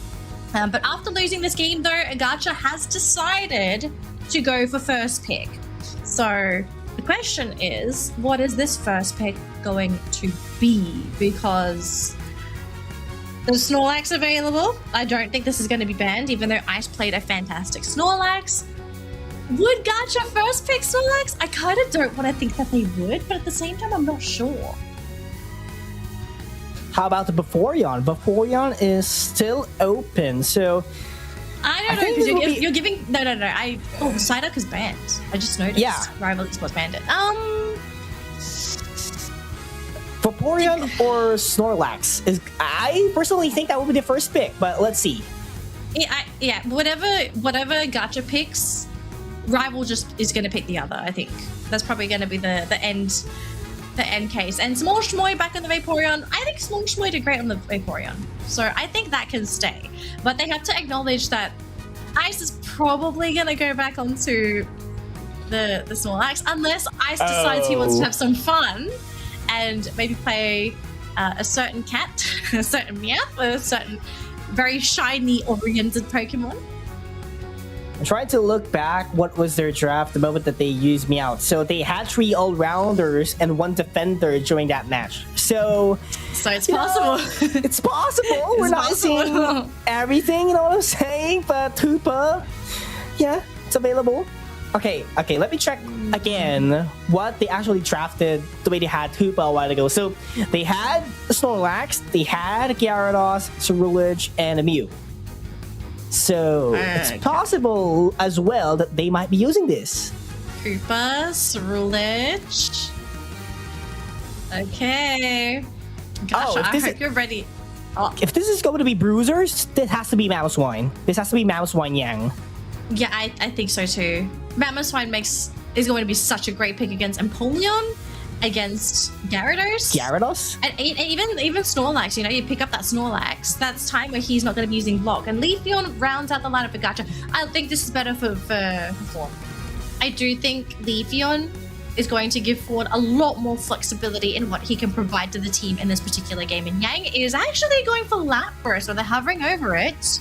But after losing this game, though, Gacha has decided to go for first pick. So the question is, what is this first pick going to be? Because there's Snorlax available. I don't think this is going to be banned, even though Ice played a fantastic Snorlax. Would Gacha first pick Snorlax? I kind of don't want to think that they would, but at the same time, I'm not sure. How about the Vaporeon? Vaporeon is still open, so I don't know, because you're giving... No. Psyduck is banned. I just noticed. Yeah. Rival Esports banned it. Vaporeon or Snorlax is... I personally think that would be the first pick, but let's see. Yeah, whatever Gacha picks, Rival just is going to pick the other, I think. That's probably going to be the end case. And Small Shmoy back on the Vaporeon. I think Small Shmoy did great on the Vaporeon. So I think that can stay. But they have to acknowledge that Ice is probably going to go back onto the Snorlax, unless Ice decides he wants to have some fun and maybe play a certain cat, a certain Meowth, or a certain very shiny-oriented Pokemon. I'm trying to look back what was their draft the moment that they used Meowth. So they had 3 all-rounders and 1 defender during that match. So it's possible. It's possible. We're not seeing everything, you know what I'm saying? But Hoopa, yeah, it's available. Okay, let me check again what they actually drafted the way they had Hoopa a while ago. So they had Snorlax, they had Gyarados, Ceruledge, and a Mew. So it's possible as well that they might be using this. Hoopa, Ceruledge. Okay. Gosh, I hope you're ready. If this is going to be Bruisers, this has to be Mamoswine. This has to be Mamoswine Yang. Yeah, I think so too. Mamoswine is going to be such a great pick against Empoleon, against Gyarados. And even Snorlax, you pick up that Snorlax. That's time where he's not going to be using Block. And Leafeon rounds out the lineup for Gacha. I think this is better for Fawn. I do think Leafeon is going to give Fawn a lot more flexibility in what he can provide to the team in this particular game. And Yang is actually going for Lapras, so they're hovering over it.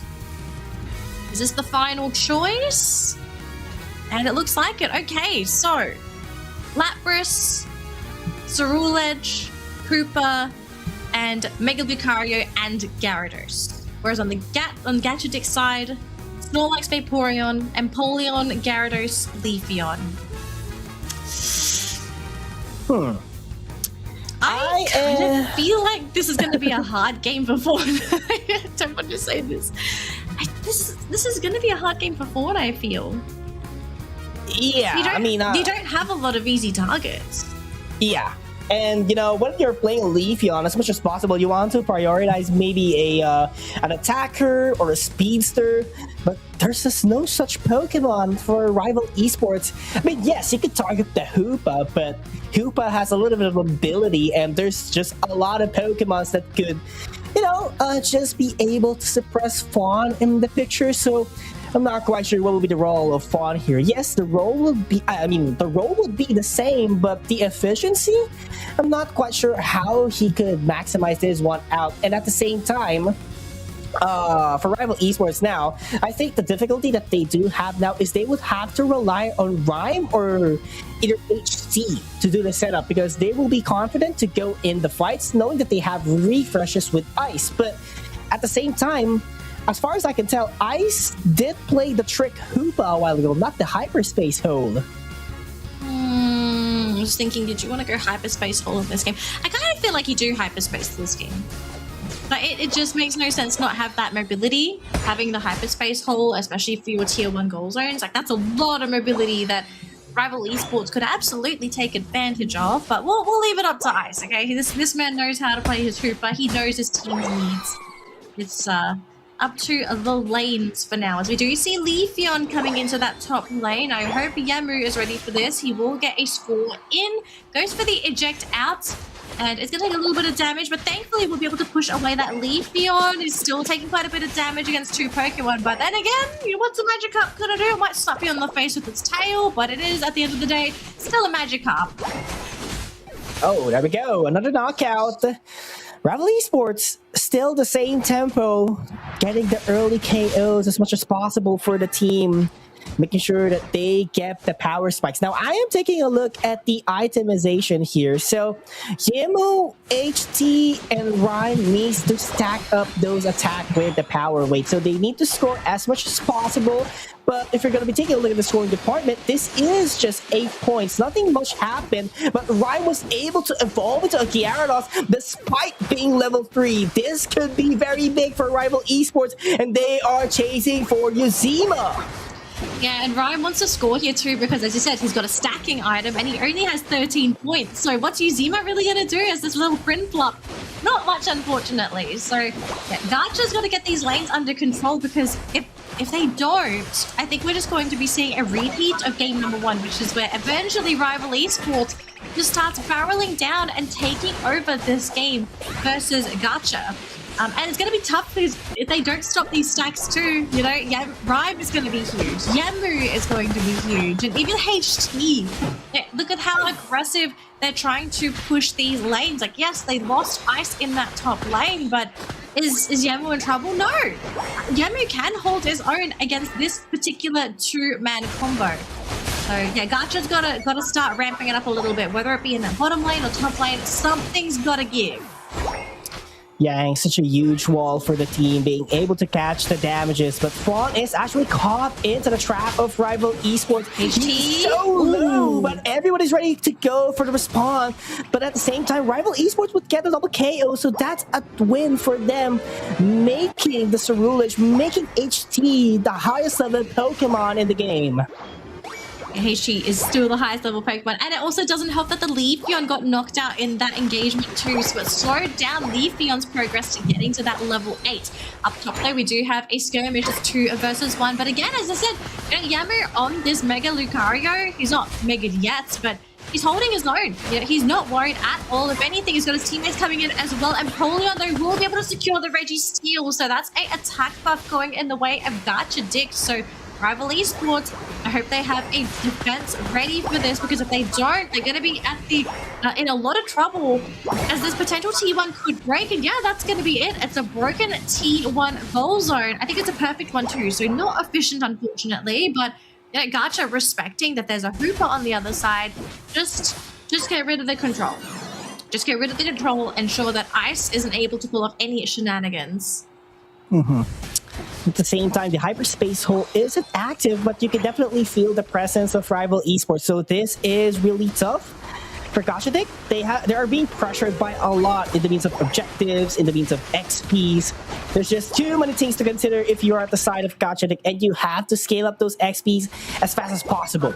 Is this the final choice? And it looks like it. Okay, so Lapras, Ceruledge, Hoopa, and Mega Lucario and Gyarados. Whereas on the Gacha Dick side, Snorlax, Vaporeon, Empoleon, Gyarados, Leafeon. I kind of feel like this is going to be a hard game for Fawn. I don't want to say this. This is going to be a hard game for Fawn, I feel. Yeah, you don't have a lot of easy targets. Yeah. And when you're playing Leafeon, as much as possible, you want to prioritize maybe an attacker or a speedster, but there's just no such Pokemon for rival esports. Yes, you could target the Hoopa, but Hoopa has a little bit of ability, and there's just a lot of Pokemons that could, just be able to suppress Fawn in the picture. So I'm not quite sure what will be the role of Fawn here. Yes, the role would be the same, but the efficiency, I'm not quite sure how he could maximize this one out. And at the same time, for rival esports now, I think the difficulty that they do have now is they would have to rely on Rhyme or either HC to do the setup, because they will be confident to go in the fights knowing that they have refreshes with Ice. But at the same time, as far as I can tell, Ice did play the trick Hoopa a while ago, not the Hyperspace Hole. I was thinking, did you want to go Hyperspace Hole in this game? I kind of feel like you do Hyperspace this game. But it just makes no sense not have that mobility, having the Hyperspace Hole, especially for your Tier 1 goal zones. Like, that's a lot of mobility that rival esports could absolutely take advantage of, but we'll leave it up to Ice, okay? This man knows how to play his Hoopa. He knows his team's needs. It's up to the lanes for now, as we do see Leafeon coming into that top lane. I hope Yamu is ready for this. He will get a score in, goes for the eject out, and it's going to take a little bit of damage, but thankfully we'll be able to push away that Leafeon. He's still taking quite a bit of damage against 2 Pokemon, but then again, what's a Magikarp gonna do? It might slap you on the face with its tail, but it is, at the end of the day, still a Magikarp. Oh, there we go. Another knockout. Rival Esports, still the same tempo, getting the early KOs as much as possible for the team, making sure that they get the power spikes. Now, I am taking a look at the itemization here. So, Yemo, HT, and Ryan needs to stack up those attack with the power weight. So they need to score as much as possible. But if you're going to be taking a look at the scoring department, this is just 8 points. Nothing much happened, but Ryan was able to evolve into a Gyarados despite being level 3. This could be very big for Rival Esports, and they are chasing for Uzima. Yeah, and Ryan wants to score here too because, as you said, he's got a stacking item and he only has 13 points. So what's Uzima really going to do as this little Bryn flop? Not much, unfortunately. So yeah, Gacha's got to get these lanes under control because if they don't, I think we're just going to be seeing a repeat of game number 1, which is where eventually Rival Esports just starts barreling down and taking over this game versus Gacha. And it's going to be tough because if they don't stop these stacks too, you know, Rhyme is going to be huge. Yamu is going to be huge. And even HT. Look at how aggressive they're trying to push these lanes. Like, yes, they lost Ice in that top lane, but is Yamu in trouble? No. Yamu can hold his own against this particular two-man combo. So yeah, Gacha's gotta start ramping it up a little bit, whether it be in that bottom lane or top lane, something's gotta give. Yeah, such a huge wall for the team, being able to catch the damages. But Fawn is actually caught into the trap of Rival Esports. He's so low, but everyone is ready to go for the respawn. But at the same time, Rival Esports would get the double KO, so that's a win for them, making the SorSungLui, making HT the highest level Pokemon in the game. HT is still the highest level Pokemon, and it also doesn't help that the Leafeon got knocked out in that engagement too, so it slowed down Leafeon's progress to getting to that level 8. Up top though, we do have a skirmish of 2 versus 1, but again, as I said, Yamu on this Mega Lucario, he's not Mega yet, but he's holding his own. You know, he's not worried at all. If anything, he's got his teammates coming in as well, and Polion though will be able to secure the Registeel, so that's a attack buff going in the way of Gacha Dick. So Rival Esports, I hope they have a defense ready for this, because if they don't, they're going to be at the in a lot of trouble, as this potential T1 could break. And yeah, that's going to be it. It's a broken T1 goal zone. I think it's a perfect one too, so not efficient, unfortunately, but you know, Gacha respecting that there's a Hooper on the other side. Just get rid of the control. Just get rid of the control, ensure that Ice isn't able to pull off any shenanigans. At the same time, the hyperspace hole isn't active, but you can definitely feel the presence of Rival Esports. So this is really tough for Gacha Dick. They are being pressured by a lot in the means of objectives, in the means of XPs. There's just too many things to consider if you are at the side of Gacha Dick, and you have to scale up those XPs as fast as possible.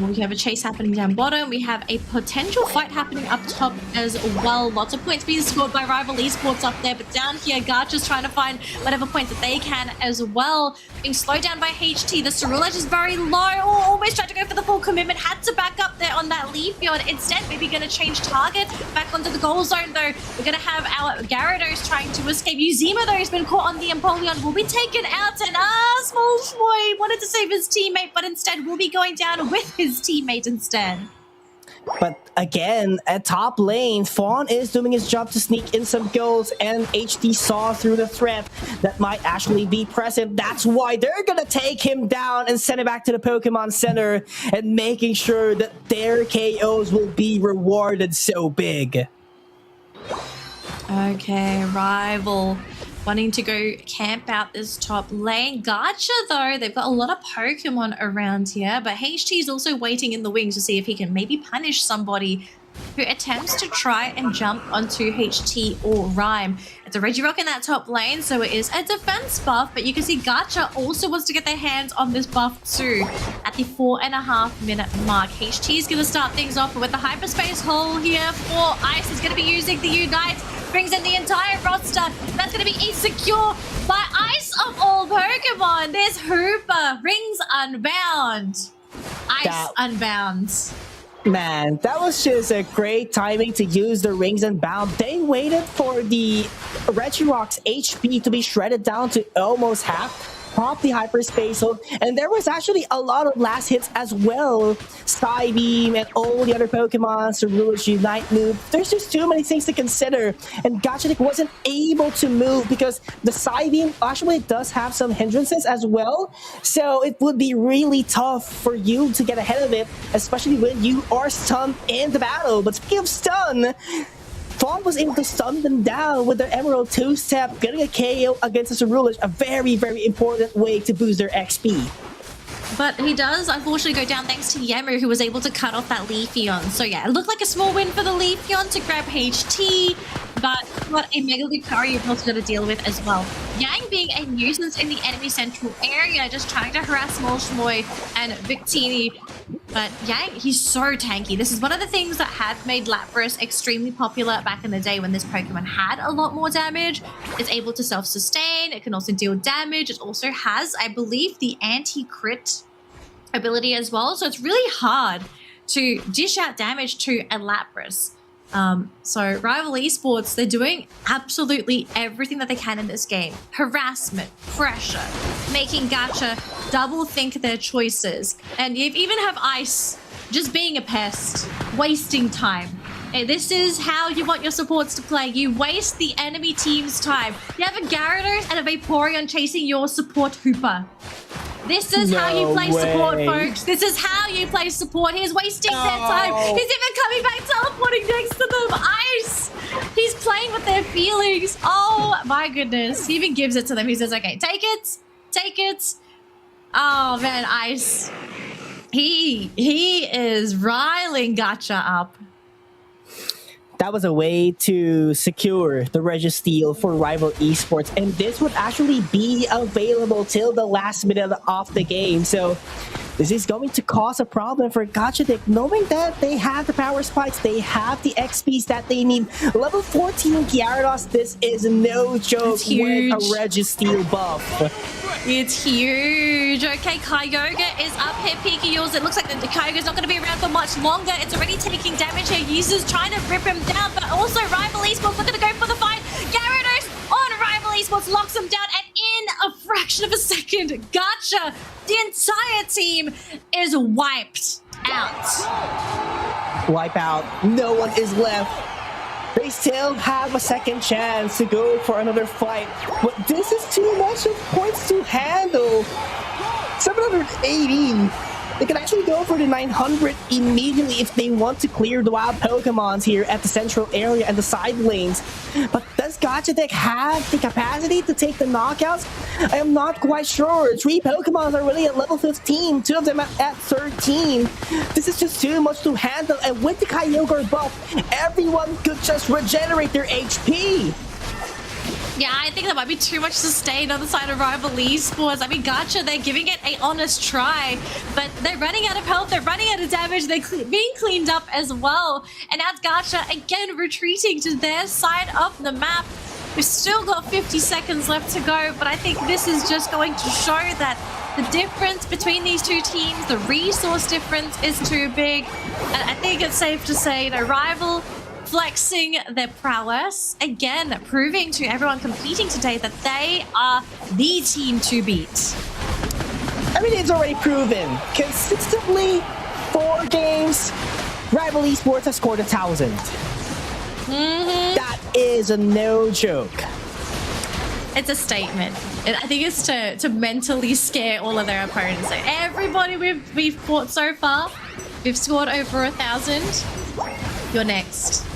We have a chase happening down bottom. We have a potential fight happening up top as well. Lots of points being scored by Rival Esports up there, but down here, Gacha's trying to find whatever points that they can as well. Being slowed down by HT. The SorSungLui is very low. Oh, almost tried to go for the full commitment. Had to back up there on that Leafeon. Instead, maybe going to change target back onto the goal zone, though. We're going to have our Gyarados trying to escape. Uzima, though, has been caught on the Empoleon. Will be taken out, and Small Boy wanted to save his teammate, but instead will be going down with his teammate instead. But again, at top lane, Fawn is doing his job to sneak in some goals, and HT saw through the threat that might actually be present. That's why they're gonna take him down and send him back to the Pokemon Center, and making sure that their KOs will be rewarded so big. Okay, Rival wanting to go camp out this top lane. Gacha, though, they've got a lot of Pokemon around here, but HT is also waiting in the wings to see if he can maybe punish somebody who attempts to try and jump onto HT or Rhyme. It's a Regirock in that top lane, so it is a defense buff, but you can see Gacha also wants to get their hands on this buff too at the 4.5-minute mark. HT is going to start things off, but with the hyperspace hole here for Ice, is going to be using the Unite. Brings in the entire roster. That's going to be secure by Ice of all Pokemon. There's Hooper. Rings Unbound. Ice Unbound. Man, that was just a great timing to use the Rings Unbound. They waited for the Regirock's HP to be shredded down to almost half. pop the hyperspace, and there was actually a lot of last hits as well. Psybeam and all the other Pokemon, Cerulean Unite move. There's just too many things to consider, and Gacha wasn't able to move because the Psybeam actually does have some hindrances as well, so it would be really tough for you to get ahead of it, especially when you are stunned in the battle. But speaking of stun, Fawn was able to stun them down with their Emerald 2-step, getting a KO against the Cerulean, a very, very important way to boost their XP. But he does unfortunately go down thanks to Yamu, who was able to cut off that Leafeon. So yeah, it looked like a small win for the Leafeon to grab HT, but what a Mega Lucario you've also got to deal with as well. Yang being a nuisance in the enemy central area, just trying to harass Molshmoy and Victini. But Yang, he's so tanky. This is one of the things that had made Lapras extremely popular back in the day when this Pokemon had a lot more damage. It's able to self-sustain. It can also deal damage. It also has, I believe, the anti-crit ability as well. So it's really hard to dish out damage to a Lapras. So Rival Esports, they're doing absolutely everything that they can in this game. Harassment, pressure, making Gacha double think their choices. And you even have Ice just being a pest, wasting time. Hey, this is how you want your supports to play. You waste the enemy team's time. You have a Gyarados and a Vaporeon chasing your support Hooper. This is how you play support, folks. This is how you play support. He's wasting their time. He's even coming back, teleporting next to them. Ice! He's playing with their feelings. Oh, my goodness. He even gives it to them. He says, okay, take it. Take it. Oh, man, Ice. He is riling Gacha up. That was a way to secure the Registeel for Rival Esports, and this would actually be available till the last minute of the game. So this is going to cause a problem for Gacha, knowing that they have the power spikes, they have the XPs that they need. Level 14 Gyarados, this is no joke with a Registeel buff. It's huge. Okay, Kyogre is up here, peeking yours. It looks like the Kyogre's not going to be around for much longer. It's already taking damage here. Users trying to rip him down, but also Rival Esports looking to go for the fight. Gyarados on Rival Esports locks him down, and in a fraction of a second, Gacha, the entire team is wiped out. Wipe out. No one is left. They still have a second chance to go for another fight, but this is too much of points to handle. 780. They can actually go for the 900 immediately if they want to clear the wild Pokemons here at the central area and the side lanes. But does Gacha have the capacity to take the knockouts? I am not quite sure. 3 Pokemons are really at level 15, 2 of them at 13. This is just too much to handle, and with the Kyogre buff, everyone could just regenerate their HP. Yeah, I think that might be too much sustained on the side of Rival Esports. I mean, Gacha, they're giving it an honest try, but they're running out of health, they're running out of damage, they're being cleaned up as well. And now Gacha, again, retreating to their side of the map. We've still got 50 seconds left to go, but I think this is just going to show that the difference between these two teams, the resource difference is too big. And I think it's safe to say, Rival flexing their prowess, again, proving to everyone competing today that they are the team to beat. I mean, it's already proven. Consistently, 4 games, Rival Esports has scored 1,000. That is a no joke. It's a statement. I think it's to mentally scare all of their opponents. So everybody we've fought so far, we've scored over 1,000. You're next.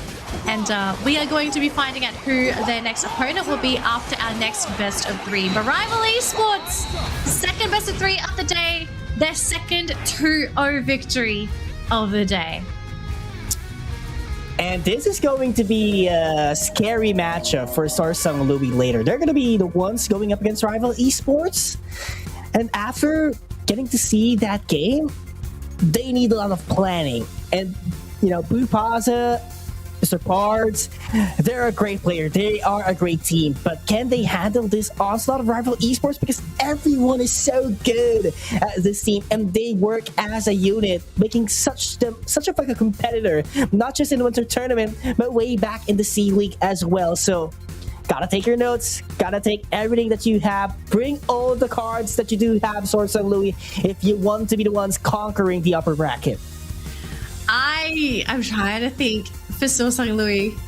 And we are going to be finding out who their next opponent will be after our next best of 3. But Rival Esports, second best of 3 of the day, their second 2-0 victory of the day. And this is going to be a scary matchup for SorSungLui later. They're going to be the ones going up against Rival Esports. And after getting to see that game, they need a lot of planning. And, you know, PUACL, Mr. Pards, they're a great player. They are a great team. But can they handle this onslaught of Rival Esports? Because everyone is so good at this team, and they work as a unit, making such a competitor, not just in the Winter Tournament, but way back in the C League as well. So gotta take your notes, gotta take everything that you have, bring all the cards that you do have, SorSungLui, if you want to be the ones conquering the upper bracket. I'm trying to think for SorSungLui,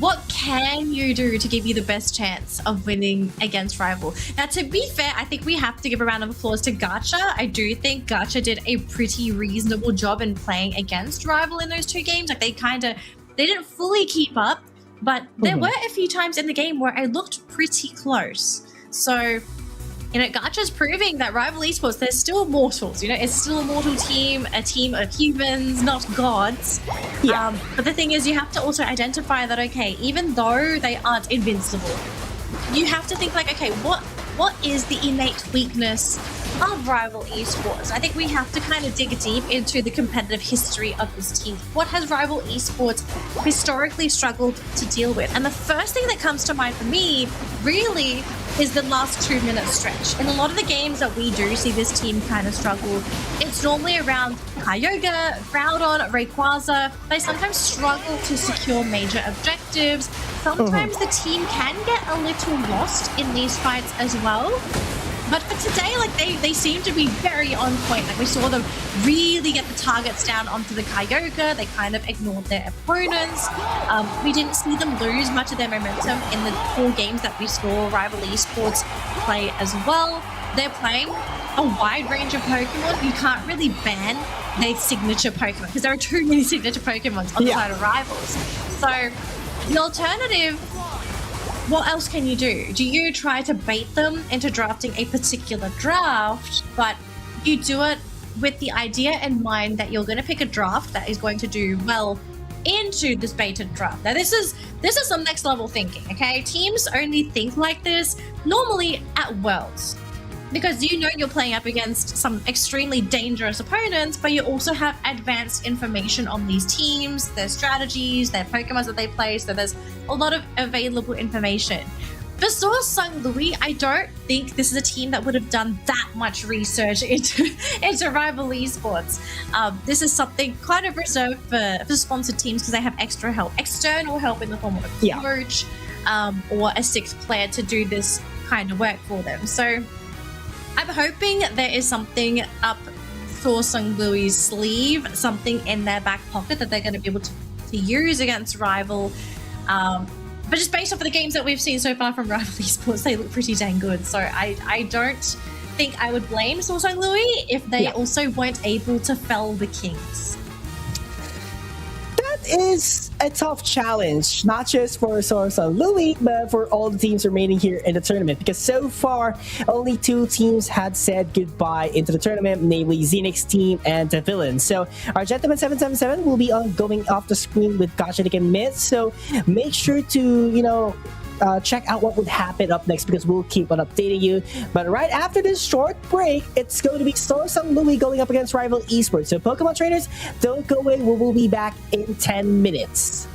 what can you do to give you the best chance of winning against Rival? Now, to be fair, I think we have to give a round of applause to Gacha. I do think Gacha did a pretty reasonable job in playing against Rival in those 2 games. Like, they didn't fully keep up, but there were a few times in the game where I looked pretty close. So, you know, Gacha's proving that Rival Esports, they're still mortals. You know, it's still a mortal team, a team of humans, not gods. Yeah. But the thing is, you have to also identify that, okay, even though they aren't invincible, you have to think like, okay, what is the innate weakness of Rival Esports? I think we have to kind of dig deep into the competitive history of this team. What has Rival Esports historically struggled to deal with? And the first thing that comes to mind for me really is the last 2-minute stretch. In a lot of the games that we do see this team kind of struggle, it's normally around Kyogre, Groudon, Rayquaza. They sometimes struggle to secure major objectives. Sometimes the team can get a little lost in these fights as well. But for today, like they seem to be very on point. Like we saw them really get the targets down onto the Kyogre. They kind of ignored their opponents. We didn't see them lose much of their momentum in the 4 games that we saw Rival Esports play as well. They're playing a wide range of Pokemon. You can't really ban their signature Pokemon because there are too many signature Pokemons on the side of Rivals. So the alternative, what else can you do? Do you try to bait them into drafting a particular draft, but you do it with the idea in mind that you're going to pick a draft that is going to do well into this baited draft? Now, this is some next level thinking, okay? Teams only think like this normally at Worlds, because you know you're playing up against some extremely dangerous opponents, but you also have advanced information on these teams, their strategies, their Pokemon that they play, so there's a lot of available information. For SorSungLui, I don't think this is a team that would have done that much research into Rival Esports. This is something kind of reserved for sponsored teams because they have extra help, external help in the form of a coach or a 6th player to do this kind of work for them. So I'm hoping there is something up SorSungLui's sleeve, something in their back pocket that they're going to be able to use against Rival. But just based off of the games that we've seen so far from Rival Esports, they look pretty dang good. So I don't think I would blame SorSungLui if they also weren't able to fell the Kings. That is a tough challenge, not just for SorSungLui, but for all the teams remaining here in the tournament, because so far only 2 teams had said goodbye into the tournament, namely Zinex team and Devilon. So Argentum 777 will be going off the screen with Gacha and MiTH, so make sure to check out what would happen up next, because we'll keep on updating you. But right after this short break, it's going to be SorSungLui going up against Rival Esports. So Pokemon trainers, don't go away. We will be back in 10 minutes.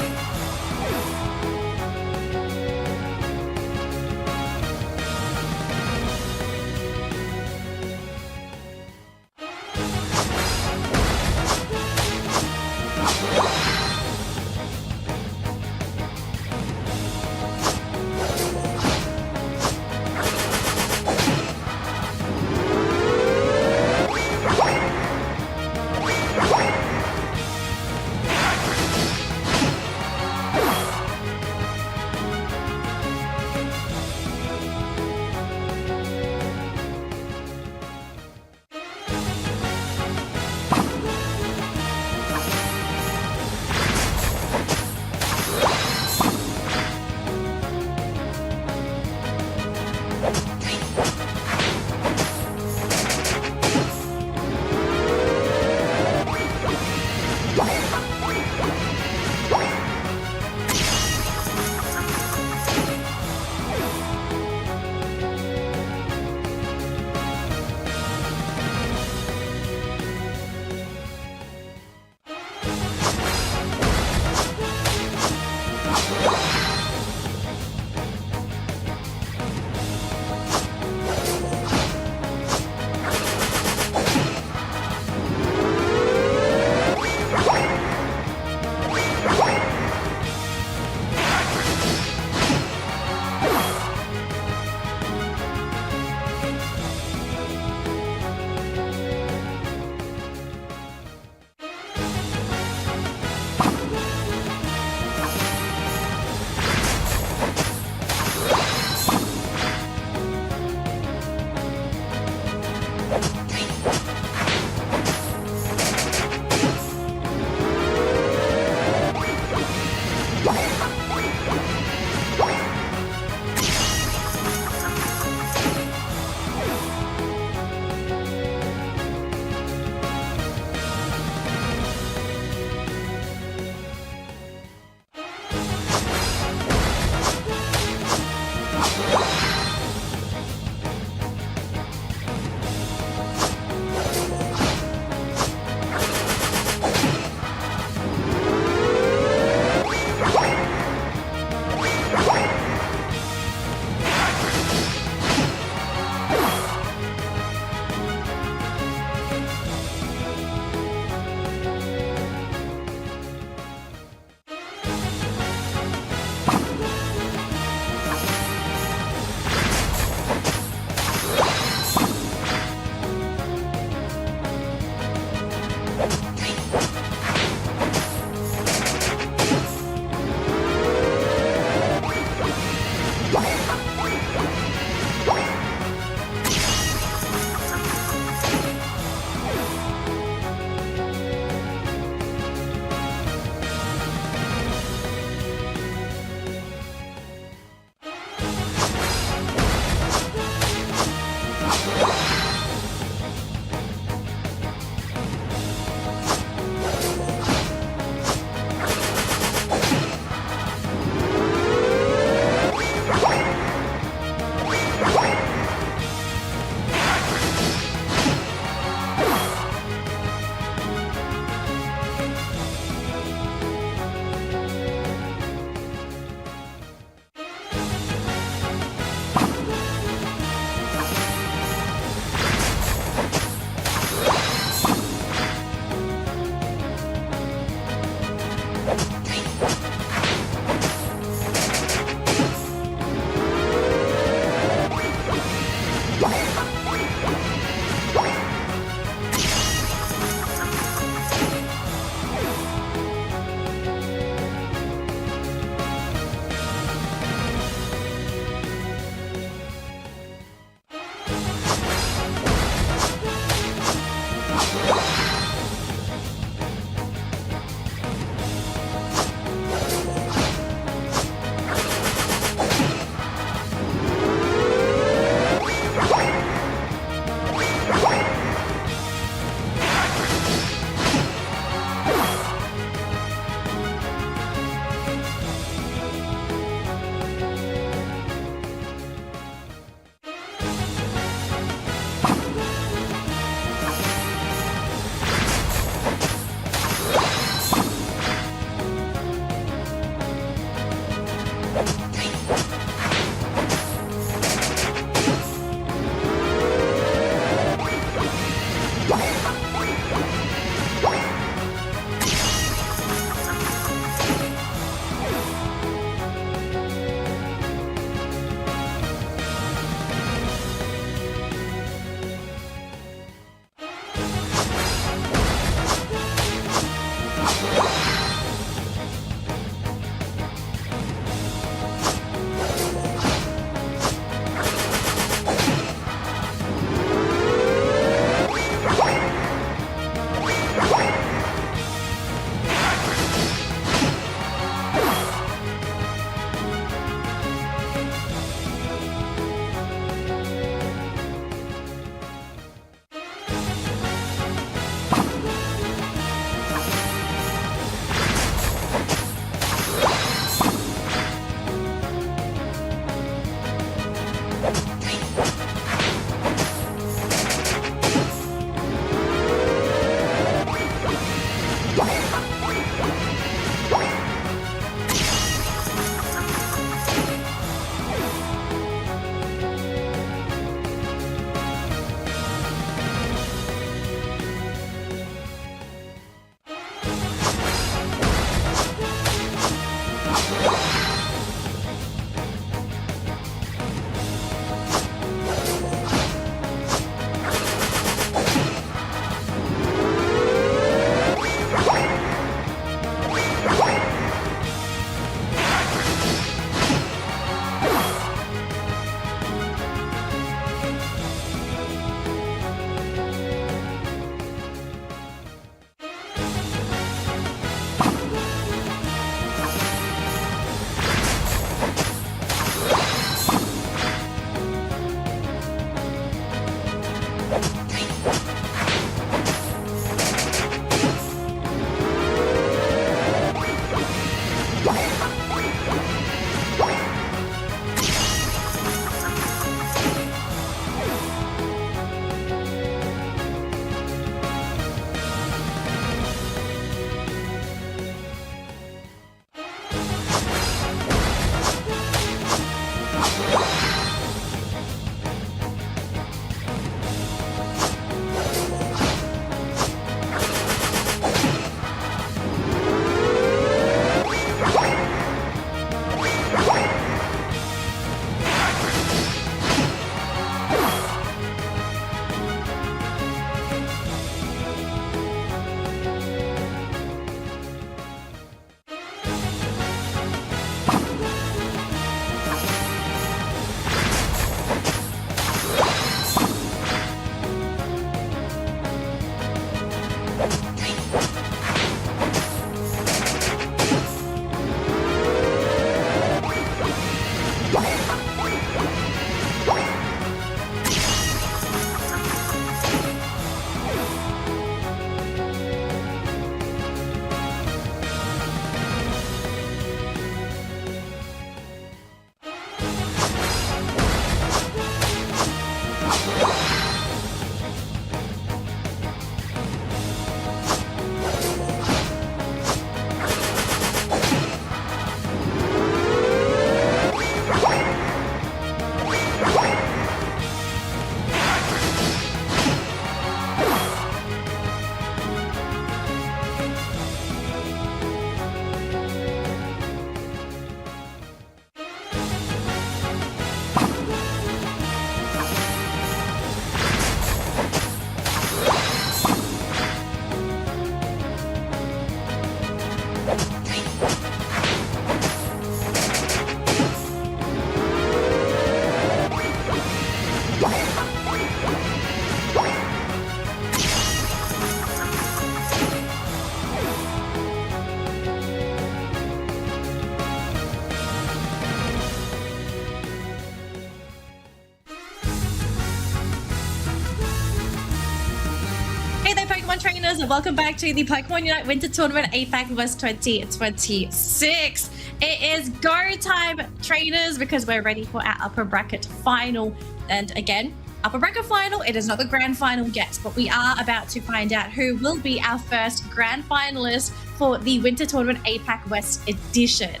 Trainers, and welcome back to the Pokemon Unite Winter Tournament APAC West 2026. It is go time, trainers, because we're ready for our upper bracket final. And again, upper bracket final, it is not the grand final yet, but we are about to find out who will be our first grand finalist for the Winter Tournament APAC West edition.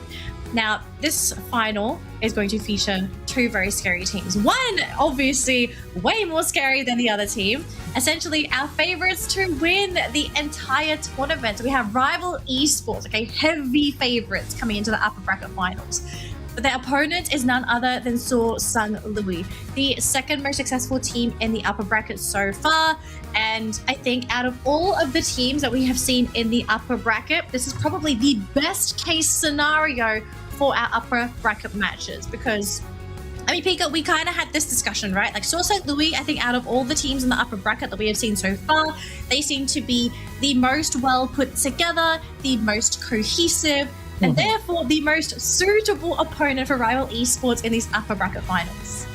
Now, this final is going to feature two very scary teams. One, obviously, way more scary than the other team. Essentially, our favorites to win the entire tournament. We have rival esports, okay, heavy favorites coming into the upper bracket finals. But their opponent is none other than SorSungLui, the second most successful team in the upper bracket so far. And I think out of all of the teams that we have seen in the upper bracket, this is probably the best case scenario for our upper bracket matches, because I mean, Pika, we kind of had this discussion, right? Like SorSungLui, I think out of all the teams in the upper bracket that we have seen so far, they seem to be the most well put together, the most cohesive, and therefore the most suitable opponent for rival esports in these upper bracket finals.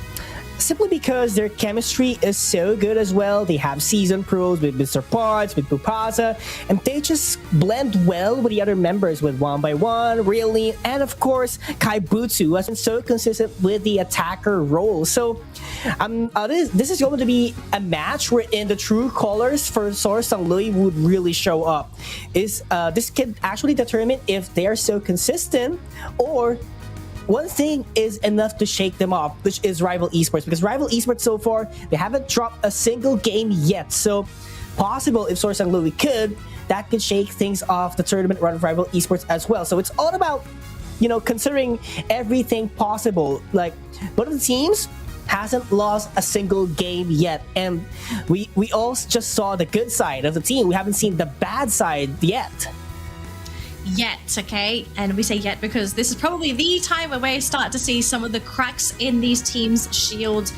Simply because their chemistry is so good as well. They have seasoned pros with Mr. Parts, with Pupasa, and they just blend well with the other members with 1x1, Realine, and of course, Kaibutsu, who has been so consistent with the attacker role. So this is going to be a match wherein the true colors for SorSungLui would really show up. This can actually determine if they are so consistent, or one thing is enough to shake them off, which is rival esports, because rival esports so far, they haven't dropped a single game yet. So possible if SorSungLui could, that could shake things off the tournament run of rival esports as well. So it's all about, considering everything possible. Like, one of the teams hasn't lost a single game yet, and we all just saw the good side of the team. We haven't seen the bad side yet. Okay, and we say yet because this is probably the time where we start to see some of the cracks in these teams' shields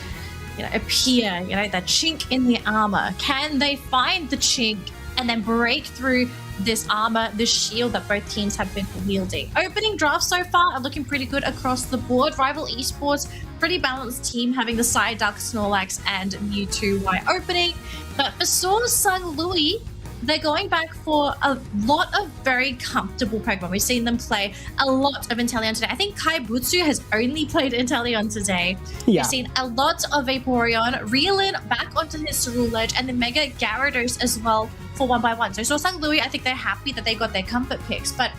appear, that chink in the armor. Can they find the chink and then break through this armor, this shield that both teams have been wielding? Opening drafts so far are looking pretty good across the board. Rival esports, pretty balanced team, having the Psyduck, Snorlax, and Mewtwo opening. But for SorSungLui, they're going back for a lot of very comfortable Pokemon. We've seen them play a lot of Inteleon today. I think Kaibutsu has only played Inteleon today. Yeah. We've seen a lot of Vaporeon, Realine back onto his Ceruledge, and then Mega Gyarados as well for 1x1. So SorSungLui, I think they're happy that they got their comfort picks. But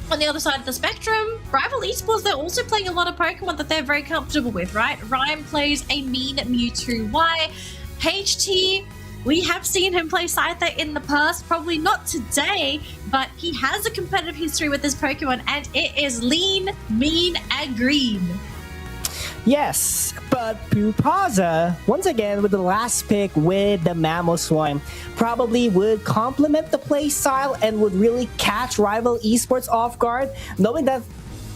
on the other side of the spectrum, rival esports, they're also playing a lot of Pokemon that they're very comfortable with, right? Ryan plays a mean Mewtwo Y. HT, we have seen him play Scyther in the past, probably not today, but he has a competitive history with this Pokemon, and it is lean, mean, and green. Yes, but Pupasa, once again with the last pick with the Mamoswine, probably would complement the play style and would really catch rival esports off guard, knowing that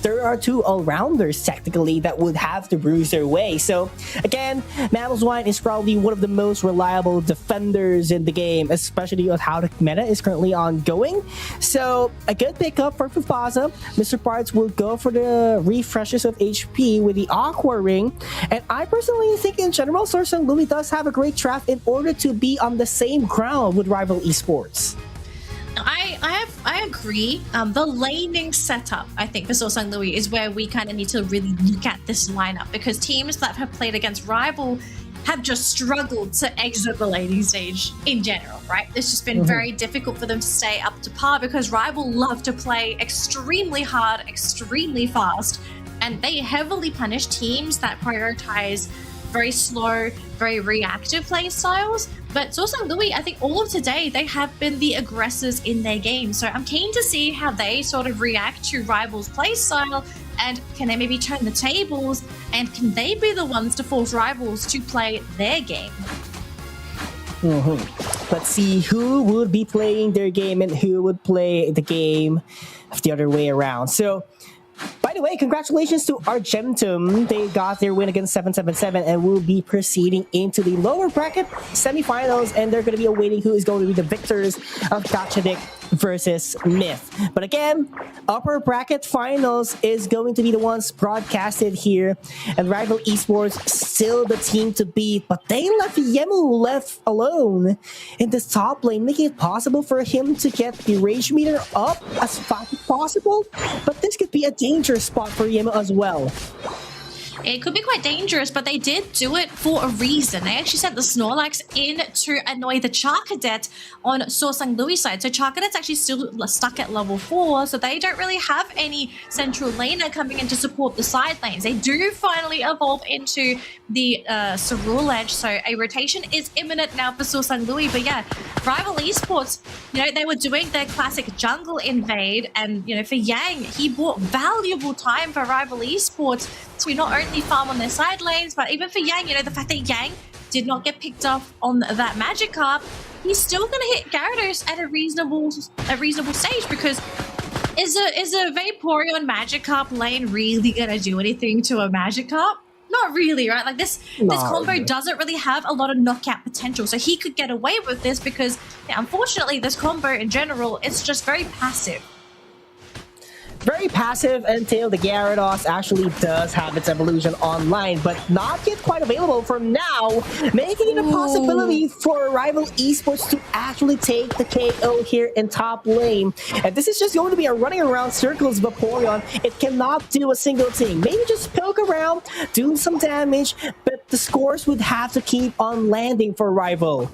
there are two all-rounders technically that would have to bruise their way. So again, Mamoswine is probably one of the most reliable defenders in the game, especially on how the meta is currently ongoing. So a good pickup for Fufasa. Mr. Parts will go for the refreshes of HP with the Aqua Ring. And I personally think in general, SorSungLui does have a great draft in order to be on the same ground with rival esports. I agree. The laning setup, I think, for SorSungLui is where we kind of need to really look at this lineup, because teams that have played against rival have just struggled to exit the laning stage in general, right? It's just been very difficult for them to stay up to par because rival love to play extremely hard, extremely fast, and they heavily punish teams that prioritize very slow, very reactive play styles. But SorSungLui, I think all of today, they have been the aggressors in their game. So I'm keen to see how they sort of react to rivals' play style, and can they maybe turn the tables, and can they be the ones to force rivals to play their game? Let's see who would be playing their game and who would play the game the other way around. So, by the way, congratulations to Argentum. They got their win against 777 and will be proceeding into the lower bracket semifinals, and they're going to be awaiting who is going to be the victors of Gacha versus MiTH. But again, upper bracket finals is going to be the ones broadcasted here, and rival esports still the team to beat, but they left Yemu left alone in this top lane, making it possible for him to get the rage meter up as fast as possible. But this could be a dangerous spot for Yemu as well. It could be quite dangerous, but they did do it for a reason. They actually sent the Snorlax in to annoy the Charcadet on SorSungLui's side. So Charcadet's actually still stuck at level 4, so they don't really have any central laner coming in to support the side lanes. They do finally evolve into the Cerule Edge, so a rotation is imminent now for SorSungLui. But yeah, rival esports, you know, they were doing their classic jungle invade, and you know, for Yang, he bought valuable time for rival esports to not only farm on their side lanes, but even for Yang, you know, the fact that Yang did not get picked off on that Magikarp, he's still going to hit Gyarados at a reasonable stage, because is a Vaporeon Magikarp lane really going to do anything to a Magikarp? Not really, right? Like this combo doesn't really have a lot of knockout potential, so he could get away with this because, yeah, unfortunately, this combo in general, it's just very passive. Very passive until the Gyarados actually does have its evolution online, but not yet quite available for now, making it a possibility for rival esports to actually take the KO here in top lane. And this is just going to be a running around circles Vaporeon. It cannot do a single thing. Maybe just poke around, do some damage, but the scores would have to keep on landing for rival.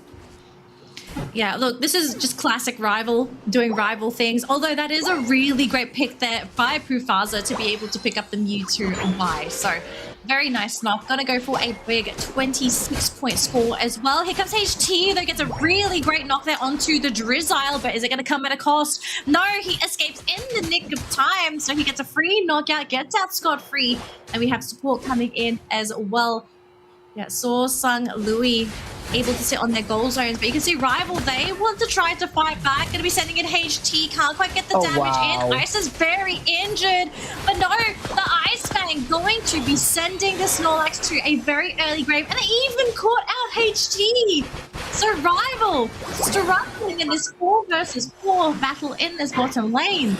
Yeah, look, this is just classic rival doing rival things, although that is a really great pick there by Pufasa to be able to pick up the Mewtwo Y. So very nice knock. Gonna go for a big 26-point score as well. Here comes HT, though, gets a really great knock there onto the Drizzile, but is it gonna come at a cost? No, he escapes in the nick of time, so he gets a free knockout, gets out scot-free, and we have support coming in as well. Yeah, SorSungLui able to sit on their goal zones, but you can see rival, they want to try to fight back. Gonna be sending in HT, can't quite get the damage in. Ice is very injured, but no, the Ice Fang going to be sending the Snorlax to a very early grave, and they even caught out HT. So rival struggling in this 4 versus 4 battle in this bottom lane.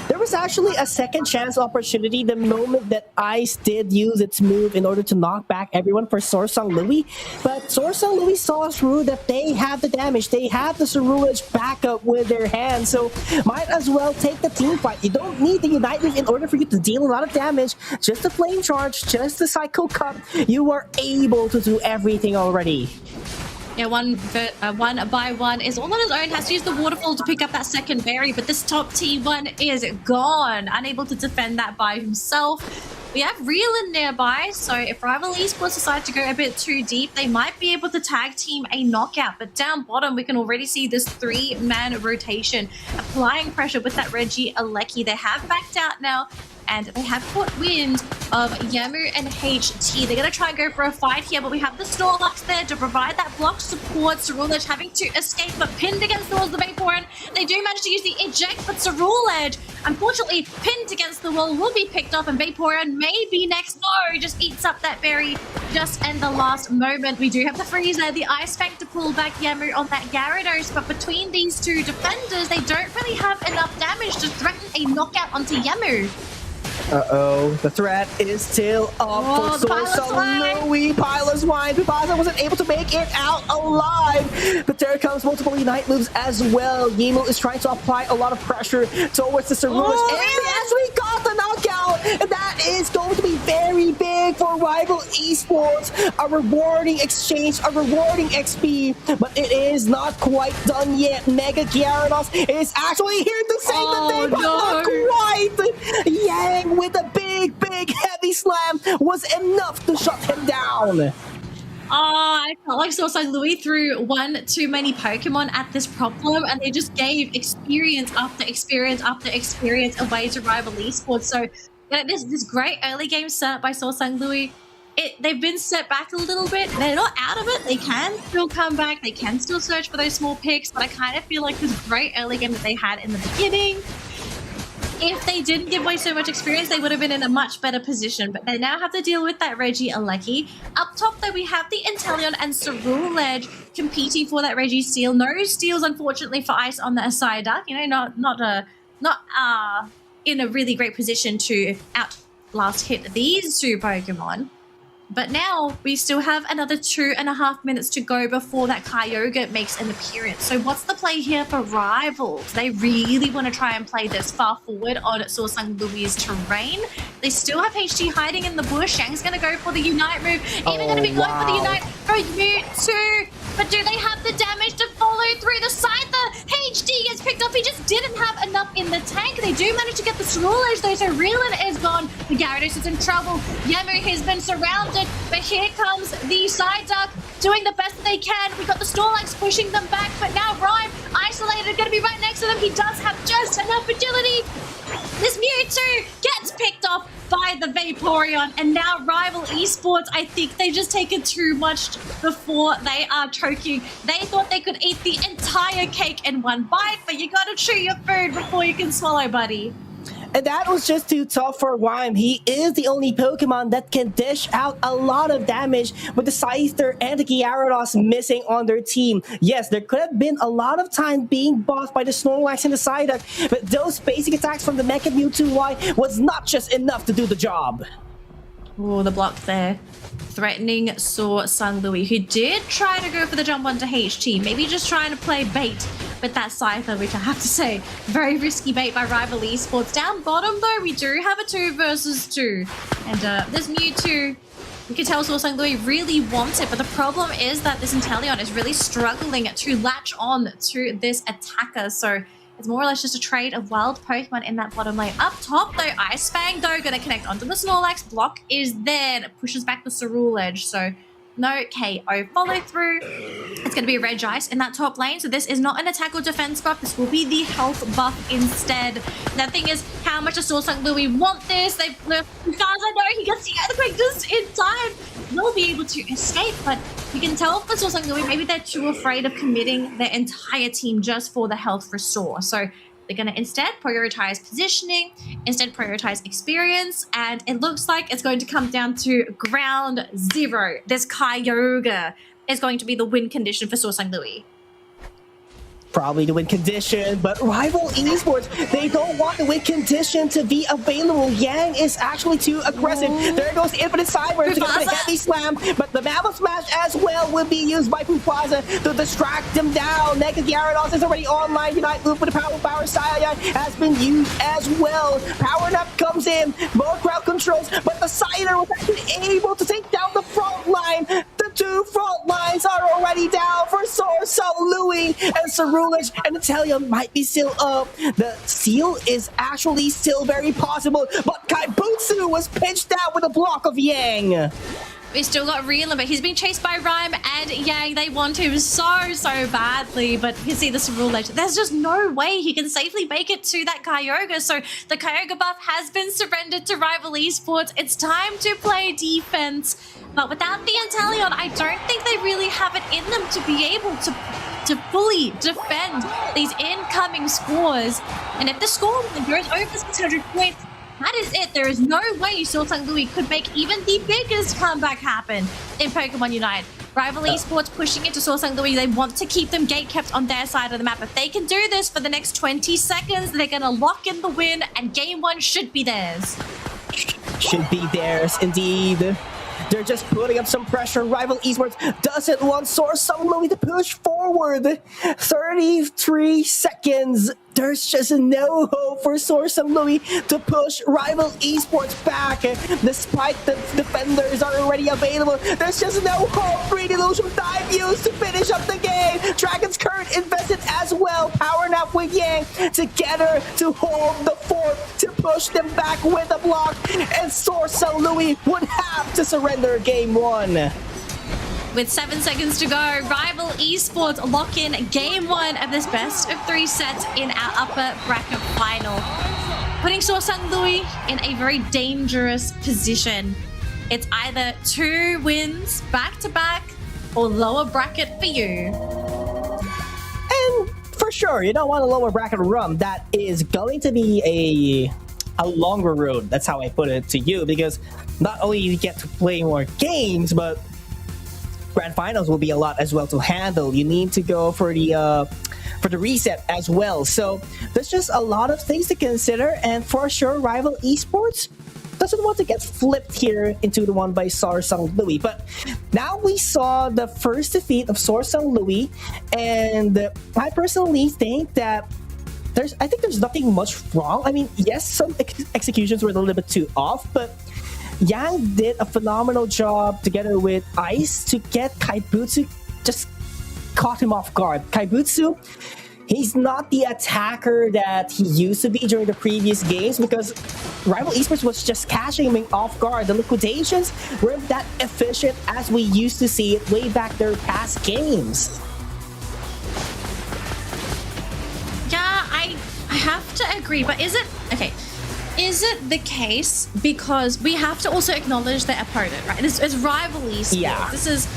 There was actually a second chance opportunity the moment that Ice did use its move in order to knock back everyone for SorSungLui, but SorSungLui saw through that they have the damage, they have the Cerulege backup with their hands, so might as well take the team fight. You don't need the Unite Move in order for you to deal a lot of damage, just the Flame Charge, just the Psycho Cup, you are able to do everything already. Yeah, one by one is all on his own, has to use the waterfall to pick up that second berry, but this top T1 is gone, unable to defend that by himself. We have Reelin nearby, so if rival esports decide to go a bit too deep, they might be able to tag team a knockout. But down bottom, we can already see this 3-man rotation applying pressure with that Reggie Alecki. They have backed out now. and they have caught wind of Yamu and HT. They're going to try and go for a fight here, but we have the Snorlax there to provide that block support. SorSungLui having to escape, but pinned against the walls of the Vaporeon. They do manage to use the eject, but SorSungLui, unfortunately, pinned against the wall, will be picked off, and Vaporeon may be next. No, just eats up that berry just in the last moment. We do have the Freezer, the Ice Fang to pull back Yamu on that Gyarados, but between these two defenders, they don't really have enough damage to threaten a knockout onto Yamu. Uh-oh, the threat is still up for SorSungLui. Pilot's Wine. Pupasa wasn't able to make it out alive, but there comes multiple Unite moves as well. Yemo is trying to apply a lot of pressure towards the SorSungLui, and yes, we got the knockout, and that is going to be very big for Rival Esports. A rewarding exchange, a rewarding XP, but it is not quite done yet. Mega Gyarados is actually here to save the day, but not quite. Yang with a big heavy slam was enough to shut him down. I felt like SorSungLui threw one too many Pokemon at this problem, and they just gave experience after experience after experience away to Rival Esports. So this great early game setup by SorSungLui, they've been set back a little bit. They're not out of it. They can still come back. They can still search for those small picks, but I kind of feel like this great early game that they had in the beginning, if they didn't give away so much experience, they would have been in a much better position. But they now have to deal with that Regieleki. Up top, though, we have the Inteleon and SorSungLui competing for that Registeel. No steals, unfortunately, for Ice on the Psyduck. You know, not in a really great position to outlast hit these two Pokemon. But now we still have another 2.5 minutes to go before that Kyogre makes an appearance. So what's the play here for Rivals? They really want to try and play this far forward on SorSungLui's terrain. They still have HT hiding in the bush. Shang's going to go for the Unite move. Even going to be going for the Unite for Mewtwo. But do they have the damage to follow through the side? The HD gets picked up. He just didn't have enough in the tank. They do manage to get the SorSungLui though, so Reelin is gone. The Gyarados is in trouble. Yamu has been surrounded, but here comes the Psyduck doing the best that they can. We got the Snorlax pushing them back, but now Rhyme isolated, going to be right next to them. He does have just enough agility. This Mewtwo gets picked off by the Vaporeon, and now Rival Esports, I think they've just taken too much before they are choking. They thought they could eat the entire cake in one bite, but you gotta chew your food before you can swallow, buddy. And that was just too tough for Rhyme. He is the only Pokemon that can dish out a lot of damage with the Scyther and the Gyarados missing on their team. Yes, there could have been a lot of time being bossed by the Snorlax and the Psyduck, but those basic attacks from the Mecha Mewtwo Y was not just enough to do the job. Oh, the block there. Threatening SorSungLui, who did try to go for the jump onto HT. Maybe just trying to play bait with that Scyther, which I have to say, very risky bait by Rival Esports. Down bottom, though, we do have a 2 versus 2. And this Mewtwo, you can tell SorSungLui really wants it, but the problem is that this Inteleon is really struggling to latch on to this attacker. So it's more or less just a trade of wild Pokemon in that bottom lane. Up top, though, Ice Fang, though, going to connect onto the Snorlax. Block is there. And it pushes back the SorSungLui. So no KO follow through. It's going to be a Regice in that top lane. So this is not an attack or defense buff. This will be the health buff instead. The thing is, how much does SorSungLui want this? They've left Gaza. No, he gets the earthquake just in time. They'll be able to escape, but you can tell for SorSungLui, maybe they're too afraid of committing their entire team just for the health restore. So they're going to instead prioritize positioning, instead prioritize experience, and it looks like it's going to come down to ground zero. This Kyogre is going to be the win condition for SorSungLui. Probably the win condition, but Rival Esports, they don't want the win condition to be available. Yang is actually too aggressive. There goes the Infinite Cyber to go for the heavy slam, but the Mammoth Smash as well will be used by Pupasa to distract them down. Mega Gyarados is already online. Unite move with the Power Style has been used as well. Power Nap comes in, more crowd controls, but the Scyther was actually able to take down the front line. The 2 front lines are already down for SorSungLui and SorSungLui. And Inteleon might be still up. The seal is actually still very possible, but Kaibutsu was pinched out with a block of Yang. We still got Reelan, but he's being chased by Rhyme and Yang. They want him so badly, but you see this rule legend. There's just no way he can safely make it to that Kyogre. So the Kyogre buff has been surrendered to Rival Esports. It's time to play defense. But without the Inteleon, I don't think they really have it in them to be able to fully defend these incoming scores. And if the score goes over 600 points, that is it. There is no way SorSungLui could make even the biggest comeback happen in Pokemon Unite. Rival Esports pushing into SorSungLui. They want to keep them gate-kept on their side of the map. If they can do this for the next 20 seconds, they're going to lock in the win, and Game 1 should be theirs. Should be theirs, indeed. They're just putting up some pressure. Rival Esports doesn't want SorSungLui to push forward. 33 seconds. There's just no hope for SorSungLui to push Rival Esports back. Despite the defenders are already available, there's just no hope. Green Illusion dive used to finish up the game. Dragon's Current invested as well. Power Nap with Yang together to hold the fort, to push them back with a block. And SorSungLui would have to surrender Game 1. With 7 seconds to go, Rival Esports lock in Game 1 of this best of 3 sets in our upper bracket final, putting SorSungLui in a very dangerous position. It's either 2 wins back-to-back or lower bracket for you. And for sure, you don't want a lower bracket run. That is going to be a longer road. That's how I put it to you, because not only you get to play more games, but Grand Finals will be a lot as well to handle. You need to go for the reset as well. So there's just a lot of things to consider, and for sure, Rival Esports doesn't want to get flipped here into the one by SorSungLui. But now we saw the first defeat of SorSungLui, and I personally think that I think there's nothing much wrong. I mean, yes, some executions were a little bit too off, but Yang did a phenomenal job together with Ice to get Kaibutsu, just caught him off guard. Kaibutsu, he's not the attacker that he used to be during the previous games, because Rival Esports was just catching him off guard. The liquidations weren't that efficient as we used to see it way back their past games. Yeah, I have to agree, but is it... Okay. Is it the case, because we have to also acknowledge their opponent, right? It's Rival Esports. Yeah. This is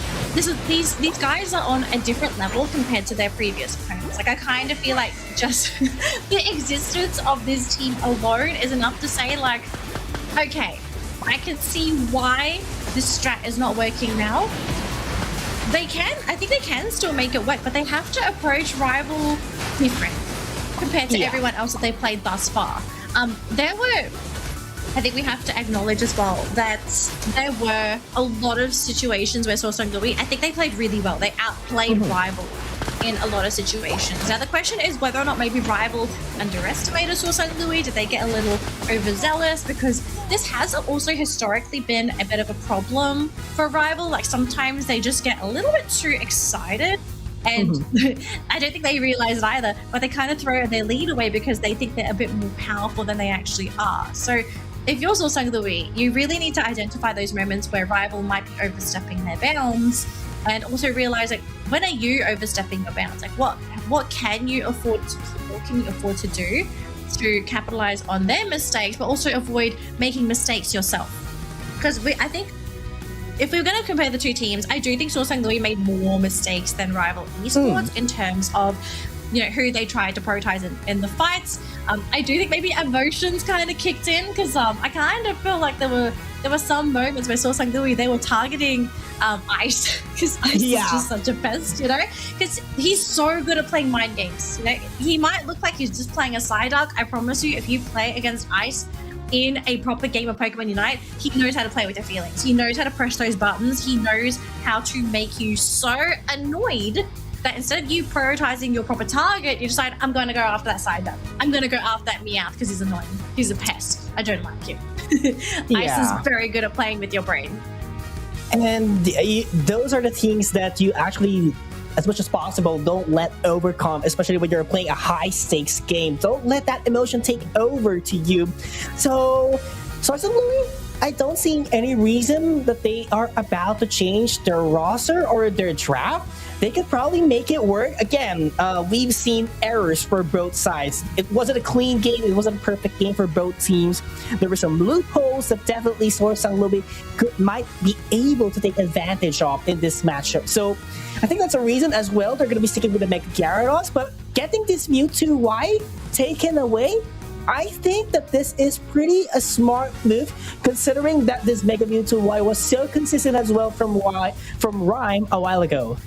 these guys are on a different level compared to their previous opponents. Like, I kind of feel like just the existence of this team alone is enough to say, like, okay, I can see why this strat is not working now. I think they can still make it work, but they have to approach Rival different compared to everyone else that they played thus far. I think we have to acknowledge as well that there were a lot of situations where SorSungLui, I think they played really well. They outplayed Rival in a lot of situations. Now the question is whether or not maybe Rival underestimated SorSungLui. Did they get a little overzealous? Because this has also historically been a bit of a problem for Rival. Like, sometimes they just get a little bit too excited. And I don't think they realize it either, but they kind of throw their lead away because they think they're a bit more powerful than they actually are. So if you're SorSungLui, you really need to identify those moments where Rival might be overstepping their bounds, and also realize, like, when are you overstepping your bounds? Like, what can you afford to do to capitalize on their mistakes, but also avoid making mistakes yourself? Because I think if we were going to compare the two teams, I do think SorSungLui made more mistakes than Rival Esports in terms of, you know, who they tried to prioritize in the fights. I do think maybe emotions kind of kicked in, because I kind of feel like there were some moments where SorSungLui, they were targeting Ice, because Ice is just such a pest, you know, because he's so good at playing mind games. You know, he might look like he's just playing a Psyduck. I promise you, if you play against Ice in a proper game of Pokemon Unite, he knows how to play with your feelings. He knows how to press those buttons. He knows how to make you so annoyed that instead of you prioritizing your proper target, you decide, I'm going to go after that Psyduck. I'm going to go after that Meowth because he's annoying. He's a pest. I don't like him. Ice is very good at playing with your brain. And those are the things that you actually, as much as possible, don't let overcome, especially when you're playing a high-stakes game. Don't let that emotion take over to you. So SorSungLui, I don't see any reason that they are about to change their roster or their draft. They could probably make it work. Again, we've seen errors for both sides. It wasn't a clean game. It wasn't a perfect game for both teams. There were some loopholes that definitely SorSungLui might be able to take advantage of in this matchup. So I think that's a reason as well. They're going to be sticking with the Mega Gyarados, but getting this Mewtwo Y taken away, I think that this is pretty a smart move, considering that this Mega Mewtwo Y was so consistent as well from Rhyme a while ago.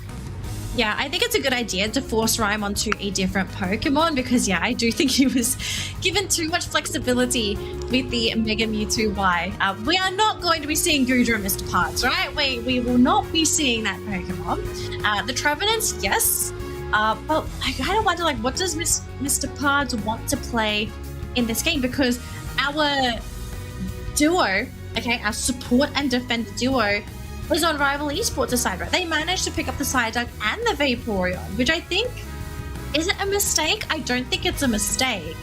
Yeah, I think it's a good idea to force Rhyme onto a different Pokemon because, yeah, I do think he was given too much flexibility with the Mega Mewtwo Y. We are not going to be seeing Goodra and Mr. Parts, right? We will not be seeing that Pokemon. The Trevenants, yes. But I kind of wonder, like, what does Mr. Parts want to play in this game? Because our duo, okay, our support and defender duo was on Rival Esports' side, right? They managed to pick up the Psyduck and the Vaporeon, which I think, is it a mistake? I don't think it's a mistake,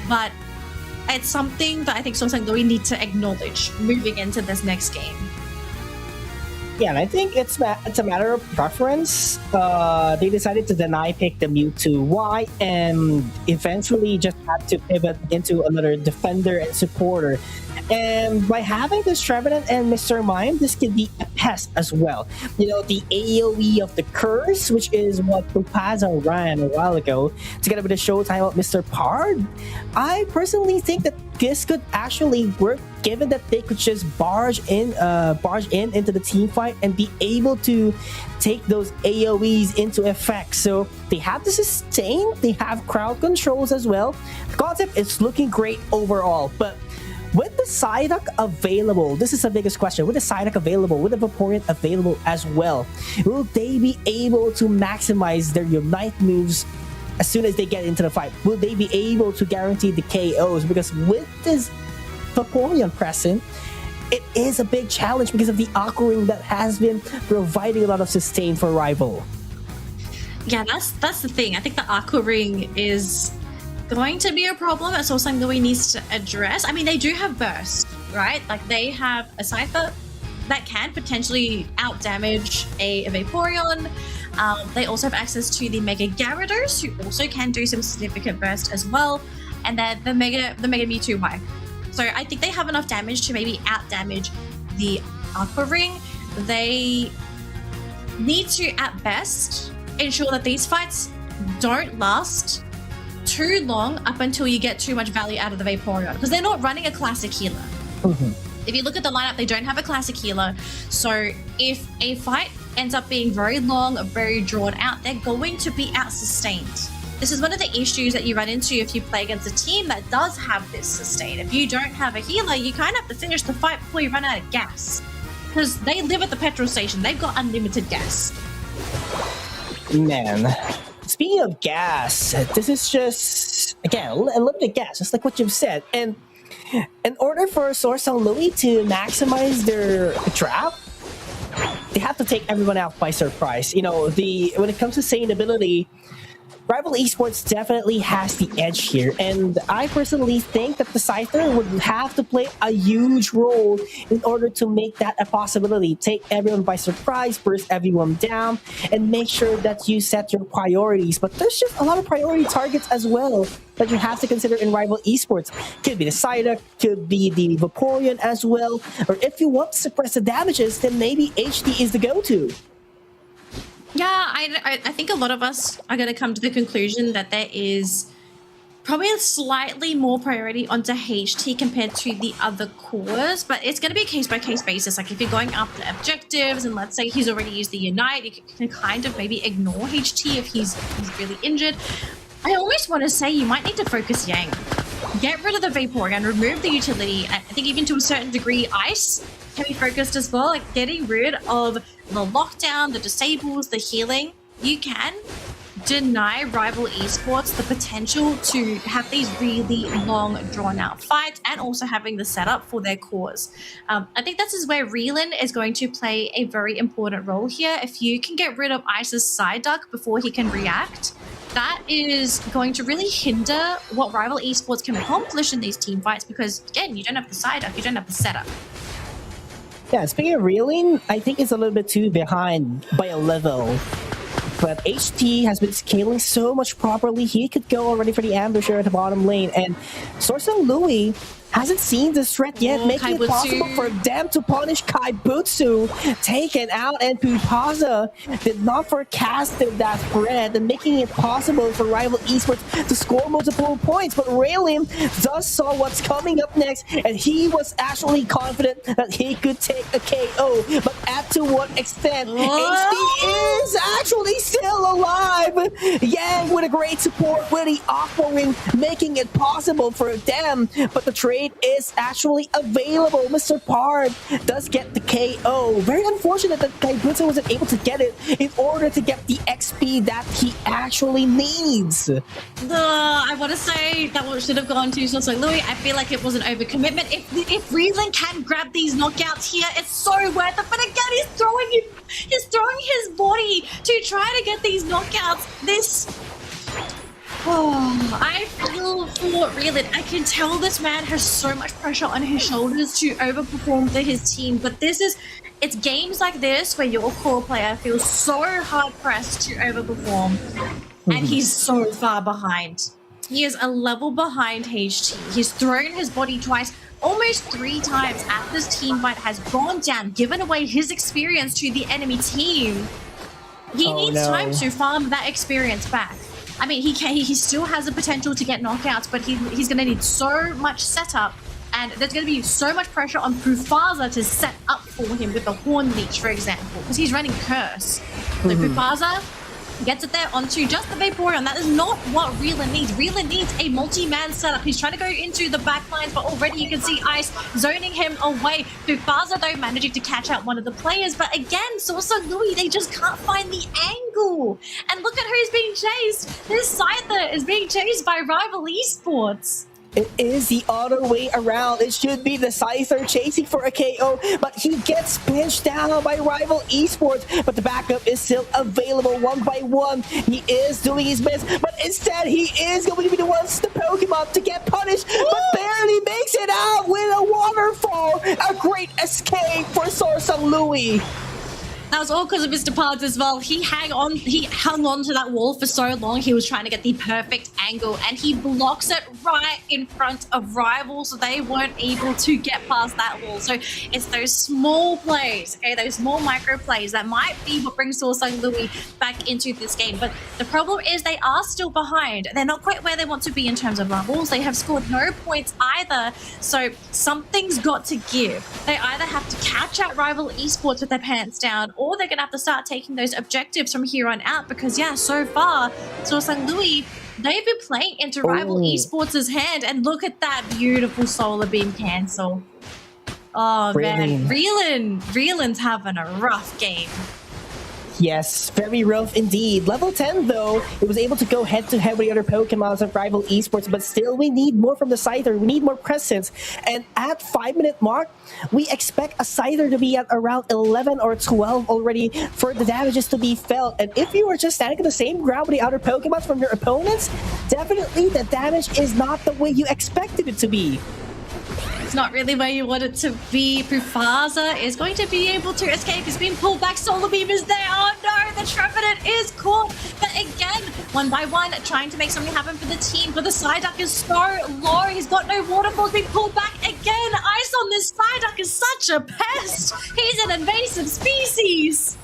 but it's something that I think SorSungLui need to acknowledge moving into this next game. Yeah, and I think it's a matter of preference. They decided to deny pick the Mewtwo Y and eventually just had to pivot into another defender and supporter. And by having this Trevenant and Mr. Mime, this could be a pest as well. You know, the AoE of the Curse, which is what Pupaza ran a while ago, together with the Showtime of Mr. Pard. I personally think that this could actually work, given that they could just barge in into the team fight and be able to take those AoEs into effect. So they have the sustain, they have crowd controls as well. The concept is looking great overall, but with the Psyduck available, this is the biggest question. With the Psyduck available, with the Vaporeon available as well, will they be able to maximize their Unite moves as soon as they get into the fight? Will they be able to guarantee the KOs? Because with this Vaporeon present, it is a big challenge because of the Aqua Ring that has been providing a lot of sustain for Rival. Yeah, that's the thing. I think the Aqua Ring is going to be a problem that SorSungLui needs to address. I mean, they do have Burst, right? Like, they have a Scyther that can potentially out-damage a Vaporeon. They also have access to the Mega Gyarados, who also can do some significant burst as well. And then the Mega Mewtwo Y. So I think they have enough damage to maybe out-damage the Aqua Ring. They need to, at best, ensure that these fights don't last too long up until you get too much value out of the Vaporeon, because they're not running a classic healer. If you look at the lineup, they don't have a classic healer. So if a fight ends up being very long, very drawn out, they're going to be out-sustained. This is one of the issues that you run into if you play against a team that does have this sustain. If you don't have a healer, you kind of have to finish the fight before you run out of gas, because they live at the petrol station. They've got unlimited gas. Man, speaking of gas, this is just, again, unlimited gas, just like what you've said. And in order for SorSungLui to maximize their draft, they have to take everyone out by surprise. You know, when it comes to sustainability, Rival Esports definitely has the edge here, and I personally think that the Scyther would have to play a huge role in order to make that a possibility. Take everyone by surprise, burst everyone down, and make sure that you set your priorities. But there's just a lot of priority targets as well that you have to consider in Rival Esports. Could be the Psyduck, could be the Vaporeon as well, or if you want to suppress the damages, then maybe HD is the go-to. Yeah, I think a lot of us are going to come to the conclusion that there is probably a slightly more priority onto HT compared to the other cores, but it's going to be a case-by-case basis. Like, if you're going after objectives and let's say he's already used the Unite, you can kind of maybe ignore HT if he's really injured. I almost want to say you might need to focus Yang. Get rid of the Vaporeon, remove the utility. I think even to a certain degree, Ice can be focused as well. Like, getting rid of the lockdown, the disables, the healing. You can deny Rival Esports the potential to have these really long, drawn-out fights and also having the setup for their cores. I think this is where Reelin is going to play a very important role here. If you can get rid of Ice's Psyduck before he can react, that is going to really hinder what Rival Esports can accomplish in these team fights because, again, you don't have the Psyduck, you don't have the setup. Yeah, speaking of reeling, I think it's a little bit too behind by a level. But HT has been scaling so much properly, he could go already for the ambusher at the bottom lane. And SorSungLui hasn't seen this threat yet, making it possible for them to punish Kaibutsu. Taken out, and PUACL did not forecast that threat, and making it possible for rival esports to score multiple points. But Raylin does saw what's coming up next, and he was actually confident that he could take a KO. But at to what extent? HT is actually still alive. Yang with a great support with the Aqua Wing, making it possible for them. But the trade is actually available. Mr. Pard does get the KO. Very unfortunate that Kaibutsu wasn't able to get it in order to get the XP that he actually needs. I want to say that one should have gone to SorSungLui. I feel like it was an overcommitment. If Reelan can grab these knockouts here, it's so worth it. But again, he's throwing his body to try to get these knockouts. I feel for Reelan. I can tell this man has so much pressure on his shoulders to overperform for his team, but it's games like this where your core player feels so hard pressed to overperform, and he's so far behind. He is a level behind HT. He's thrown his body twice, almost 3 times after this team fight has gone down, given away his experience to the enemy team. He needs time to farm that experience back. I mean, he still has the potential to get knockouts, but he's going to need so much setup, and there's going to be so much pressure on PUACL to set up for him with the Horn Leech, for example, because he's running Curse. So PUACL gets it there onto just the Vaporeon. That is not what Reelan needs. Reelan needs a multi-man setup. He's trying to go into the back lines, but already you can see Ice zoning him away. PUACL, though, managing to catch out one of the players. But again, SorSungLui, they just can't find the angle. And look at who's being chased. This Scyther is being chased by rival esports. It is the other way around. It should be the Scyther chasing for a KO, but he gets pinched down by rival esports. But the backup is still available one by one. He is doing his best, but instead he is going to be the ones, the Pokemon, to get punished, but barely makes it out with a waterfall. A great escape for SorSungLui. That was all because of Mr. Pards as well. He hung on to that wall for so long. He was trying to get the perfect angle, and he blocks it right in front of rivals, so they weren't able to get past that wall. So it's those small plays, okay, those small micro plays that might be what brings SorSungLui back into this game. But the problem is they are still behind. They're not quite where they want to be in terms of levels. They have scored no points either. So something's got to give. They either have to catch out rival esports with their pants down, or they're going to have to start taking those objectives from here on out, because yeah, so far SorSungLui, they've been playing into rival esports' hand, and look at that beautiful solar beam cancel. Oh man, Reelan's having a rough game. Yes, very rough indeed. Level 10 though, it was able to go head-to-head with the other Pokemons of rival esports, but still we need more from the Scyther. We need more presence. And at 5-minute mark, we expect a Scyther to be at around 11 or 12 already for the damages to be felt. And if you were just standing on the same ground with the other Pokemons from your opponents, definitely the damage is not the way you expected it to be. It's not really where you want it to be. PUACL is going to be able to escape. He's been pulled back. Solar Beam is there. Oh no, the Trevenant is caught. But again, one by one, trying to make something happen for the team. But the Psyduck is so low. He's got no waterfalls. Being pulled back again. Ice on this Psyduck is such a pest. He's an invasive species.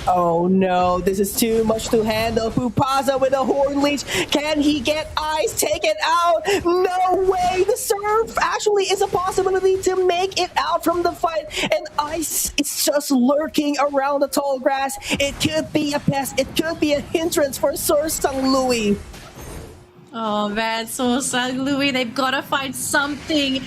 Oh no, this is too much to handle. PUACL with a Horn Leech. Can he get Ice taken out? No way! The Surf actually is a possibility to make it out from the fight. And Ice is just lurking around the tall grass. It could be a pest. It could be a hindrance for SorSungLui. Oh man, SorSungLui, they've got to find something,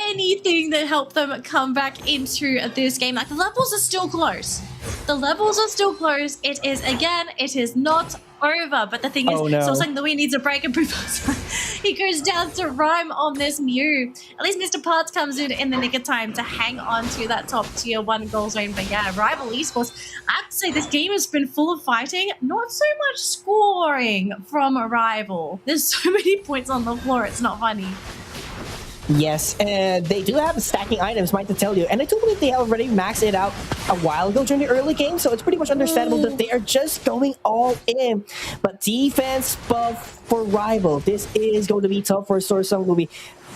anything that help them come back into this game. Like, the levels are still close. The levels are still close. It is not over. But the thing is, SorSungLui needs a break, and he goes down to Rhyme on this Mew. At least Mr. Parts comes in the nick of time to hang on to that top tier 1 goal zone. But yeah, rival esports, I have to say this game has been full of fighting, not so much scoring from a rival. There's so many points on the floor, it's not funny. Yes, and they do have stacking items, might to tell you. And I do believe they already maxed it out a while ago during the early game, so it's pretty much understandable that they are just going all in. But defense buff for Rival. This is going to be tough for SorSungLui.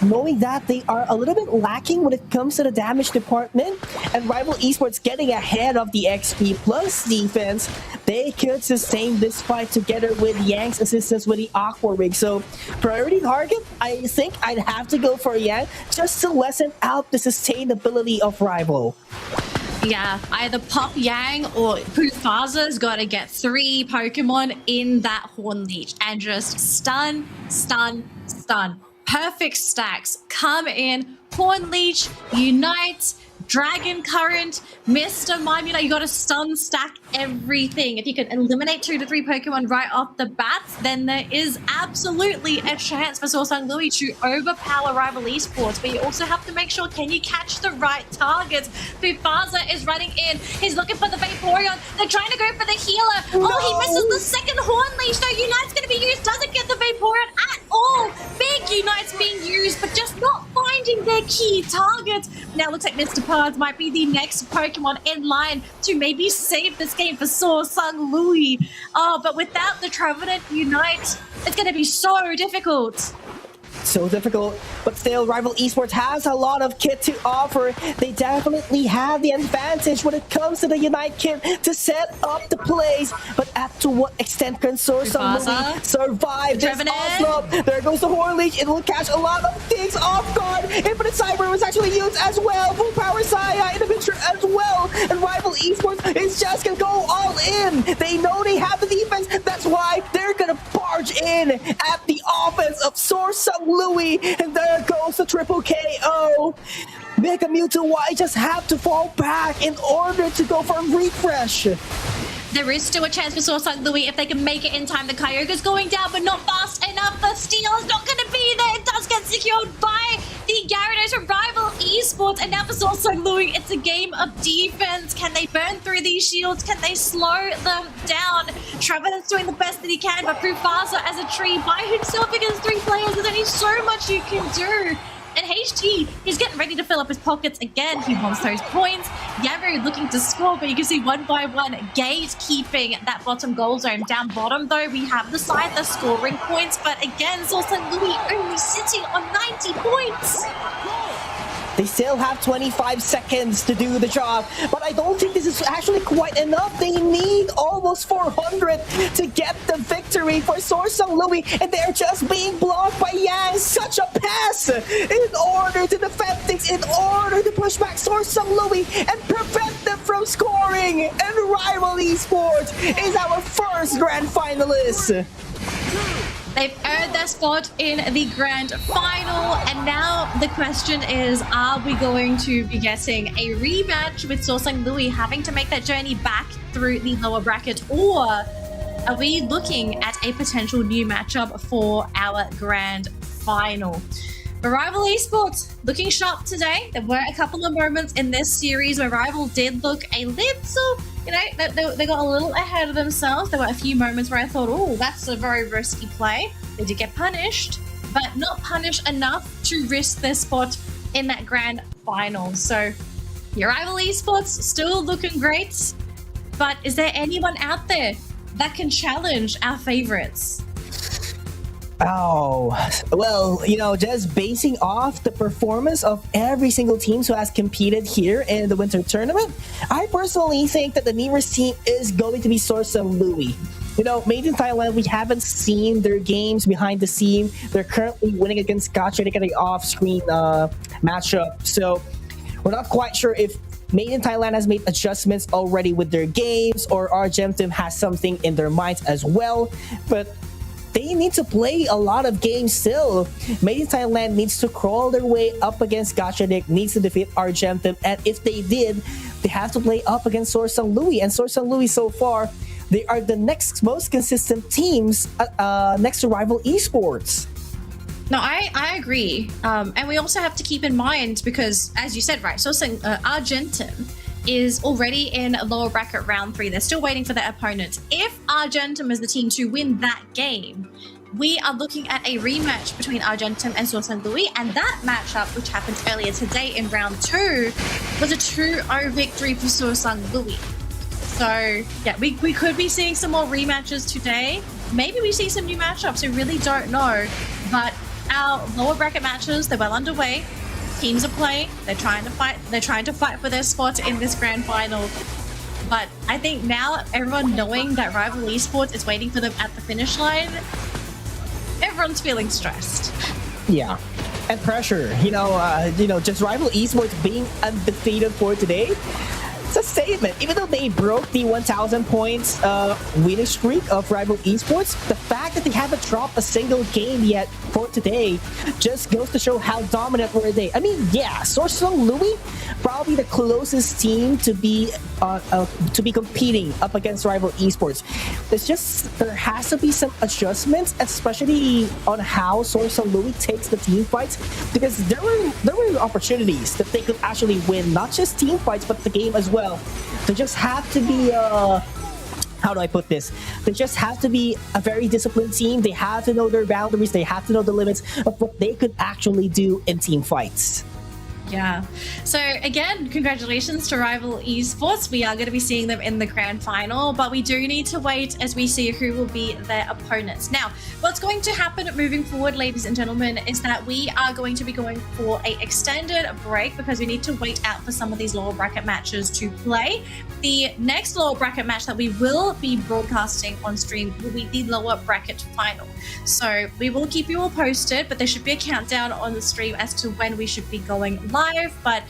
Knowing that they are a little bit lacking when it comes to the damage department, and Rival Esports getting ahead of the XP plus defense, they could sustain this fight together with Yang's assistance with the Aqua Rig. So priority target, I think I'd have to go for Yang just to lessen out the sustainability of Rival. Yeah, either Pop Yang or PUACL's got to get 3 Pokemon in that Horn Leech and just stun. Perfect stacks. Come in, Horn Leech, Unite, Dragon Current, Mr. Mime. You know, you got to stun stack everything. If you can eliminate 2 to 3 Pokemon right off the bat, then there is absolutely a chance for SorSungLui to overpower Rival Esports. But you also have to make sure, can you catch the right targets? PUACL is running in. He's looking for the Vaporeon. They're trying to go for the healer. No. Oh, he misses the second Horn Leech. No, Unite's going to be used. Doesn't get the Vaporeon at all. Big Unite's being used, but just not finding their key targets. Now looks like Mr. Pards might be the next Pokemon in line to maybe save this game for SorSungLui. Oh, but without the Trevenant Unite, it's going to be so difficult. So difficult, but still Rival Esports has a lot of kit to offer. They definitely have the advantage when it comes to the Unite kit to set up the plays, but at to what extent can SorSungLui survive this onslaught? There goes the Horn Leech. It will catch a lot of things off guard. Infinite Cyber was actually used as well. Full power Saya in the picture as well, and Rival Esports is just gonna go all in. They know they have the defense. That's why they're gonna barge in at the offense of SorSungLui. And there goes the triple KO. Mega Mewtwo, why just have to fall back in order to go for a refresh? There is still a chance for SorSungLui if they can make it in time. The Kyogre's going down, but not fast enough. The steal is not going to be there. It does get secured by the Gyarados from Rival Esports. And now for SorSungLui, it's a game of defense. Can they burn through these shields? Can they slow them down? Trevenant's doing the best that he can, but PUACL as a tree by himself against 3 players, there's only so much you can do. And HT, he's getting ready to fill up his pockets again. He wants those points. Yamru looking to score, but you can see one by one gatekeeping that bottom goal zone. Down bottom, though, we have the side that's scoring points, but again, SorSungLui only sitting on 90 points. They still have 25 seconds to do the job, but I don't think this is actually quite enough. They need almost 400 to get the victory for SorSungLui, and they're just being blocked by Yang. Such a pass in order to defend things, in order to push back SorSungLui and prevent them from scoring. And Rival Esports is our first grand finalist. They've earned their spot in the grand final, and now the question is, are we going to be getting a rematch with SorSungLui having to make that journey back through the lower bracket, or are we looking at a potential new matchup for our grand final? But Rival Esports looking sharp today. There were a couple of moments in this series where Rival did look a little, you know, they got a little ahead of themselves. There were a few moments where I thought, oh, that's a very risky play. They did get punished, but not punished enough to risk their spot in that grand final. So your Rival Esports still looking great, but is there anyone out there that can challenge our favorites? Oh, well, you know, just basing off the performance of every single team who has competed here in the winter tournament, I personally think that the nearest team is going to be SorSungLui. You know, made in Thailand, we haven't seen their games behind the scene. They're currently winning against Gacha. They got an off-screen matchup. So we're not quite sure if Made in Thailand has made adjustments already with their games, or Argentum has something in their minds as well. But they need to play a lot of games still. Made in Thailand needs to crawl their way up against Gacha, needs to defeat Argentum, and if they did, they have to play up against SorSungLui. And SorSungLui so far, they are the next most consistent teams next to Rival Esports. No, I agree. And we also have to keep in mind, because as you said, right, Argentum is already in lower bracket round 3. They're still waiting for their opponent. If Argentum is the team to win that game, we are looking at a rematch between Argentum and SorSungLui, and that matchup, which happened earlier today in round 2, was a 2-0 victory for SorSungLui. So yeah, we could be seeing some more rematches today. Maybe we see some new matchups, we really don't know. But our lower bracket matches, they're well underway. Teams are playing, they're trying to fight for their spot in this grand final. But I think now everyone knowing that Rival Esports is waiting for them at the finish line, everyone's feeling stressed. Yeah, and pressure. Just Rival Esports being undefeated for today. It's a statement. Even though they broke the 1,000 points winning streak of Rival Esports, the fact that they haven't dropped a single game yet for today just goes to show how dominant were they. I mean, yeah, SorSungLui, probably the closest team to be competing up against Rival Esports. It's just there has to be some adjustments, especially on how SorSungLui takes the team fights, because there were opportunities that they could actually win not just team fights but the game as well. They just have to be how do I put this? They just have to be a very disciplined team. They have to know their boundaries. They have to know the limits of what they could actually do in team fights. Yeah. So again, congratulations to Rival Esports. We are going to be seeing them in the grand final, but we do need to wait as we see who will be their opponents. Now, what's going to happen moving forward, ladies and gentlemen, is that we are going to be going for an extended break because we need to wait out for some of these lower bracket matches to play. The next lower bracket match that we will be broadcasting on stream will be the lower bracket final. So we will keep you all posted, but there should be a countdown on the stream as to when we should be going live, but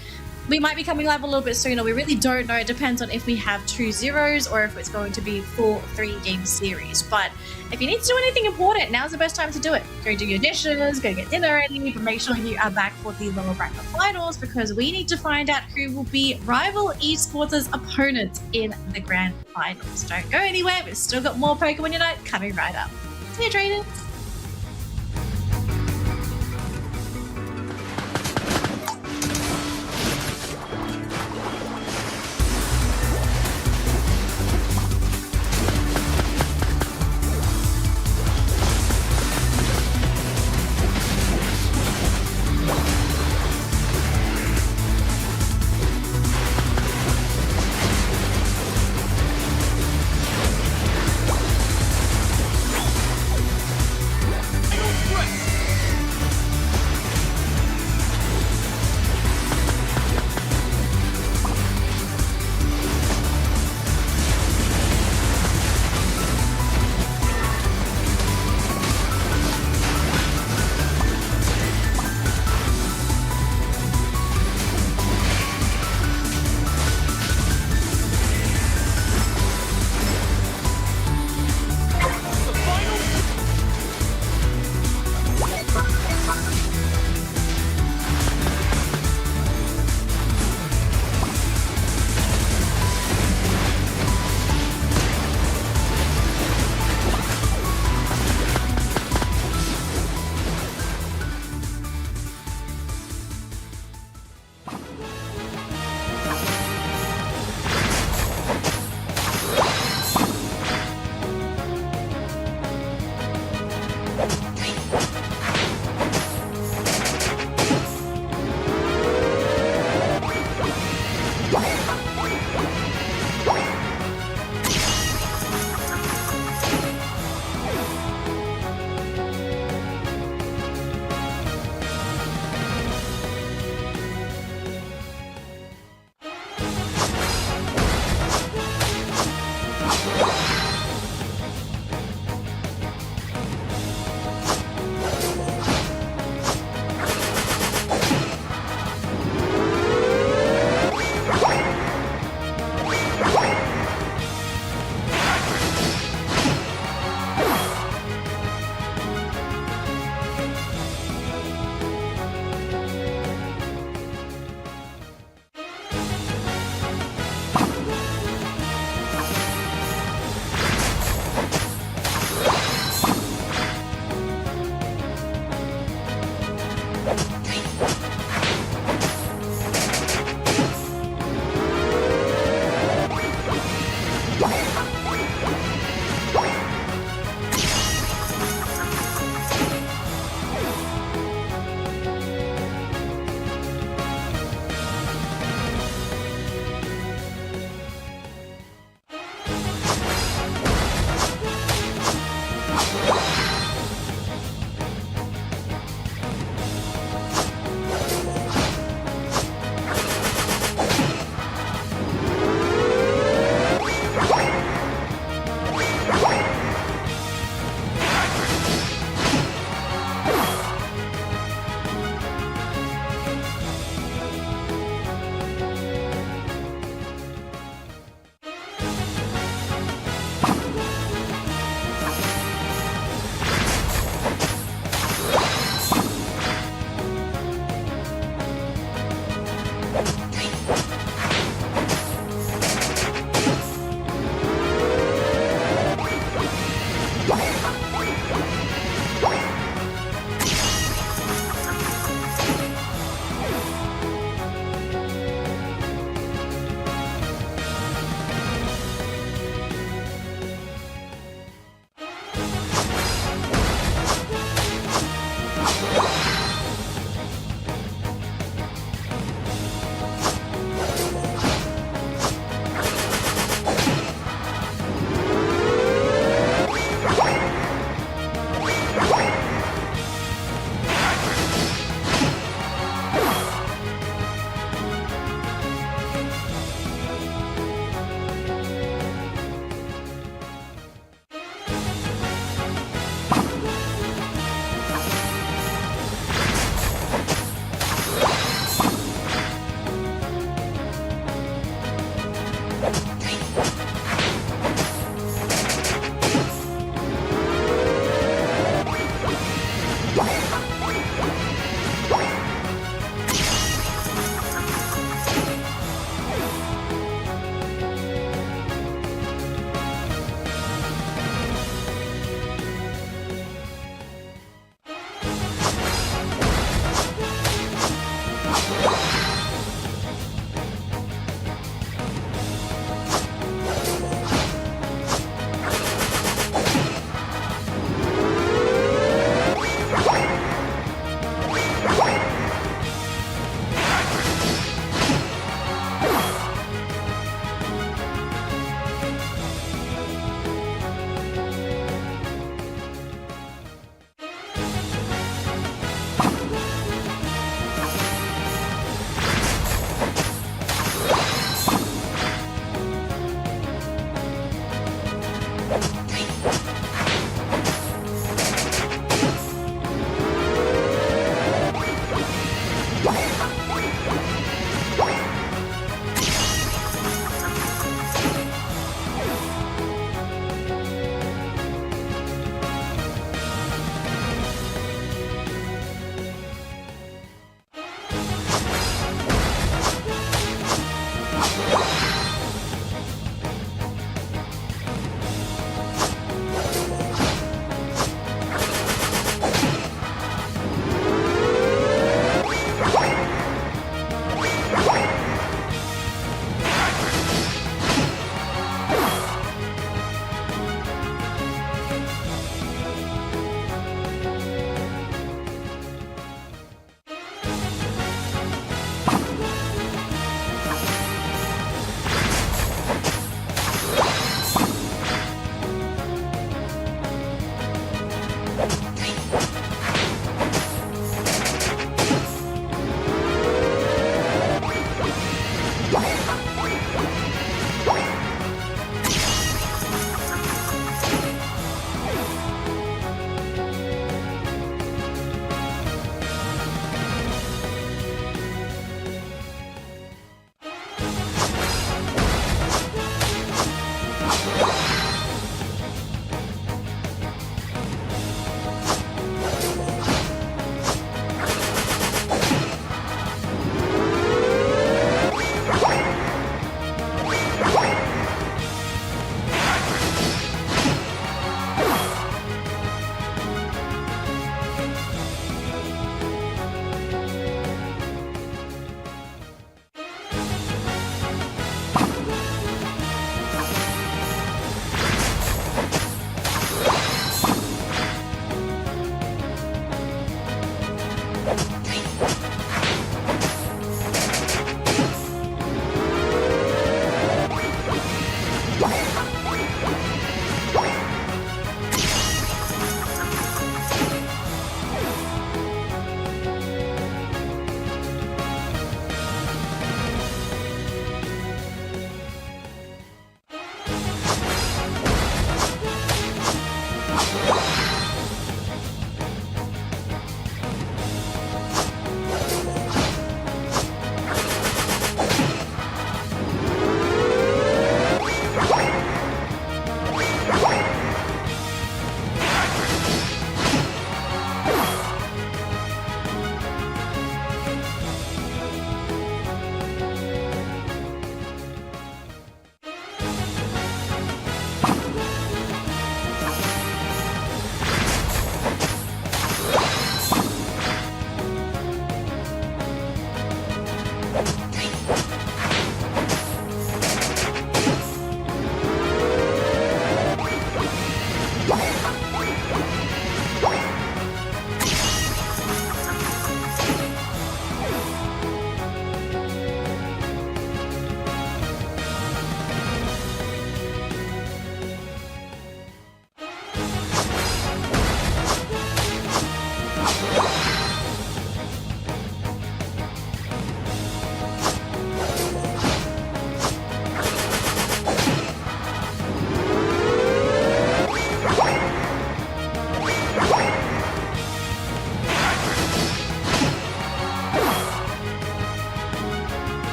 we might be coming live a little bit sooner. We really don't know. It depends on if we have 2 zeros or if it's going to be full 3-game series. But if you need to do anything important, now's the best time to do it. Go do your dishes, go get dinner ready, but make sure you are back for the lower bracket finals because we need to find out who will be Rival Esports' opponent in the grand finals. Don't go anywhere. We've still got more Pokemon Unite coming right up. See you, traders.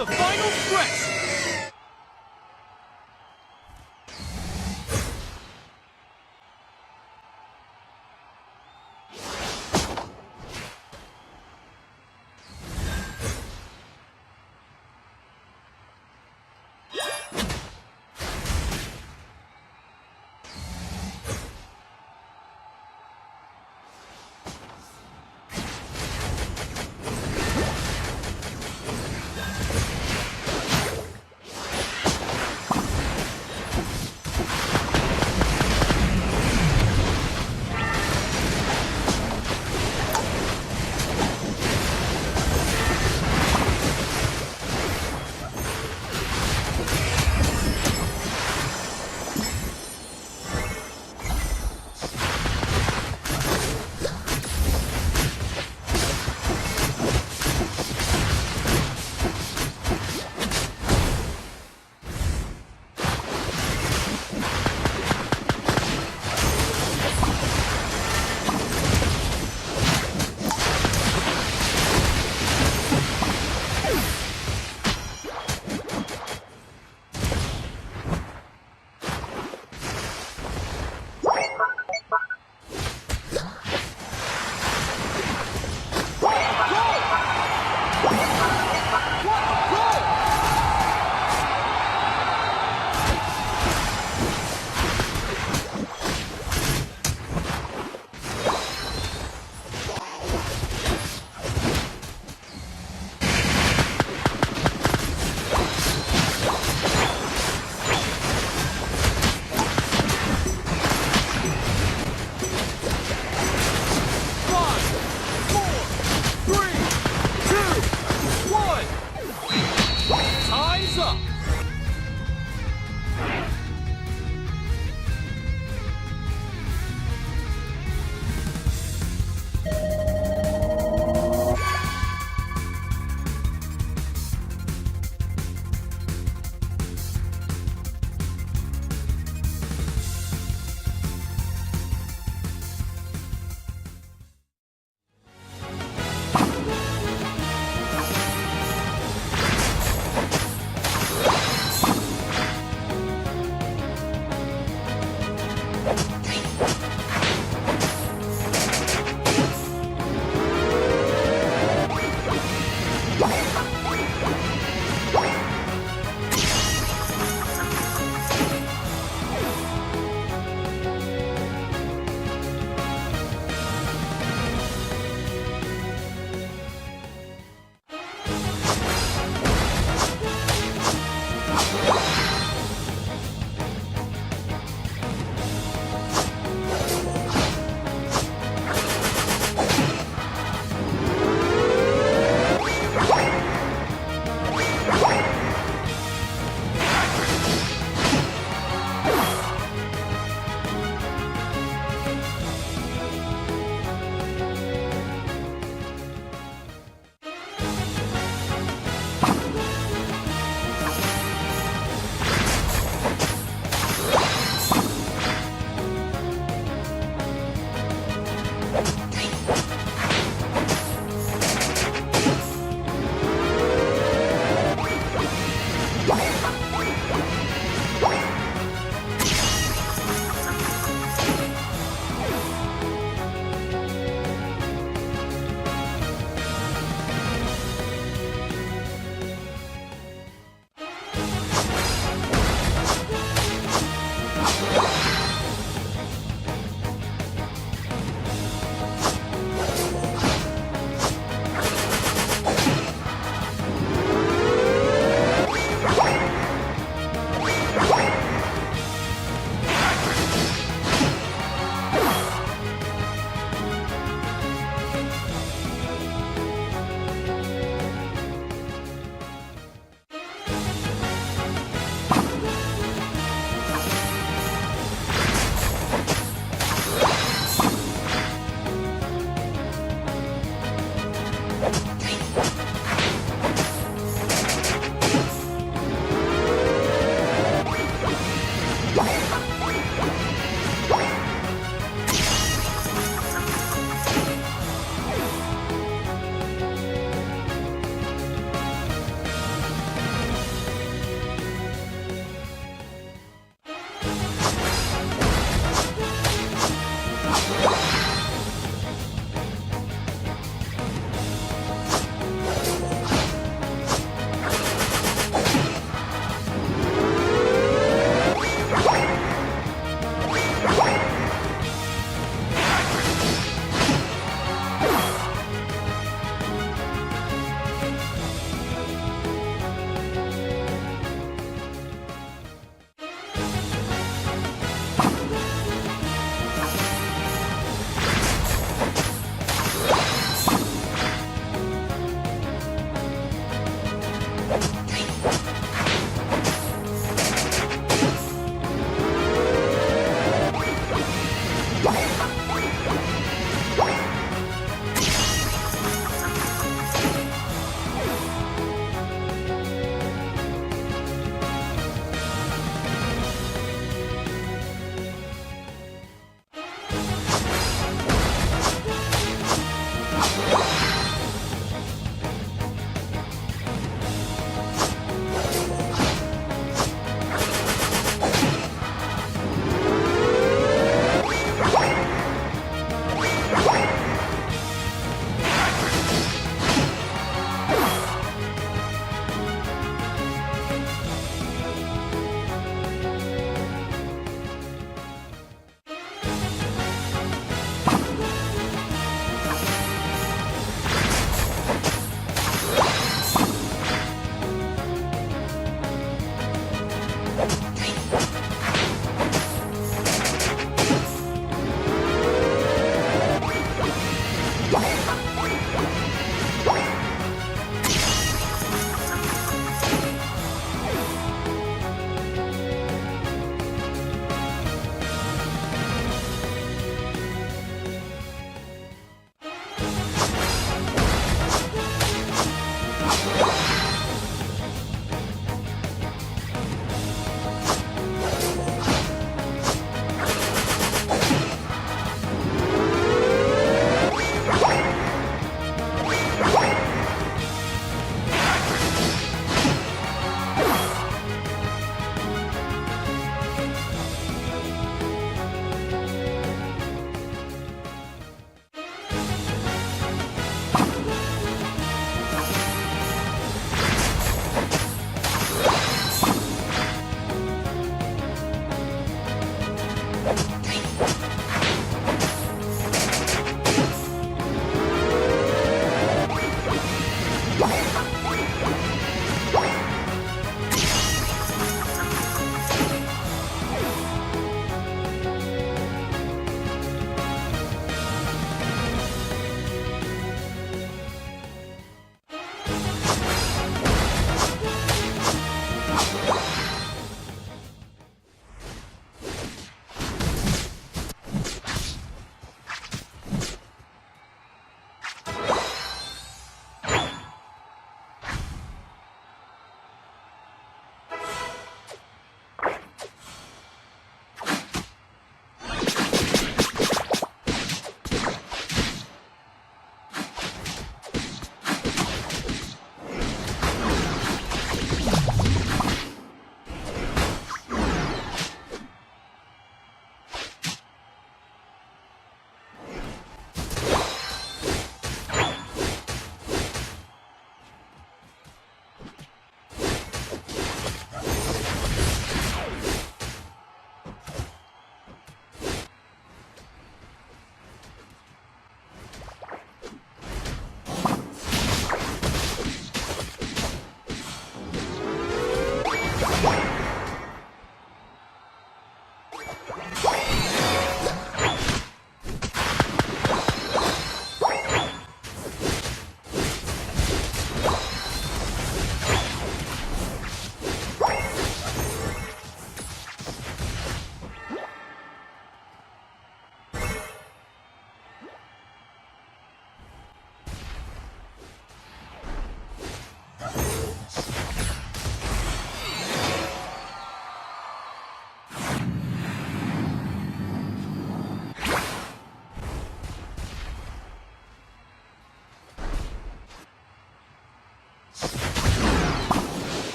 the final stretch.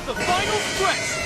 The final stretch!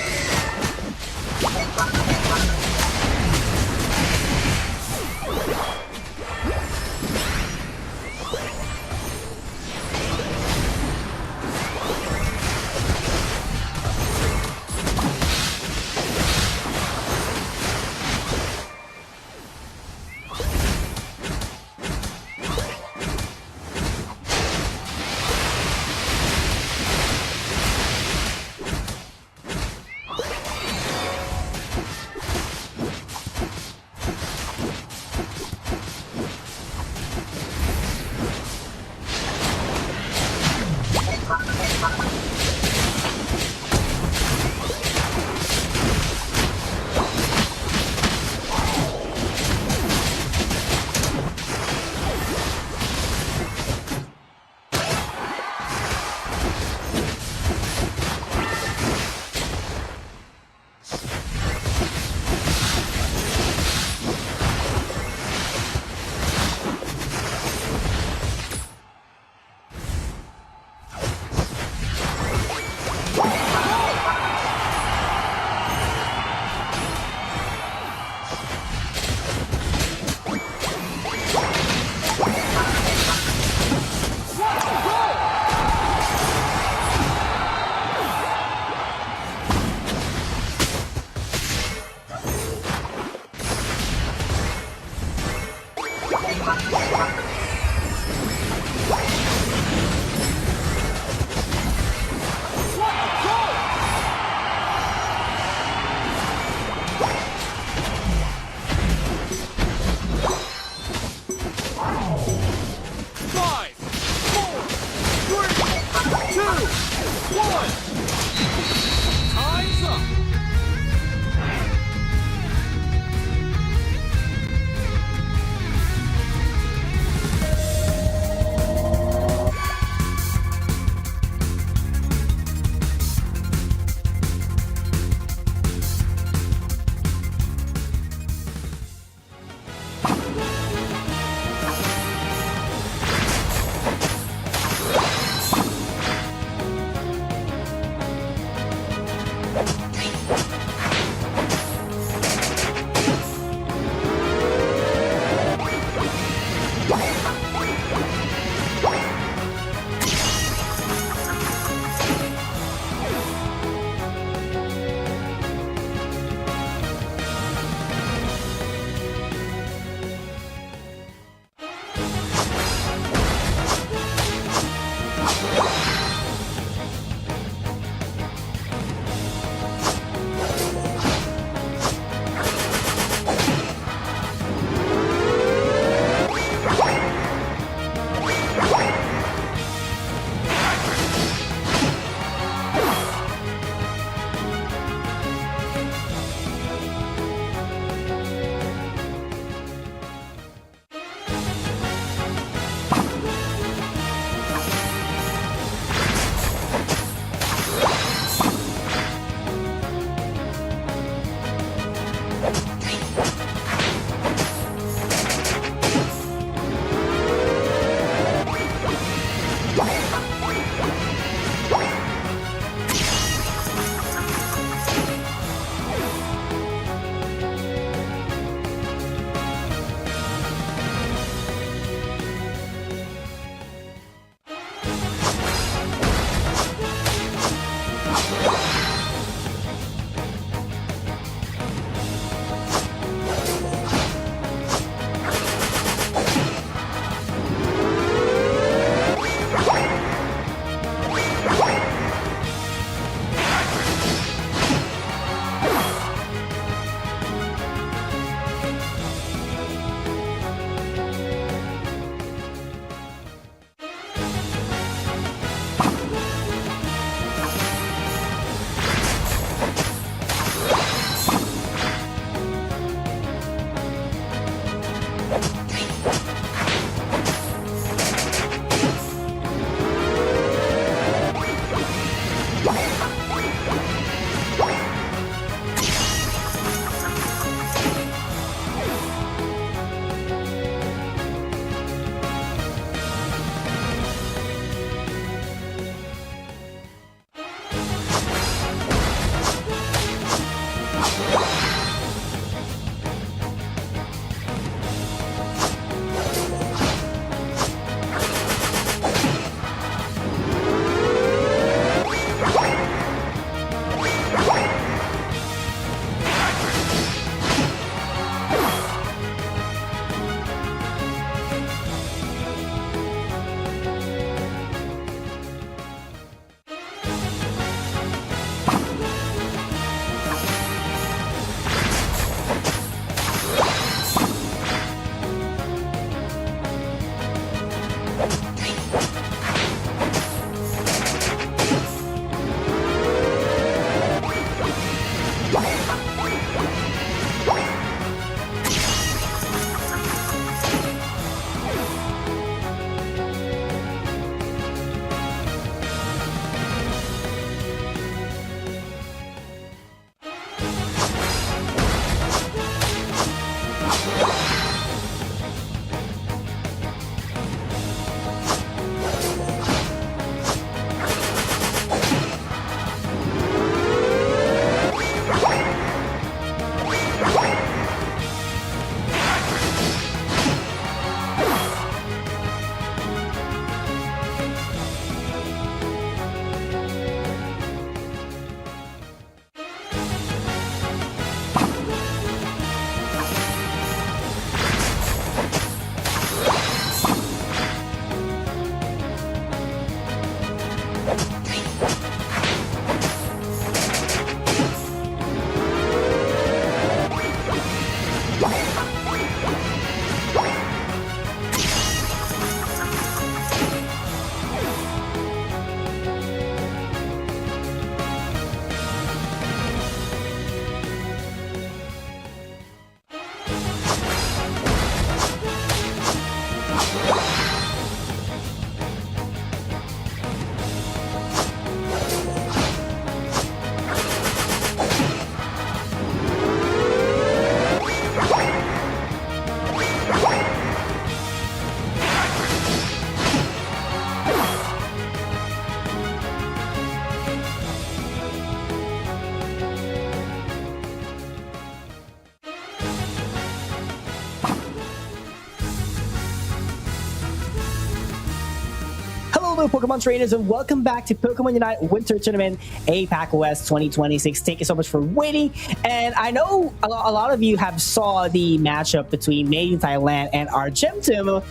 Hello, Pokemon trainers, and welcome back to Pokemon Unite Winter Tournament APAC West 2026. Thank you so much for waiting. And I know a lot of you have saw the matchup between Made in Thailand and Argentum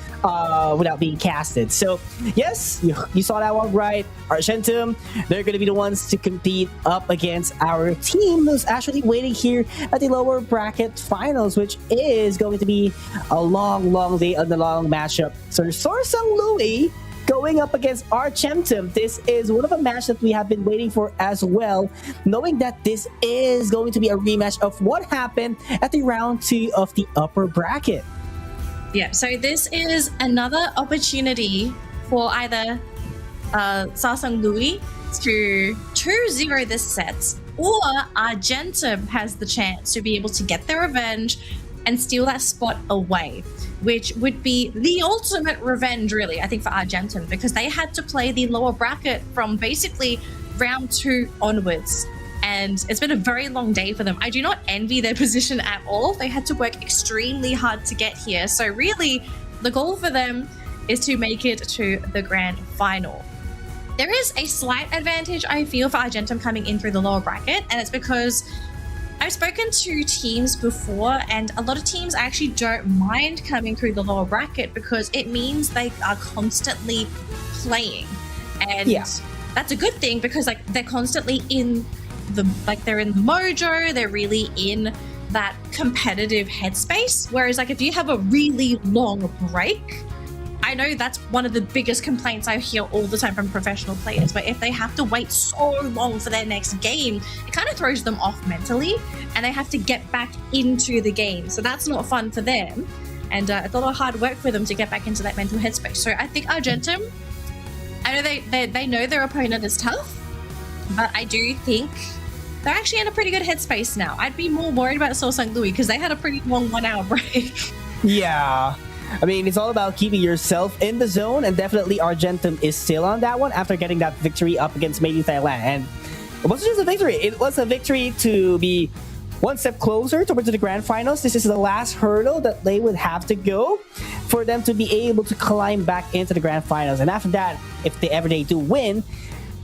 without being casted. So yes, you saw that one right. Argentum, they're going to be the ones to compete up against our team who's actually waiting here at the lower bracket finals, which is going to be a long day on the long matchup. So SorSungLui going up against Argentum. This is one of the matches that we have been waiting for as well, knowing that this is going to be a rematch of what happened at the round 2 of the upper bracket. Yeah, so this is another opportunity for either SorSungLui to 2-0 this set, or Argentum has the chance to be able to get their revenge and steal that spot away, which would be the ultimate revenge, really, I think, for Argentum, because they had to play the lower bracket from basically round 2 onwards. And it's been a very long day for them. I do not envy their position at all. They had to work extremely hard to get here. So really, the goal for them is to make it to the grand final. There is a slight advantage, I feel, for Argentum coming in through the lower bracket, and it's because I've spoken to teams before, and a lot of teams actually don't mind coming through the lower bracket because it means they are constantly playing. And that's a good thing because like they're constantly in they're in the mojo, they're really in that competitive headspace. Whereas like if you have a really long break, I know that's one of the biggest complaints I hear all the time from professional players, but if they have to wait so long for their next game, it kind of throws them off mentally and they have to get back into the game. So that's not fun for them. And it's a lot of hard work for them to get back into that mental headspace. So I think Argentum, I know they know their opponent is tough, but I do think they're actually in a pretty good headspace now. I'd be more worried about SorSungLui because they had a pretty long 1-hour break. Yeah. I mean, it's all about keeping yourself in the zone, and definitely Argentum is still on that one after getting that victory up against Made in Thailand. And it wasn't just a victory, it was a victory to be one step closer towards the grand finals. This is the last hurdle that they would have to go for them to be able to climb back into the grand finals. And after that, if they do win,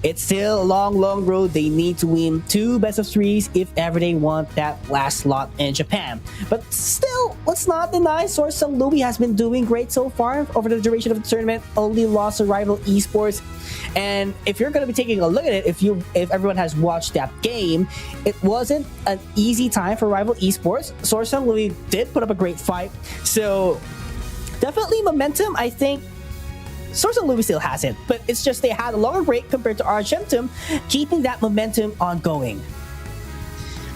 it's still a long road. They need to win 2 best-of-3s if ever they want that last slot in Japan. But still, let's not deny SorSungLui has been doing great so far over the duration of the tournament. Only lost to Rival Esports. And if you're going to be taking a look at it, if everyone has watched that game, it wasn't an easy time for Rival Esports. SorSungLui did put up a great fight. So definitely momentum, I think. SorSungLui still has it, but it's just they had a longer break compared to Argentum, keeping that momentum ongoing.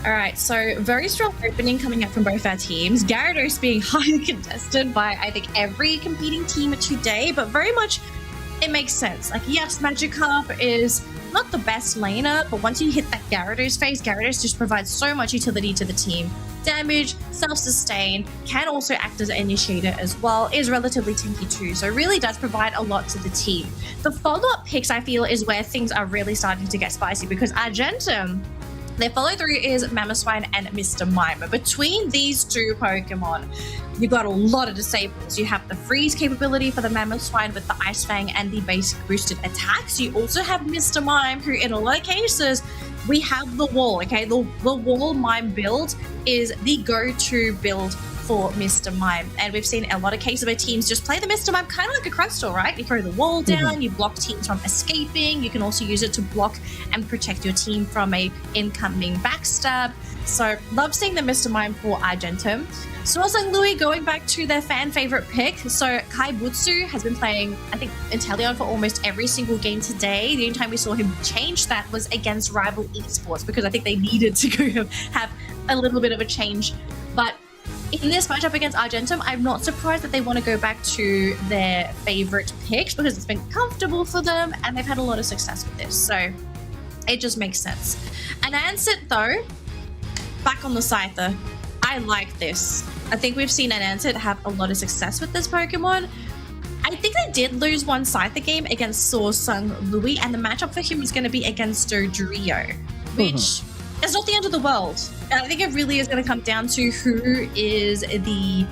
All right, so very strong opening coming up from both our teams. Gyarados being highly contested by, I think, every competing team today, but very much it makes sense. Like, yes, Magikarp is not the best laner, but once you hit that Gyarados phase, Gyarados just provides so much utility to the team. Damage, self-sustain, can also act as an initiator as well, is relatively tanky too, so really does provide a lot to the team. The follow-up picks, I feel, is where things are really starting to get spicy because Argentum, their follow-through is Mamoswine and Mr. Mime. Between these two Pokemon, you've got a lot of disables. You have the freeze capability for the Mamoswine with the Ice Fang and the basic boosted attacks. You also have Mr. Mime, who in a lot of cases, we have the wall, okay? The wall Mime build is the go-to build for Mr. Mime. And we've seen a lot of cases where teams just play the Mr. Mime kind of like a crystal, right? You throw the wall down, you block teams from escaping. You can also use it to block and protect your team from a incoming backstab. So love seeing the Mr. Mime for Argentum. SorSungLui going back to their fan favorite pick. So Kai Butsu has been playing, I think, Inteleon for almost every single game today. The only time we saw him change that was against Rival Esports because I think they needed to go have a little bit of a change. But in this matchup against Argentum, I'm not surprised that they want to go back to their favorite picks because it's been comfortable for them and they've had a lot of success with this. So it just makes sense. And Ansett, though, back on the Scyther. I like this. I think we've seen Ansett have a lot of success with this Pokemon. I think they did lose one Scyther game against SorSungLui, and the matchup for him is going to be against Dodrio, which is not the end of the world. I think it really is going to come down to who is the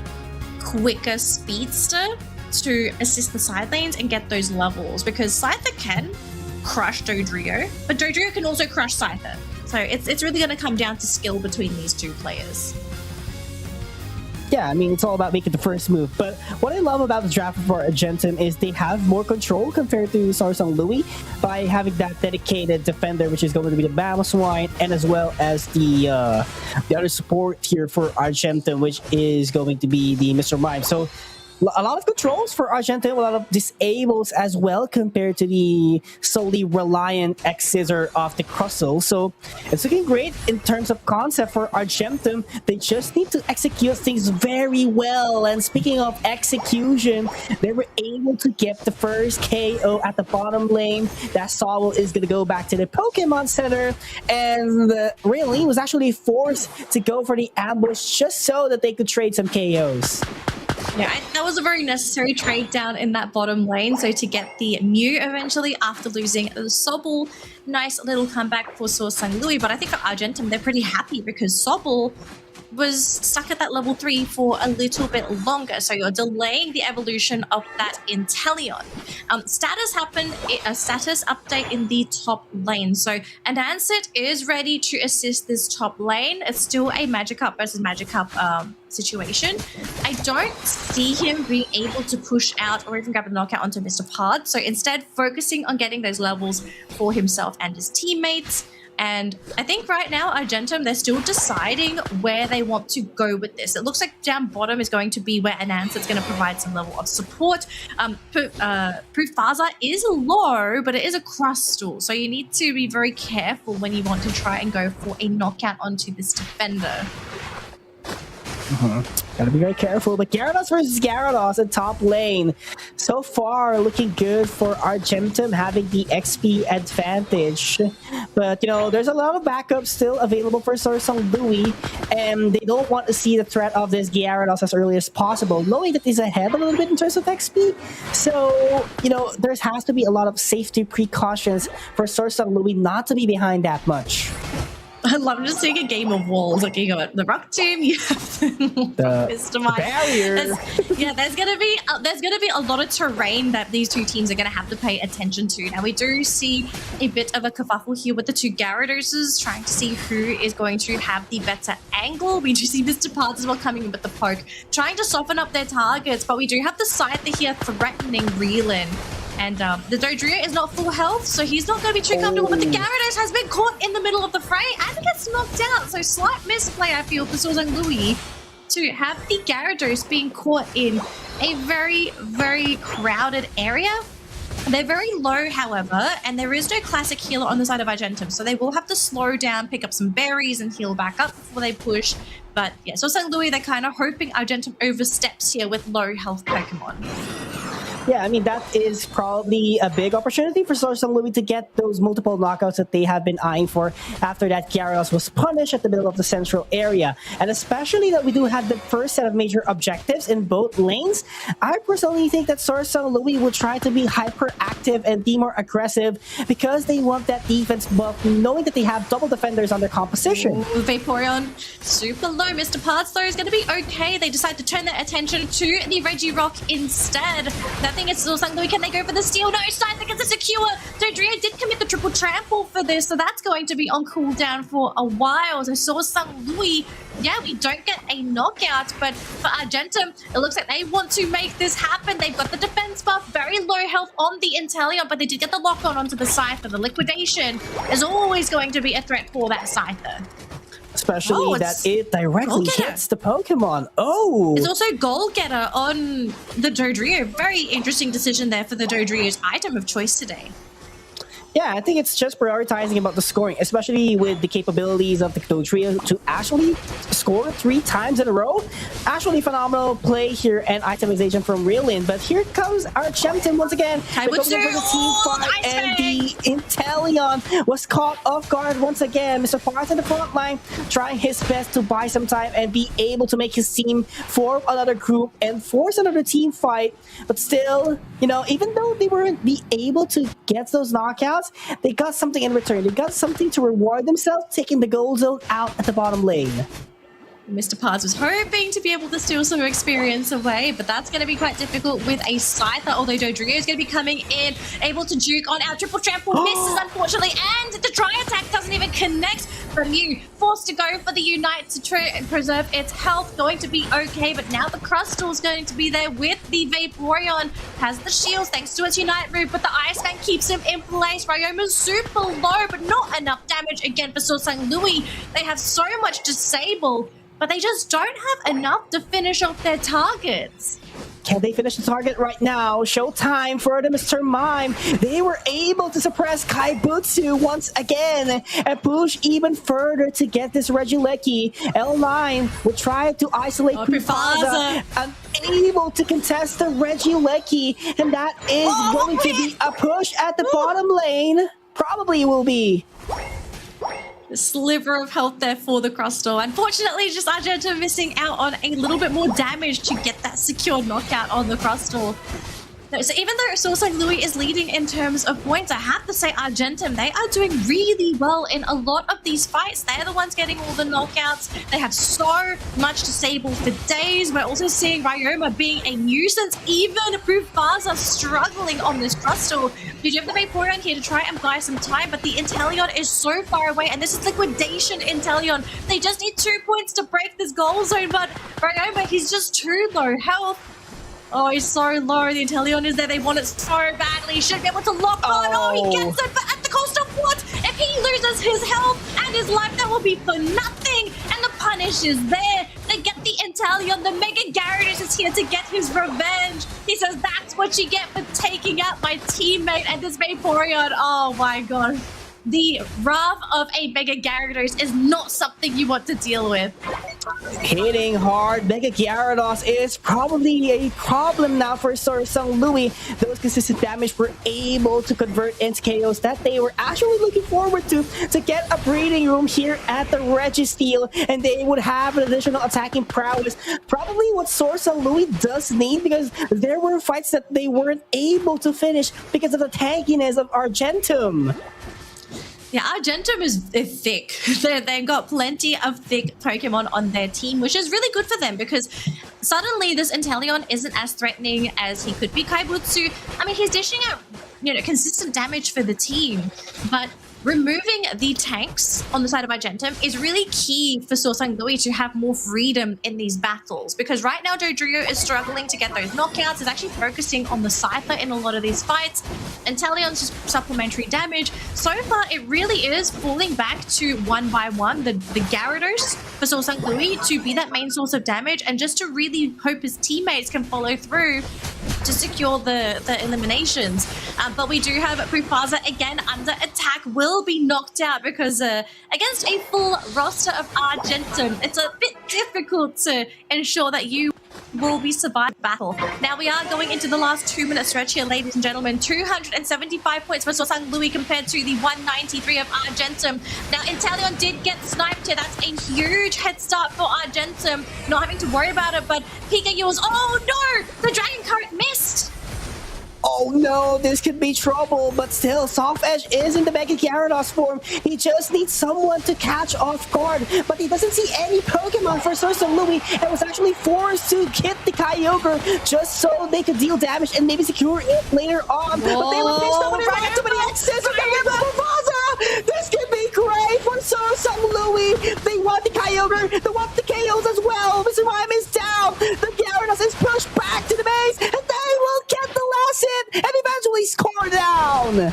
quicker speedster to assist the side lanes and get those levels, because Scyther can crush Dodrio, but Dodrio can also crush Scyther. So it's really going to come down to skill between these two players. Yeah, I mean, it's all about making the first move. But what I love about the draft for Argentum is they have more control compared to SorSungLui by having that dedicated defender, which is going to be the Battle Swine, and as well as the other support here for Argentum, which is going to be the Mr. Mime. So a lot of controls for Argentum, a lot of disables as well compared to the solely reliant X-Scissor of the Crustle. So it's looking great in terms of concept for Argentum. They just need to execute things very well. And speaking of execution, they were able to get the first KO at the bottom lane. That Sobble is going to go back to the Pokemon Center. And Raylene was actually forced to go for the ambush just so that they could trade some KOs. Yeah, that was a very necessary trade down in that bottom lane. So to get the Mew eventually after losing the Sobble, nice little comeback for SorSungLui. But I think for Argentum, they're pretty happy because Sobble was stuck at that level 3 for a little bit longer. So you're delaying the evolution of that Inteleon. Status happened, a status update in the top lane. So Andancet is ready to assist this top lane. It's still a Magikarp versus Magikarp situation. I don't see him being able to push out or even grab a knockout onto Mr. Pard. So instead, focusing on getting those levels for himself and his teammates. And I think right now, Argentum, they're still deciding where they want to go with this. It looks like down bottom is going to be where Andancet's going to provide some level of support. Prufaza is low, but it is a Crustle. So you need to be very careful when you want to try and go for a knockout onto this defender. Gotta be very careful. But Gyarados versus Gyarados in top lane. So far, looking good for Argentum having the XP advantage. But, you know, there's a lot of backups still available for SorSungLui, and they don't want to see the threat of this Gyarados as early as possible, knowing that he's ahead a little bit in terms of XP. So, you know, there has to be a lot of safety precautions for SorSungLui not to be behind that much. I love just seeing a game of walls. Like you got the Rock Tomb, you have the barrier. There's gonna be a lot of terrain that these two teams are gonna have to pay attention to. Now we do see a bit of a kerfuffle here with the two Gyaradoses, trying to see who is going to have the better angle. We do see Mr. Parts as well coming in with the poke, trying to soften up their targets, but we do have the Scyther here threatening Reelin. And the Dodrio is not full health, so he's not going to be too comfortable. But the Gyarados has been caught in the middle of the fray and gets knocked out. So slight misplay, I feel, for SorSungLui to have the Gyarados being caught in a very, very crowded area. They're very low, however, and there is no classic healer on the side of Argentum, so they will have to slow down, pick up some berries, and heal back up before they push. But yeah, SorSungLui, they're kind of hoping Argentum oversteps here with low health Pokemon. Yeah, I mean, that is probably a big opportunity for SorSungLui to get those multiple knockouts that they have been eyeing for after that Gyarados was punished at the middle of the central area. And especially that we do have the first set of major objectives in both lanes, I personally think that SorSungLui will try to be hyperactive and be more aggressive because they want that defense buff, knowing that they have double defenders on their composition. Ooh, Vaporeon, super low. Mr. Parts, though, is going to be okay. They decide to turn their attention to the Regirock instead. That thing is SorSungLui. Can they go for the steal? No, Scyther gets a secure. Dodrio did commit the triple trample for this, so that's going to be on cooldown for a while. So SorSungLui, yeah, we don't get a knockout, but for Argentum, it looks like they want to make this happen. They've got the defense buff, very low health on the Inteleon, but they did get the lock-on onto the Scyther. The liquidation is always going to be a threat for that Scyther. Especially that it directly hits the Pokemon. Oh! It's also Goal Getter on the Dodrio. Very interesting decision there for the Dodrio's item of choice today. Yeah, I think it's just prioritizing about the scoring, especially with the capabilities of the Dodrio to actually score 3 times in a row. Actually phenomenal play here and itemization from Reelin. But here comes Argentum once again. For the team fight, and the Inteleon was caught off guard once again. Mr. Parts in the front line, trying his best to buy some time and be able to make his team form another group and force another team fight. But still, you know, even though they weren't be able to get those knockouts, they got something in return. They got something to reward themselves, taking the gold zone out at the bottom lane. Mr. Paz was hoping to be able to steal some experience away, but that's going to be quite difficult with a Scyther, although Dodrio is going to be coming in, able to juke on our triple trample, misses unfortunately, and the dry attack doesn't even connect. Mew forced to go for the Unite to try and preserve its health, going to be okay, but now the Crustal is going to be there with the Vaporeon, has the shields thanks to its Unite move, but the Ice Fang keeps him in place. Ryoma's super low, but not enough damage again for SorSungLui. They have so much Disable, but they just don't have enough to finish off their targets. Can they finish the target right now? Showtime for the Mr. Mime. They were able to suppress Kaibutsu once again and push even further to get this Regieleki. L9 will try to isolate Pufaza, unable to contest the Regieleki, and that is going to be a push at the bottom lane. Probably will be. The sliver of health there for the Crustal. Unfortunately, just Argentum missing out on a little bit more damage to get that secure knockout on the Crustal. So even though SorSungLui is leading in terms of points, I have to say Argentum, they are doing really well in a lot of these fights. They're the ones getting all the knockouts. They have so much Disable for days. We're also seeing Ryoma being a nuisance. Even Pufaza struggling on this Crustal. You do have the Vaporeon here to try and buy some time, but the Inteleon is so far away, and this is Liquidation Inteleon. They just need 2 points to break this goal zone, but Ryoma, he's just too low health. Oh, he's so low. The Inteleon is there. They want it so badly. Should be able to lock on. Oh, he gets it, but at the cost of what? If he loses his health and his life, that will be for nothing. And the punish is there. They get the Inteleon. The Mega Gyarados is here to get his revenge. He says, that's what you get for taking out my teammate and this Vaporeon. Oh my god. The wrath of a Mega Gyarados is not something you want to deal with. Hitting hard, Mega Gyarados is probably a problem now for SorSungLui. Those consistent damage were able to convert into KOs that they were actually looking forward to get a breathing room here at the Registeel, and they would have an additional attacking prowess. Probably what SorSungLui does need, because there were fights that they weren't able to finish because of the tankiness of Argentum. Yeah, Argentum is thick. They've got plenty of thick Pokemon on their team, which is really good for them because suddenly this Inteleon isn't as threatening as he could be. Kaibutsu, I mean, he's dishing out, consistent damage for the team, but removing the tanks on the side of Argentum is really key for SorSungLui to have more freedom in these battles, because right now Dodrio is struggling to get those knockouts. Is actually focusing on the Scyther in a lot of these fights. Inteleon's just supplementary damage. So far, it really is falling back to one by one, the Gyarados for SorSungLui to be that main source of damage, and just to really hope his teammates can follow through to secure the eliminations. But we do have Pufaza again under attack, will be knocked out because against a full roster of Argentum, it's a bit difficult to ensure that you will be surviving battle. Now we are going into the last 2-minute stretch here, ladies and gentlemen. 275 points for SorSungLui compared to the 193 of Argentum. Now Inteleon did get sniped here. That's a huge head start for Argentum, not having to worry about it, but Pika Yules, oh no! The Dragon Current missed! Oh no, this could be trouble, but still, Soft Edge is in the Mega Gyarados form. He just needs someone to catch off guard, but he doesn't see any Pokemon for SorSungLui and was actually forced to hit the Kyogre just so they could deal damage and maybe secure it later on. Whoa, but they were pitched over right into the access of Pufaza! This could be great for SorSungLui! They want the Kyogre, they want the KOs as well! Mr. Mime is down! The Gyarados is pushed back to the base, and they will get the last hit and eventually score down! And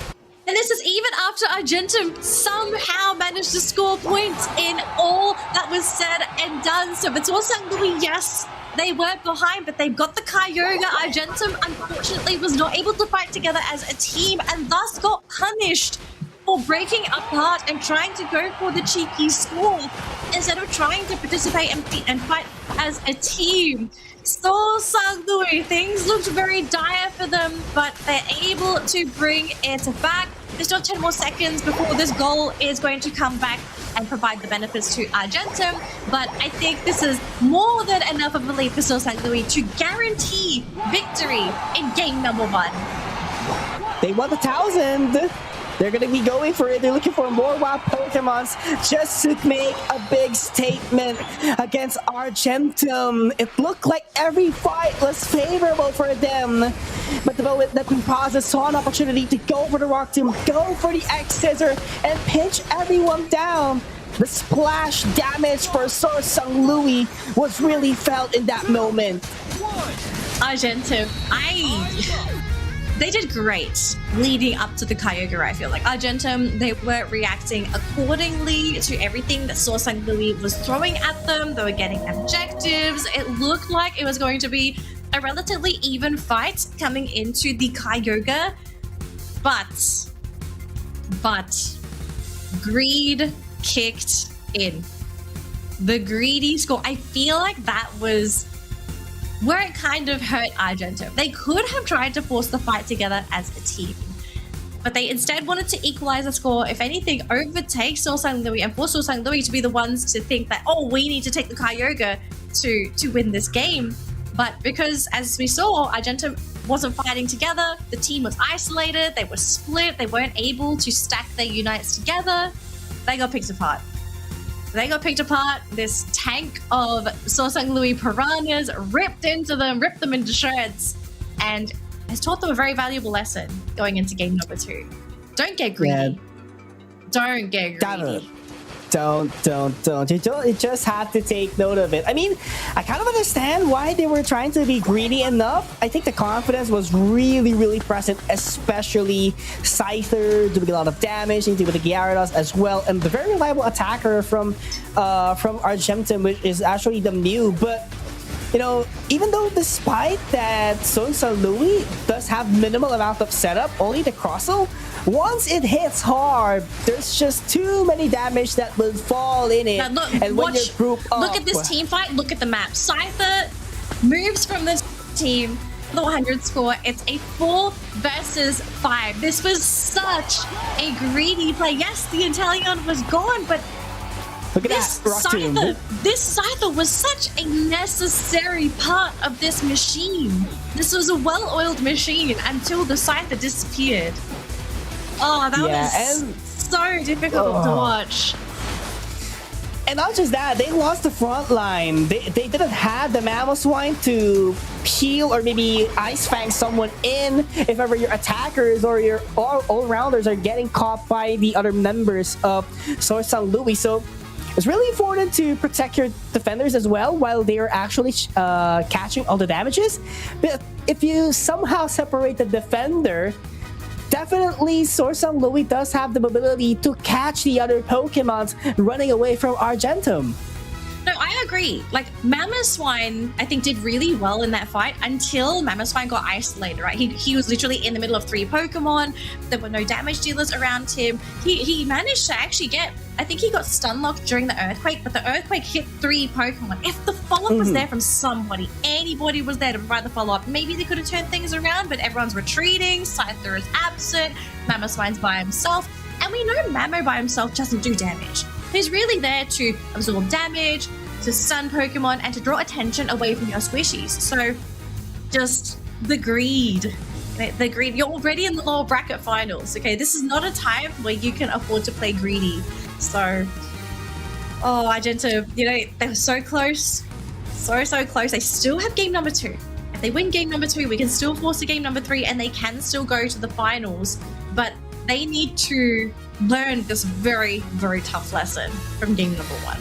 this is even after Argentum somehow managed to score points in all that was said and done. So it's SorSungLui, yes, they were behind, but they've got the Kyogre. Argentum, unfortunately, was not able to fight together as a team and thus got punished for breaking apart and trying to go for the cheeky score instead of trying to participate and fight as a team. SorSungLui, things looked very dire for them, but they're able to bring it back. There's still 10 more seconds before this goal is going to come back and provide the benefits to Argentum, but I think this is more than enough of a lead for SorSungLui to guarantee victory in game number 1. They want 1,000! They're going to be going for it. They're looking for more wild Pokemons just to make a big statement against Argentum. It looked like every fight was favorable for them. But the moment that Composite saw an opportunity to go for the Rock Tomb, go for the X-Scissor, and pinch everyone down, the splash damage for SorSungLui was really felt in that moment. Argentum, they did great leading up to the Kyogre, I feel like. Argentum, they were reacting accordingly to everything that SorSungLui was throwing at them. They were getting objectives. It looked like it was going to be a relatively even fight coming into the Kyogre. But greed kicked in. The greedy score, I feel like that was where it kind of hurt Argentum. They could have tried to force the fight together as a team, but they instead wanted to equalize the score. If anything, overtake SorSungLui and force SorSungLui to be the ones to think that, oh, we need to take the Kyogre to win this game. But because, as we saw, Argentum wasn't fighting together, the team was isolated, they were split, they weren't able to stack their unites together, they got picked apart. This tank of SorSungLui piranhas ripped them into shreds, and has taught them a very valuable lesson going into game number 2. Don't get greedy. Yeah. Don't get greedy. Don't. You just have to take note of it. I mean, I kind of understand why they were trying to be greedy enough. I think the confidence was really present, especially Scyther doing a lot of damage, with the Gyarados as well, and the very reliable attacker from Argentum, which is actually the Mew. But you know, even though despite that SorSungLui does have minimal amount of setup, only the Crossel, once it hits hard, there's just too many damage that will fall in it. Now look, and when you group up, look at this team fight, look at the map. Scyther moves from this team, the 100 score. It's a 4 versus 5. This was such a greedy play. Yes, the Inteleon was gone, but look at this Scyther was such a necessary part of this machine. This was a well-oiled machine until the Scyther disappeared. Oh, that was so difficult to watch. And not just that, they lost the front line. They didn't have the Mamoswine to peel or maybe Ice Fang someone in if ever your attackers or your all-rounders are getting caught by the other members of SorSungLui. So it's really important to protect your defenders as well while they are actually catching all the damages. But if you somehow separate the defender, definitely SorSungLui does have the ability to catch the other Pokemons running away from Argentum. No, I agree. Like, Mamoswine, I think, did really well in that fight until Mamoswine got isolated, right? He was literally in the middle of 3 Pokemon. There were no damage dealers around him. He managed to actually get, I think he got stun locked during the Earthquake, but the Earthquake hit 3 Pokemon. If the follow-up was there from somebody, anybody was there to provide the follow-up, maybe they could have turned things around, but everyone's retreating, Scyther is absent, Mamoswine's by himself, and we know Mamo by himself doesn't do damage. He's really there to absorb damage, to stun Pokemon, and to draw attention away from your squishies. So, just the greed. The greed. You're already in the lower bracket finals, okay? This is not a time where you can afford to play greedy. So, Argentum, you know, they were so close. So close. They still have game number 2. If they win game number 2, we can still force a game number 3, and they can still go to the finals. But they need to learn this very tough lesson from game number 1.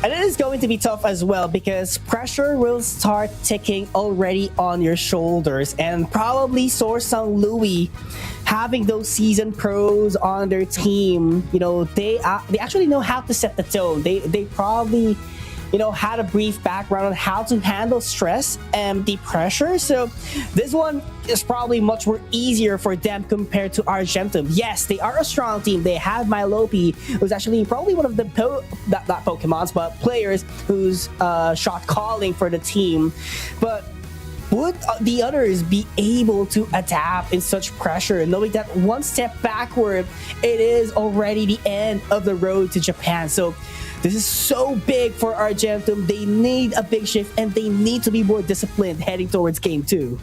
And it is going to be tough as well because pressure will start ticking already on your shoulders, and probably SorSungLui having those seasoned pros on their team, you know, they actually know how to set the tone. They probably, you know, had a brief background on how to handle stress and the pressure. So this one is probably much more easier for them compared to Argentum. Yes, they are a strong team. They have Milope, who's actually probably one of the not Pokemons, but players who's shot calling for the team. But would the others be able to adapt in such pressure, knowing that one step backward, it is already the end of the road to Japan? So this is so big for Argentum. They need a big shift, and they need to be more disciplined heading towards game 2.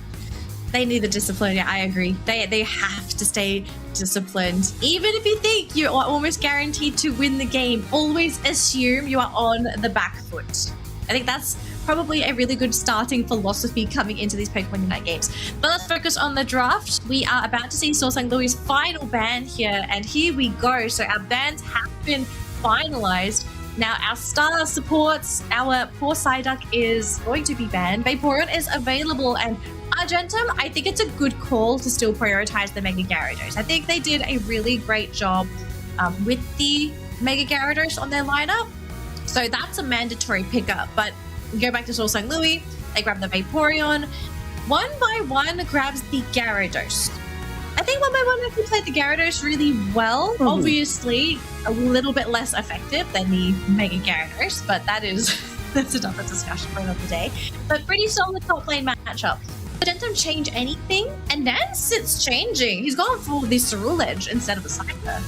They need the discipline. Yeah, I agree. They have to stay disciplined. Even if you think you are almost guaranteed to win the game, always assume you are on the back foot. I think that's probably a really good starting philosophy coming into these Pokemon Unite games. But let's focus on the draft. We are about to see SorSungLui's final ban here, and here we go. So our bans have been finalized. Now our star supports, our poor Psyduck is going to be banned. Vaporeon is available, and Argentum, I think it's a good call to still prioritize the Mega Gyarados. I think they did a really great job with the Mega Gyarados on their lineup. So that's a mandatory pickup. But we go back to SorSungLui, they grab the Vaporeon. One by one grabs the Gyarados. I think one by one they played the Gyarados really well. Obviously, a little bit less effective than the Mega Gyarados, but that's another discussion for another day. But pretty solid top lane matchup. Argentum change anything, and Nance it's changing. He's gone for the Ceruledge instead of the Cypher.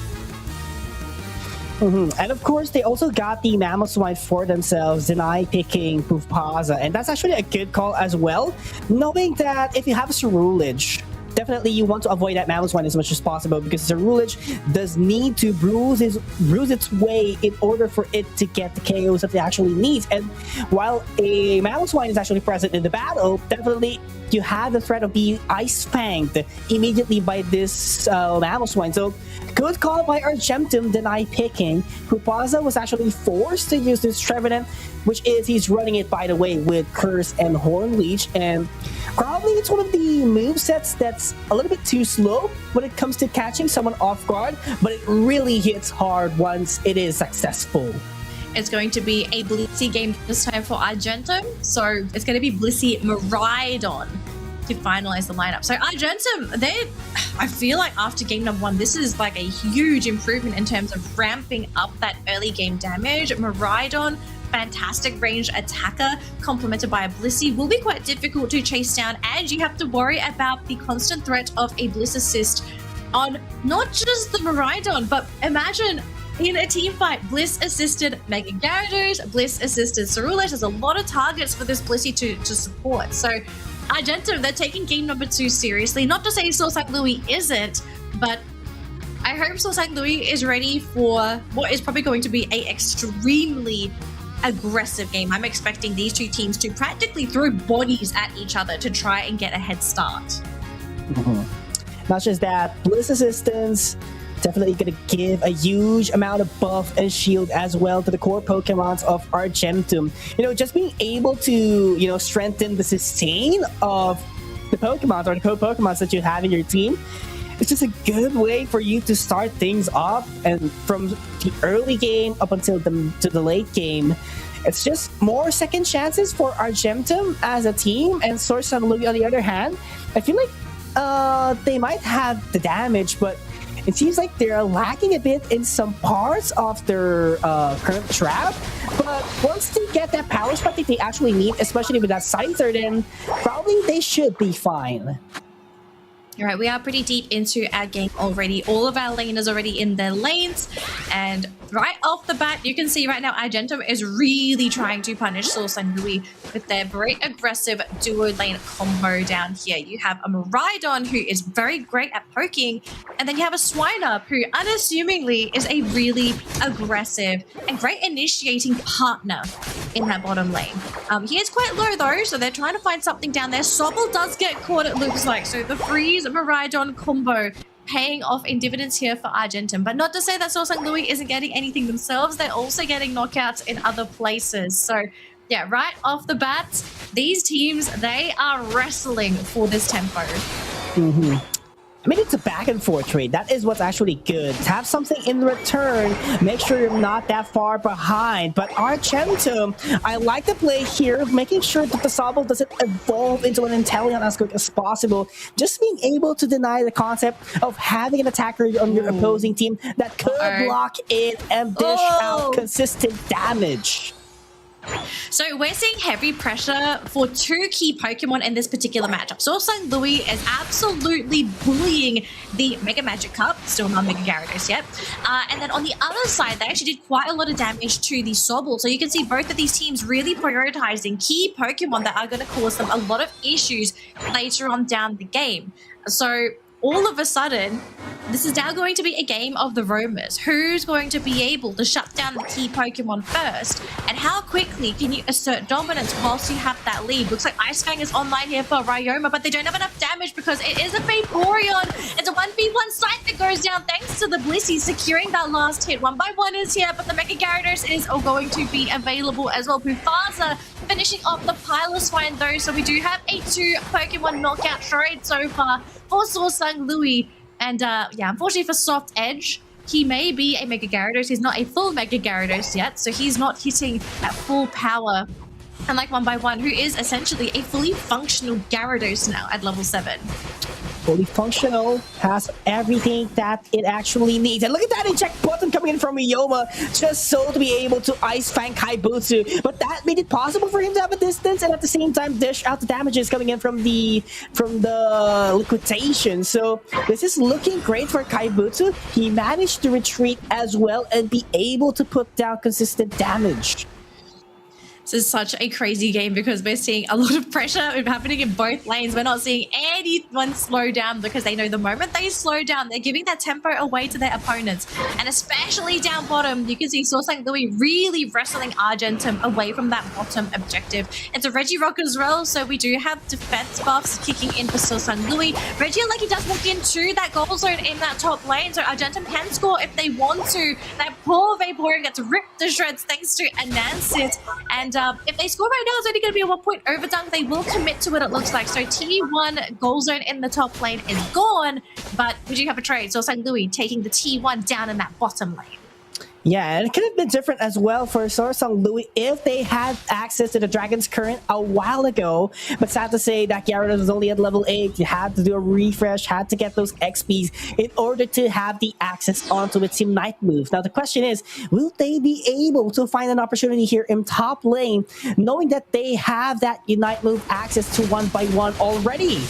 And of course, they also got the Mamoswine for themselves, deny picking PUACL, and that's actually a good call as well, knowing that if you have a Ceruledge, definitely you want to avoid that Mamoswine as much as possible, because Ceruledge does need to bruise its way in order for it to get the KOs that it actually needs. And while a Mamoswine is actually present in the battle, definitely you have the threat of being Ice Fanged immediately by this Mamoswine. So good call by Argentum, deny picking. PUACL was actually forced to use this Trevenant, which is, he's running it, by the way, with Curse and Horn Leech, and probably it's one of the movesets that's a little bit too slow when it comes to catching someone off guard, but it really hits hard once it is successful. It's going to be a Blissey game this time for Argentum, so it's going to be Blissey Miraidon to finalize the lineup. So Argentum, I feel like after game number 1, this is like a huge improvement in terms of ramping up that early game damage. Miraidon, fantastic range attacker, complemented by a Blissey, will be quite difficult to chase down, and you have to worry about the constant threat of a Bliss assist on not just the Miraidon, but imagine in a team fight, Bliss assisted Mega Gyarados, Bliss assisted Ceruledge. There's a lot of targets for this Blissey to support. So Argentum, they're taking game number 2 seriously. Not to say SorSungLui isn't, but I hope SorSungLui is ready for what is probably going to be an extremely aggressive game. I'm expecting these two teams to practically throw bodies at each other to try and get a head start. Not just that, Bliss assistance definitely going to give a huge amount of buff and shield as well to the core Pokemons of Argentum. Just being able to, strengthen the sustain of the Pokemons or the co-Pokemons that you have in your team. It's just a good way for you to start things off, and from the early game up until to the late game, it's just more second chances for Argentum as a team. And SorSungLui, on the other hand, I feel like they might have the damage, but it seems like they're lacking a bit in some parts of their current trap. But once they get that power spot that they actually need, especially with that Scyther, then probably they should be fine. All right, we are pretty deep into our game already. All of our laners already in their lanes. And right off the bat, you can see right now Argentum is really trying to punish SorSungLui with their very aggressive duo lane combo down here. You have a Miraidon who is very great at poking, and then you have a Swinub who unassumingly is a really aggressive and great initiating partner in that bottom lane. He is quite low though, so they're trying to find something down there. Sobble does get caught, it looks like. So the freeze Miraidon combo paying off in dividends here for Argentum. But not to say that SorSungLui isn't getting anything themselves. They're also getting knockouts in other places. So yeah, right off the bat, these teams, they are wrestling for this tempo. I mean, it's a back and forth trade. That is what's actually good. To have something in return, make sure you're not that far behind. But Argentum, I like the play here, making sure that the Sobble doesn't evolve into an Inteleon as quick as possible. Just being able to deny the concept of having an attacker on your opposing team that could block it and dish out consistent damage. So we're seeing heavy pressure for two key Pokemon in this particular matchup. SorSungLui is absolutely bullying the Mega Magic Cup, still not Mega Gyarados yet. And then on the other side, they actually did quite a lot of damage to the Sobble. So you can see both of these teams really prioritizing key Pokemon that are going to cause them a lot of issues later on down the game. So all of a sudden, this is now going to be a game of the roamers. Who's going to be able to shut down the key Pokemon first? And how quickly can you assert dominance whilst you have that lead? Looks like Ice Fang is online here for Ryoma, but they don't have enough damage because it is a Vaporeon. It's a 1v1 site that goes down thanks to the Blissey securing that last hit. 1x1 is here, but the Mega Gyarados is going to be available as well. Mufasa finishing off the Piloswine though, so we do have a 2 Pokemon knockout trade so far for SorSungLui. And yeah, unfortunately for Soft Edge, he may be a Mega Gyarados. He's not a full Mega Gyarados yet, so he's not hitting at full power. Unlike 1x1, who is essentially a fully functional Gyarados now at level 7. Fully functional, has everything that it actually needs. And look at that eject button coming in from Ryoma, just so to be able to Ice Fang Kaibutsu. But that made it possible for him to have a distance and at the same time dish out the damages coming in from the liquidation. So this is looking great for Kaibutsu. He managed to retreat as well and be able to put down consistent damage. This is such a crazy game because we're seeing a lot of pressure happening in both lanes. We're not seeing anyone slow down because they know the moment they slow down, they're giving that tempo away to their opponents. And especially down bottom, you can see SorSungLui really wrestling Argentum away from that bottom objective. It's a Regirock as well, so we do have defense buffs kicking in for SorSungLui. Regieleki does walk into that goal zone in that top lane, so Argentum can score if they want to. That poor Vaporeon gets ripped to shreds thanks to Anansit. And if they score right now, it's only going to be a 1-point overdunk. They will commit to it, it looks like. So T1 goal zone in the top lane is gone, but we do have a trade. So SangLui taking the T1 down in that bottom lane. Yeah, and it could have been different as well for SorSungLui if they had access to the Dragon's Current a while ago. But sad to say that Gyarados was only at level 8. You had to do a refresh, had to get those XPs in order to have the access onto its Unite move. Now the question is, will they be able to find an opportunity here in top lane, knowing that they have that Unite move access to 1x1 already?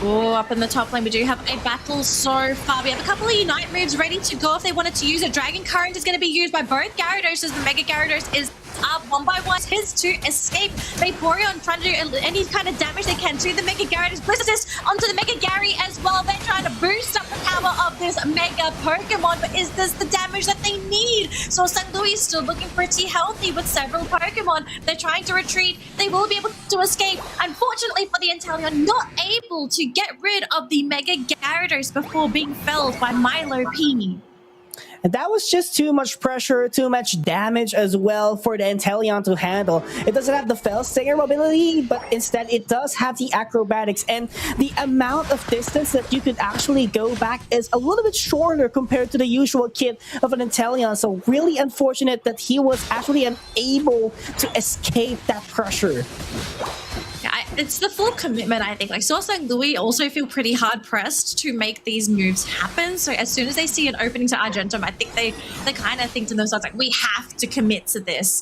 Oh, up in the top lane, we do have a battle so far. We have a couple of Unite moves ready to go if they wanted to use it. Dragon Current is going to be used by both Gyarados. The Mega Gyarados is up 1x1. His to escape. Vaporeon trying to do any kind of damage they can to the Mega Gyarados. Blizzard Assist onto the Mega Gary as well. They're trying to boost up the power of this Mega Pokemon, but is this the damage that they need? So SangLui is still looking pretty healthy with several Pokemon. They're trying to retreat. They will be able to escape. Unfortunately for the Inteleon, not able to get rid of the Mega Gyarados before being felled by Milo P. And that was just too much pressure, too much damage as well for the Inteleon to handle. It doesn't have the Fellstinger mobility, but instead it does have the acrobatics. And the amount of distance that you could actually go back is a little bit shorter compared to the usual kit of an Inteleon. So really unfortunate that he was actually unable to escape that pressure. Yeah, it's the full commitment, I think. Like, SorSungLui also feel pretty hard-pressed to make these moves happen. So as soon as they see an opening to Argentum, I think they kind of think to themselves, like, we have to commit to this.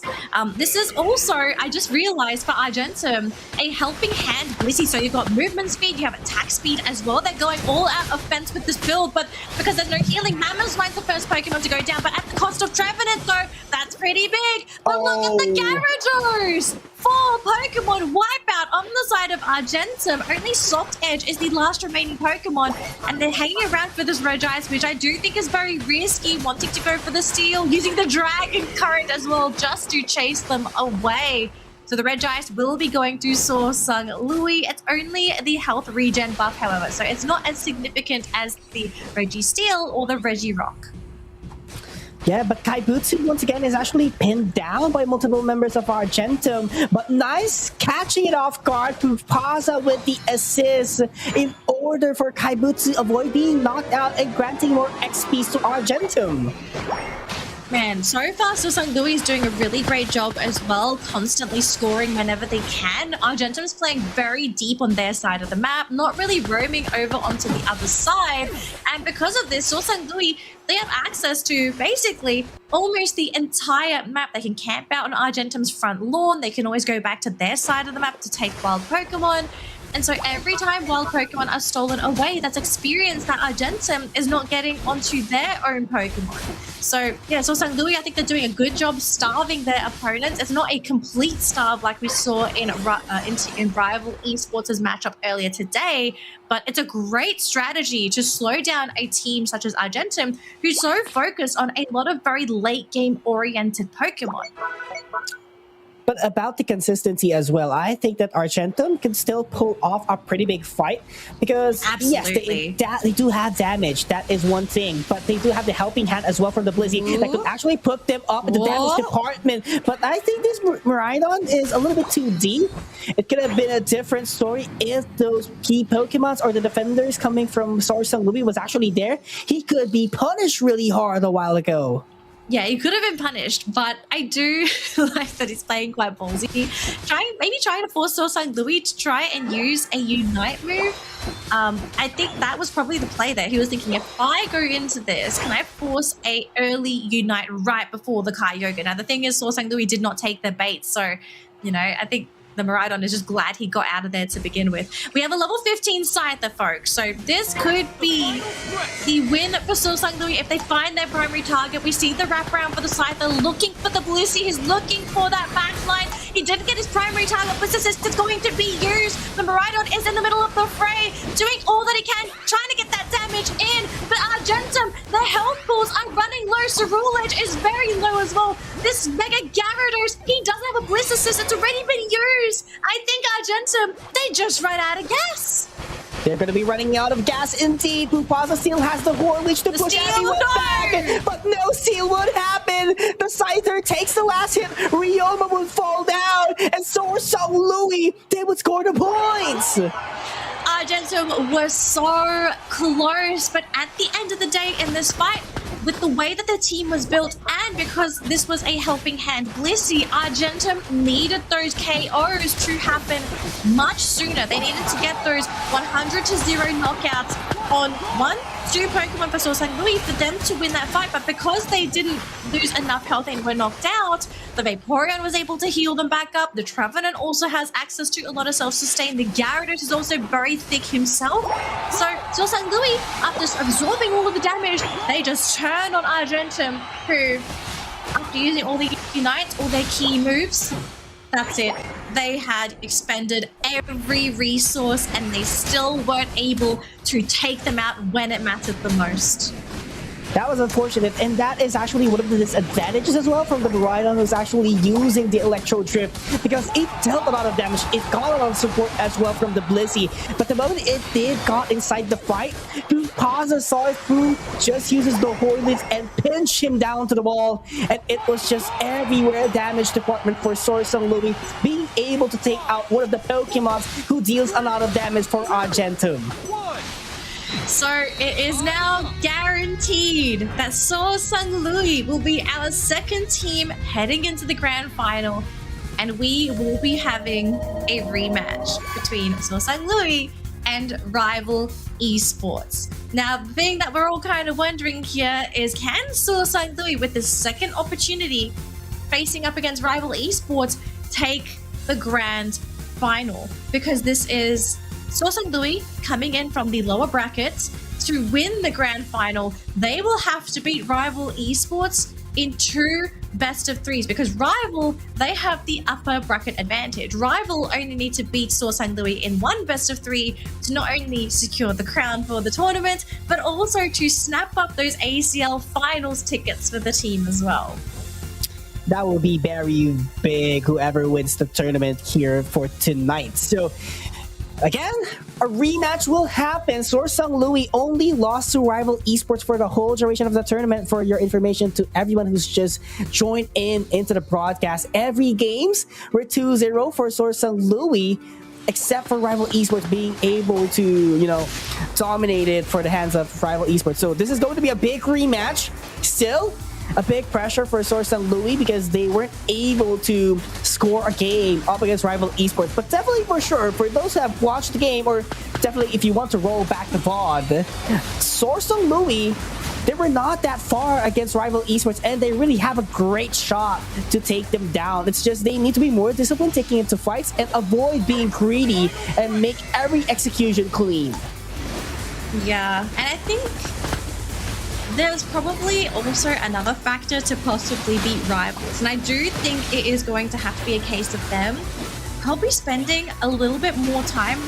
This is also, I just realized, for Argentum, a helping hand Blissey. So you've got movement speed, you have attack speed as well. They're going all out offense with this build, but because there's no healing, Mammothswine's the first Pokemon to go down, but at the cost of Trevenant, though, that's pretty big. But look at the Gyarados! 4 Pokemon wipeout on the side of Argentum. Only Soft Edge is the last remaining Pokemon, and they're hanging around for this Regice, which I do think is very risky, wanting to go for the steal, using the Dragon Current as well, just to chase them away. So the Regice will be going to SorSungLui. It's only the health regen buff, however, so it's not as significant as the Registeel or the Regirock. Yeah, but Kaibutsu once again is actually pinned down by multiple members of Argentum. But nice catching it off guard from Paza with the assist in order for Kaibutsu avoid being knocked out and granting more XPs to Argentum. Man, so far SorSungLui is doing a really great job as well, constantly scoring whenever they can. Argentum is playing very deep on their side of the map, not really roaming over onto the other side. And because of this, SorSungLui, they have access to basically almost the entire map. They can camp out on Argentum's front lawn. They can always go back to their side of the map to take wild Pokemon. And so every time wild Pokemon are stolen away, that's experience that Argentum is not getting onto their own Pokemon. So yeah, SorSungLui, I think they're doing a good job starving their opponents. It's not a complete starve like we saw in Rival Esports' matchup earlier today, but it's a great strategy to slow down a team such as Argentum, who's so focused on a lot of very late game oriented Pokemon. But about the consistency as well, I think that Argentum can still pull off a pretty big fight because Absolutely. yes, they do have damage. That is one thing, but they do have the helping hand as well from the Blizzy that could actually put them up in the damage department. But I think this Miraidon is a little bit too deep. It could have been a different story if those key Pokemons or the defenders coming from SorSungLui was actually there. He could be punished really hard a while ago. Yeah, he could have been punished, but I do like that he's playing quite ballsy. Maybe trying to force SorSungLui to try and use a Unite move. I think that was probably the play there. He was thinking, if I go into this, can I force a early Unite right before the Kyogre? Now, the thing is, SorSungLui did not take the bait, so, you know, I think the Miraidon is just glad he got out of there to begin with. We have a level 15 Scyther, folks, so this could be the win for SorSungLui if they find their primary target. We see the wraparound for the Scyther, looking for the Blissey. He's looking for that backline. He didn't get his primary target, but Assist is going to be used. The Miraidon is in the middle of the fray, doing all that he can, trying to get that damage in. But Argentum, their health pools are running low. Cerule Edge is very low as well. This Mega Gyarados, he doesn't have a Bliss Assist. It's already been used. I think Argentum, they just ran out of gas. They're going to be running out of gas indeed. PUACL still has the Horleech to push everyone back, but no seal would happen. The Scyther takes the last hit. Ryoma would fall down, and SorSungLui, they would score the points. Argentum was so close, but at the end of the day in this fight, with the way that the team was built and because this was a helping hand Blissey, Argentum needed those KOs to happen much sooner. They needed to get those 100-0 knockouts on 1-2 Pokemon for SorSungLui for them to win that fight, but because they didn't lose enough health and were knocked out, the Vaporeon was able to heal them back up. The Trevenant also has access to a lot of self-sustain. The Gyarados is also very thick himself. So SorSungLui, after absorbing all of the damage, they just turned on Argentum, who, after using all the Unites, all their key moves, that's it. They had expended every resource and they still weren't able to take them out when it mattered the most. That was unfortunate, and that is actually one of the disadvantages as well from the Miraidon who's actually using the Electro Drift, because it dealt a lot of damage. It got a lot of support as well from the Blissey, but the moment it did got inside the fight, PUACL saw it through, just uses the Horleech and pinch him down to the wall, and it was just everywhere damage department for SorSungLui, being able to take out one of the Pokemons who deals a lot of damage for Argentum. So it is now guaranteed that SorSungLui will be our second team heading into the grand final, and we will be having a rematch between SorSungLui and Rival Esports. Now, the thing that we're all kind of wondering here is, can SorSungLui, with the second opportunity facing up against Rival Esports, take the grand final? Because this is SorSungLui coming in from the lower brackets. To win the grand final, they will have to beat Rival Esports in 2 best-of-3s, because Rival, they have the upper bracket advantage. Rival only need to beat SorSungLui in 1 best-of-3 to not only secure the crown for the tournament, but also to snap up those ACL finals tickets for the team as well. That will be very big, whoever wins the tournament here for tonight. So again, a rematch will happen. SorSungLui only lost to Rival Esports for the whole duration of the tournament. For your information to everyone who's just joined into the broadcast, every games were 2-0 for SorSungLui, except for Rival Esports being able to, you know, dominate it for the hands of Rival Esports. So this is going to be a big rematch. Still, a big pressure for SorSungLui because they weren't able to score a game up against rival esports. But definitely for sure, for those who have watched the game, or definitely if you want to roll back the VOD, SorSungLui, they were not that far against rival esports, and they really have a great shot to take them down. It's just they need to be more disciplined taking into fights and avoid being greedy and make every execution clean. Yeah, and I think there's probably also another factor to possibly beat rivals, and I do think it is going to have to be a case of them probably spending a little bit more time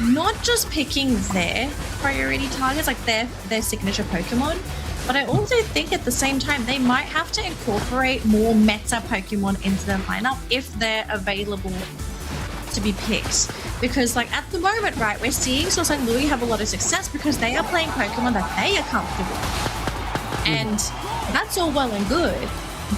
not just picking their priority targets, like their signature Pokemon, but I also think at the same time they might have to incorporate more meta Pokemon into their lineup if they're available to be picked. Because like at the moment, right, we're seeing SorSungLui have a lot of success because they are playing Pokemon that they are comfortable with. And that's all well and good.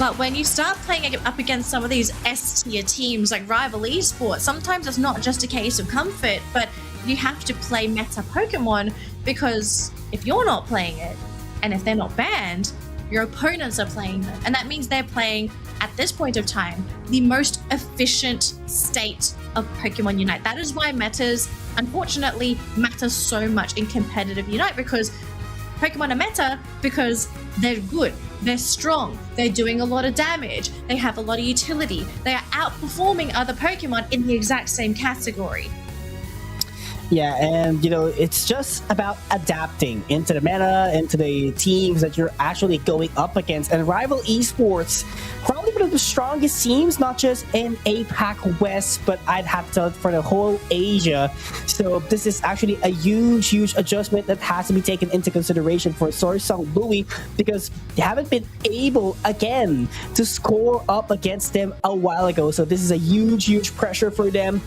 But when you start playing up against some of these S-tier teams like rival esports, sometimes it's not just a case of comfort, but you have to play meta Pokemon, because if you're not playing it, and if they're not banned, your opponents are playing them. And that means they're playing, at this point of time, the most efficient state of Pokemon Unite. That is why metas, unfortunately, matter so much in competitive Unite, because Pokemon are meta because they're good, they're strong, they're doing a lot of damage, they have a lot of utility, they are outperforming other Pokemon in the exact same category. Yeah, and you know, it's just about adapting into the meta, into the teams that you're actually going up against. And rival esports, probably one of the strongest teams, not just in APAC West, but I'd have to tell it for the whole Asia. So this is actually a huge adjustment that has to be taken into consideration for SorSungLui, because they haven't been able again to score up against them a while ago. So this is a huge pressure for them,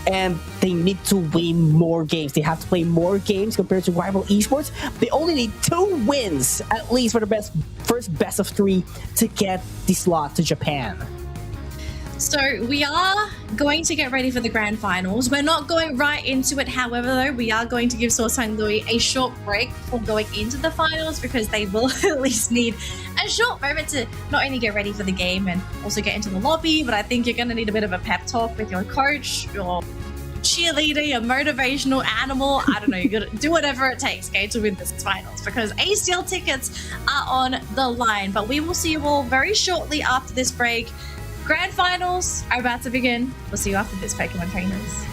and they need to win more games. They have to play more games compared to rival esports. They only need 2 wins at least for the first best of 3 to get the slot to Japan. So we are going to get ready for the grand finals. We're not going right into it, however, though, we are going to give SorSungLui a short break before going into the finals, because they will at least need a short moment to not only get ready for the game and also get into the lobby, but I think you're going to need a bit of a pep talk with your coach, your cheerleader, your motivational animal. I don't know, you gotta do whatever it takes, okay, to win this finals, because ACL tickets are on the line. But we will see you all very shortly after this break. Grand finals are about to begin. We'll see you after this, Pokemon trainers.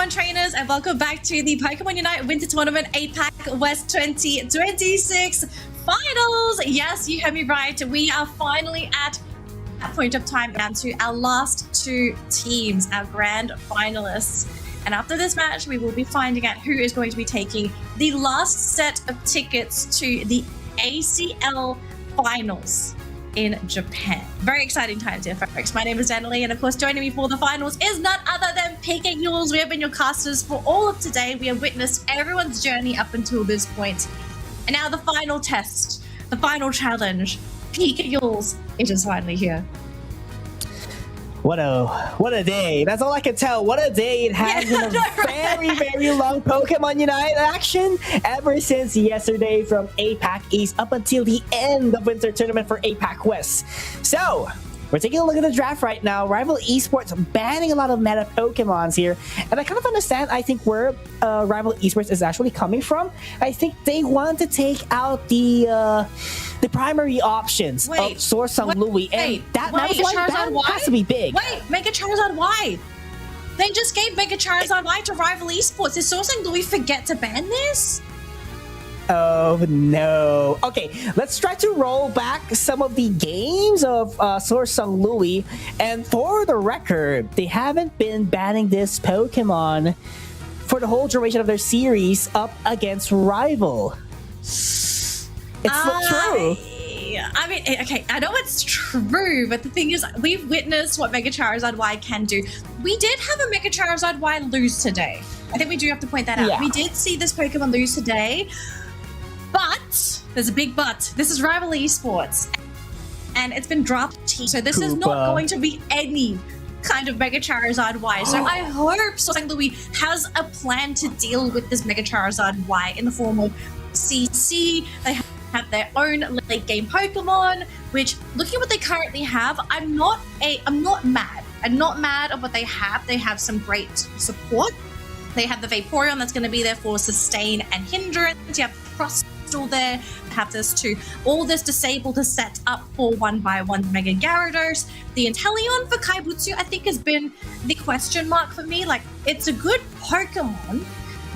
Pokemon trainers, and welcome back to the Pokemon Unite Winter Tournament APAC West 2026 Finals. Yes, you heard me right. We are finally at that point of time down to our last two teams, our grand finalists. And after this match, we will be finding out who is going to be taking the last set of tickets to the ACL Finals in Japan. Very exciting times here, folks. My name is Annalie, and of course, joining me for the finals is none other than PUACL. We have been your casters for all of today. We have witnessed everyone's journey up until this point. And now the final test, the final challenge. PUACL, it is finally here. What a day. That's all I can tell. What a day. It has been a very long Pokemon Unite action ever since yesterday from APAC East up until the end of Winter Tournament for APAC West. So, we're taking a look at the draft right now. Rival Esports banning a lot of meta Pokemons here. And I kind of understand, I think, where Rival Esports is actually coming from. I think they want to take out the primary options of SorSungLui. And that ban has to be big. Wait, Mega Charizard Y. They just gave Mega Charizard Y to Rival Esports. Did SorSungLui forget to ban this? Oh no. Okay, let's try to roll back some of the games of SorSungLui. And for the record, they haven't been banning this Pokemon for the whole duration of their series up against Rival. It's not true. I mean, okay, I know it's true, but the thing is, we've witnessed what Mega Charizard Y can do. We did have a Mega Charizard Y lose today. I think we do have to point that out. Yeah. We did see this Pokemon lose today. But there's a big but. This is Rival Esports, and it's been dropped. So this is not going to be any kind of Mega Charizard Y. So I hope SorSungLui has a plan to deal with this Mega Charizard Y in the form of CC. They have their own late game Pokemon. Which, looking at what they currently have, I'm not mad. I'm not mad at what they have. They have some great support. They have the Vaporeon that's going to be there for sustain and hindrance. You have Crustle there, have this too. All this disabled to set up for 1x1 Mega Gyarados. The Inteleon for Kaibutsu, I think, has been the question mark for me. Like, it's a good Pokemon,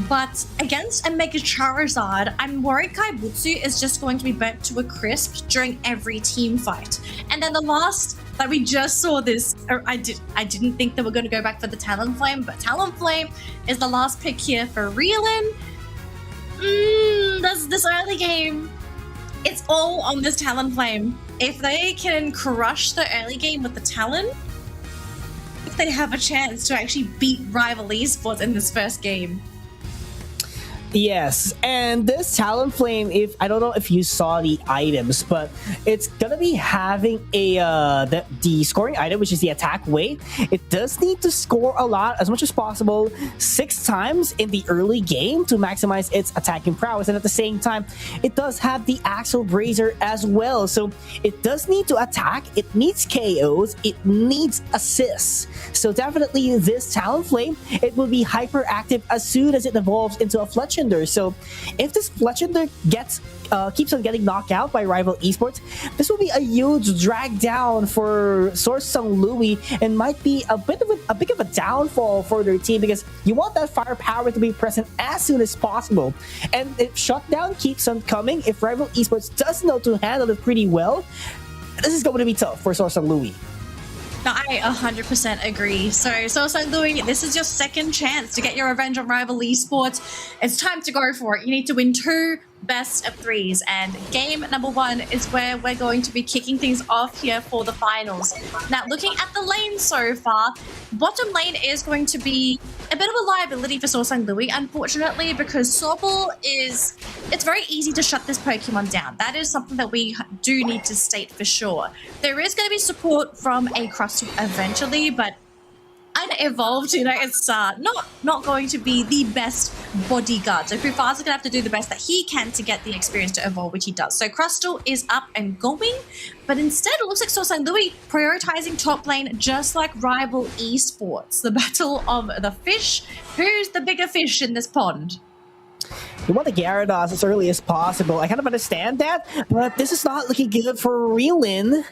but against a Mega Charizard, I'm worried Kaibutsu is just going to be burnt to a crisp during every team fight. And then the last that we just saw this, I didn't think they were going to go back for the Talonflame, but Talonflame is the last pick here for Reelin. This early game, it's all on this Talonflame. If they can crush the early game with the Talon, if they have a chance to actually beat Rival Esports in this first game. Yes, and this Talonflame, I don't know if you saw the items, but it's gonna be having the scoring item, which is the attack weight. It does need to score a lot, as much as possible, 6 times in the early game to maximize its attacking prowess, and at the same time, it does have the Axle Razor as well. So it does need to attack, it needs KOs, it needs assists. So definitely this Talonflame, it will be hyperactive as soon as it evolves into a Fletchender. So if this Fletchender keeps on getting knocked out by Rival Esports, this will be a huge drag down for SorSungLui and might be a bit of a downfall for their team, because you want that firepower to be present as soon as possible. And if Shutdown keeps on coming, if Rival Esports does know to handle it pretty well, this is going to be tough for SorSungLui. No, I 100% agree. So SorSungLui, this is your second chance to get your revenge on Rival Esports. It's time to go for it. You need to win 2 best of 3s, and game number 1 is where we're going to be kicking things off here for the finals. Now, looking at the lane so far, bottom lane is going to be a bit of a liability for SorSungLui, unfortunately, because Sobble it's very easy to shut this Pokemon down. That is something that we do need to state for sure. There is going to be support from a Crustle eventually, but unevolved, it's not going to be the best bodyguard. So Fufasa's gonna have to do the best that he can to get the experience to evolve, which he does. So Crustle is up and going, but instead it looks like SorSungLui prioritizing top lane, just like Rival Esports. The battle of the fish. Who's the bigger fish in this pond? You want the Gyarados as early as possible. I kind of understand that, but this is not looking good for Reelin.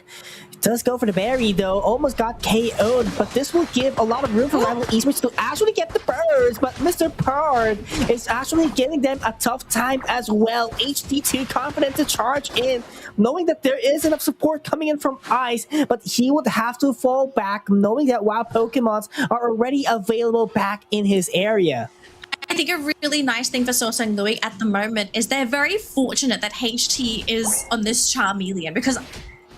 Does go for the berry though, almost got KO'd, but this will give a lot of room for rival esports to actually get the birds, but Mr. Pard is actually giving them a tough time as well. HT too confident to charge in, knowing that there is enough support coming in from Ice, but he would have to fall back, knowing that wild Pokemons are already available back in his area. I think a really nice thing for SorSungLui at the moment is they're very fortunate that HT is on this Charmeleon, because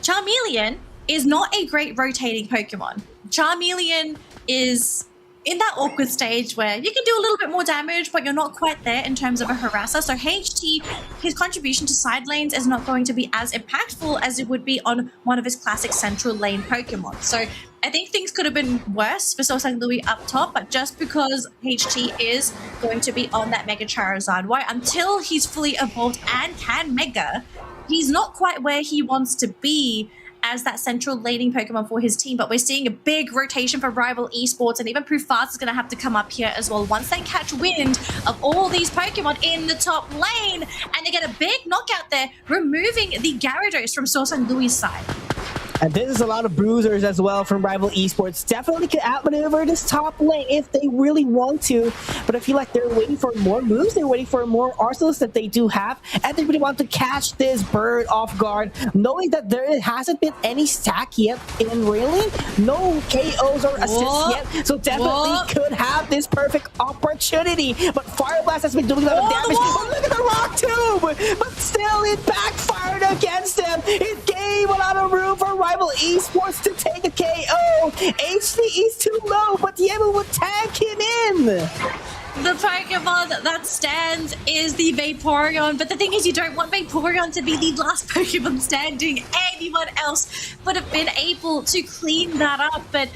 Charmeleon is not a great rotating Pokemon. Charmeleon is in that awkward stage where you can do a little bit more damage, but you're not quite there in terms of a harasser. So HT, his contribution to side lanes is not going to be as impactful as it would be on one of his classic central lane Pokemon. So I think things could have been worse for SorSungLui up top, but just because HT is going to be on that Mega Charizard, why until he's fully evolved and can Mega, he's not quite where he wants to be as that central laning Pokemon for his team. But we're seeing a big rotation for rival esports, and even PUACL is going to have to come up here as well once they catch wind of all these Pokemon in the top lane, and they get a big knockout there, removing the Gyarados from SorSungLui's side. And this is a lot of bruisers as well from rival esports. Definitely can outmaneuver this top lane if they really want to. But I feel like they're waiting for more moves. They're waiting for more arsenals that they do have. And they really want to catch this bird off guard, knowing that there hasn't been any stack yet in railing. No KOs or assists yet. So definitely could have this perfect opportunity. But Fire Blast has been doing a lot of damage. Oh, look at the Rock Tomb! But still, it backfired against them. It gave a lot of room for rival esports to take a KO. HT is too low, but Diego would tag him in. The Pokemon that stands is the Vaporeon, but the thing is, you don't want Vaporeon to be the last Pokemon standing. Anyone else would have been able to clean that up, but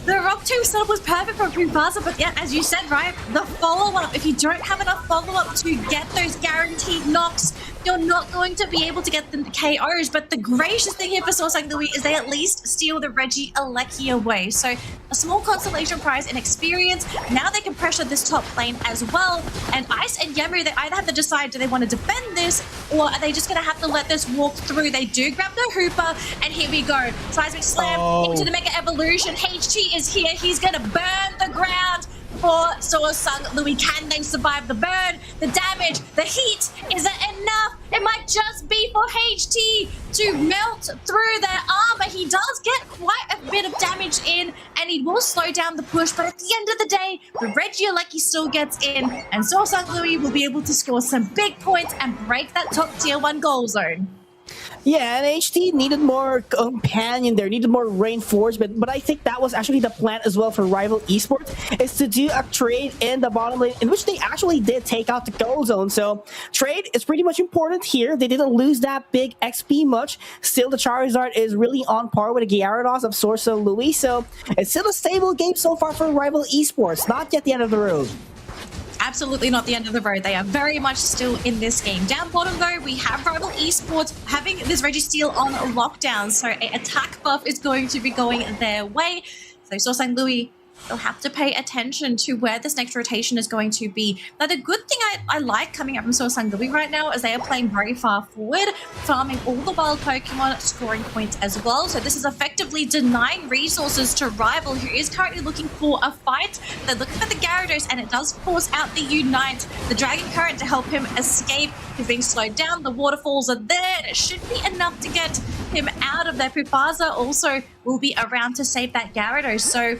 the Rock Tomb setup was perfect for PUACL, but yeah, as you said, right, the follow-up, if you don't have enough follow-up to get those guaranteed knocks, you're not going to be able to get them KOs. But the gracious thing here for SorSungLui is they at least steal the Regieleki away. So a small consolation prize in experience. Now they can pressure this top lane as well. And Ice and Yamu, they either have to decide, do they want to defend this, or are they just going to have to let this walk through? They do grab the Hooper, and here we go. Seismic Slam into the Mega Evolution. HT is here. He's going to burn the ground for SorSungLui. Can they survive the burn, the damage, the heat? Is it enough? It might just be for HT to melt through their armor. He does get quite a bit of damage in, and he will slow down the push, but at the end of the day, the Regieleki still gets in, and SorSungLui will be able to score some big points and break that top tier 1 goal zone. Yeah, and HT needed more companion there, needed more reinforcement, but I think that was actually the plan as well for rival esports, is to do a trade in the bottom lane, in which they actually did take out the goal zone. So trade is pretty much important here. They didn't lose that big XP much. Still, the Charizard is really on par with the Gyarados of SorSungLui, so it's still a stable game so far for rival esports. Not yet the end of the road. Absolutely not the end of the road. They are very much still in this game. Down bottom, though, we have rival esports having this Registeel on lockdown, so an attack buff is going to be going their way. So SorSungLui, they'll have to pay attention to where this next rotation is going to be. Now, the good thing I like coming up from SorSungLui right now is they are playing very far forward, farming all the wild Pokemon, scoring points as well. So this is effectively denying resources to Rival, who is currently looking for a fight. They're looking for the Gyarados, and it does force out the Unite, the Dragon Current, to help him escape. He's being slowed down. The waterfalls are there, and it should be enough to get him out of there. PUACL also will be around to save that Gyarados. So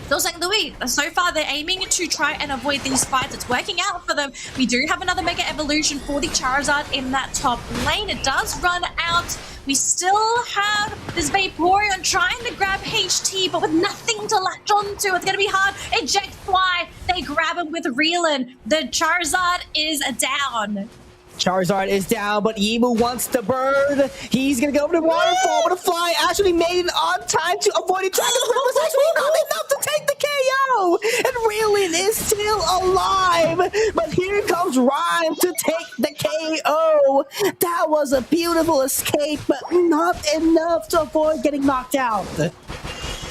SorSungLui, so far they're aiming to try and avoid these fights. It's working out for them. We do have another Mega Evolution for the Charizard in that top lane. It does run out. We still have this Vaporeon trying to grab HT, but with nothing to latch onto. It's going to be hard. Eject Fly. They grab him with Reelin. The Charizard is down. Charizard is down, but Yimu wants the bird. He's gonna go over the waterfall, but the fly actually made it on time to avoid it. Dragon Breath was actually not enough to take the KO, and Reelin is still alive. But here comes Rhyme to take the KO. That was a beautiful escape, but not enough to avoid getting knocked out.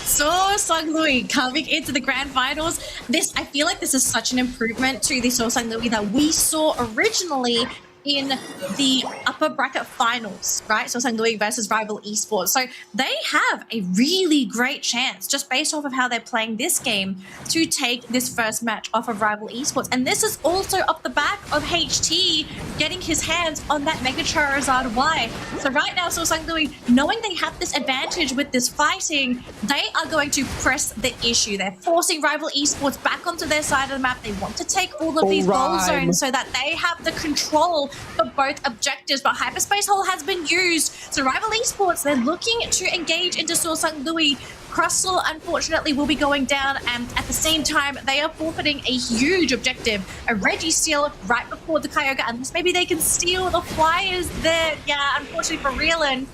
SorSungLui coming into the grand finals. I feel like this is such an improvement to the SorSungLui that we saw originally in the upper bracket finals, right? So SangLui versus Rival Esports. So they have a really great chance, just based off of how they're playing this game, to take this first match off of Rival Esports. And this is also off the back of HT getting his hands on that Mega Charizard Y. So right now, SorSungLui, knowing they have this advantage with this fighting, they are going to press the issue. They're forcing Rival Esports back onto their side of the map. They want to take all of these goal zones so that they have the control for both objectives. But Hyperspace Hole has been used. So Rival Esports, they're looking to engage into SorSungLui. Crustle, unfortunately, will be going down, and at the same time, they are forfeiting a huge objective. A Reggie steal right before the Kyogre, unless maybe they can steal the Flyers there. Yeah, unfortunately for Reelan,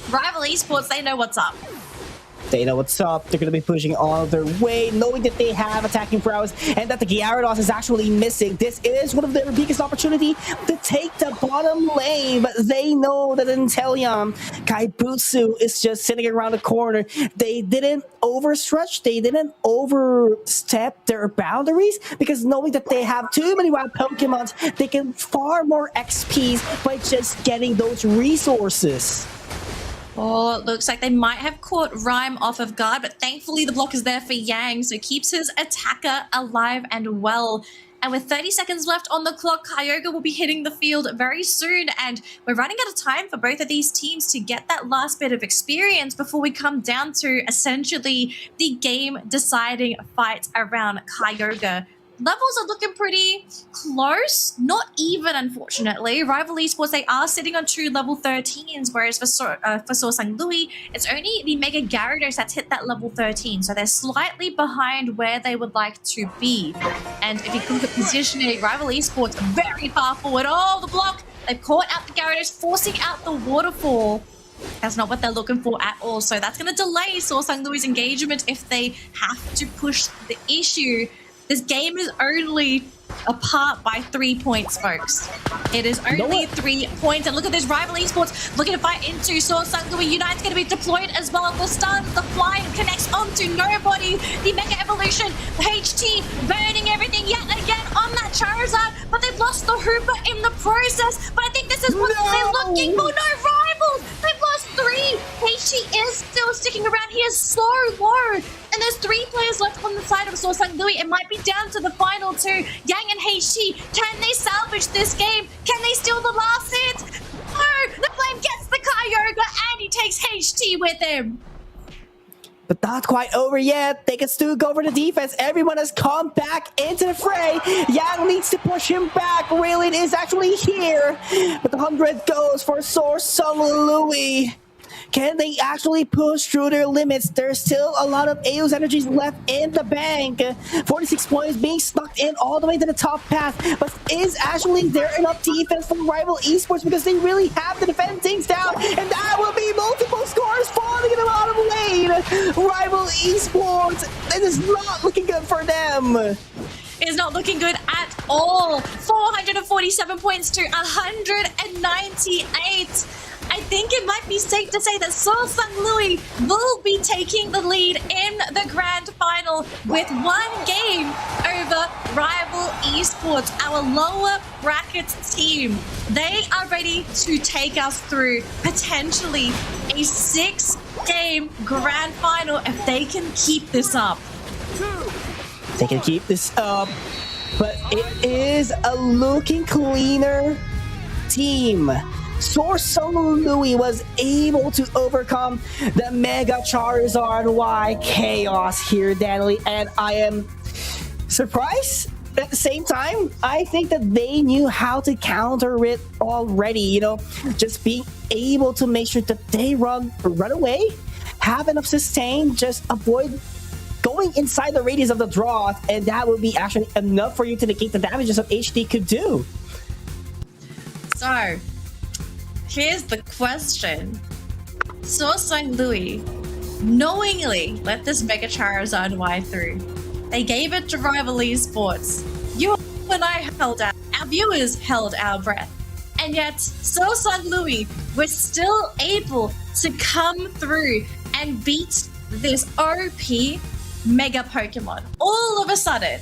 Rival Esports, they know what's up. They know what's up. They're going to be pushing all their way, knowing that they have attacking prowess and that the Gyarados is actually missing. This is one of their biggest opportunity to take the bottom lane, but they know that Inteleon, Kaibutsu is just sitting around the corner. They didn't overstretch. They didn't overstep their boundaries because knowing that they have too many wild Pokemon, they can farm more XPs by just getting those resources. Oh, it looks like they might have caught Rhyme off of guard, but thankfully the block is there for Yang, so keeps his attacker alive and well. And with 30 seconds left on the clock, Kyogre will be hitting the field very soon, and we're running out of time for both of these teams to get that last bit of experience before we come down to essentially the game-deciding fight around Kyogre. Levels are looking pretty close, not even, unfortunately. Rival Esports, they are sitting on 2 level 13s, whereas for SorSungLui, it's only the Mega Gyarados that's hit that level 13, so they're slightly behind where they would like to be. And if you look at positioning, Rival Esports very far forward. Oh, the block! They've caught out the Gyarados, forcing out the waterfall. That's not what they're looking for at all, so that's going to delay SorSungLui's engagement if they have to push the issue. This game is only apart by 3 points, folks. It is only 3 points. And look at this, Rival Esports looking to fight into SorSungLui. Unite's going to be deployed as well. The stun, the flying connects onto nobody. The Mega Evolution, the HT burning everything yet again on that Charizard. But they've lost the Hooper in the process. But I think this is what they're looking for. No Rivals! They've lost 3. HT is still sticking around. He is so low. And there's 3 players left on the side of SorSungLui. It might be down to the final 2. Yang and HT, can they salvage this game? Can they steal the last hit? No! The Flame gets the Kyogre and he takes HT with him. But not quite over yet. They can still go for the defense. Everyone has come back into the fray. Yang needs to push him back. Raylan is actually here. But the 100 goes for SorSungLui. Can they actually push through their limits? There's still a lot of Eos energies left in the bank. 46 points being stuck in all the way to the top path. But is actually there enough defense from Rival Esports because they really have to defend things down? And that will be multiple scores falling in the bottom lane. Rival Esports, it is not looking good for them. Is not looking good at all. 447 points to 198. I think it might be safe to say that SorSungLui will be taking the lead in the grand final with 1 game over Rival Esports, our lower bracket team. They are ready to take us through potentially a 6-game grand final if they can keep this up. They can keep this up, but it is a looking cleaner team. SorSungLui was able to overcome the Mega Charizard Y chaos here, Danley, and I am surprised. At the same time, I think that they knew how to counter it already, you know, just being able to make sure that they run away, have enough sustain, just avoid going inside the radius of the draw, and that would be actually enough for you to negate the damages that HD could do. So, here's the question. SorSungLui knowingly let this Mega Charizard Y through. They gave it to Rival Esports. You and I held our viewers held our breath. And yet, SorSungLui was still able to come through and beat this OP Mega Pokemon. All of a sudden,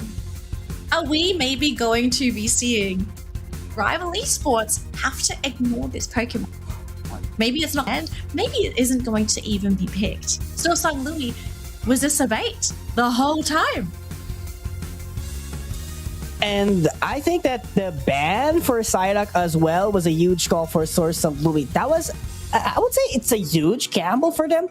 are we maybe going to be seeing Rival Esports have to ignore this Pokemon. Maybe it's not, and maybe it isn't going to even be picked. SorSungLui, was this a bait the whole time? And I think that the ban for Psyduck as well was a huge call for SorSungLui. That was, I would say it's a huge gamble for them.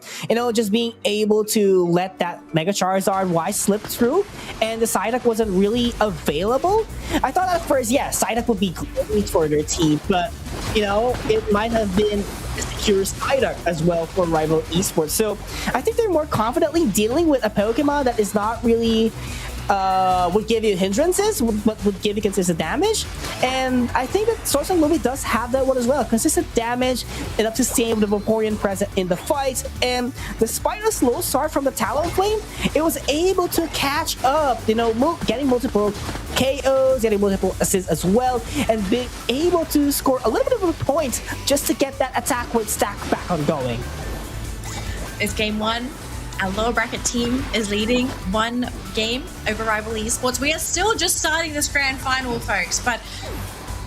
Just being able to let that Mega Charizard Y slip through, and the Psyduck wasn't really available. I thought at first, yeah, Psyduck would be great for their team, but it might have been a secure Psyduck as well for Rival Esports. So I think they're more confidently dealing with a Pokemon that is not really would give you hindrances, but would give you consistent damage. And I think that SorSungLui does have that one as well. Consistent damage, enough to stay with the Vaporeon present in the fights. And despite a slow start from the Talonflame, it was able to catch up, getting multiple KOs, getting multiple assists as well, and being able to score a little bit of a point just to get that attack weight stack back on going. It's game one. Our lower bracket team is leading one game over Rival Esports. We are still just starting this grand final, folks, but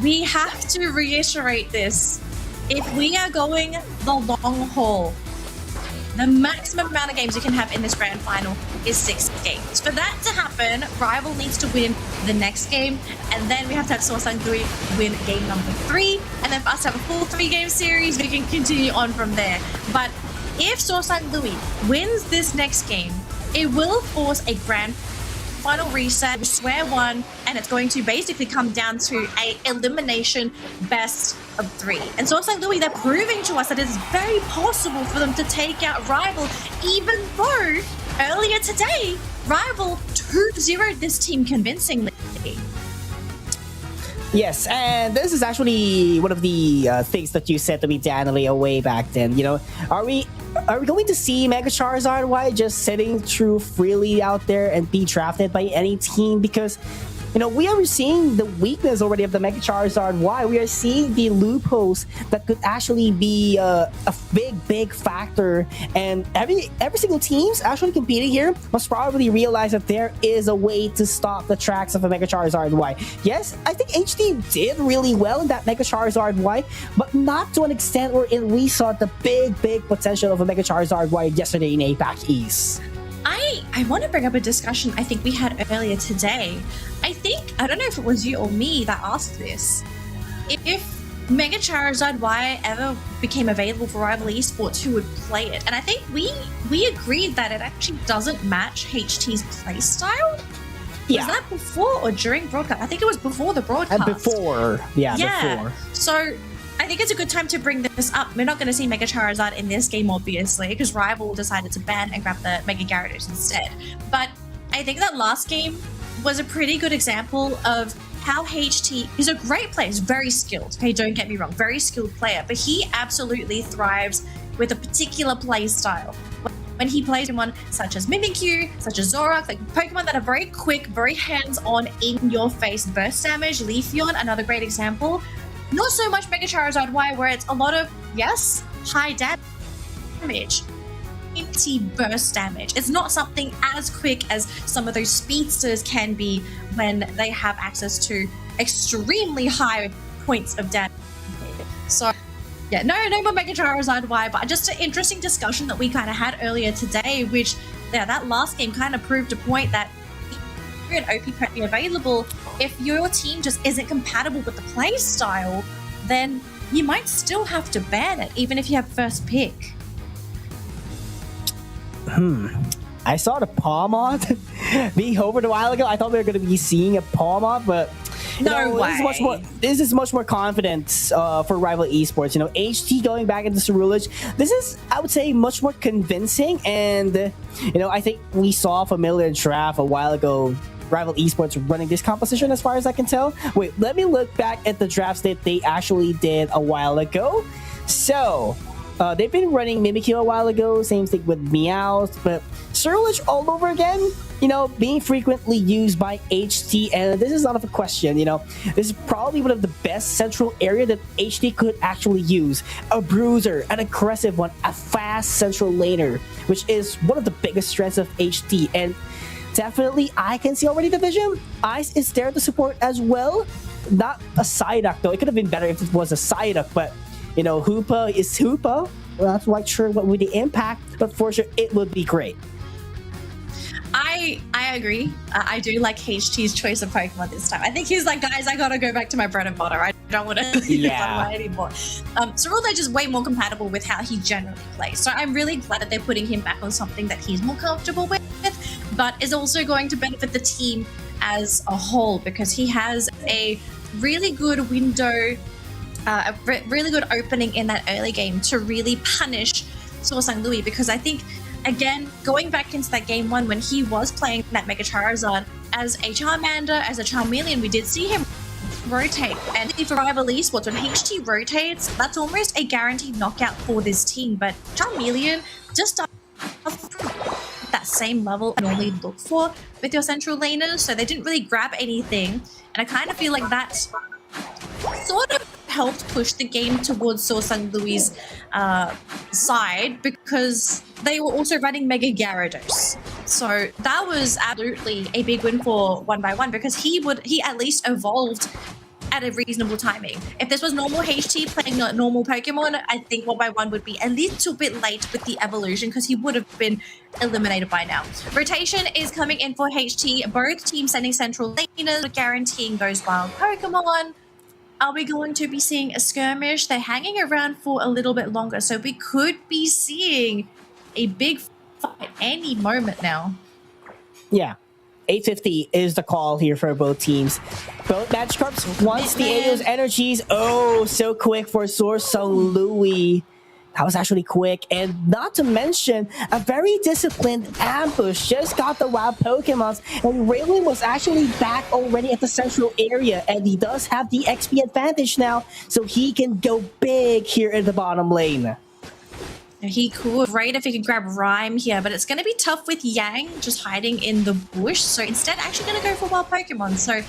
we have to reiterate this. If we are going the long haul, the maximum amount of games you can have in this grand final is 6 games. For that to happen, Rival needs to win the next game, and then we have to have SorSungLui win game number 3, and then for us to have a full 3-game series, we can continue on from there. But if SorSungLui wins this next game, it will force a grand final reset, square one, and it's going to basically come down to a elimination best of 3. And SorSungLui, they're proving to us that it's very possible for them to take out Rival, even though earlier today, Rival 2-0'd this team convincingly. Yes, and this is actually one of the things that you said to me, Daniela, way back then. Are we going to see Mega Charizard Y just sitting through freely out there and be drafted by any team? Because we are seeing the weakness already of the Mega Charizard Y. We are seeing the loopholes that could actually be a big factor. And every single team's actually competing here must probably realize that there is a way to stop the tracks of a Mega Charizard Y. Yes, I think HD did really well in that Mega Charizard Y, but not to an extent wherein we saw the big potential of a Mega Charizard Y yesterday in APAC East. I want to bring up a discussion I think we had earlier today. I don't know if it was you or me that asked this. If Mega Charizard Y ever became available for Rival Esports, who would play it? And I think we agreed that it actually doesn't match HT's playstyle. Yeah. Was that before or during broadcast? I think it was before the broadcast. Before. Before. So I think it's a good time to bring this up. We're not going to see Mega Charizard in this game, obviously, because Rival decided to ban and grab the Mega Gyarados instead. But I think that last game was a pretty good example of how HT is a great player. He's very skilled. Okay, don't get me wrong, very skilled player, but he absolutely thrives with a particular play style. When he plays in one such as Mimikyu, such as Zoroark, like Pokemon that are very quick, very hands-on, in-your-face burst damage. Leafeon, another great example. Not so much Mega Charizard Y, where it's a lot of, yes, high damage, empty burst damage. It's not something as quick as some of those speedsters can be when they have access to extremely high points of damage. So, yeah, no more Mega Charizard Y, but just an interesting discussion that we kind of had earlier today, which, yeah, that last game kind of proved a point that an OP currently available, if your team just isn't compatible with the play style, then you might still have to ban it, even if you have first pick. I saw the Pawmod being hovered a while ago. I thought we were going to be seeing a Pawmod, but no way. This is much more confident for Rival Esports. HT going back into Cerulege. This is, I would say, much more convincing. And I think we saw a familiar draft a while ago. Rival Esports running this composition, as far as I can tell. Wait, let me look back at the drafts that they actually did a while ago. So, they've been running Mimikyu a while ago, same thing with Meowth, but Cerulege all over again, being frequently used by HT, and this is not of a question, this is probably one of the best central area that HT could actually use. A bruiser, an aggressive one, a fast central laner, which is one of the biggest strengths of HT, and definitely I can see already the vision. Ice is there to support as well. Not a Psyduck though. It could have been better if it was a Psyduck, but you know, Hoopa is Hoopa. Well, not quite sure what would the impact, but for sure it would be great. I agree. I do like HT's choice of Pokemon this time. I think he's like, guys, I gotta go back to my bread and butter. I don't want to use Sunlight anymore. Sorulai is way more compatible with how he generally plays. So I'm really glad that they're putting him back on something that he's more comfortable with, but is also going to benefit the team as a whole because he has a really good window, a really good opening in that early game to really punish SorSungLui, because I think, again, going back into that game one when he was playing that Mega Charizard as a Charmander, as a Charmeleon, we did see him rotate. And for Rival Esports, when HT rotates, that's almost a guaranteed knockout for this team. But Charmeleon just that same level I normally look for with your central laners, so they didn't really grab anything. And I kind of feel like that sort of helped push the game towards SorSungLui's side because they were also running Mega Gyarados. So that was absolutely a big win for 1x1 because he at least evolved at a reasonable timing. If this was normal HT playing normal Pokemon, I think 1x1 would be a little bit late with the evolution because he would have been eliminated by now. Rotation is coming in for HT. Both teams sending central laners, guaranteeing those wild Pokemon. Are we going to be seeing a skirmish? They're hanging around for a little bit longer, so we could be seeing a big fight any moment now. Yeah, 850 is the call here for both teams. Both Magikarps wants the AO's energies. Oh, so quick for SorSungLui. That was actually quick, and not to mention a very disciplined ambush. Just got the wild Pokemons, and Raylan was actually back already at the central area, and he does have the XP advantage now, so he can go big here in the bottom lane. He could. Great if he could grab Rhyme here, but it's going to be tough with Yang just hiding in the bush. So instead, actually going to go for wild Pokemon. So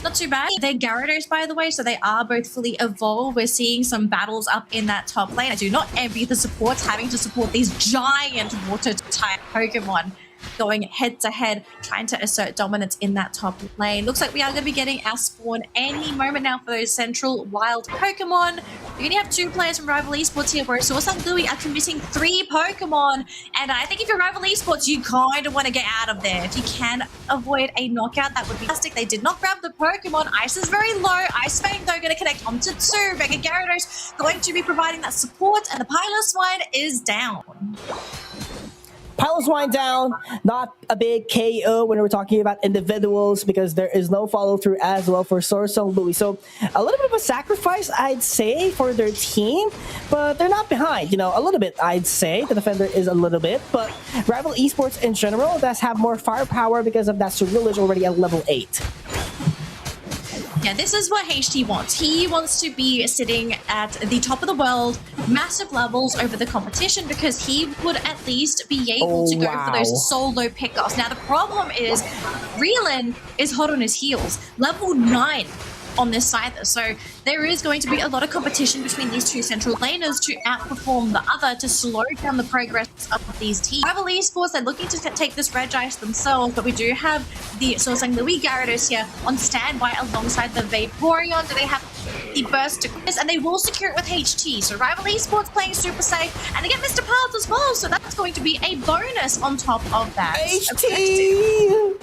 not too bad. They're Gyarados, by the way, so they are both fully evolved. We're seeing some battles up in that top lane. I do not envy the supports having to support these giant water-type Pokemon going head-to-head, trying to assert dominance in that top lane. Looks like we are going to be getting our spawn any moment now for those central wild Pokemon. You're going to have two players from Rival Esports here, where SorSungLui are missing 3 Pokemon. And I think if you're Rival Esports, you kind of want to get out of there. If you can avoid a knockout, that would be fantastic. They did not grab the Pokemon. Ice is very low. Ice Fang, though, going to connect onto 2. Mega Gyarados going to be providing that support, and the Piloswine is down. Piloswine down, not a big KO when we're talking about individuals because there is no follow-through as well for SorSungLui. So a little bit of a sacrifice, I'd say, for their team, but they're not behind. You know, a little bit, I'd say. The defender is a little bit, but Rival Esports in general does have more firepower because of that Sorulai is already at level 8. Yeah, this is what HT wants. He wants to be sitting at the top of the world, massive levels over the competition, because he would at least be able to go for those solo pickoffs. Now, the problem is Raylan is hot on his heels. Level 9 on this side, so there is going to be a lot of competition between these two central laners to outperform the other, to slow down the progress of these teams. Rival Esports, they're looking to take this Red Ice themselves, but we do have the SorSungLui Gyarados here on standby alongside the Vaporeon. Do they have the burst to Chris? And they will secure it with HT. So Rival Esports playing super safe, and they get Mr. Path as well, so that's going to be a bonus on top of that. HT!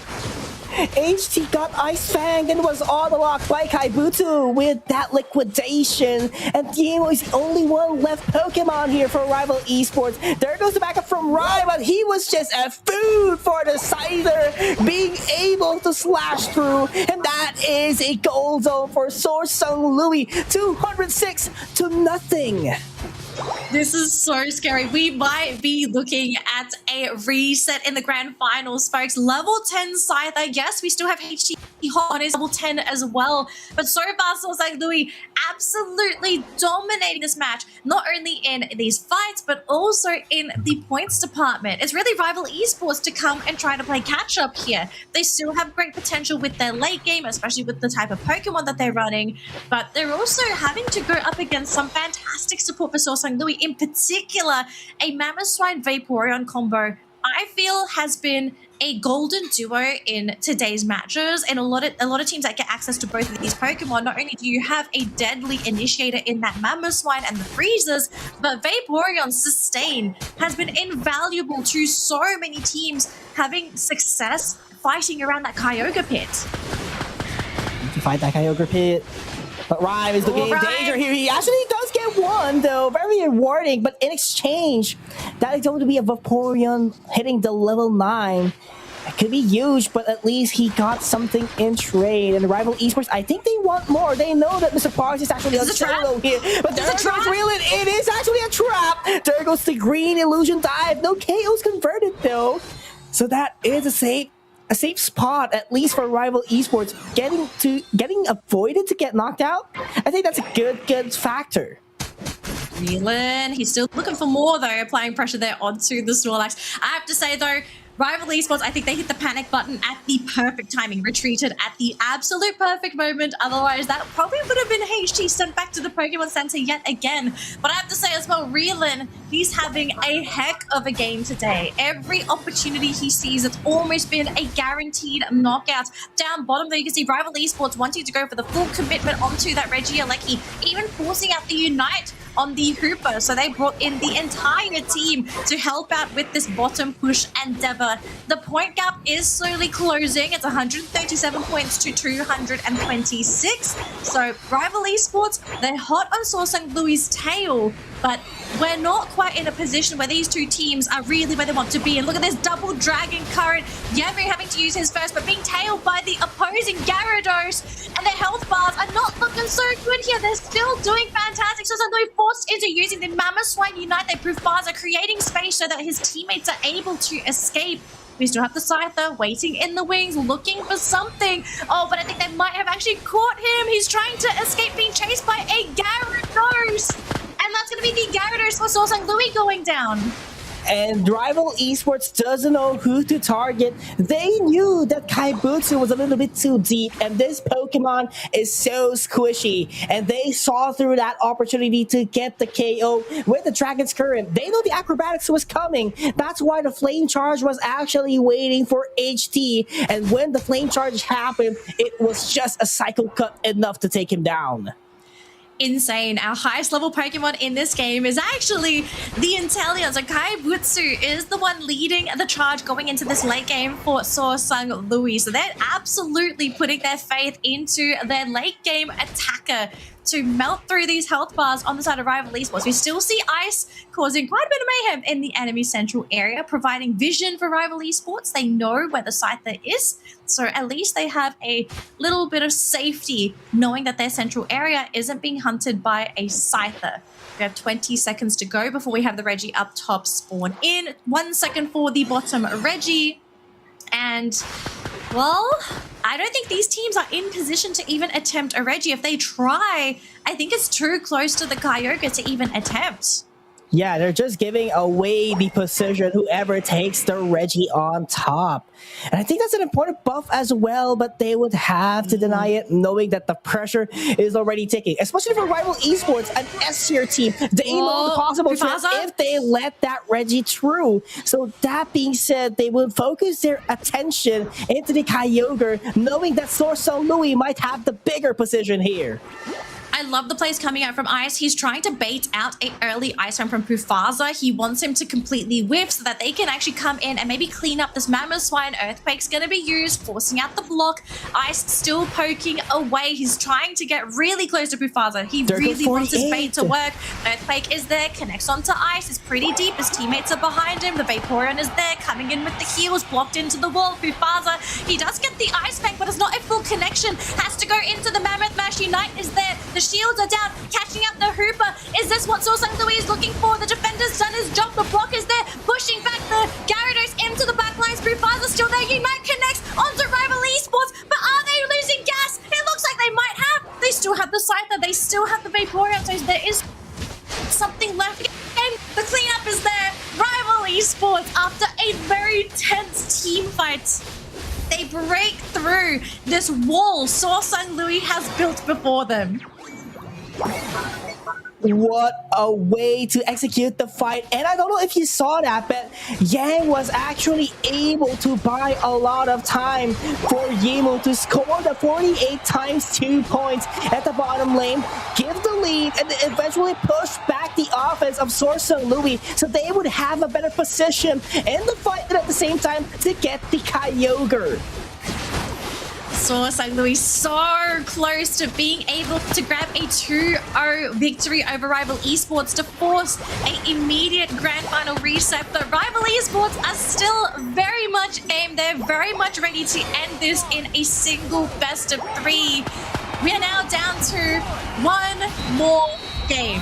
HT got Ice Fang and was auto-locked by Kaibutu with that liquidation. And Diemo is the only one left Pokemon here for Rival Esports. There goes the backup from Ryan, but he was just a food for the Scyther, being able to slash through. And that is a goal zone for SorSungLui. 206 to nothing. This is so scary. We might be looking at a reset in the grand finals, folks. Level 10 Scyther. Yes, we still have HT on his level 10 as well. But so far, SorSungLui absolutely dominating this match, not only in these fights, but also in the points department. It's really Rival Esports to come and try to play catch-up here. They still have great potential with their late game, especially with the type of Pokemon that they're running. But they're also having to go up against some fantastic support for SorSungLui, in particular a Mamoswine Vaporeon combo I feel has been a golden duo in today's matches, and a lot of teams that get access to both of these Pokemon. Not only do you have a deadly initiator in that Mamoswine and the Freezers, but Vaporeon's Sustain has been invaluable to so many teams having success fighting around that Kyogre pit. To fight that Kyogre pit. But Rhyme is looking in danger here. He actually does get one, though. Very rewarding. But in exchange, that is going to be a Vaporeon hitting the level 9. It could be huge, but at least he got something in trade. And the Rival Esports, I think they want more. They know that Mr. Parks is actually on solo here. But there goes Reeling. It is actually a trap. There goes the green illusion dive. No KOs converted, though. So that is a safe spot, at least for Rival Esports. Getting avoided to get knocked out, I think that's a good factor. Reeling, he's still looking for more though, applying pressure there onto the Snorlax. I have to say though, Rival Esports, I think they hit the panic button at the perfect timing, retreated at the absolute perfect moment. Otherwise, that probably would have been HT sent back to the Pokemon Center yet again. But I have to say as well, Reeling, he's having a heck of a game today. Every opportunity he sees, it's almost been a guaranteed knockout. Down bottom, though, you can see Rival Esports wanting to go for the full commitment onto that Regieleki, even forcing out the Unite on the Hooper. So they brought in the entire team to help out with this bottom push endeavor. The point gap is slowly closing. It's 137 points to 226. So Rival Esports, they're hot on SorSungLui's tail, but we're not quite in a position where these two teams are really where they want to be. And look at this double Dragon Current. Yamu having to use his first, but being tailed by the opposing Gyarados. And their health bars are not looking so good here. They're still doing fantastic. SorSungLui forced into using the Mamoswine Unite. Their proof bars are creating space so that his teammates are able to escape. We still have the Scyther waiting in the wings, looking for something. Oh, but I think they might have actually caught him. He's trying to escape being chased by a Gyarados. And that's going to be the Gyarados for SorSungLui going down. And Rival Esports doesn't know who to target. They knew that Kaibutsu was a little bit too deep, and this Pokemon is so squishy. And they saw through that opportunity to get the KO with the Dragon's Current. They know the Acrobatics was coming. That's why the Flame Charge was actually waiting for HT. And when the Flame Charge happened, it was just a Cycle Cut enough to take him down. Insane. Our highest level Pokemon in this game is actually the Inteleon. So Kaibutsu is the one leading the charge going into this late game for SorSungLui. So they're absolutely putting their faith into their late game attacker to melt through these health bars on the side of Rival Esports. We still see Ice causing quite a bit of mayhem in the enemy central area, providing vision for Rival Esports. They know where the Scyther is, so at least they have a little bit of safety knowing that their central area isn't being hunted by a Scyther. We have 20 seconds to go before we have the Reggie up top spawn in. 1 second for the bottom Reggie. And, well, I don't think these teams are in position to even attempt a Reggie. If they try, I think it's too close to the Kyogre to even attempt. Yeah, they're just giving away the position, whoever takes the Reggie on top. And I think that's an important buff as well, but they would have to deny it, knowing that the pressure is already ticking. Especially for Rival Esports, an S-tier team. They know the possible threats if they let that Reggie through. So that being said, they will focus their attention into the Kyogre, knowing that SorSungLui might have the bigger position here. I love the plays coming out from Ice. He's trying to bait out an early Ice Run from Pufasa. He wants him to completely whiff so that they can actually come in and maybe clean up this Mamoswine. Earthquake's going to be used, forcing out the block. Ice still poking away. He's trying to get really close to Pufasa. He really wants his bait to work. Earthquake is there, connects onto Ice. It's pretty deep. His teammates are behind him. The Vaporeon is there, coming in with the heals, blocked into the wall. Pufasa, he does get the Ice Bank, but it's not a full connection. Has to go into the Mammoth Mash. Unite is there. The shields are down, catching up the Hooper. Is this what SorSungLui is looking for? The defender's done his job. The block is there, pushing back the Gyarados into the backlines. Pufasa still there. Unite connects onto Rival Esports, but are they losing gas? It looks like they might have. They still have the Scyther. They still have the Vaporeon, so there is something left. And the cleanup is there. Rival Esports, after a very tense team fight, they break through this wall SorSungLui has built before them. What a way to execute the fight. And I don't know if you saw that, but Yang was actually able to buy a lot of time for Yimu to score the 48 times 2 points at the bottom lane, give the lead, and eventually push back the offense of SorSungLui so they would have a better position in the fight and at the same time to get the Kyogre. SorSungLui so close to being able to grab a 2-0 victory over Rival Esports to force an immediate grand final reset. But Rival Esports are still very much aimed. They're very much ready to end this in a single best of 3. We are now down to one more game.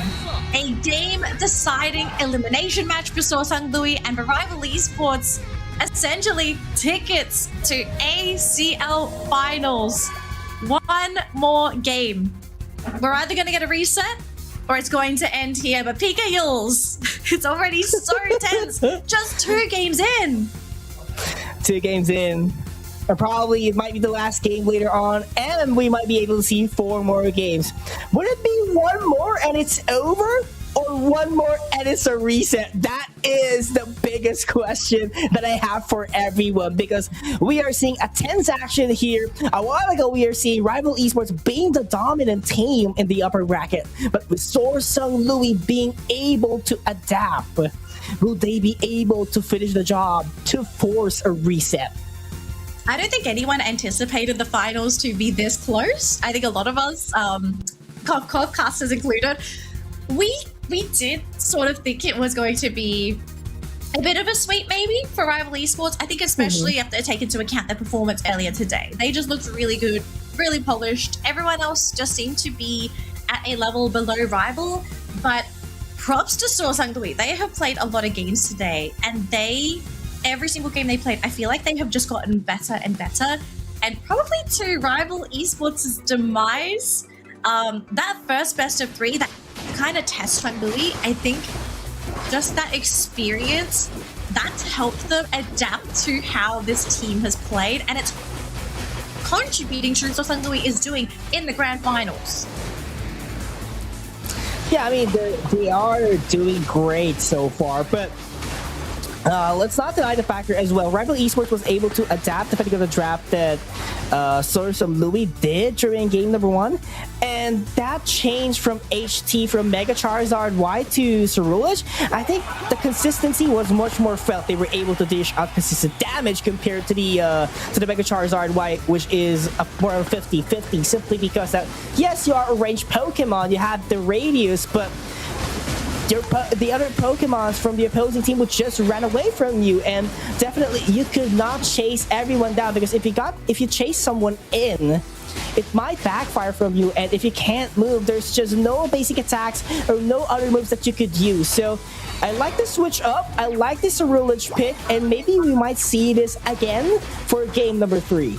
A game-deciding elimination match for SorSungLui and for Rival Esports. Essentially, tickets to ACL Finals. One more game. We're either going to get a reset or it's going to end here. But PK Yules, it's already so tense. Just 2 games in. 2 games in. And probably it might be the last game later on, and we might be able to see 4 more games. Would it be 1 more and it's over? Or 1 more and it's a reset? That is the biggest question that I have for everyone, because we are seeing a tense action here. A while ago, we are seeing Rival Esports being the dominant team in the upper bracket, but with SorSungLui being able to adapt, will they be able to finish the job to force a reset? I don't think anyone anticipated the finals to be this close. I think a lot of us, casters included, we did sort of think it was going to be a bit of a sweep maybe for Rival Esports. I think especially if they take into account their performance earlier today. They just looked really good, really polished. Everyone else just seemed to be at a level below Rival. But props to SorSungLui. They have played a lot of games today, and every single game they played, I feel like they have just gotten better and better. And probably to Rival Esports' demise, that first best of 3, that kind of test SorSungLui, I think just that experience, that's helped them adapt to how this team has played, and it's contributing to what SorSungLui is doing in the grand finals. Yeah, I mean, they are doing great so far, but let's not deny the factor as well. Rival Esports was able to adapt depending on the draft that SorSungLui did during game number 1, and that change from HT from Mega Charizard Y to SorSungLui, I think the consistency was much more felt. They were able to dish out consistent damage compared to the Mega Charizard Y, which is more of 50-50, simply because that, yes, you are a ranged Pokemon, you have the radius, but the other Pokemons from the opposing team would just run away from you, and definitely you could not chase everyone down, because if you chase someone in, it might backfire from you, and if you can't move, there's just no basic attacks or no other moves that you could use. So I like the switch up, I like this SorSungLui pick, and maybe we might see this again for game number 3.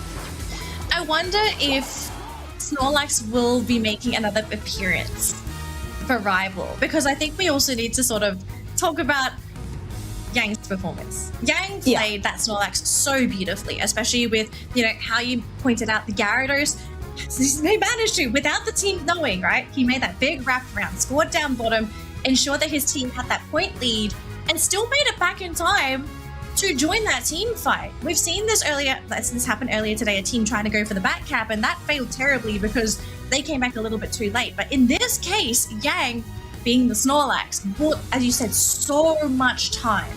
I wonder if Snorlax will be making another appearance for Rival, because I think we also need to sort of talk about Yang's performance. Yang played that Snorlax so beautifully, especially with, how you pointed out the Gyarados. They managed to, without the team knowing, right? He made that big wraparound, scored down bottom, ensured that his team had that point lead, and still made it back in time to join that team fight. We've seen this earlier, this happened earlier today, a team trying to go for the back cap, and that failed terribly because they came back a little bit too late. But in this case, Yang, being the Snorlax, bought, as you said, so much time.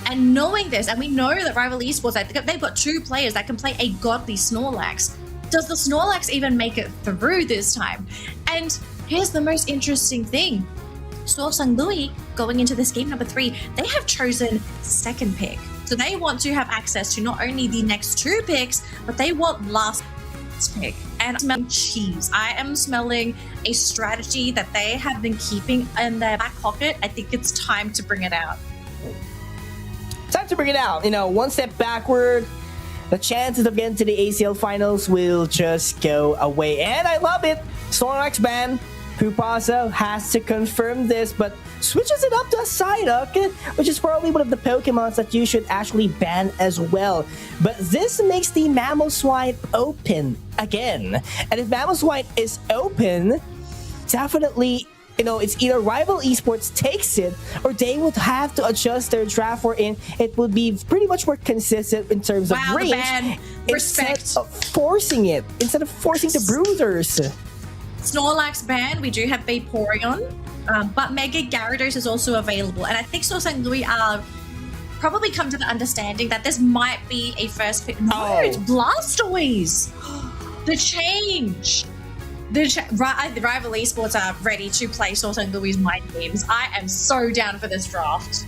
And knowing this, and we know that Rival Esports, they've got 2 players that can play a godly Snorlax. Does the Snorlax even make it through this time? And here's the most interesting thing. SorSungLui, going into this game number 3, they have chosen second pick. So they want to have access to not only the next 2 picks, but they want last pick. And I'm smelling cheese. I am smelling a strategy that they have been keeping in their back pocket. I think it's time to bring it out. Time to bring it out. One step backward, the chances of getting to the ACL Finals will just go away. And I love it. Snorlax ban. PUACL has to confirm this, but switches it up to a Psyduck, which is probably one of the Pokemons that you should actually ban as well. But this makes the Mamoswine open again. And if Mamoswine is open, definitely it's either Rival Esports takes it or they would have to adjust their draft wherein it would be pretty much more consistent in terms of range instead of forcing the Bruisers. Snorlax ban, we do have Vaporeon, but Mega Gyarados is also available. And I think SorSungLui are probably come to the understanding that this might be a first pick. No, it's Blastoise! The change! The Rival Esports are ready to play SorSungLui's mind games. I am so down for this draft.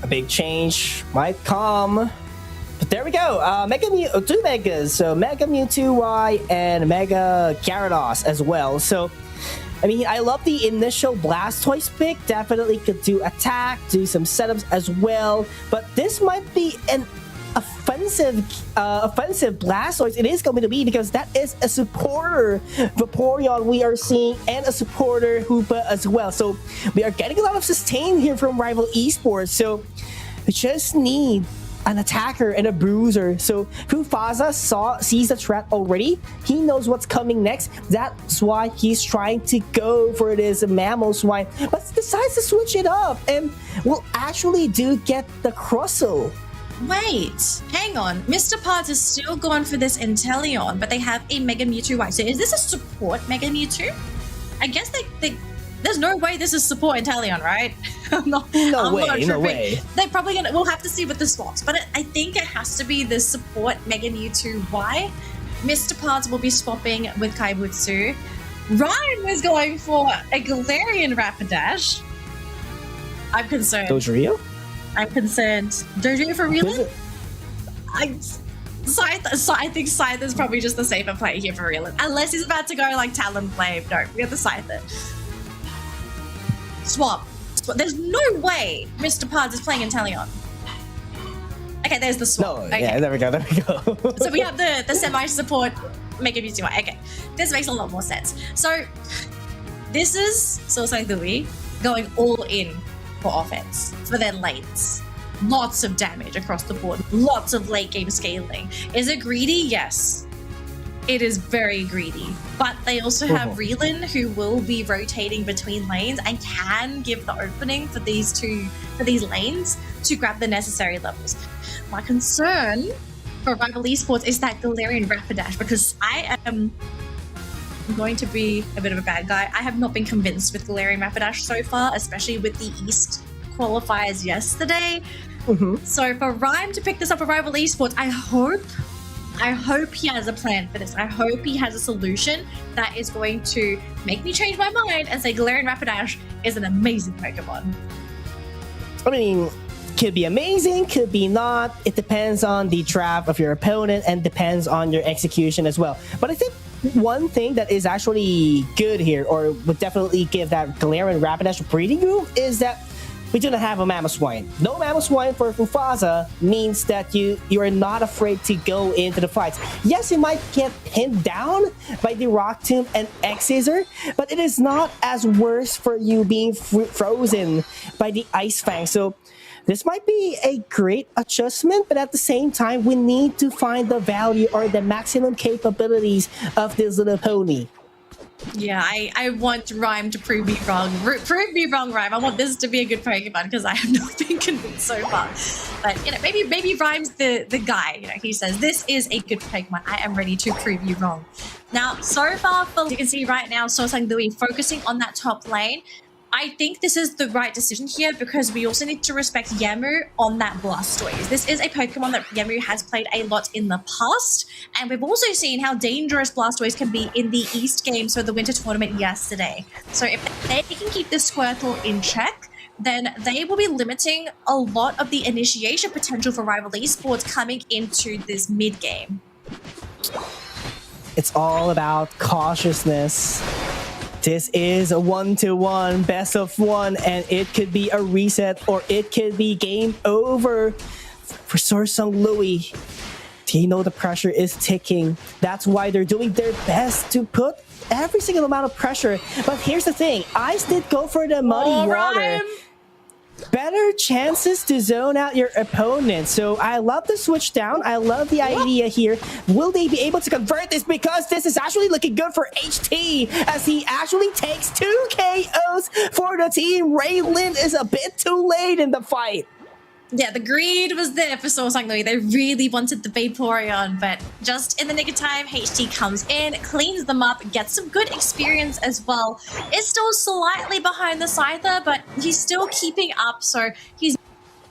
A big change might come. But there we go. Two Megas. So Mega Mewtwo Y and Mega Gyarados as well. So, I mean, I love the initial Blastoise pick. Definitely could do attack, do some setups as well. But this might be an offensive Blastoise. It is going to be because that is a supporter Vaporeon we are seeing and a supporter Hoopa as well. So we are getting a lot of sustain here from Rival Esports. So we just need an attacker and a bruiser. So Mufasa sees the threat already. He knows what's coming next. That's why he's trying to go for this Mamoswine, but decides to switch it up and will actually get the Crustle. Wait, hang on. Mr. Pods is still going for this Inteleon, but they have a Mega Mewtwo Y. So is this a support Mega Mewtwo? I guess there's no way this is support Inteleon, right? No way. They're probably we'll have to see with the swaps, but I think it has to be the support Mega Mewtwo Y. Mr. Pods will be swapping with Kaibutsu. Ryan is going for a Galarian Rapidash. I'm concerned. Dodrio? I'm concerned. Dodrio for Reelan? I think Scythe is probably just the safer play here for Reelan. Unless he's about to go like Talonflame. No, we have the Scyther. Swap. There's no way Mr. Pods is playing Inteleon. Okay, there's the swap. No, okay. Yeah, there we go. So we have the semi-support Mega Mewtwo. Okay, this makes a lot more sense. So this is SorSungLui going all in for offense for their lanes. Lots of damage across the board. Lots of late game scaling. Is it greedy? Yes. It is very greedy. But they also have Reelan, who will be rotating between lanes and can give the opening for these lanes to grab the necessary levels. My concern for Rival Esports is that Galarian Rapidash, because I am going to be a bit of a bad guy. I have not been convinced with Galarian Rapidash so far, especially with the East qualifiers yesterday. So for Rhyme to pick this up for Rival Esports, I hope he has a plan for this. I hope he has a solution that is going to make me change my mind and say Galarian Rapidash is an amazing Pokemon. I mean, could be amazing, could be not. It depends on the draft of your opponent and depends on your execution as well. But I think one thing that is actually good here, or would definitely give that Galarian Rapidash breathing room, is that we do not have a Mamoswine. No Mamoswine for Mufasa means that you are not afraid to go into the fights. Yes, you might get pinned down by the Rock Tomb and X-Scissor, but it is not as worse for you being frozen by the Ice Fang. So this might be a great adjustment, but at the same time, we need to find the value or the maximum capabilities of this little pony. Yeah, I want Rhyme to prove me wrong. Prove me wrong, Rhyme. I want this to be a good Pokemon because I have not been convinced so far. But, maybe Rhyme's the guy. He says, this is a good Pokemon. I am ready to prove you wrong. Now, so far, you can see right now, SorSungLui focusing on that top lane. I think this is the right decision here because we also need to respect Yamu on that Blastoise. This is a Pokemon that Yamu has played a lot in the past, and we've also seen how dangerous Blastoise can be in the East games for the Winter Tournament yesterday. So if they can keep this Squirtle in check, then they will be limiting a lot of the initiation potential for Rival Esports coming into this mid-game. It's all about cautiousness. This is a 1-1 best of 1, and it could be a reset or it could be game over for SorSungLui. They know the pressure is ticking. That's why they're doing their best to put every single amount of pressure. But here's the thing, Ice did go for the muddy water. better chances to zone out your opponent. So I love the switch down. I love the idea here. Will they be able to convert this? Because this is actually looking good for HT as he actually takes 2 KOs for the team. Raylin is a bit too late in the fight. Yeah, the greed was there for SorSungLui. They really wanted the Vaporeon, but just in the nick of time, HT comes in, cleans them up, gets some good experience as well. Is still slightly behind the Scyther, but he's still keeping up, so he's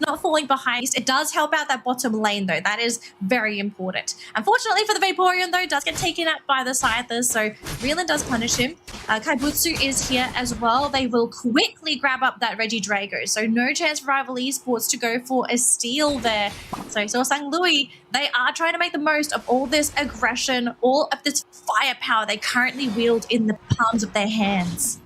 not falling behind. It does help out that bottom lane, though. That is very important. Unfortunately for the Vaporeon, though, does get taken out by the Scyther, so Reelin does punish him. Kaibutsu is here as well. They will quickly grab up that Regidrago, so no chance for Rival Esports to go for a steal there. So SorSungLui, they are trying to make the most of all this aggression, all of this firepower they currently wield in the palms of their hands.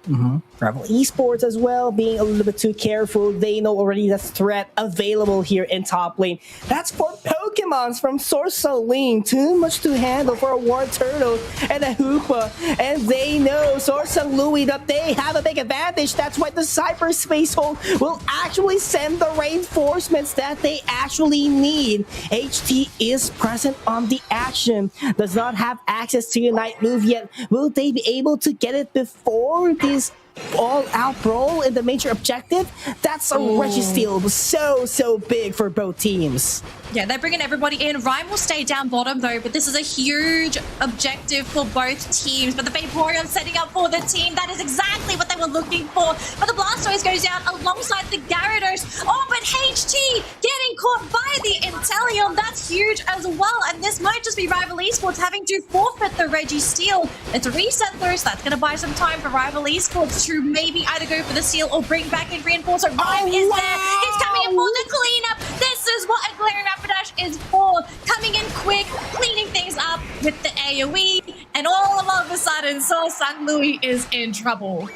Rival Esports as well, being a little bit too careful. They know already the threat available here in top lane. That's 4 Pokemons from SorSungLui. Too much to handle for a War Turtle and a Hoopa. And they know SorSungLui that they have a big advantage. That's why the Cyberspace Hold will actually send the reinforcements that they actually need. HT is present on the action. Does not have access to Unite move yet. Will they be able to get it before this all-out brawl in the major objective? That's a Registeel. So big for both teams. Yeah, they're bringing everybody in. Rhyme will stay down bottom, though, but this is a huge objective for both teams. But the Vaporeon setting up for the team. That is exactly what they were looking for. But the Blastoise goes down alongside the Gyarados. Oh, but HT getting caught by the Inteleon. That's huge as well. And this might just be Rival Esports having to forfeit the Registeel. It's a reset, though, so that's going to buy some time for Rival Esports to maybe either go for the seal or bring back in Reinforcer. Rhyme is there. He's coming in for the cleanup. This is what a Galarian Rapidash is for. Coming in quick, cleaning things up with the AoE, and all of a sudden, SorSungLui is in trouble.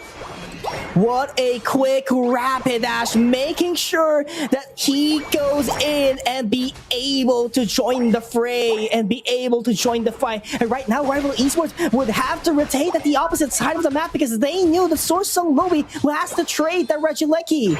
What a quick Rapidash, making sure that he goes in and be able to join the fray and be able to join the fight. And right now, Rival Esports would have to rotate at the opposite side of the map because they knew that SorSungLui has to trade the Regieleki.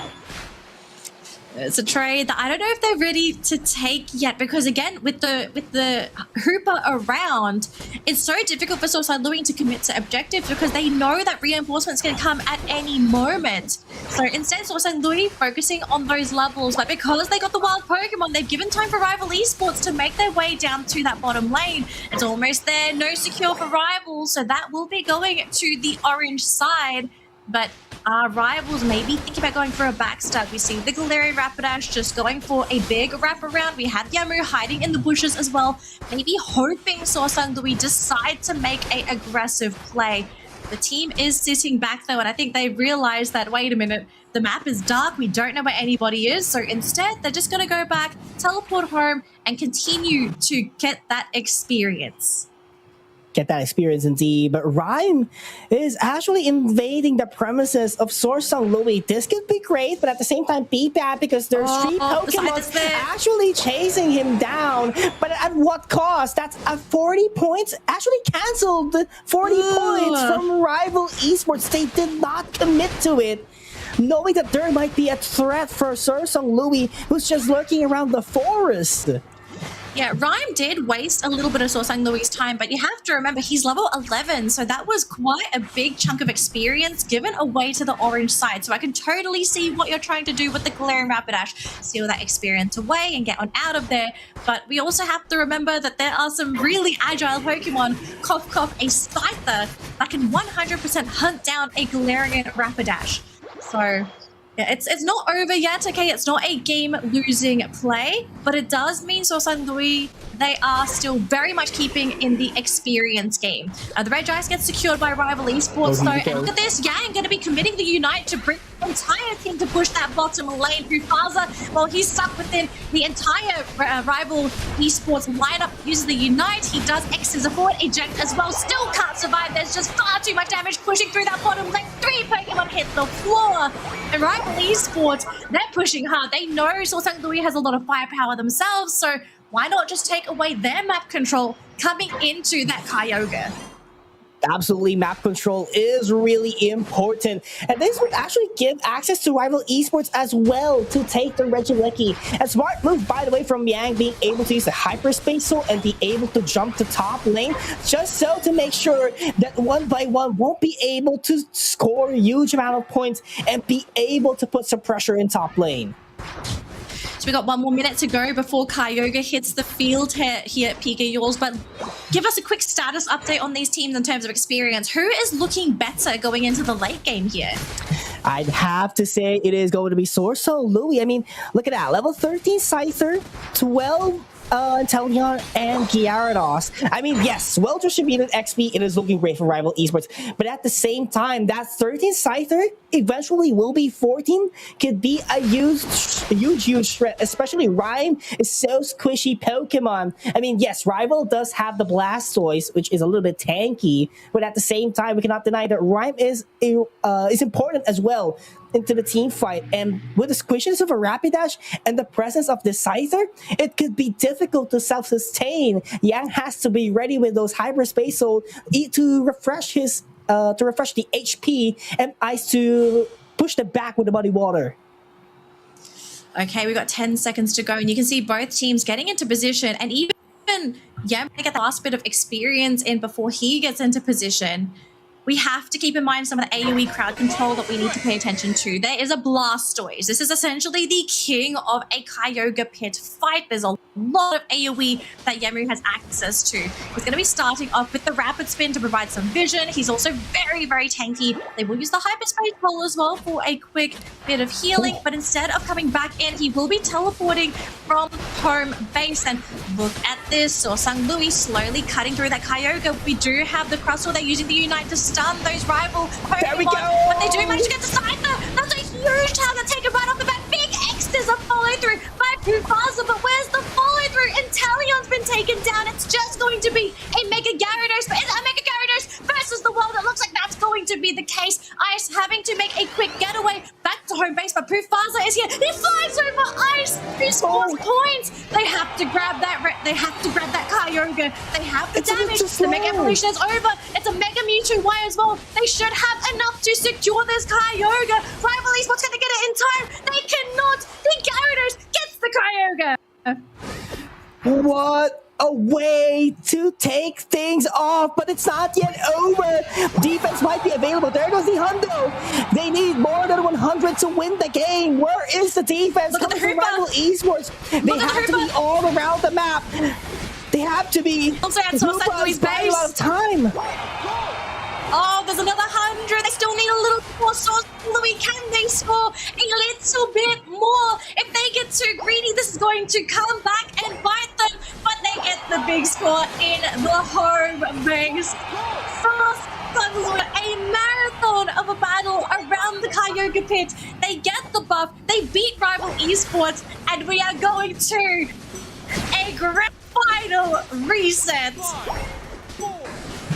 It's a trade that I don't know if they're ready to take yet, because again, with the Hooper around, it's so difficult for SorSungLui to commit to objectives because they know that reinforcement's going to come at any moment. So instead, SorSungLui focusing on those levels, but because they got the wild Pokemon, they've given time for Rival Esports to make their way down to that bottom lane. It's almost there, no secure for Rivals, so that will be going to the orange side. But Rivals maybe thinking about going for a backstab. We see the Galarian Rapidash just going for a big wraparound. We have Yamu hiding in the bushes as well, maybe hoping SorSungLui decide to make an aggressive play. The team is sitting back though, and I think they realize that, wait a minute, the map is dark, we don't know where anybody is, so instead they're just going to go back, teleport home, and continue to get that experience. Get that experience indeed, but Rhyme is actually invading the premises of SorSungLui. This could be great, but at the same time be bad because there's 3 Pokemon actually chasing him down. But at what cost? That's a 40 points, actually canceled 40 points from Rival Esports. They did not commit to it, knowing that there might be a threat for SorSungLui, who's just lurking around the forest. Yeah, Rhyme did waste a little bit of SorSungLui's time, but you have to remember he's level 11, so that was quite a big chunk of experience given away to the orange side. So I can totally see what you're trying to do with the Galarian Rapidash, steal that experience away and get on out of there. But we also have to remember that there are some really agile Pokemon, cough cough, a Scyther, that can 100% hunt down a Galarian Rapidash. So yeah, it's not over yet, okay? It's not a game-losing play, but it does mean SorSungLui, they are still very much keeping in the experience game. The Regice gets secured by Rival Esports, though, and look at this, Yang going to be committing the Unite to bring the entire team to push that bottom lane through Faza, while he's stuck within the entire Rival Esports lineup. Uses the Unite, he does X as a forward, eject as well, still can't survive. There's just far too much damage pushing through that bottom lane. 3 Pokemon hit the floor, and Rival Esports, they're pushing hard. They know SorSungLui has a lot of firepower themselves, so why not just take away their map control coming into that Kyogre? Absolutely, map control is really important. And this would actually give access to rival esports as well to take the Regieleki. A smart move, by the way, from Yang, being able to use the hyperspace soul and be able to jump to top lane, just so to make sure that 1v1 won't be able to score a huge amount of points and be able to put some pressure in top lane. So we got 1 more minute to go before Kyogre hits the field here at PK Yours, but give us a quick status update on these teams in terms of experience. Who is looking better going into the late game here? I'd have to say it is going to be SorSungLui. I mean, look at that. Level 13 Scyther, 12 Inteleon, and Gyarados. I mean, yes, well distributed XP, it is looking great for rival esports, but at the same time, that 13 Scyther eventually will be 14, could be a huge threat, especially Rhyme is so squishy Pokemon. I mean, yes, Rival does have the Blastoise, which is a little bit tanky, but at the same time, we cannot deny that Rhyme is important as well into the team fight, and with the squishiness of a Rapidash and the presence of the Scyther, it could be difficult to self-sustain. Yang has to be ready with those hyperspace soul to refresh his the HP, and Ice to push them back with the muddy water. Okay, we've got 10 seconds to go, and you can see both teams getting into position, and even Yam to get the last bit of experience in before he gets into position. We have to keep in mind some of the AoE crowd control that we need to pay attention to. There is a Blastoise. This is essentially the king of a Kyogre pit fight. There's a lot of AoE that Yamu has access to. He's going to be starting off with the Rapid Spin to provide some vision. He's also very, very tanky. They will use the Hyperspace Roll as well for a quick bit of healing, but instead of coming back in, he will be teleporting from home base. And look at this, SorSungLui slowly cutting through that Kyogre. We do have the Crustle. They're using the Unite to stun those rival Pokemon, there we go. But they do manage to get the Scyther. That's a huge target taken right off the bat. Big X, there's a follow through by PUACL, but where's the follow through? Inteleon's been taken down. It's just going to be a Mega Gyarados, but is it a Mega Gyarados versus the world? It looks like that's going to be the case. Ice having to make a quick getaway back to home base, but PUACL is here. He flies over Ice. He scores points. They have to grab that. They have to grab that Kyogre. They have the damage. The Mega Evolution is over. It's a Mega Mewtwo Y as well. They should have enough to secure this Kyogre. Rival Esports going to get it in time. They cannot. The Gyarados gets the Kyogre. What a way to take things off, but it's not yet over. Defense might be available. There goes the Hundo. They need more than 100 to win the game. Where is the defense coming from rival esports? They have to be all around the map. They have to be. Also at SorSungLui's base. A lot of time. Oh, there's another 100. They still need a little more. SorSungLui, can they score a little bit more? If they get too greedy, this is going to come back and bite them. But they get the big score in the home base. SorSungLui, a marathon of a battle around the Kyogre pit. They get the buff. They beat rival esports, and we are going to a grand final reset.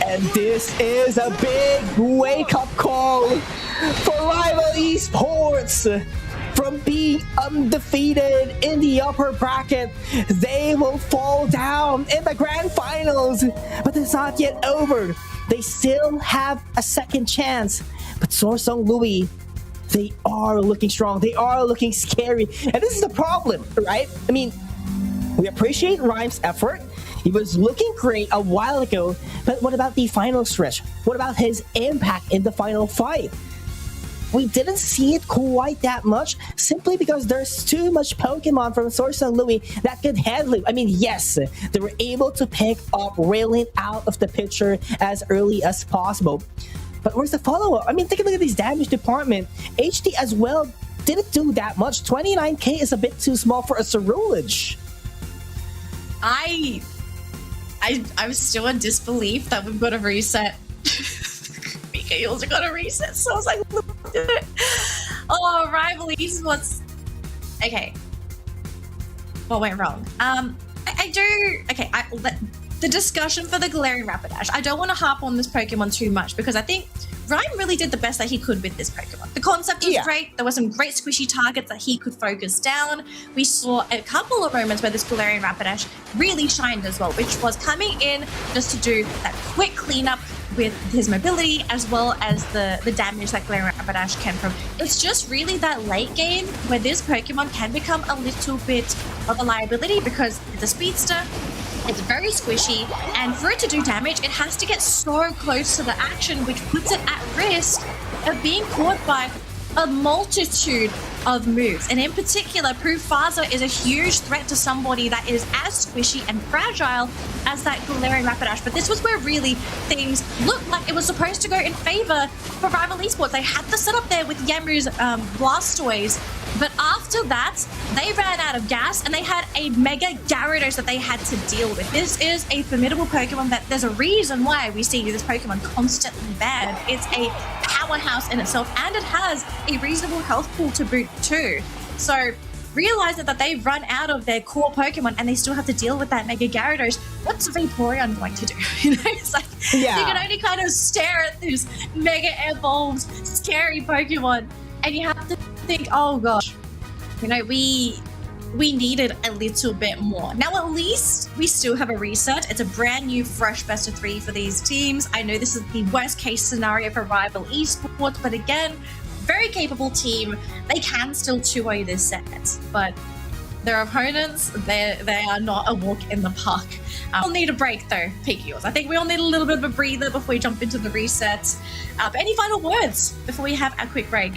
And this is a big wake-up call for rival esports. From being undefeated in the upper bracket, they will fall down in the grand finals. But it's not yet over. They still have a second chance. But SorSungLui, they are looking strong. They are looking scary. And this is the problem, right? I mean, we appreciate Rhyme's effort. He was looking great a while ago, but what about the final stretch? What about his impact in the final fight? We didn't see it quite that much, simply because there's too much Pokemon from SorSungLui that could handle it. I mean, yes, they were able to pick up Raylan out of the picture as early as possible. But where's the follow-up? I mean, take a look at this damage department. HD as well didn't do that much. 29k is a bit too small for a Cerulege. I was still in disbelief that we've got a reset. BK also got a reset, so I was like, oh, rival esports. Okay. What went wrong? The discussion for the Galarian Rapidash. I don't want to harp on this Pokemon too much because I think Ryan really did the best that he could with this Pokemon. The concept was great. There were some great squishy targets that he could focus down. We saw a couple of moments where this Galarian Rapidash really shined as well, which was coming in just to do that quick cleanup with his mobility, as well as the damage that Galarian Rapidash can from. It's just really that late game where this Pokemon can become a little bit of a liability because it's a speedster. It's very squishy, and for it to do damage, it has to get so close to the action, which puts it at risk of being caught by a multitude of moves. And in particular, Professor is a huge threat to somebody that is as squishy and fragile as that Galarian Rapidash. But this was where really things looked like it was supposed to go in favor for Rival Esports. They had the setup there with Yamu's Blastoise, but after that, they ran out of gas and they had a Mega Gyarados that they had to deal with. This is a formidable Pokemon that there's a reason why we see this Pokemon constantly banned. It's a powerhouse in itself, and it has a reasonable health pool to boot too. So realizing that they've run out of their core Pokemon and they still have to deal with that Mega Gyarados, what's Vaporeon going to do? You know, it's like you can only kind of stare at this Mega Evolved, scary Pokemon, and you have to think, oh gosh, you know, we needed a little bit more. Now, at least we still have a reset. It's a brand new, fresh best of 3 for these teams. I know this is the worst case scenario for Rival Esports, but again, very capable team. They can still 2-0 this set, but their opponents, they are not a walk in the park. We'll need a break though, PQs. I think we all need a little bit of a breather before we jump into the reset. But any final words before we have a quick break?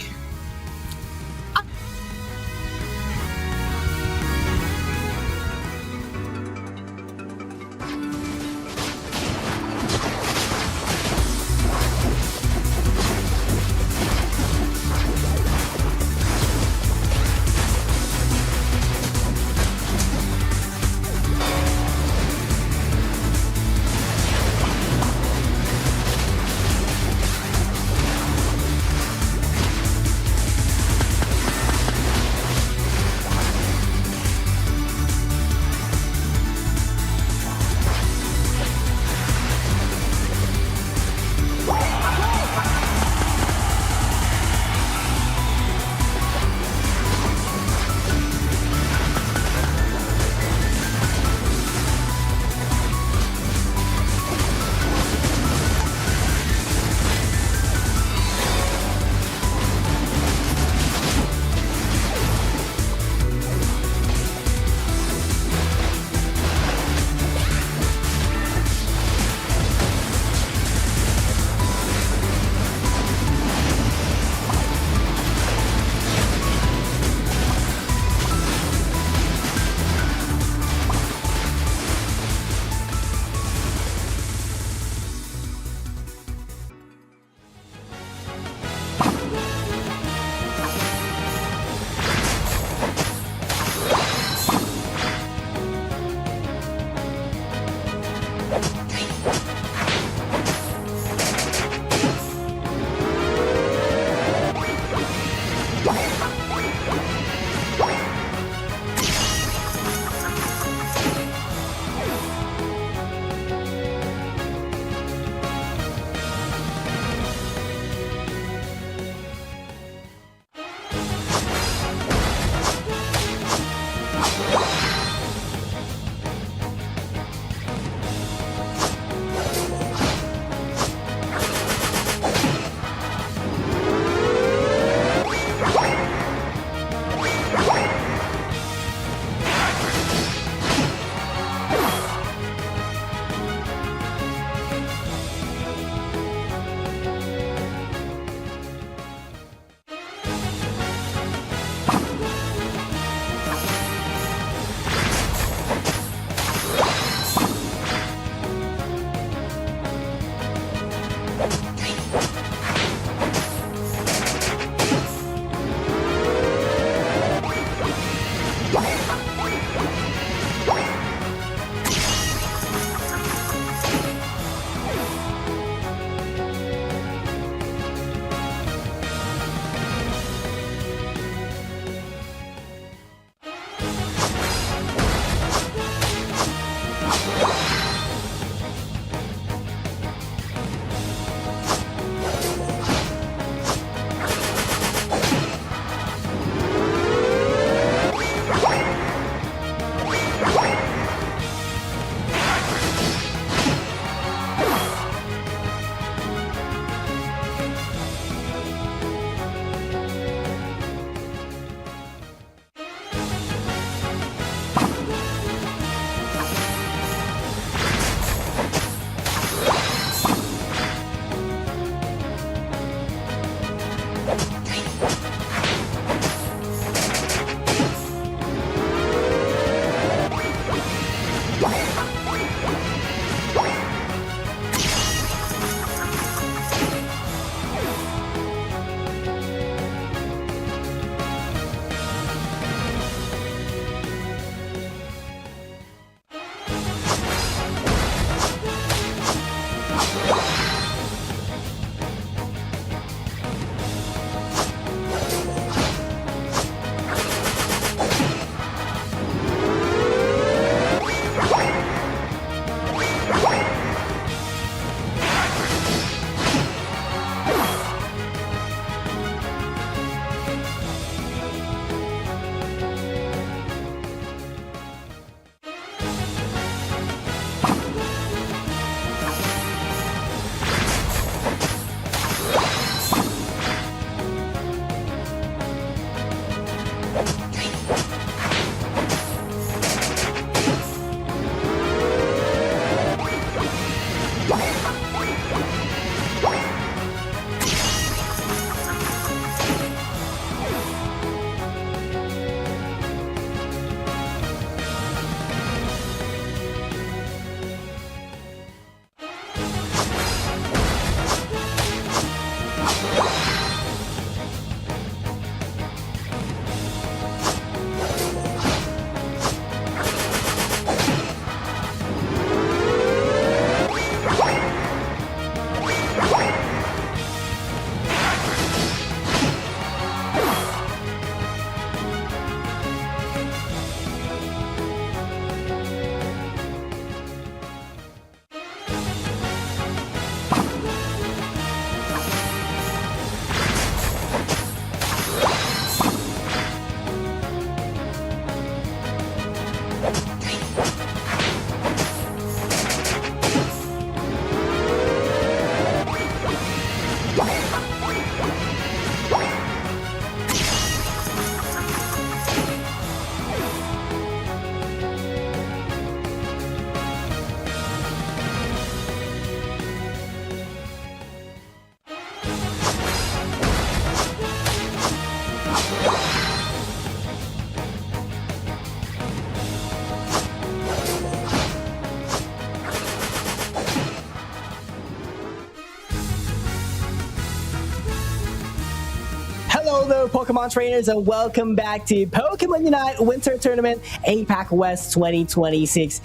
Hello, Pokemon trainers, and welcome back to Pokemon Unite Winter Tournament APAC West 2026.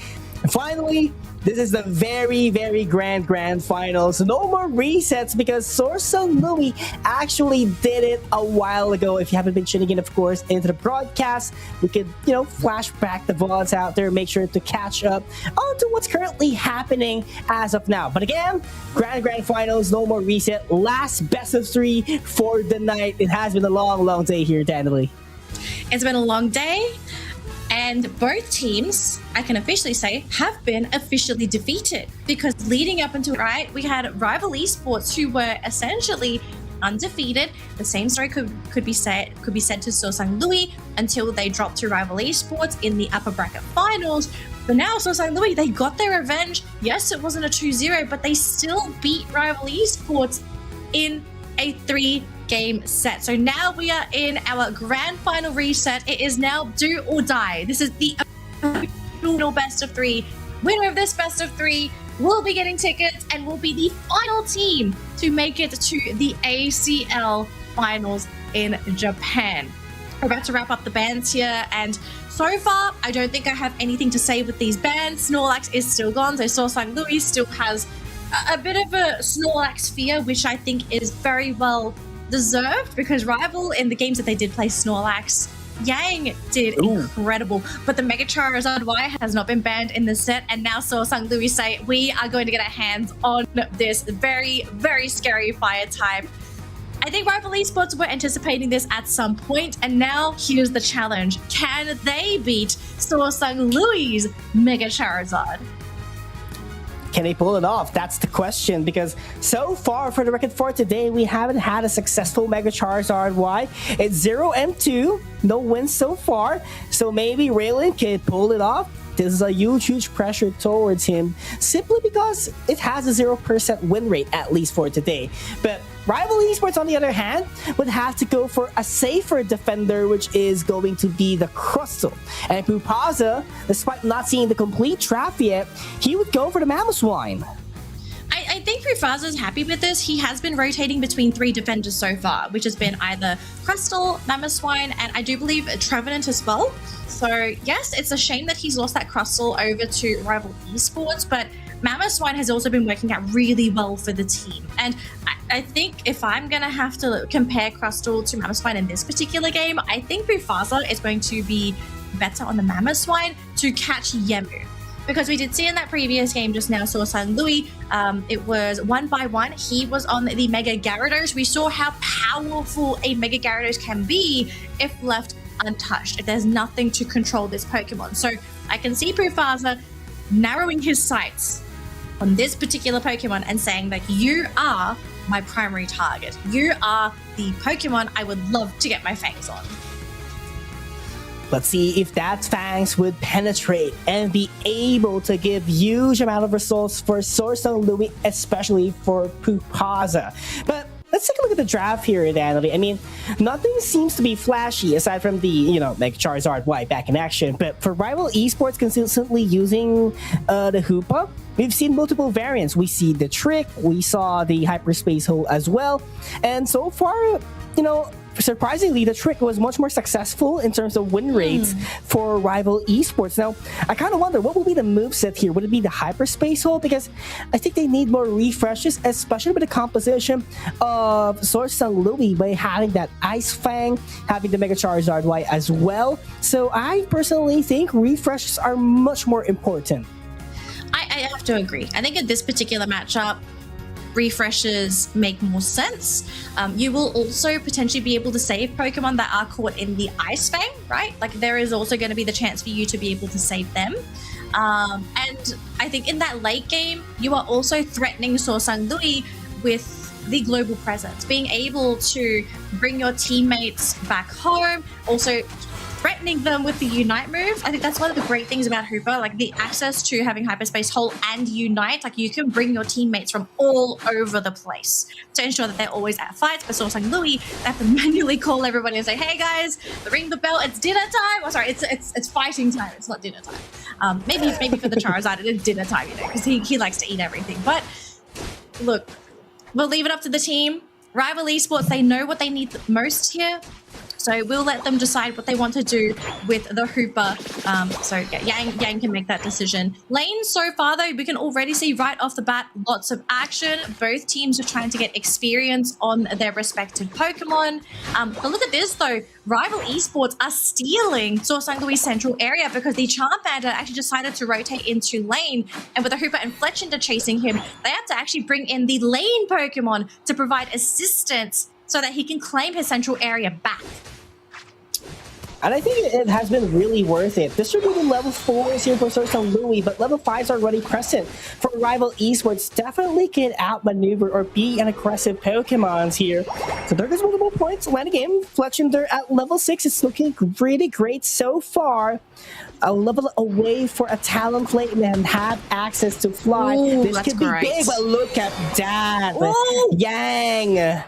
Finally, this is the very grand finals. No more resets because SorSungLui actually did it a while ago. If you haven't been tuning in, of course, into the broadcast, we could, flash back the VODs out there, make sure to catch up onto what's currently happening as of now. But again, grand finals, no more reset. Last best of 3 for the night. It has been a long day here, Dandeli. It's been a long day. And both teams, I can officially say, have been officially defeated because leading up into it, we had rival esports who were essentially undefeated. The same story could be said to SorSungLui until they dropped to rival esports in the upper bracket finals. But now SorSungLui, they got their revenge. Yes, it wasn't a 2-0, but they still beat rival esports in a 3-game set. So now we are in our grand final reset. It is now do or die. This is the original best of 3. Winner of this best of 3 will be getting tickets and will be the final team to make it to the ACL finals in Japan. We're about to wrap up the bans here, and so far I don't think I have anything to say with these bans. Snorlax is still gone, so SorSungLui still has a bit of a Snorlax fear, which I think is very well deserved because rival in the games that they did play Snorlax, Yang did incredible, but the Mega Charizard Y has not been banned in the set, and now SorSungLui say we are going to get our hands on this very scary fire type. I think rival esports were anticipating this at some point, and now here's the challenge: can they beat SorSungLui's Mega Charizard? Can they pull it off? That's the question, because so far for the record for today, we haven't had a successful Mega Charizard Y. It's 0-2, no wins so far, so maybe Raylan can pull it off. This is a huge pressure towards him simply because it has a 0% win rate, at least for today. But rival esports, on the other hand, would have to go for a safer defender, which is going to be the Crustle. And Pupaza, despite not seeing the complete draft yet, he would go for the Mamoswine. I think Pufaza's happy with this. He has been rotating between 3 defenders so far, which has been either Crustle, Mamoswine, and I do believe Trevenant as well. So yes, it's a shame that he's lost that Crustle over to rival esports, but Mama Swine has also been working out really well for the team. And I think if I'm going to have to compare Crustal to Mama Swine in this particular game, I think Mufasa is going to be better on the Mama Swine to catch Yemu. Because we did see in that previous game just now, SorSungLui, it was 1-by-1. He was on the Mega Gyarados. We saw how powerful a Mega Gyarados can be if left untouched, if there's nothing to control this Pokemon. So I can see Mufasa narrowing his sights on this particular Pokemon and saying that you are my primary target. You are the Pokemon I would love to get my fangs on. Let's see if that Fangs would penetrate and be able to give huge amount of results for SorSungLui, especially for Mufasa. But let's take a look at the draft here, Danny. I mean, nothing seems to be flashy aside from the, like Charizard Y back in action. But for Rival Esports consistently using the Hoopa, we've seen multiple variants. We see the Trick, we saw the Hyperspace Hole as well. And so far, surprisingly, the Trick was much more successful in terms of win rates for Rival Esports. Now, I kind of wonder, what will be the moveset here? Would it be the Hyperspace Hole? Because I think they need more refreshes, especially with the composition of SorSungLui by having that Ice Fang, having the Mega Charizard Y as well. So I personally think refreshes are much more important. I have to agree. I think in this particular matchup, refreshes make more sense. You will also potentially be able to save Pokemon that are caught in the Ice Fang, right? Like there is also going to be the chance for you to be able to save them. And I think in that late game, you are also threatening SorSungLui with the global presence, being able to bring your teammates back home, also threatening them with the Unite move. I think that's one of the great things about Hoopa, like the access to having Hyperspace Hole and Unite. Like you can bring your teammates from all over the place to ensure that they're always at fights. But SorSungLui, they have to manually call everybody and say, "Hey guys, ring the bell. It's dinner time." Oh, sorry, it's fighting time. It's not dinner time. Maybe for the Charizard, it is dinner time, because he likes to eat everything. But look, we'll leave it up to the team. Rival Esports, they know what they need most here. So we'll let them decide what they want to do with the Hoopa. So yeah, Yang can make that decision. Lane, so far though, we can already see right off the bat, lots of action. Both teams are trying to get experience on their respective Pokemon. But look at this though. Rival Esports are stealing SorSungLui's central area because the Charmander actually decided to rotate into lane. And with the Hoopa and Fletchinder chasing him, they have to actually bring in the lane Pokemon to provide assistance so that he can claim his central area back. And I think it has been really worth it. Distributing level 4s here for SorSungLui, but level 5s are already present for Rival Esports. Definitely can outmaneuver or be an aggressive Pokemons here. So there goes multiple points. Landing game, Fletchinder at level 6 is looking really great so far. A level away for a Talonflame and have access to fly. Ooh, this could be big, but look at that. Yang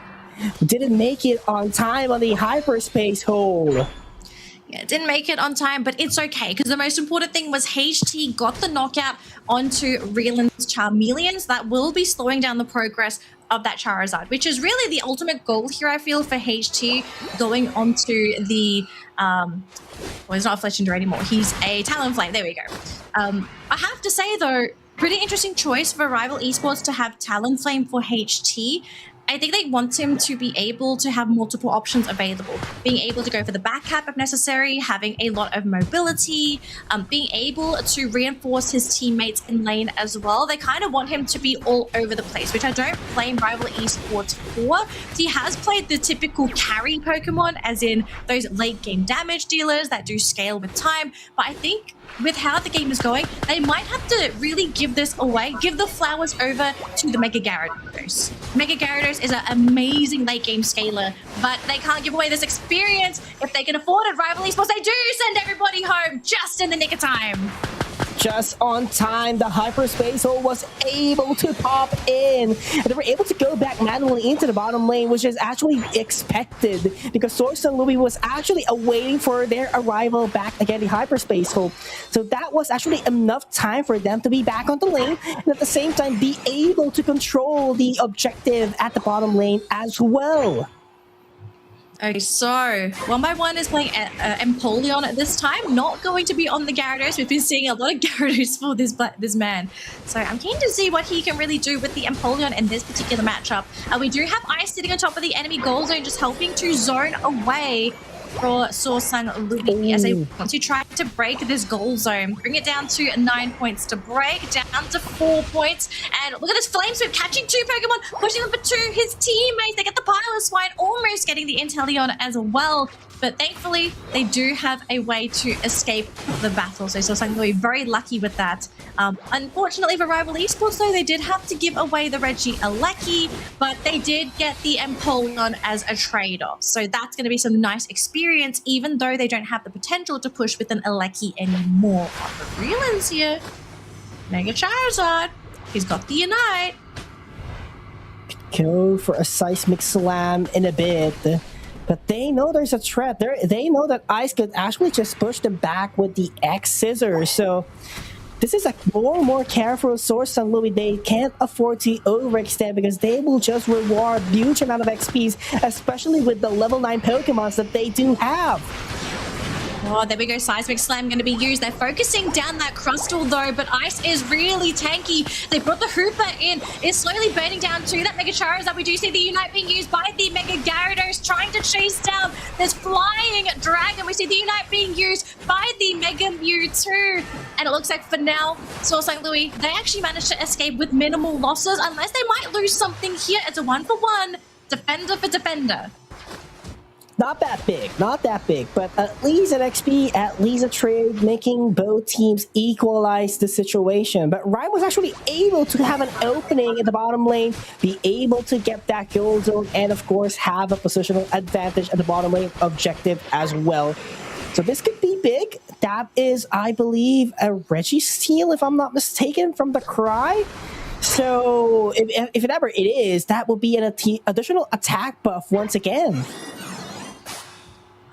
didn't make it on time on the Hyperspace Hole. Yeah, it didn't make it on time, but it's okay, because the most important thing was HT got the knockout onto Reeland's Charmeleons. That will be slowing down the progress of that Charizard, which is really the ultimate goal here, I feel, for HT going onto the... well, he's not a Fletchinder anymore. He's a Talonflame. There we go. I have to say, though, pretty interesting choice for Rival Esports to have Talonflame for HT. I think they want him to be able to have multiple options available, being able to go for the back cap if necessary, having a lot of mobility, being able to reinforce his teammates in lane as well. They kind of want him to be all over the place, which I don't blame Rival Esports for. He has played the typical carry Pokemon, as in those late game damage dealers that do scale with time, but I think with how the game is going, they might have to really give this away, give the flowers over to the Mega Gyarados. Mega Gyarados is an amazing late game scaler, but they can't give away this experience. If they can afford it, Rival Esports, they do send everybody home just in the nick of time. Just on time, the Hyperspace Hole was able to pop in. And they were able to go back manually into the bottom lane, which is actually expected because SorSungLui was actually awaiting for their arrival back again, the Hyperspace Hole. So that was actually enough time for them to be back on the lane and at the same time be able to control the objective at the bottom lane as well. Okay, so 1x1 is playing Empoleon at this time, not going to be on the Gyarados. We've been seeing a lot of Gyarados for this man. So I'm keen to see what he can really do with the Empoleon in this particular matchup. We do have Ice sitting on top of the enemy goal zone, just helping to zone away for SorSungLui as they want to try to break this goal zone. Bring it down to 9 points to break, down to 4 points. And look at this Flame Sweep catching 2 Pokemon, pushing them for 2. His teammates, they get the Pilot Swine, almost getting the Inteleon as well. But thankfully, they do have a way to escape the battle. So SorSungLui very lucky with that. Unfortunately for Rival Esports, though, they did have to give away the Regieleki, but they did get the Empoleon as a trade-off. So that's going to be some nice experience, even though they don't have the potential to push with an Eleki anymore. But Reelin's here. Mega Charizard. He's got the Unite. Go for a Seismic Slam in a bit. But they know there's a threat. They know that Ice could actually just push them back with the X Scissors. So this is a more careful SorSungLui. They can't afford to overextend because they will just reward huge amount of XPs, especially with the level 9 Pokemons that they do have. Oh, there we go. Seismic Slam going to be used. They're focusing down that Crustal, though, but Ice is really tanky. They brought the Hooper in. It's slowly burning down to that Mega Charizard. We do see the Unite being used by the Mega Gyarados, trying to chase down this Flying Dragon. We see the Unite being used by the Mega Mewtwo. And it looks like for now, SorSungLui, they actually managed to escape with minimal losses, unless they might lose something here. It's a 1-for-1, defender for defender. Not that big, but at least an XP, at least a trade, making both teams equalize the situation. But Ryan was actually able to have an opening in the bottom lane, be able to get that gold zone, and of course have a positional advantage at the bottom lane objective as well. So this could be big. That is, I believe, a Registeel, if I'm not mistaken, from the Cry. So if it ever it is, that will be an additional attack buff once again.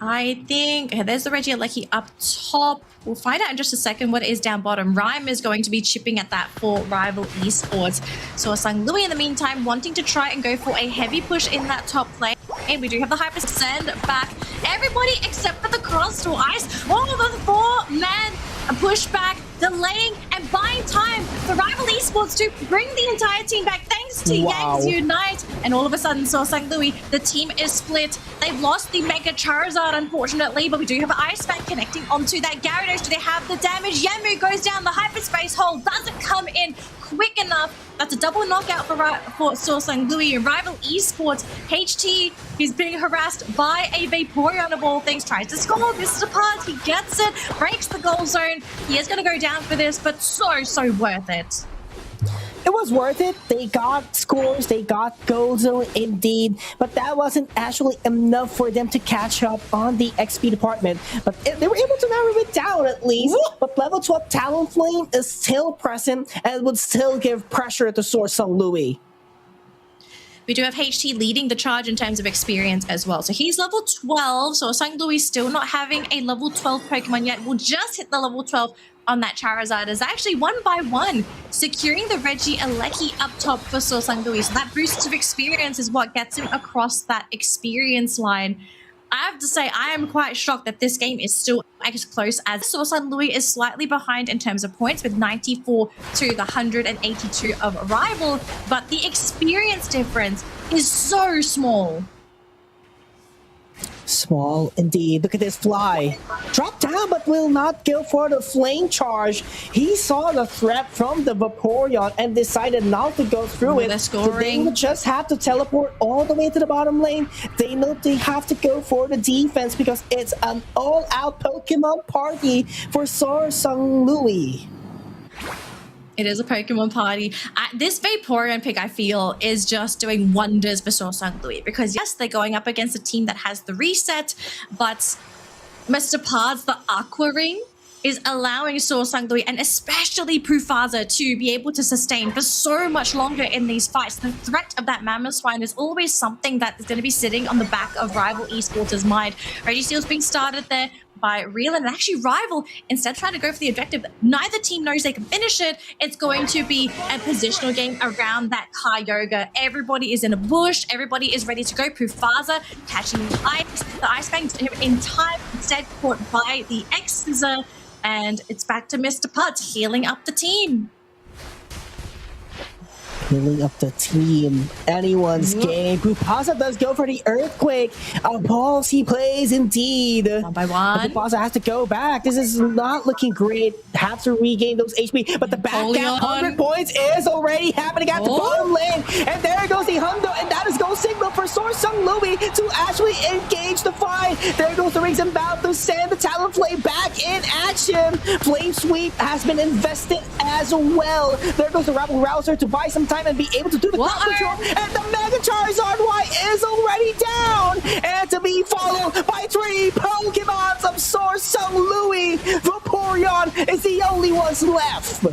I think there's the Regieleki up top. We'll find out in just a second what it is down bottom. Rhyme is going to be chipping at that for Rival Esports. So SorSungLui in the meantime wanting to try and go for a heavy push in that top lane. And we do have the Hyper send back everybody except for the Crustal Ice. Oh, the 4-man pushback, delaying and buying time for Rival Esports to bring the entire team back thanks to Yang's Unite. And all of a sudden, SorSungLui, the team is split. They've lost the Mega Charizard, unfortunately, but we do have an Ice Fan connecting onto that Gyarados. Do they have the damage? Yamu goes down, the Hyperspace Hole doesn't come in quick enough. That's a double knockout for SorSungLui. Rival Esports, HT, he's being harassed by a Vaporeon of all things, tries to score, misses a pass, he gets it, breaks the goal zone. He is going to go down for this, but so worth it. It was worth it. They got scores, they got goal zone indeed, but that wasn't actually enough for them to catch up on the XP department. But they were able to narrow it down at least. But level 12 Talonflame is still present and would still give pressure to SorSungLui. We do have HT leading the charge in terms of experience as well. So he's level 12, so SangLui still not having a level 12 Pokemon yet. We'll just hit the level 12 on that Charizard. Is actually 1-by-1, securing the Regieleki up top for SorSungLui. So that boost of experience is what gets him across that experience line. I have to say, I am quite shocked that this game is still as close as SorSungLui is slightly behind in terms of points with 94 to the 182 of Rival, but the experience difference is so small. Small indeed. Look at this fly. Drop down but will not go for the flame charge. He saw the threat from the Vaporeon and decided not to go through it. So they will just have to teleport all the way to the bottom lane. They know they have to go for the defense because it's an all-out Pokemon party for SorSungLui. It is a Pokemon party. This Vaporeon pick, I feel, is just doing wonders for SorSungLui because, yes, they're going up against a team that has the reset, but Mr. Pard's the Aqua Ring is allowing SorSungLui and especially Pufasa to be able to sustain for so much longer in these fights. The threat of that Mammoth Swine is always something that is going to be sitting on the back of Rival Esports' mind. Registeel's being started there by Real and actually Rival. Instead, trying to go for the objective. Neither team knows they can finish it. It's going to be a positional game around that Kyogre. Everybody is in a bush. Everybody is ready to go. Pufaza catching the ice. The Ice Fang in time, instead caught by the X-Scissor. And it's back to Mr. Putz healing up the team. Healing up the team. Anyone's game. Pufaza does go for the Earthquake. A balls he plays indeed. One by one. Pufaza has to go back. This is not looking great. Have to regain those HP. But the back gap, 100 points is already happening at the bottom lane. And there goes the Hundo. And that is go signal for SorSungLui to actually engage the fight. There goes the Rings and Bound to send the Talonflame back in action. Flame Sweep has been invested as well. There goes the Rabble Rouser to buy some time and be able to do the crowd control, and the Mega Charizard Y is already down, and to be followed by 3 Pokemons of SorSungLui. Vaporeon is the only ones left.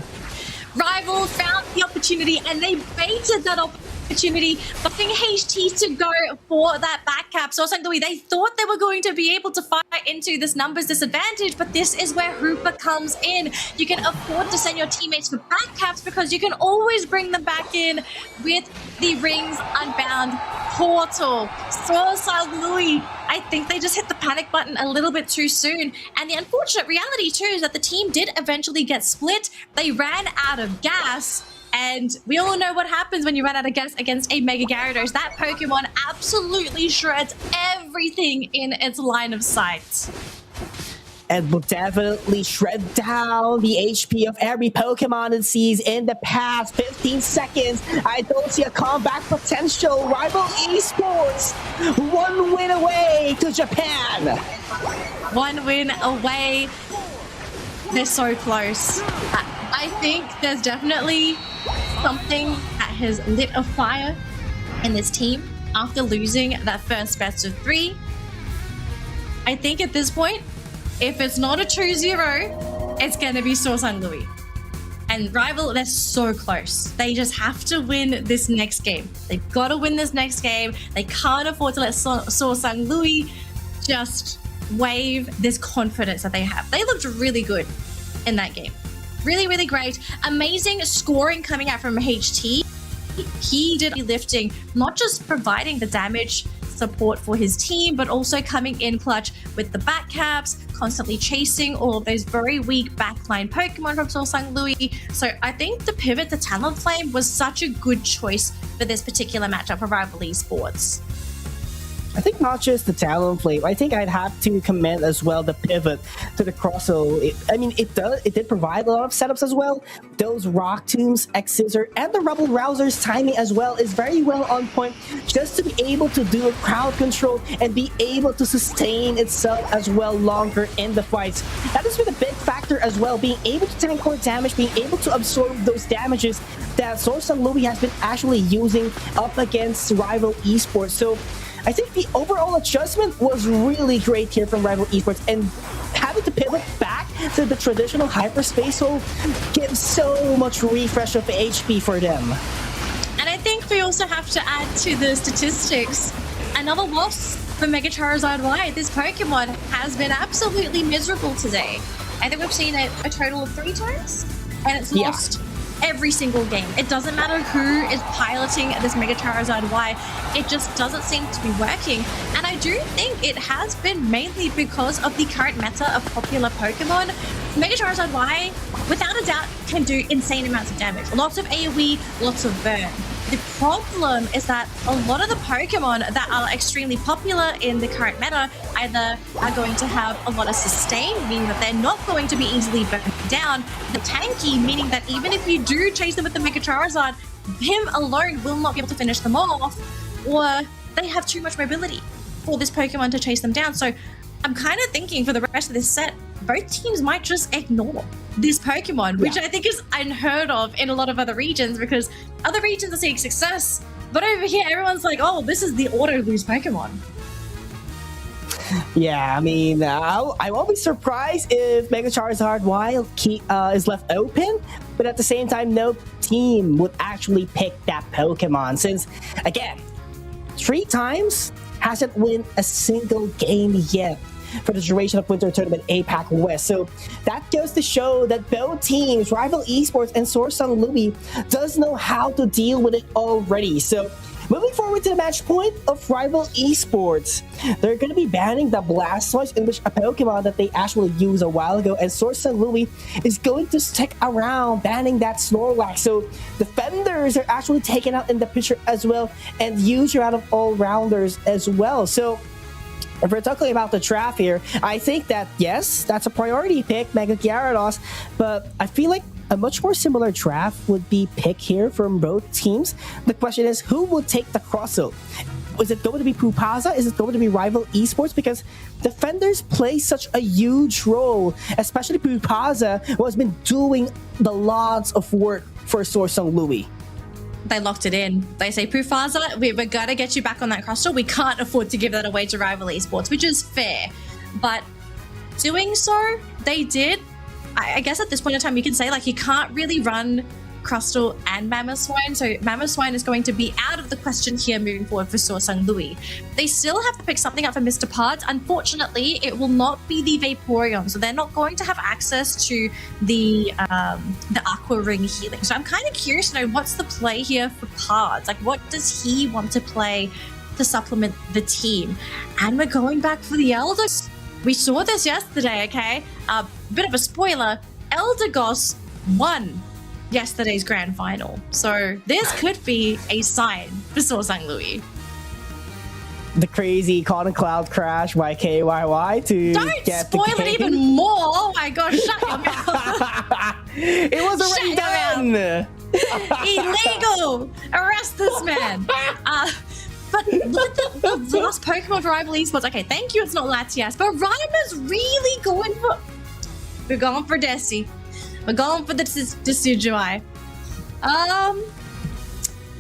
Rival found the opportunity and they baited that opportunity, buying HT to go for that back cap. SorSungLui, they thought they were going to be able to fight into this numbers disadvantage, but this is where Hooper comes in. You can afford to send your teammates for back caps because you can always bring them back in with the Rings Unbound portal. SorSungLui, I think they just hit the panic button a little bit too soon. And the unfortunate reality too is that the team did eventually get split. They ran out of gas. And we all know what happens when you run out of gas against a Mega Gyarados. That Pokemon absolutely shreds everything in its line of sight. And will definitely shred down the HP of every Pokemon it sees in the past 15 seconds. I don't see a comeback potential. Rival Esports, 1 win away to Japan. 1 win away. They're so close. I think there's definitely something that has lit a fire in this team after losing that first best of 3. I think at this point, if it's not a 2-0, it's going to be SorSungLui. And Rival, they're so close. They just have to win this next game. They've got to win this next game. They can't afford to let SorSungLui just wave this confidence that they have. They looked really good in that game. Really, really great. Amazing scoring coming out from HT. He did lifting, not just providing the damage support for his team, but also coming in clutch with the back caps, constantly chasing all of those very weak backline Pokemon from SorSungLui. So I think the pivot to Talonflame was such a good choice for this particular matchup for Rival Esports. I think not just the Talonflame. I think I'd have to commend as well the pivot to the Crosso. It did provide a lot of setups as well. Those Rock Tombs, X-Scissor, and the Rebel Rouser's timing as well is very well on point, just to be able to do a crowd control and be able to sustain itself as well longer in the fights. That has been a big factor as well, being able to tank core damage, being able to absorb those damages that SorSungLui has been actually using up against Rival Esports. So I think the overall adjustment was really great here from Rival Esports, and having to pivot back to the traditional hyperspace hole gives so much refresh of HP for them. And I think we also have to add to the statistics another loss for Mega Charizard Y. This Pokemon has been absolutely miserable today. I think we've seen it a total of 3 times, and it's lost every single game. It doesn't matter who is piloting this Mega Charizard Y, it just doesn't seem to be working. And I do think it has been mainly because of the current meta of popular Pokemon. Mega Charizard Y, without a doubt, can do insane amounts of damage. Lots of AoE, lots of burn. The problem is that a lot of the Pokemon that are extremely popular in the current meta either are going to have a lot of sustain, meaning that they're not going to be easily burned down. The tanky, meaning that even if you do chase them with the Mega Charizard, him alone will not be able to finish them off, or they have too much mobility for this Pokemon to chase them down. So I'm kind of thinking for the rest of this set, both teams might just ignore this Pokemon, which I think is unheard of in a lot of other regions, because other regions are seeing success, but over here everyone's like, oh, this is the auto-lose Pokemon. Yeah, I mean, I won't be surprised if Mega Charizard Y is left open, but at the same time, no team would actually pick that Pokemon, since, again, 3 times hasn't won a single game yet. for the duration of Winter Tournament APAC West. So that goes to show that both teams, Rival Esports and SorSungLui, does know how to deal with it already. So moving forward to the match point of Rival Esports, they're going to be banning the Blastoise, in which a Pokemon that they actually used a while ago, and SorSungLui is going to stick around banning that Snorlax. So defenders are actually taken out in the picture as well, and huge amount of all-rounders as well. So if we're talking about the draft here, I think that, yes, that's a priority pick, Mega Gyarados, but I feel like a much more similar draft would be picked here from both teams. The question is, who will take the crossover? Is it going to be PUACL? Is it going to be Rival Esports? Because defenders play such a huge role, especially PUACL, who has been doing the lots of work for SorSungLui. They locked it in. They say, PUACL, we're going to get you back on that crossover. We can't afford to give that away to Rival Esports, which is fair. But doing so, they did. I guess at this point in time, you can say, like, you can't really run Crustal and Mammothswine, so Mammothswine is going to be out of the question here moving forward for SorSungLui. They still have to pick something up for Mr. Pods. Unfortunately, it will not be the Vaporeon, so they're not going to have access to the Aqua Ring healing. So I'm kind of curious to know what's the play here for Pods. Like, what does he want to play to supplement the team? And we're going back for the Elders. We saw this yesterday, okay? Bit of a spoiler, Eldegoss won yesterday's grand final. So this could be a sign for SorSungLui. The crazy Cotton Cloud crash by KYY to Don't get spoil the it even more! Oh my gosh, shut your mouth! It was already done! Illegal! Arrest this man! But look at the last Pokemon for Rival Esports. Okay, thank you, it's not Latias, but Raima's really going for... We're going for Desi. We're going for the Decidueye.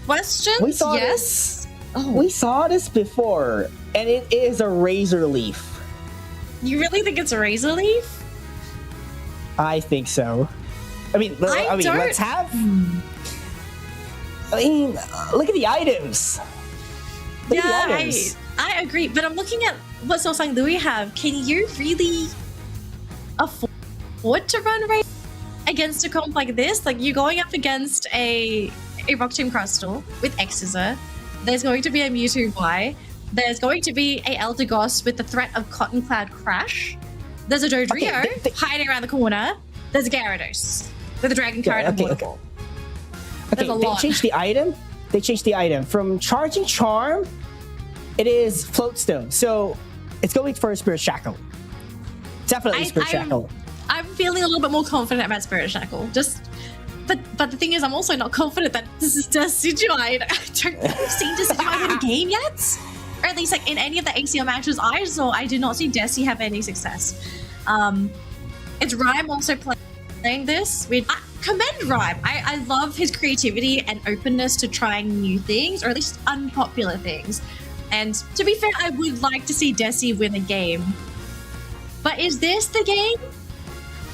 Questions? We saw yes? This. Oh. We saw this before, and it is a Razor Leaf. You really think it's a Razor Leaf? I think so. I mean, let's have... I mean, look at the items. I agree, but I'm looking at what SorSungLui have. Can you really afford to run Razor against a comp like this? Like, you're going up against a Rock Tomb Crustal with Exeter. There's going to be a Mewtwo Y. There's going to be a Eldegoss with the threat of Cotton Cloud Crash. There's a Dodrio hiding around the corner. There's a Gyarados with a Dragon Current and Water Ball. Okay, they changed the item. They changed the item from Charging Charm. It is Floatstone, so it's going for a Spirit Shackle. Definitely Spirit Shackle. I'm feeling a little bit more confident about Spirit Shackle. But the thing is, I'm also not confident that this is Decidueye. I don't think we've seen Decidueye in a game yet, or at least like in any of the ACL matches I saw. I did not see Desi have any success. It's Rhyme also playing this. I commend Rhyme. I love his creativity and openness to trying new things, or at least unpopular things. And to be fair, I would like to see Desi win a game. But is this the game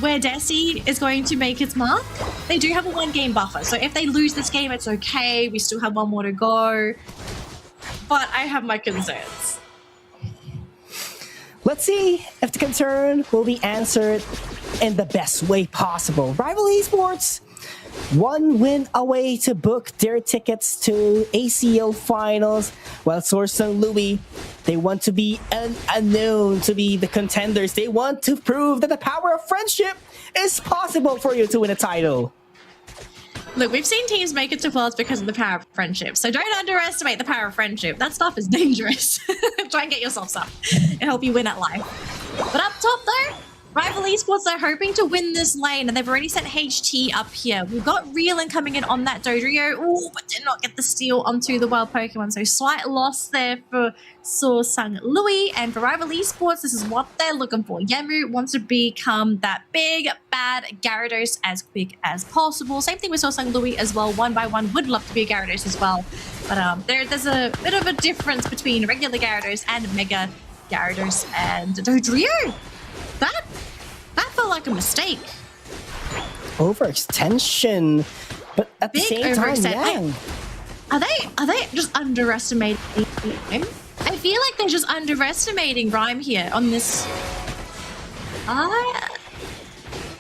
where Desi is going to make its mark? They do have a 1-game buffer, so if they lose this game, it's okay. We still have one more to go. But I have my concerns. Let's see if the concern will be answered in the best way possible. Rival Esports, 1 win away to book their tickets to ACL Finals, while SorSungLui, they want to be unknown to be the contenders. They want to prove that the power of friendship is possible for you to win a title. Look, we've seen teams make it to Worlds because of the power of friendship, so don't underestimate the power of friendship. That stuff is dangerous. Try and get yourself some and help you win at life. But up top though, Rival Esports, they're hoping to win this lane, and they've already sent HT up here. We've got Reelin coming in on that Dodrio. Ooh, but did not get the steal onto the wild Pokemon. So slight loss there for SorSungLui. And for Rival Esports, this is what they're looking for. Yemu wants to become that big, bad Gyarados as quick as possible. Same thing with SorSungLui as well. 1x1 would love to be a Gyarados as well. But there's a bit of a difference between regular Gyarados and Mega Gyarados and Dodrio. That felt like a mistake. Overextension, but at the same time, yeah. Are they just underestimating him? I feel like they're just underestimating Rhyme here on this.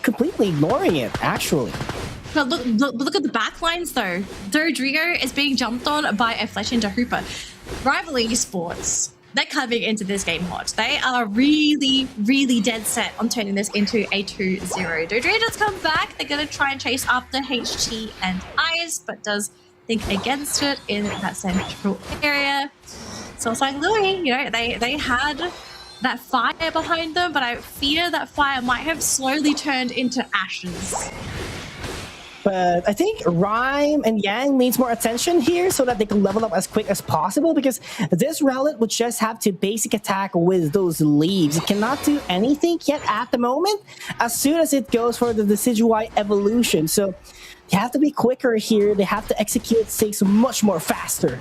Completely ignoring it, actually. But look at the backlines though. Rodrigo is being jumped on by a Fletch into Hooper. Rival Esports, they're coming into this game hot. They are really, really dead set on turning this into a 2-0. Rodrigo does come back. They're going to try and chase after HT and Ice, but does think against it in that central area. So SangLui, you know, they had that fire behind them, but I fear that fire might have slowly turned into ashes. But I think Rhyme and Yang needs more attention here so that they can level up as quick as possible, because this Rowlet would just have to basic attack with those leaves. It cannot do anything yet at the moment as soon as it goes for the Decidueye evolution. So you have to be quicker here. They have to execute things much more faster.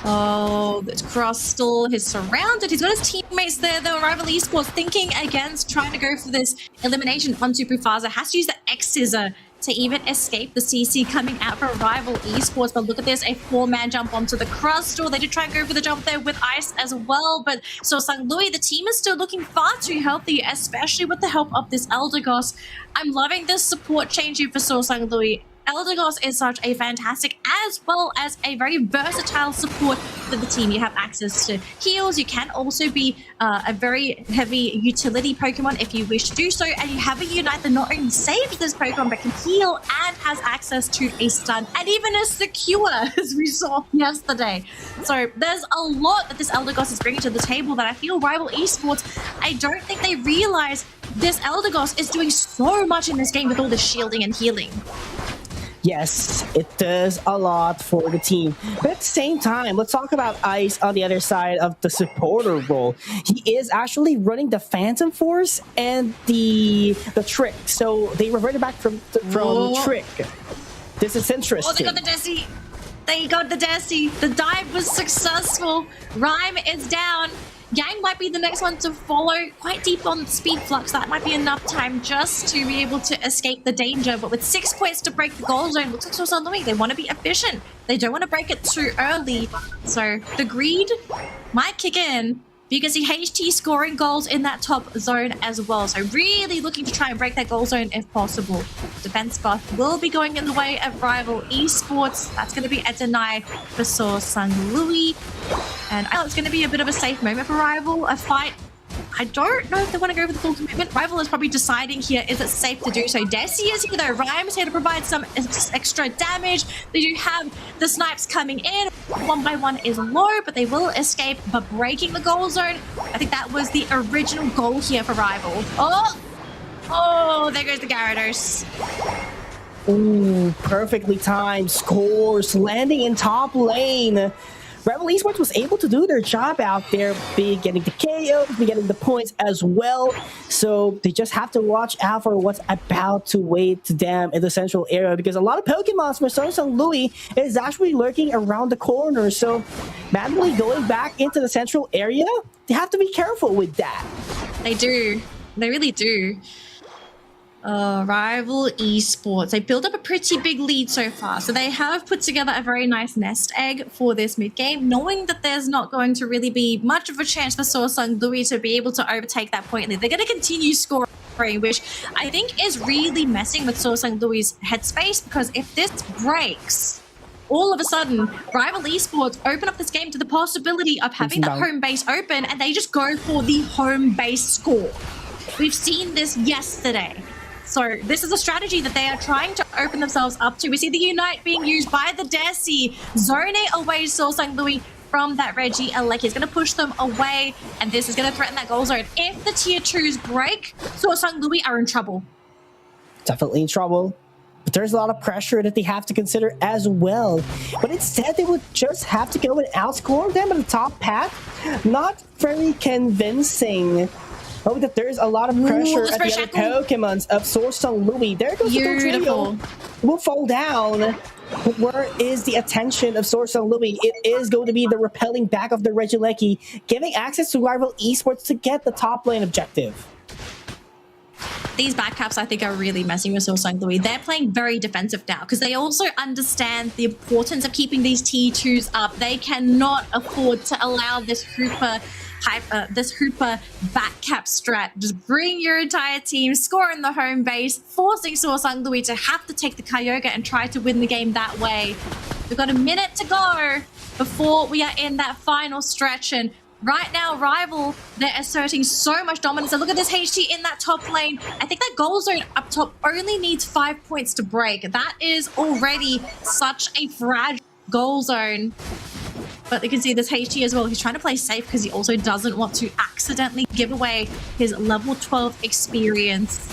Oh, this Crustle is surrounded. He's got his teammates there, though. Rival Esports thinking against trying to go for this elimination onto Mufasa. Has to use the X-Scissor to even escape the CC coming out from Rival Esports. But look at this, a 4-man jump onto the Crustle. They did try and go for the jump there with Ice as well. But SorSungLui, the team is still looking far too healthy, especially with the help of this Eldegoss. I'm loving this support change here for SorSungLui. Eldegoss is such a fantastic as well as a very versatile support for the team. You have access to heals. You can also be a very heavy utility Pokemon if you wish to do so. And you have a Unite that not only saves this Pokemon but can heal and has access to a stun and even a secure, as we saw yesterday. So there's a lot that this Eldegoss is bringing to the table that I feel Rival Esports, I don't think they realize this Eldegoss is doing so much in this game with all the shielding and healing. Yes, it does a lot for the team. But at the same time, let's talk about Ice on the other side of the supporter role. He is actually running the Phantom Force and the Trick. So they reverted back from Trick. This is interesting. Oh, they got the Desi. They got the Desi. The dive was successful. Rhyme is down. Yang might be the next one to follow, quite deep on speed flux. That might be enough time just to be able to escape the danger. But with 6 points to break the goal zone, looks like SorSungLui, they want to be efficient. They don't want to break it too early. So the greed might kick in. You can see HT scoring goals in that top zone as well. So really looking to try and break that goal zone if possible. Defense buff will be going in the way of Rival Esports. That's going to be a deny for SorSungLui. And it's going to be a bit of a safe moment for Rival. A fight. I don't know if they want to go for the full commitment. Rival is probably deciding here, is it safe to do so? Desi is here though. Rhyme is here to provide some extra damage. They do have the snipes coming in. 1 by 1 is low, but they will escape. But breaking the goal zone, I think that was the original goal here for Rival. Oh, there goes the Gyarados. Ooh, perfectly timed scores, landing in top lane. Rival Esports was able to do their job out there, be getting the KOs, be getting the points as well. So they just have to watch out for what's about to wait to them in the central area, because a lot of Pokemon for SorSungLui is actually lurking around the corner. So manually going back into the central area, they have to be careful with that. They do. They really do. Rival Esports. They built up a pretty big lead so far. So they have put together a very nice nest egg for this mid-game, knowing that there's not going to really be much of a chance for SorSungLui to be able to overtake that point lead. They're going to continue scoring, which I think is really messing with SorSungLui's headspace, because if this breaks, all of a sudden, Rival Esports open up this game to the possibility of having the home base open, and they just go for the home base score. We've seen this yesterday. So this is a strategy that they are trying to open themselves up to. We see the Unite being used by the Desi, zoning away SorSungLui from that Reggie Elec. He's going to push them away, and this is going to threaten that goal zone. If the tier 2s break, SorSungLui are in trouble. Definitely in trouble. But there's a lot of pressure that they have to consider as well. But instead, they would just have to go and outscore them in the top path. Not very convincing. Oh, that there's a lot of pressure at the other Pokemons of SorSungLui. There goes the Dodrio. Will fall down. But where is the attention of SorSungLui? It is going to be the repelling back of the Regieleki, giving access to Rival Esports to get the top lane objective. These backcaps, I think, are really messing with SorSungLui. They're playing very defensive now because they also understand the importance of keeping these T2s up. They cannot afford to allow this Hooper backcap strat. Just bring your entire team, score in the home base, forcing SorSungLui to have to take the Kyogre and try to win the game that way. We've got a minute to go before we are in that final stretch, and right now, Rival, they're asserting so much dominance. And look at this HT in that top lane. I think that goal zone up top only needs 5 points to break. That is already such a fragile goal zone. But you can see this HT as well. He's trying to play safe because he also doesn't want to accidentally give away his level 12 experience.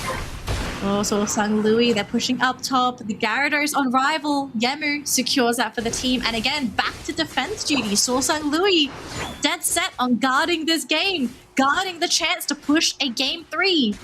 Oh, SorSungLui, they're pushing up top. The Gyarados on Rival. Yemu secures that for the team. And again, back to defense duty. SorSungLui dead set on guarding this game, guarding the chance to push a game 3.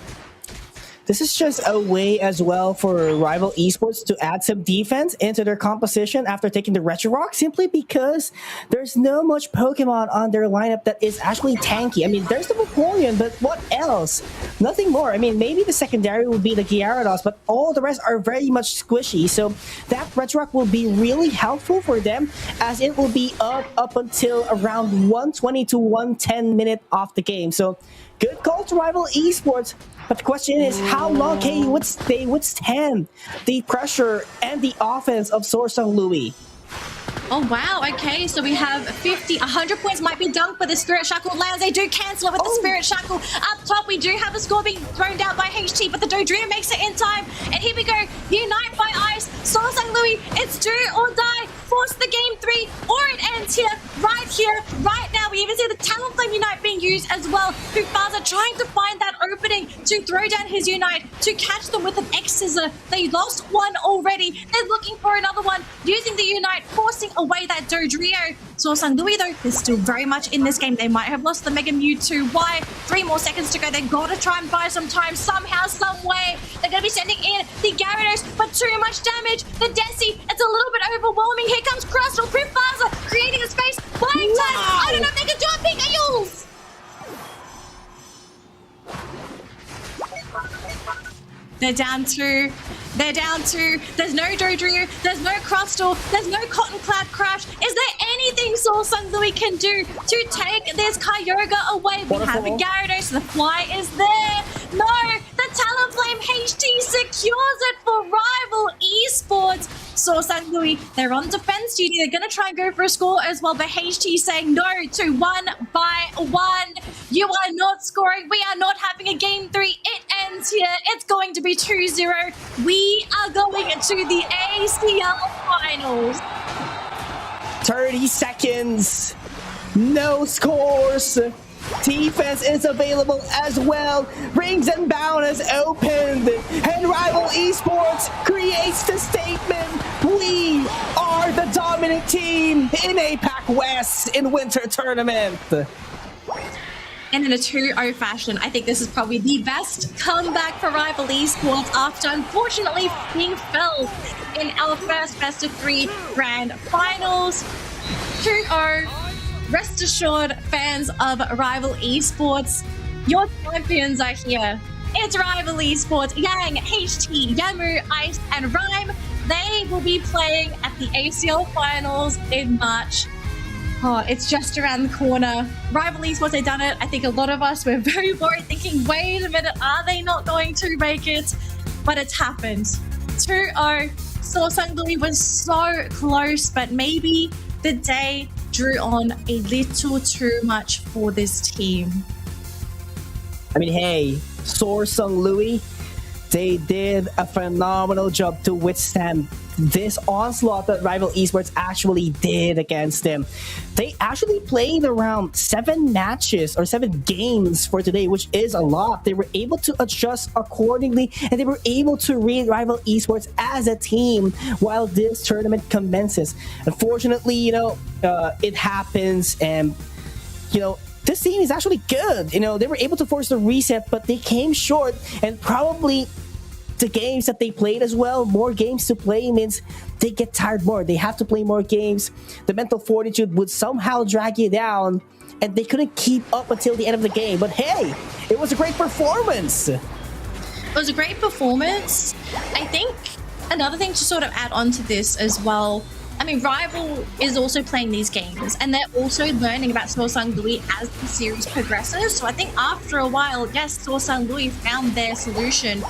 This is just a way as well for Rival Esports to add some defense into their composition after taking the Retro Rock, simply because there's no much Pokemon on their lineup that is actually tanky. I mean, there's the Vaporeon, but what else? Nothing more. I mean, maybe the secondary would be the Gyarados, but all the rest are very much squishy. So that Retro Rock will be really helpful for them, as it will be up until around 120 to 110 minute off the game. So good call to Rival Esports. But the question is, how long can you withstand the pressure and the offense of SorSungLui? Oh, wow. Okay, so we have 100 points might be dunked, but the Spirit Shackle lands. They do cancel it with the Spirit Shackle. Up top, we do have a score being thrown down by HT, but the Dodrio makes it in time. And here we go. Unite by Ice. SorSungLui, it's do or die. Force the game 3, or it ends here, right now. We even see the Talonflame Unite being used as well. Mufasa trying to find that opening to throw down his Unite, to catch them with an X-Scissor. They lost one already. They're looking for another one, using the Unite, forcing away that Dodrio. SorSungLui, though, is still very much in this game. They might have lost the Mega Mewtwo. Why? 3 more seconds to go. They've got to try and buy some time somehow, some way. They're going to be sending in the Gyarados, but too much damage. The Desi, it's a little bit overwhelming. Here comes Crustle, Mufasa creating a space, buying time. I don't know if they can do it. Pikachu's! They're down two. There's no Dodrio. There's no Crustle. There's no Cotton Cloud Crash. Is there anything SorSungLui can do to take this Kyogre away? We have a Gyarados. The fly is there. No, the Talonflame HT secures it for Rival Esports. SorSungLui, they're on defense duty. They're going to try and go for a score as well, but HT saying no to 1-1. You are not scoring. We are not having a game 3. It ends here. It's going to be 2-0. We are going to the ACL Finals. 30 seconds. No scores. Defense is available as well. Rings and Bound has opened, and Rival Esports creates the statement: we are the dominant team in APAC West in Winter Tournament. And in a 2-0 fashion, I think this is probably the best comeback for Rival Esports after unfortunately being felled in our first best of 3 grand finals. 2-0. Rest assured, fans of Rival Esports, your champions are here. It's Rival Esports, Yang, HT, Yamu, Ice, and Rhyme. They will be playing at the ACL Finals in March. Oh, it's just around the corner. Rival Esports, they've done it. I think a lot of us were very worried, thinking, wait a minute, are they not going to make it? But it's happened. 2-0. SorSungLui was so close, but maybe the day drew on a little too much for this team. I mean, hey, SorSungLui, they did a phenomenal job to withstand this onslaught that Rival Esports actually did against them. They actually played around 7 matches or 7 games for today, which is a lot. They were able to adjust accordingly, and they were able to read Rival Esports as a team while this tournament commences. Unfortunately, it happens, and this team is actually good. They were able to force the reset, but they came short, and probably the games that they played as well, more games to play means they get tired more. They have to play more games. The mental fortitude would somehow drag you down, and they couldn't keep up until the end of the game. But hey, it was a great performance. It was a great performance. I think another thing to sort of add on to this as well, I mean, Rival is also playing these games, and they're also learning about SorSungLui as the series progresses. So I think after a while, yes, SorSungLui found their solution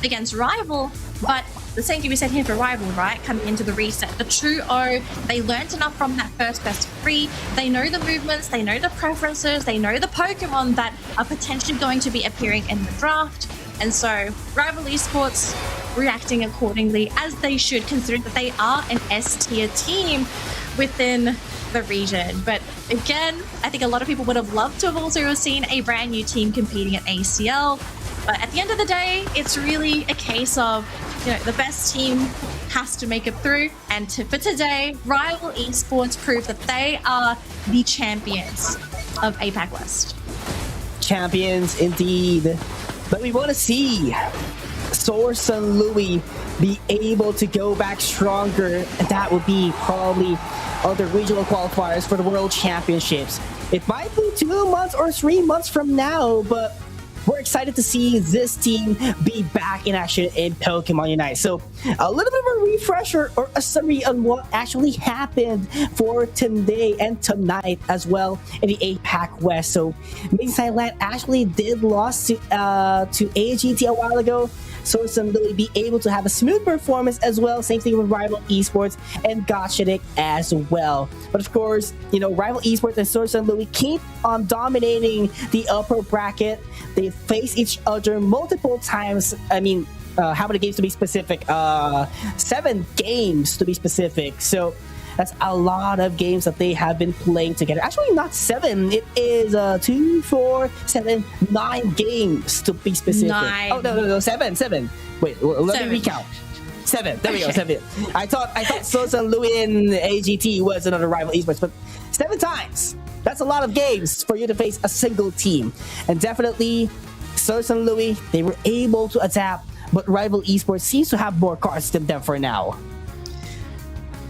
against Rival, but the same can be said here for Rival, right? Coming into the reset, the 2-0, they learned enough from that first best of 3. They know the movements, they know the preferences, they know the Pokemon that are potentially going to be appearing in the draft. And so Rival Esports reacting accordingly, as they should, considering that they are an S-tier team within the region. But again, I think a lot of people would have loved to have also seen a brand new team competing at ACL. But at the end of the day, it's really a case of, you know, the best team has to make it through. And for today, Rival Esports proved that they are the champions of APAC West. Champions indeed. But we want to see SorSungLui be able to go back stronger, and that would be probably other regional qualifiers for the World Championships. It might be 2 months or 3 months from now, but we're excited to see this team be back in action in Pokemon Unite. So a little bit of a refresher or a summary on what actually happened for today and tonight as well in the APAC West. So MiTH Thailand actually did lose to AGT a while ago. SorSungLui be able to have a smooth performance as well. Same thing with Rival Esports and Gacha as well. But of course, you know, Rival Esports and SorSungLui keep on dominating the upper bracket. They face each other multiple times. I mean, how many games to be specific? 7 games to be specific. So that's a lot of games that they have been playing together. Actually, not 7. It is 2, 4, 7, 9 games to be specific. 9. Oh no, 7. Wait, let me recount. 7. There we go. 7. I thought SorSungLui and AGT was another Rival Esports, but 7 times. That's a lot of games for you to face a single team. And definitely, SorSungLui, they were able to adapt, but Rival Esports seems to have more cards than them for now.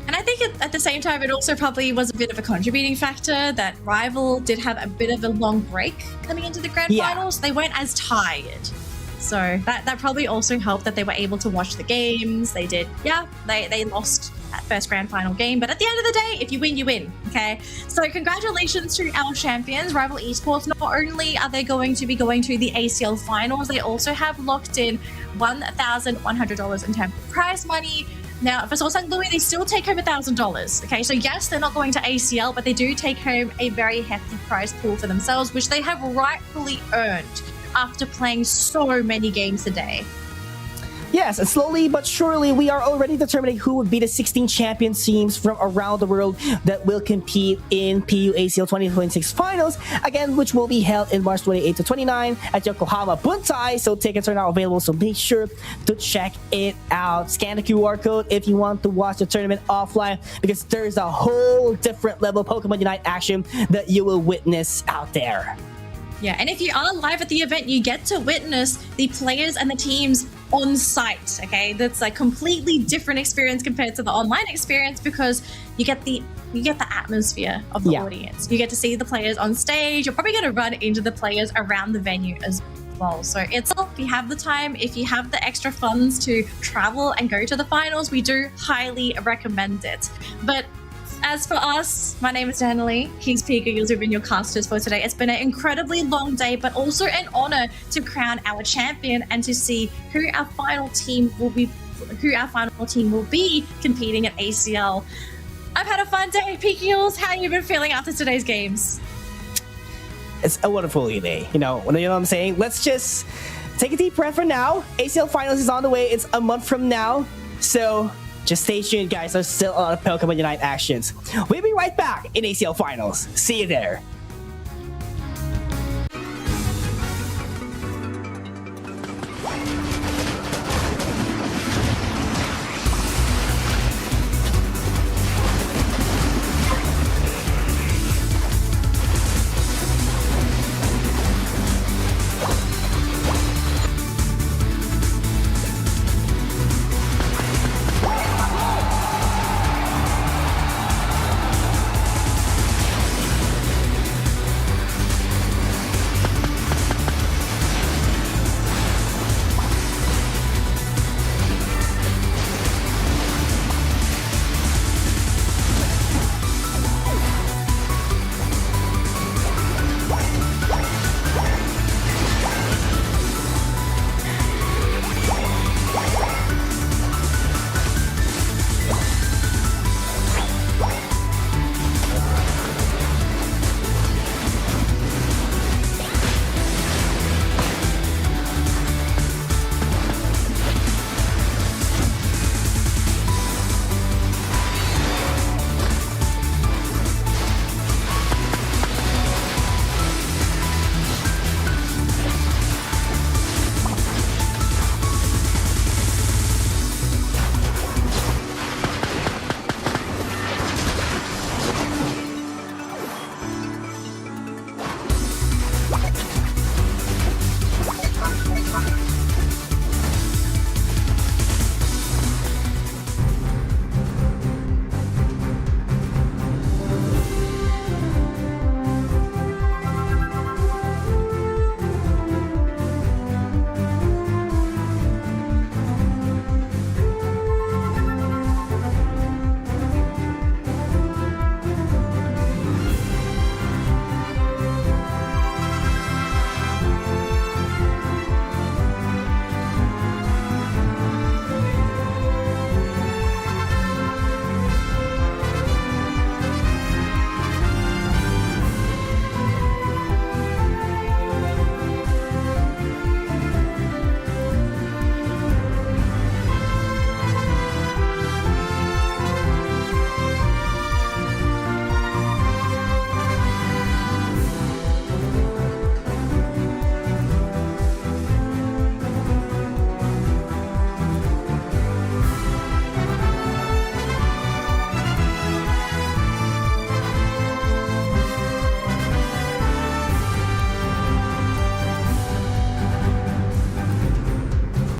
And I think at the same time, it also probably was a bit of a contributing factor that Rival did have a bit of a long break coming into the grand finals. They weren't as tired. So that probably also helped that they were able to watch the games. They did, they lost that first grand final game. But at the end of the day, if you win, you win, okay? So congratulations to our champions, Rival Esports. Not only are they going to be going to the ACL finals, they also have locked in $1,100 in terms of prize money. Now, for SorSungLui, they still take home $1,000, okay? So yes, they're not going to ACL, but they do take home a very hefty prize pool for themselves, which they have rightfully earned after playing so many games a day. Yes, and slowly but surely, we are already determining who would be the 16 champion teams from around the world that will compete in PUACL 2026 Finals, again, which will be held in March 28 to 29 at Yokohama Buntai. So tickets are now available, so make sure to check it out. Scan the QR code if you want to watch the tournament offline, because there's a whole different level of Pokemon Unite action that you will witness out there. Yeah, and if you are live at the event, you get to witness the players and the teams on site, okay? That's a completely different experience compared to the online experience, because you get the atmosphere of the audience. You get to see the players on stage. You're probably going to run into the players around the venue as well. So if you have the time, if you have the extra funds to travel and go to the finals, we do highly recommend it. But as for us, my name is Danley. He's Pika. You've been your casters for today. It's been an incredibly long day, but also an honor to crown our champion and to see who our final team will be competing at ACL. I've had a fun day, Pika. How have you been feeling after today's games? It's a wonderful day. You know what I'm saying? Let's just take a deep breath for now. ACL Finals is on the way. It's a month from now. So just stay tuned, guys. There's still a lot of Pokemon Unite actions. We'll be right back in ACL Finals. See you there.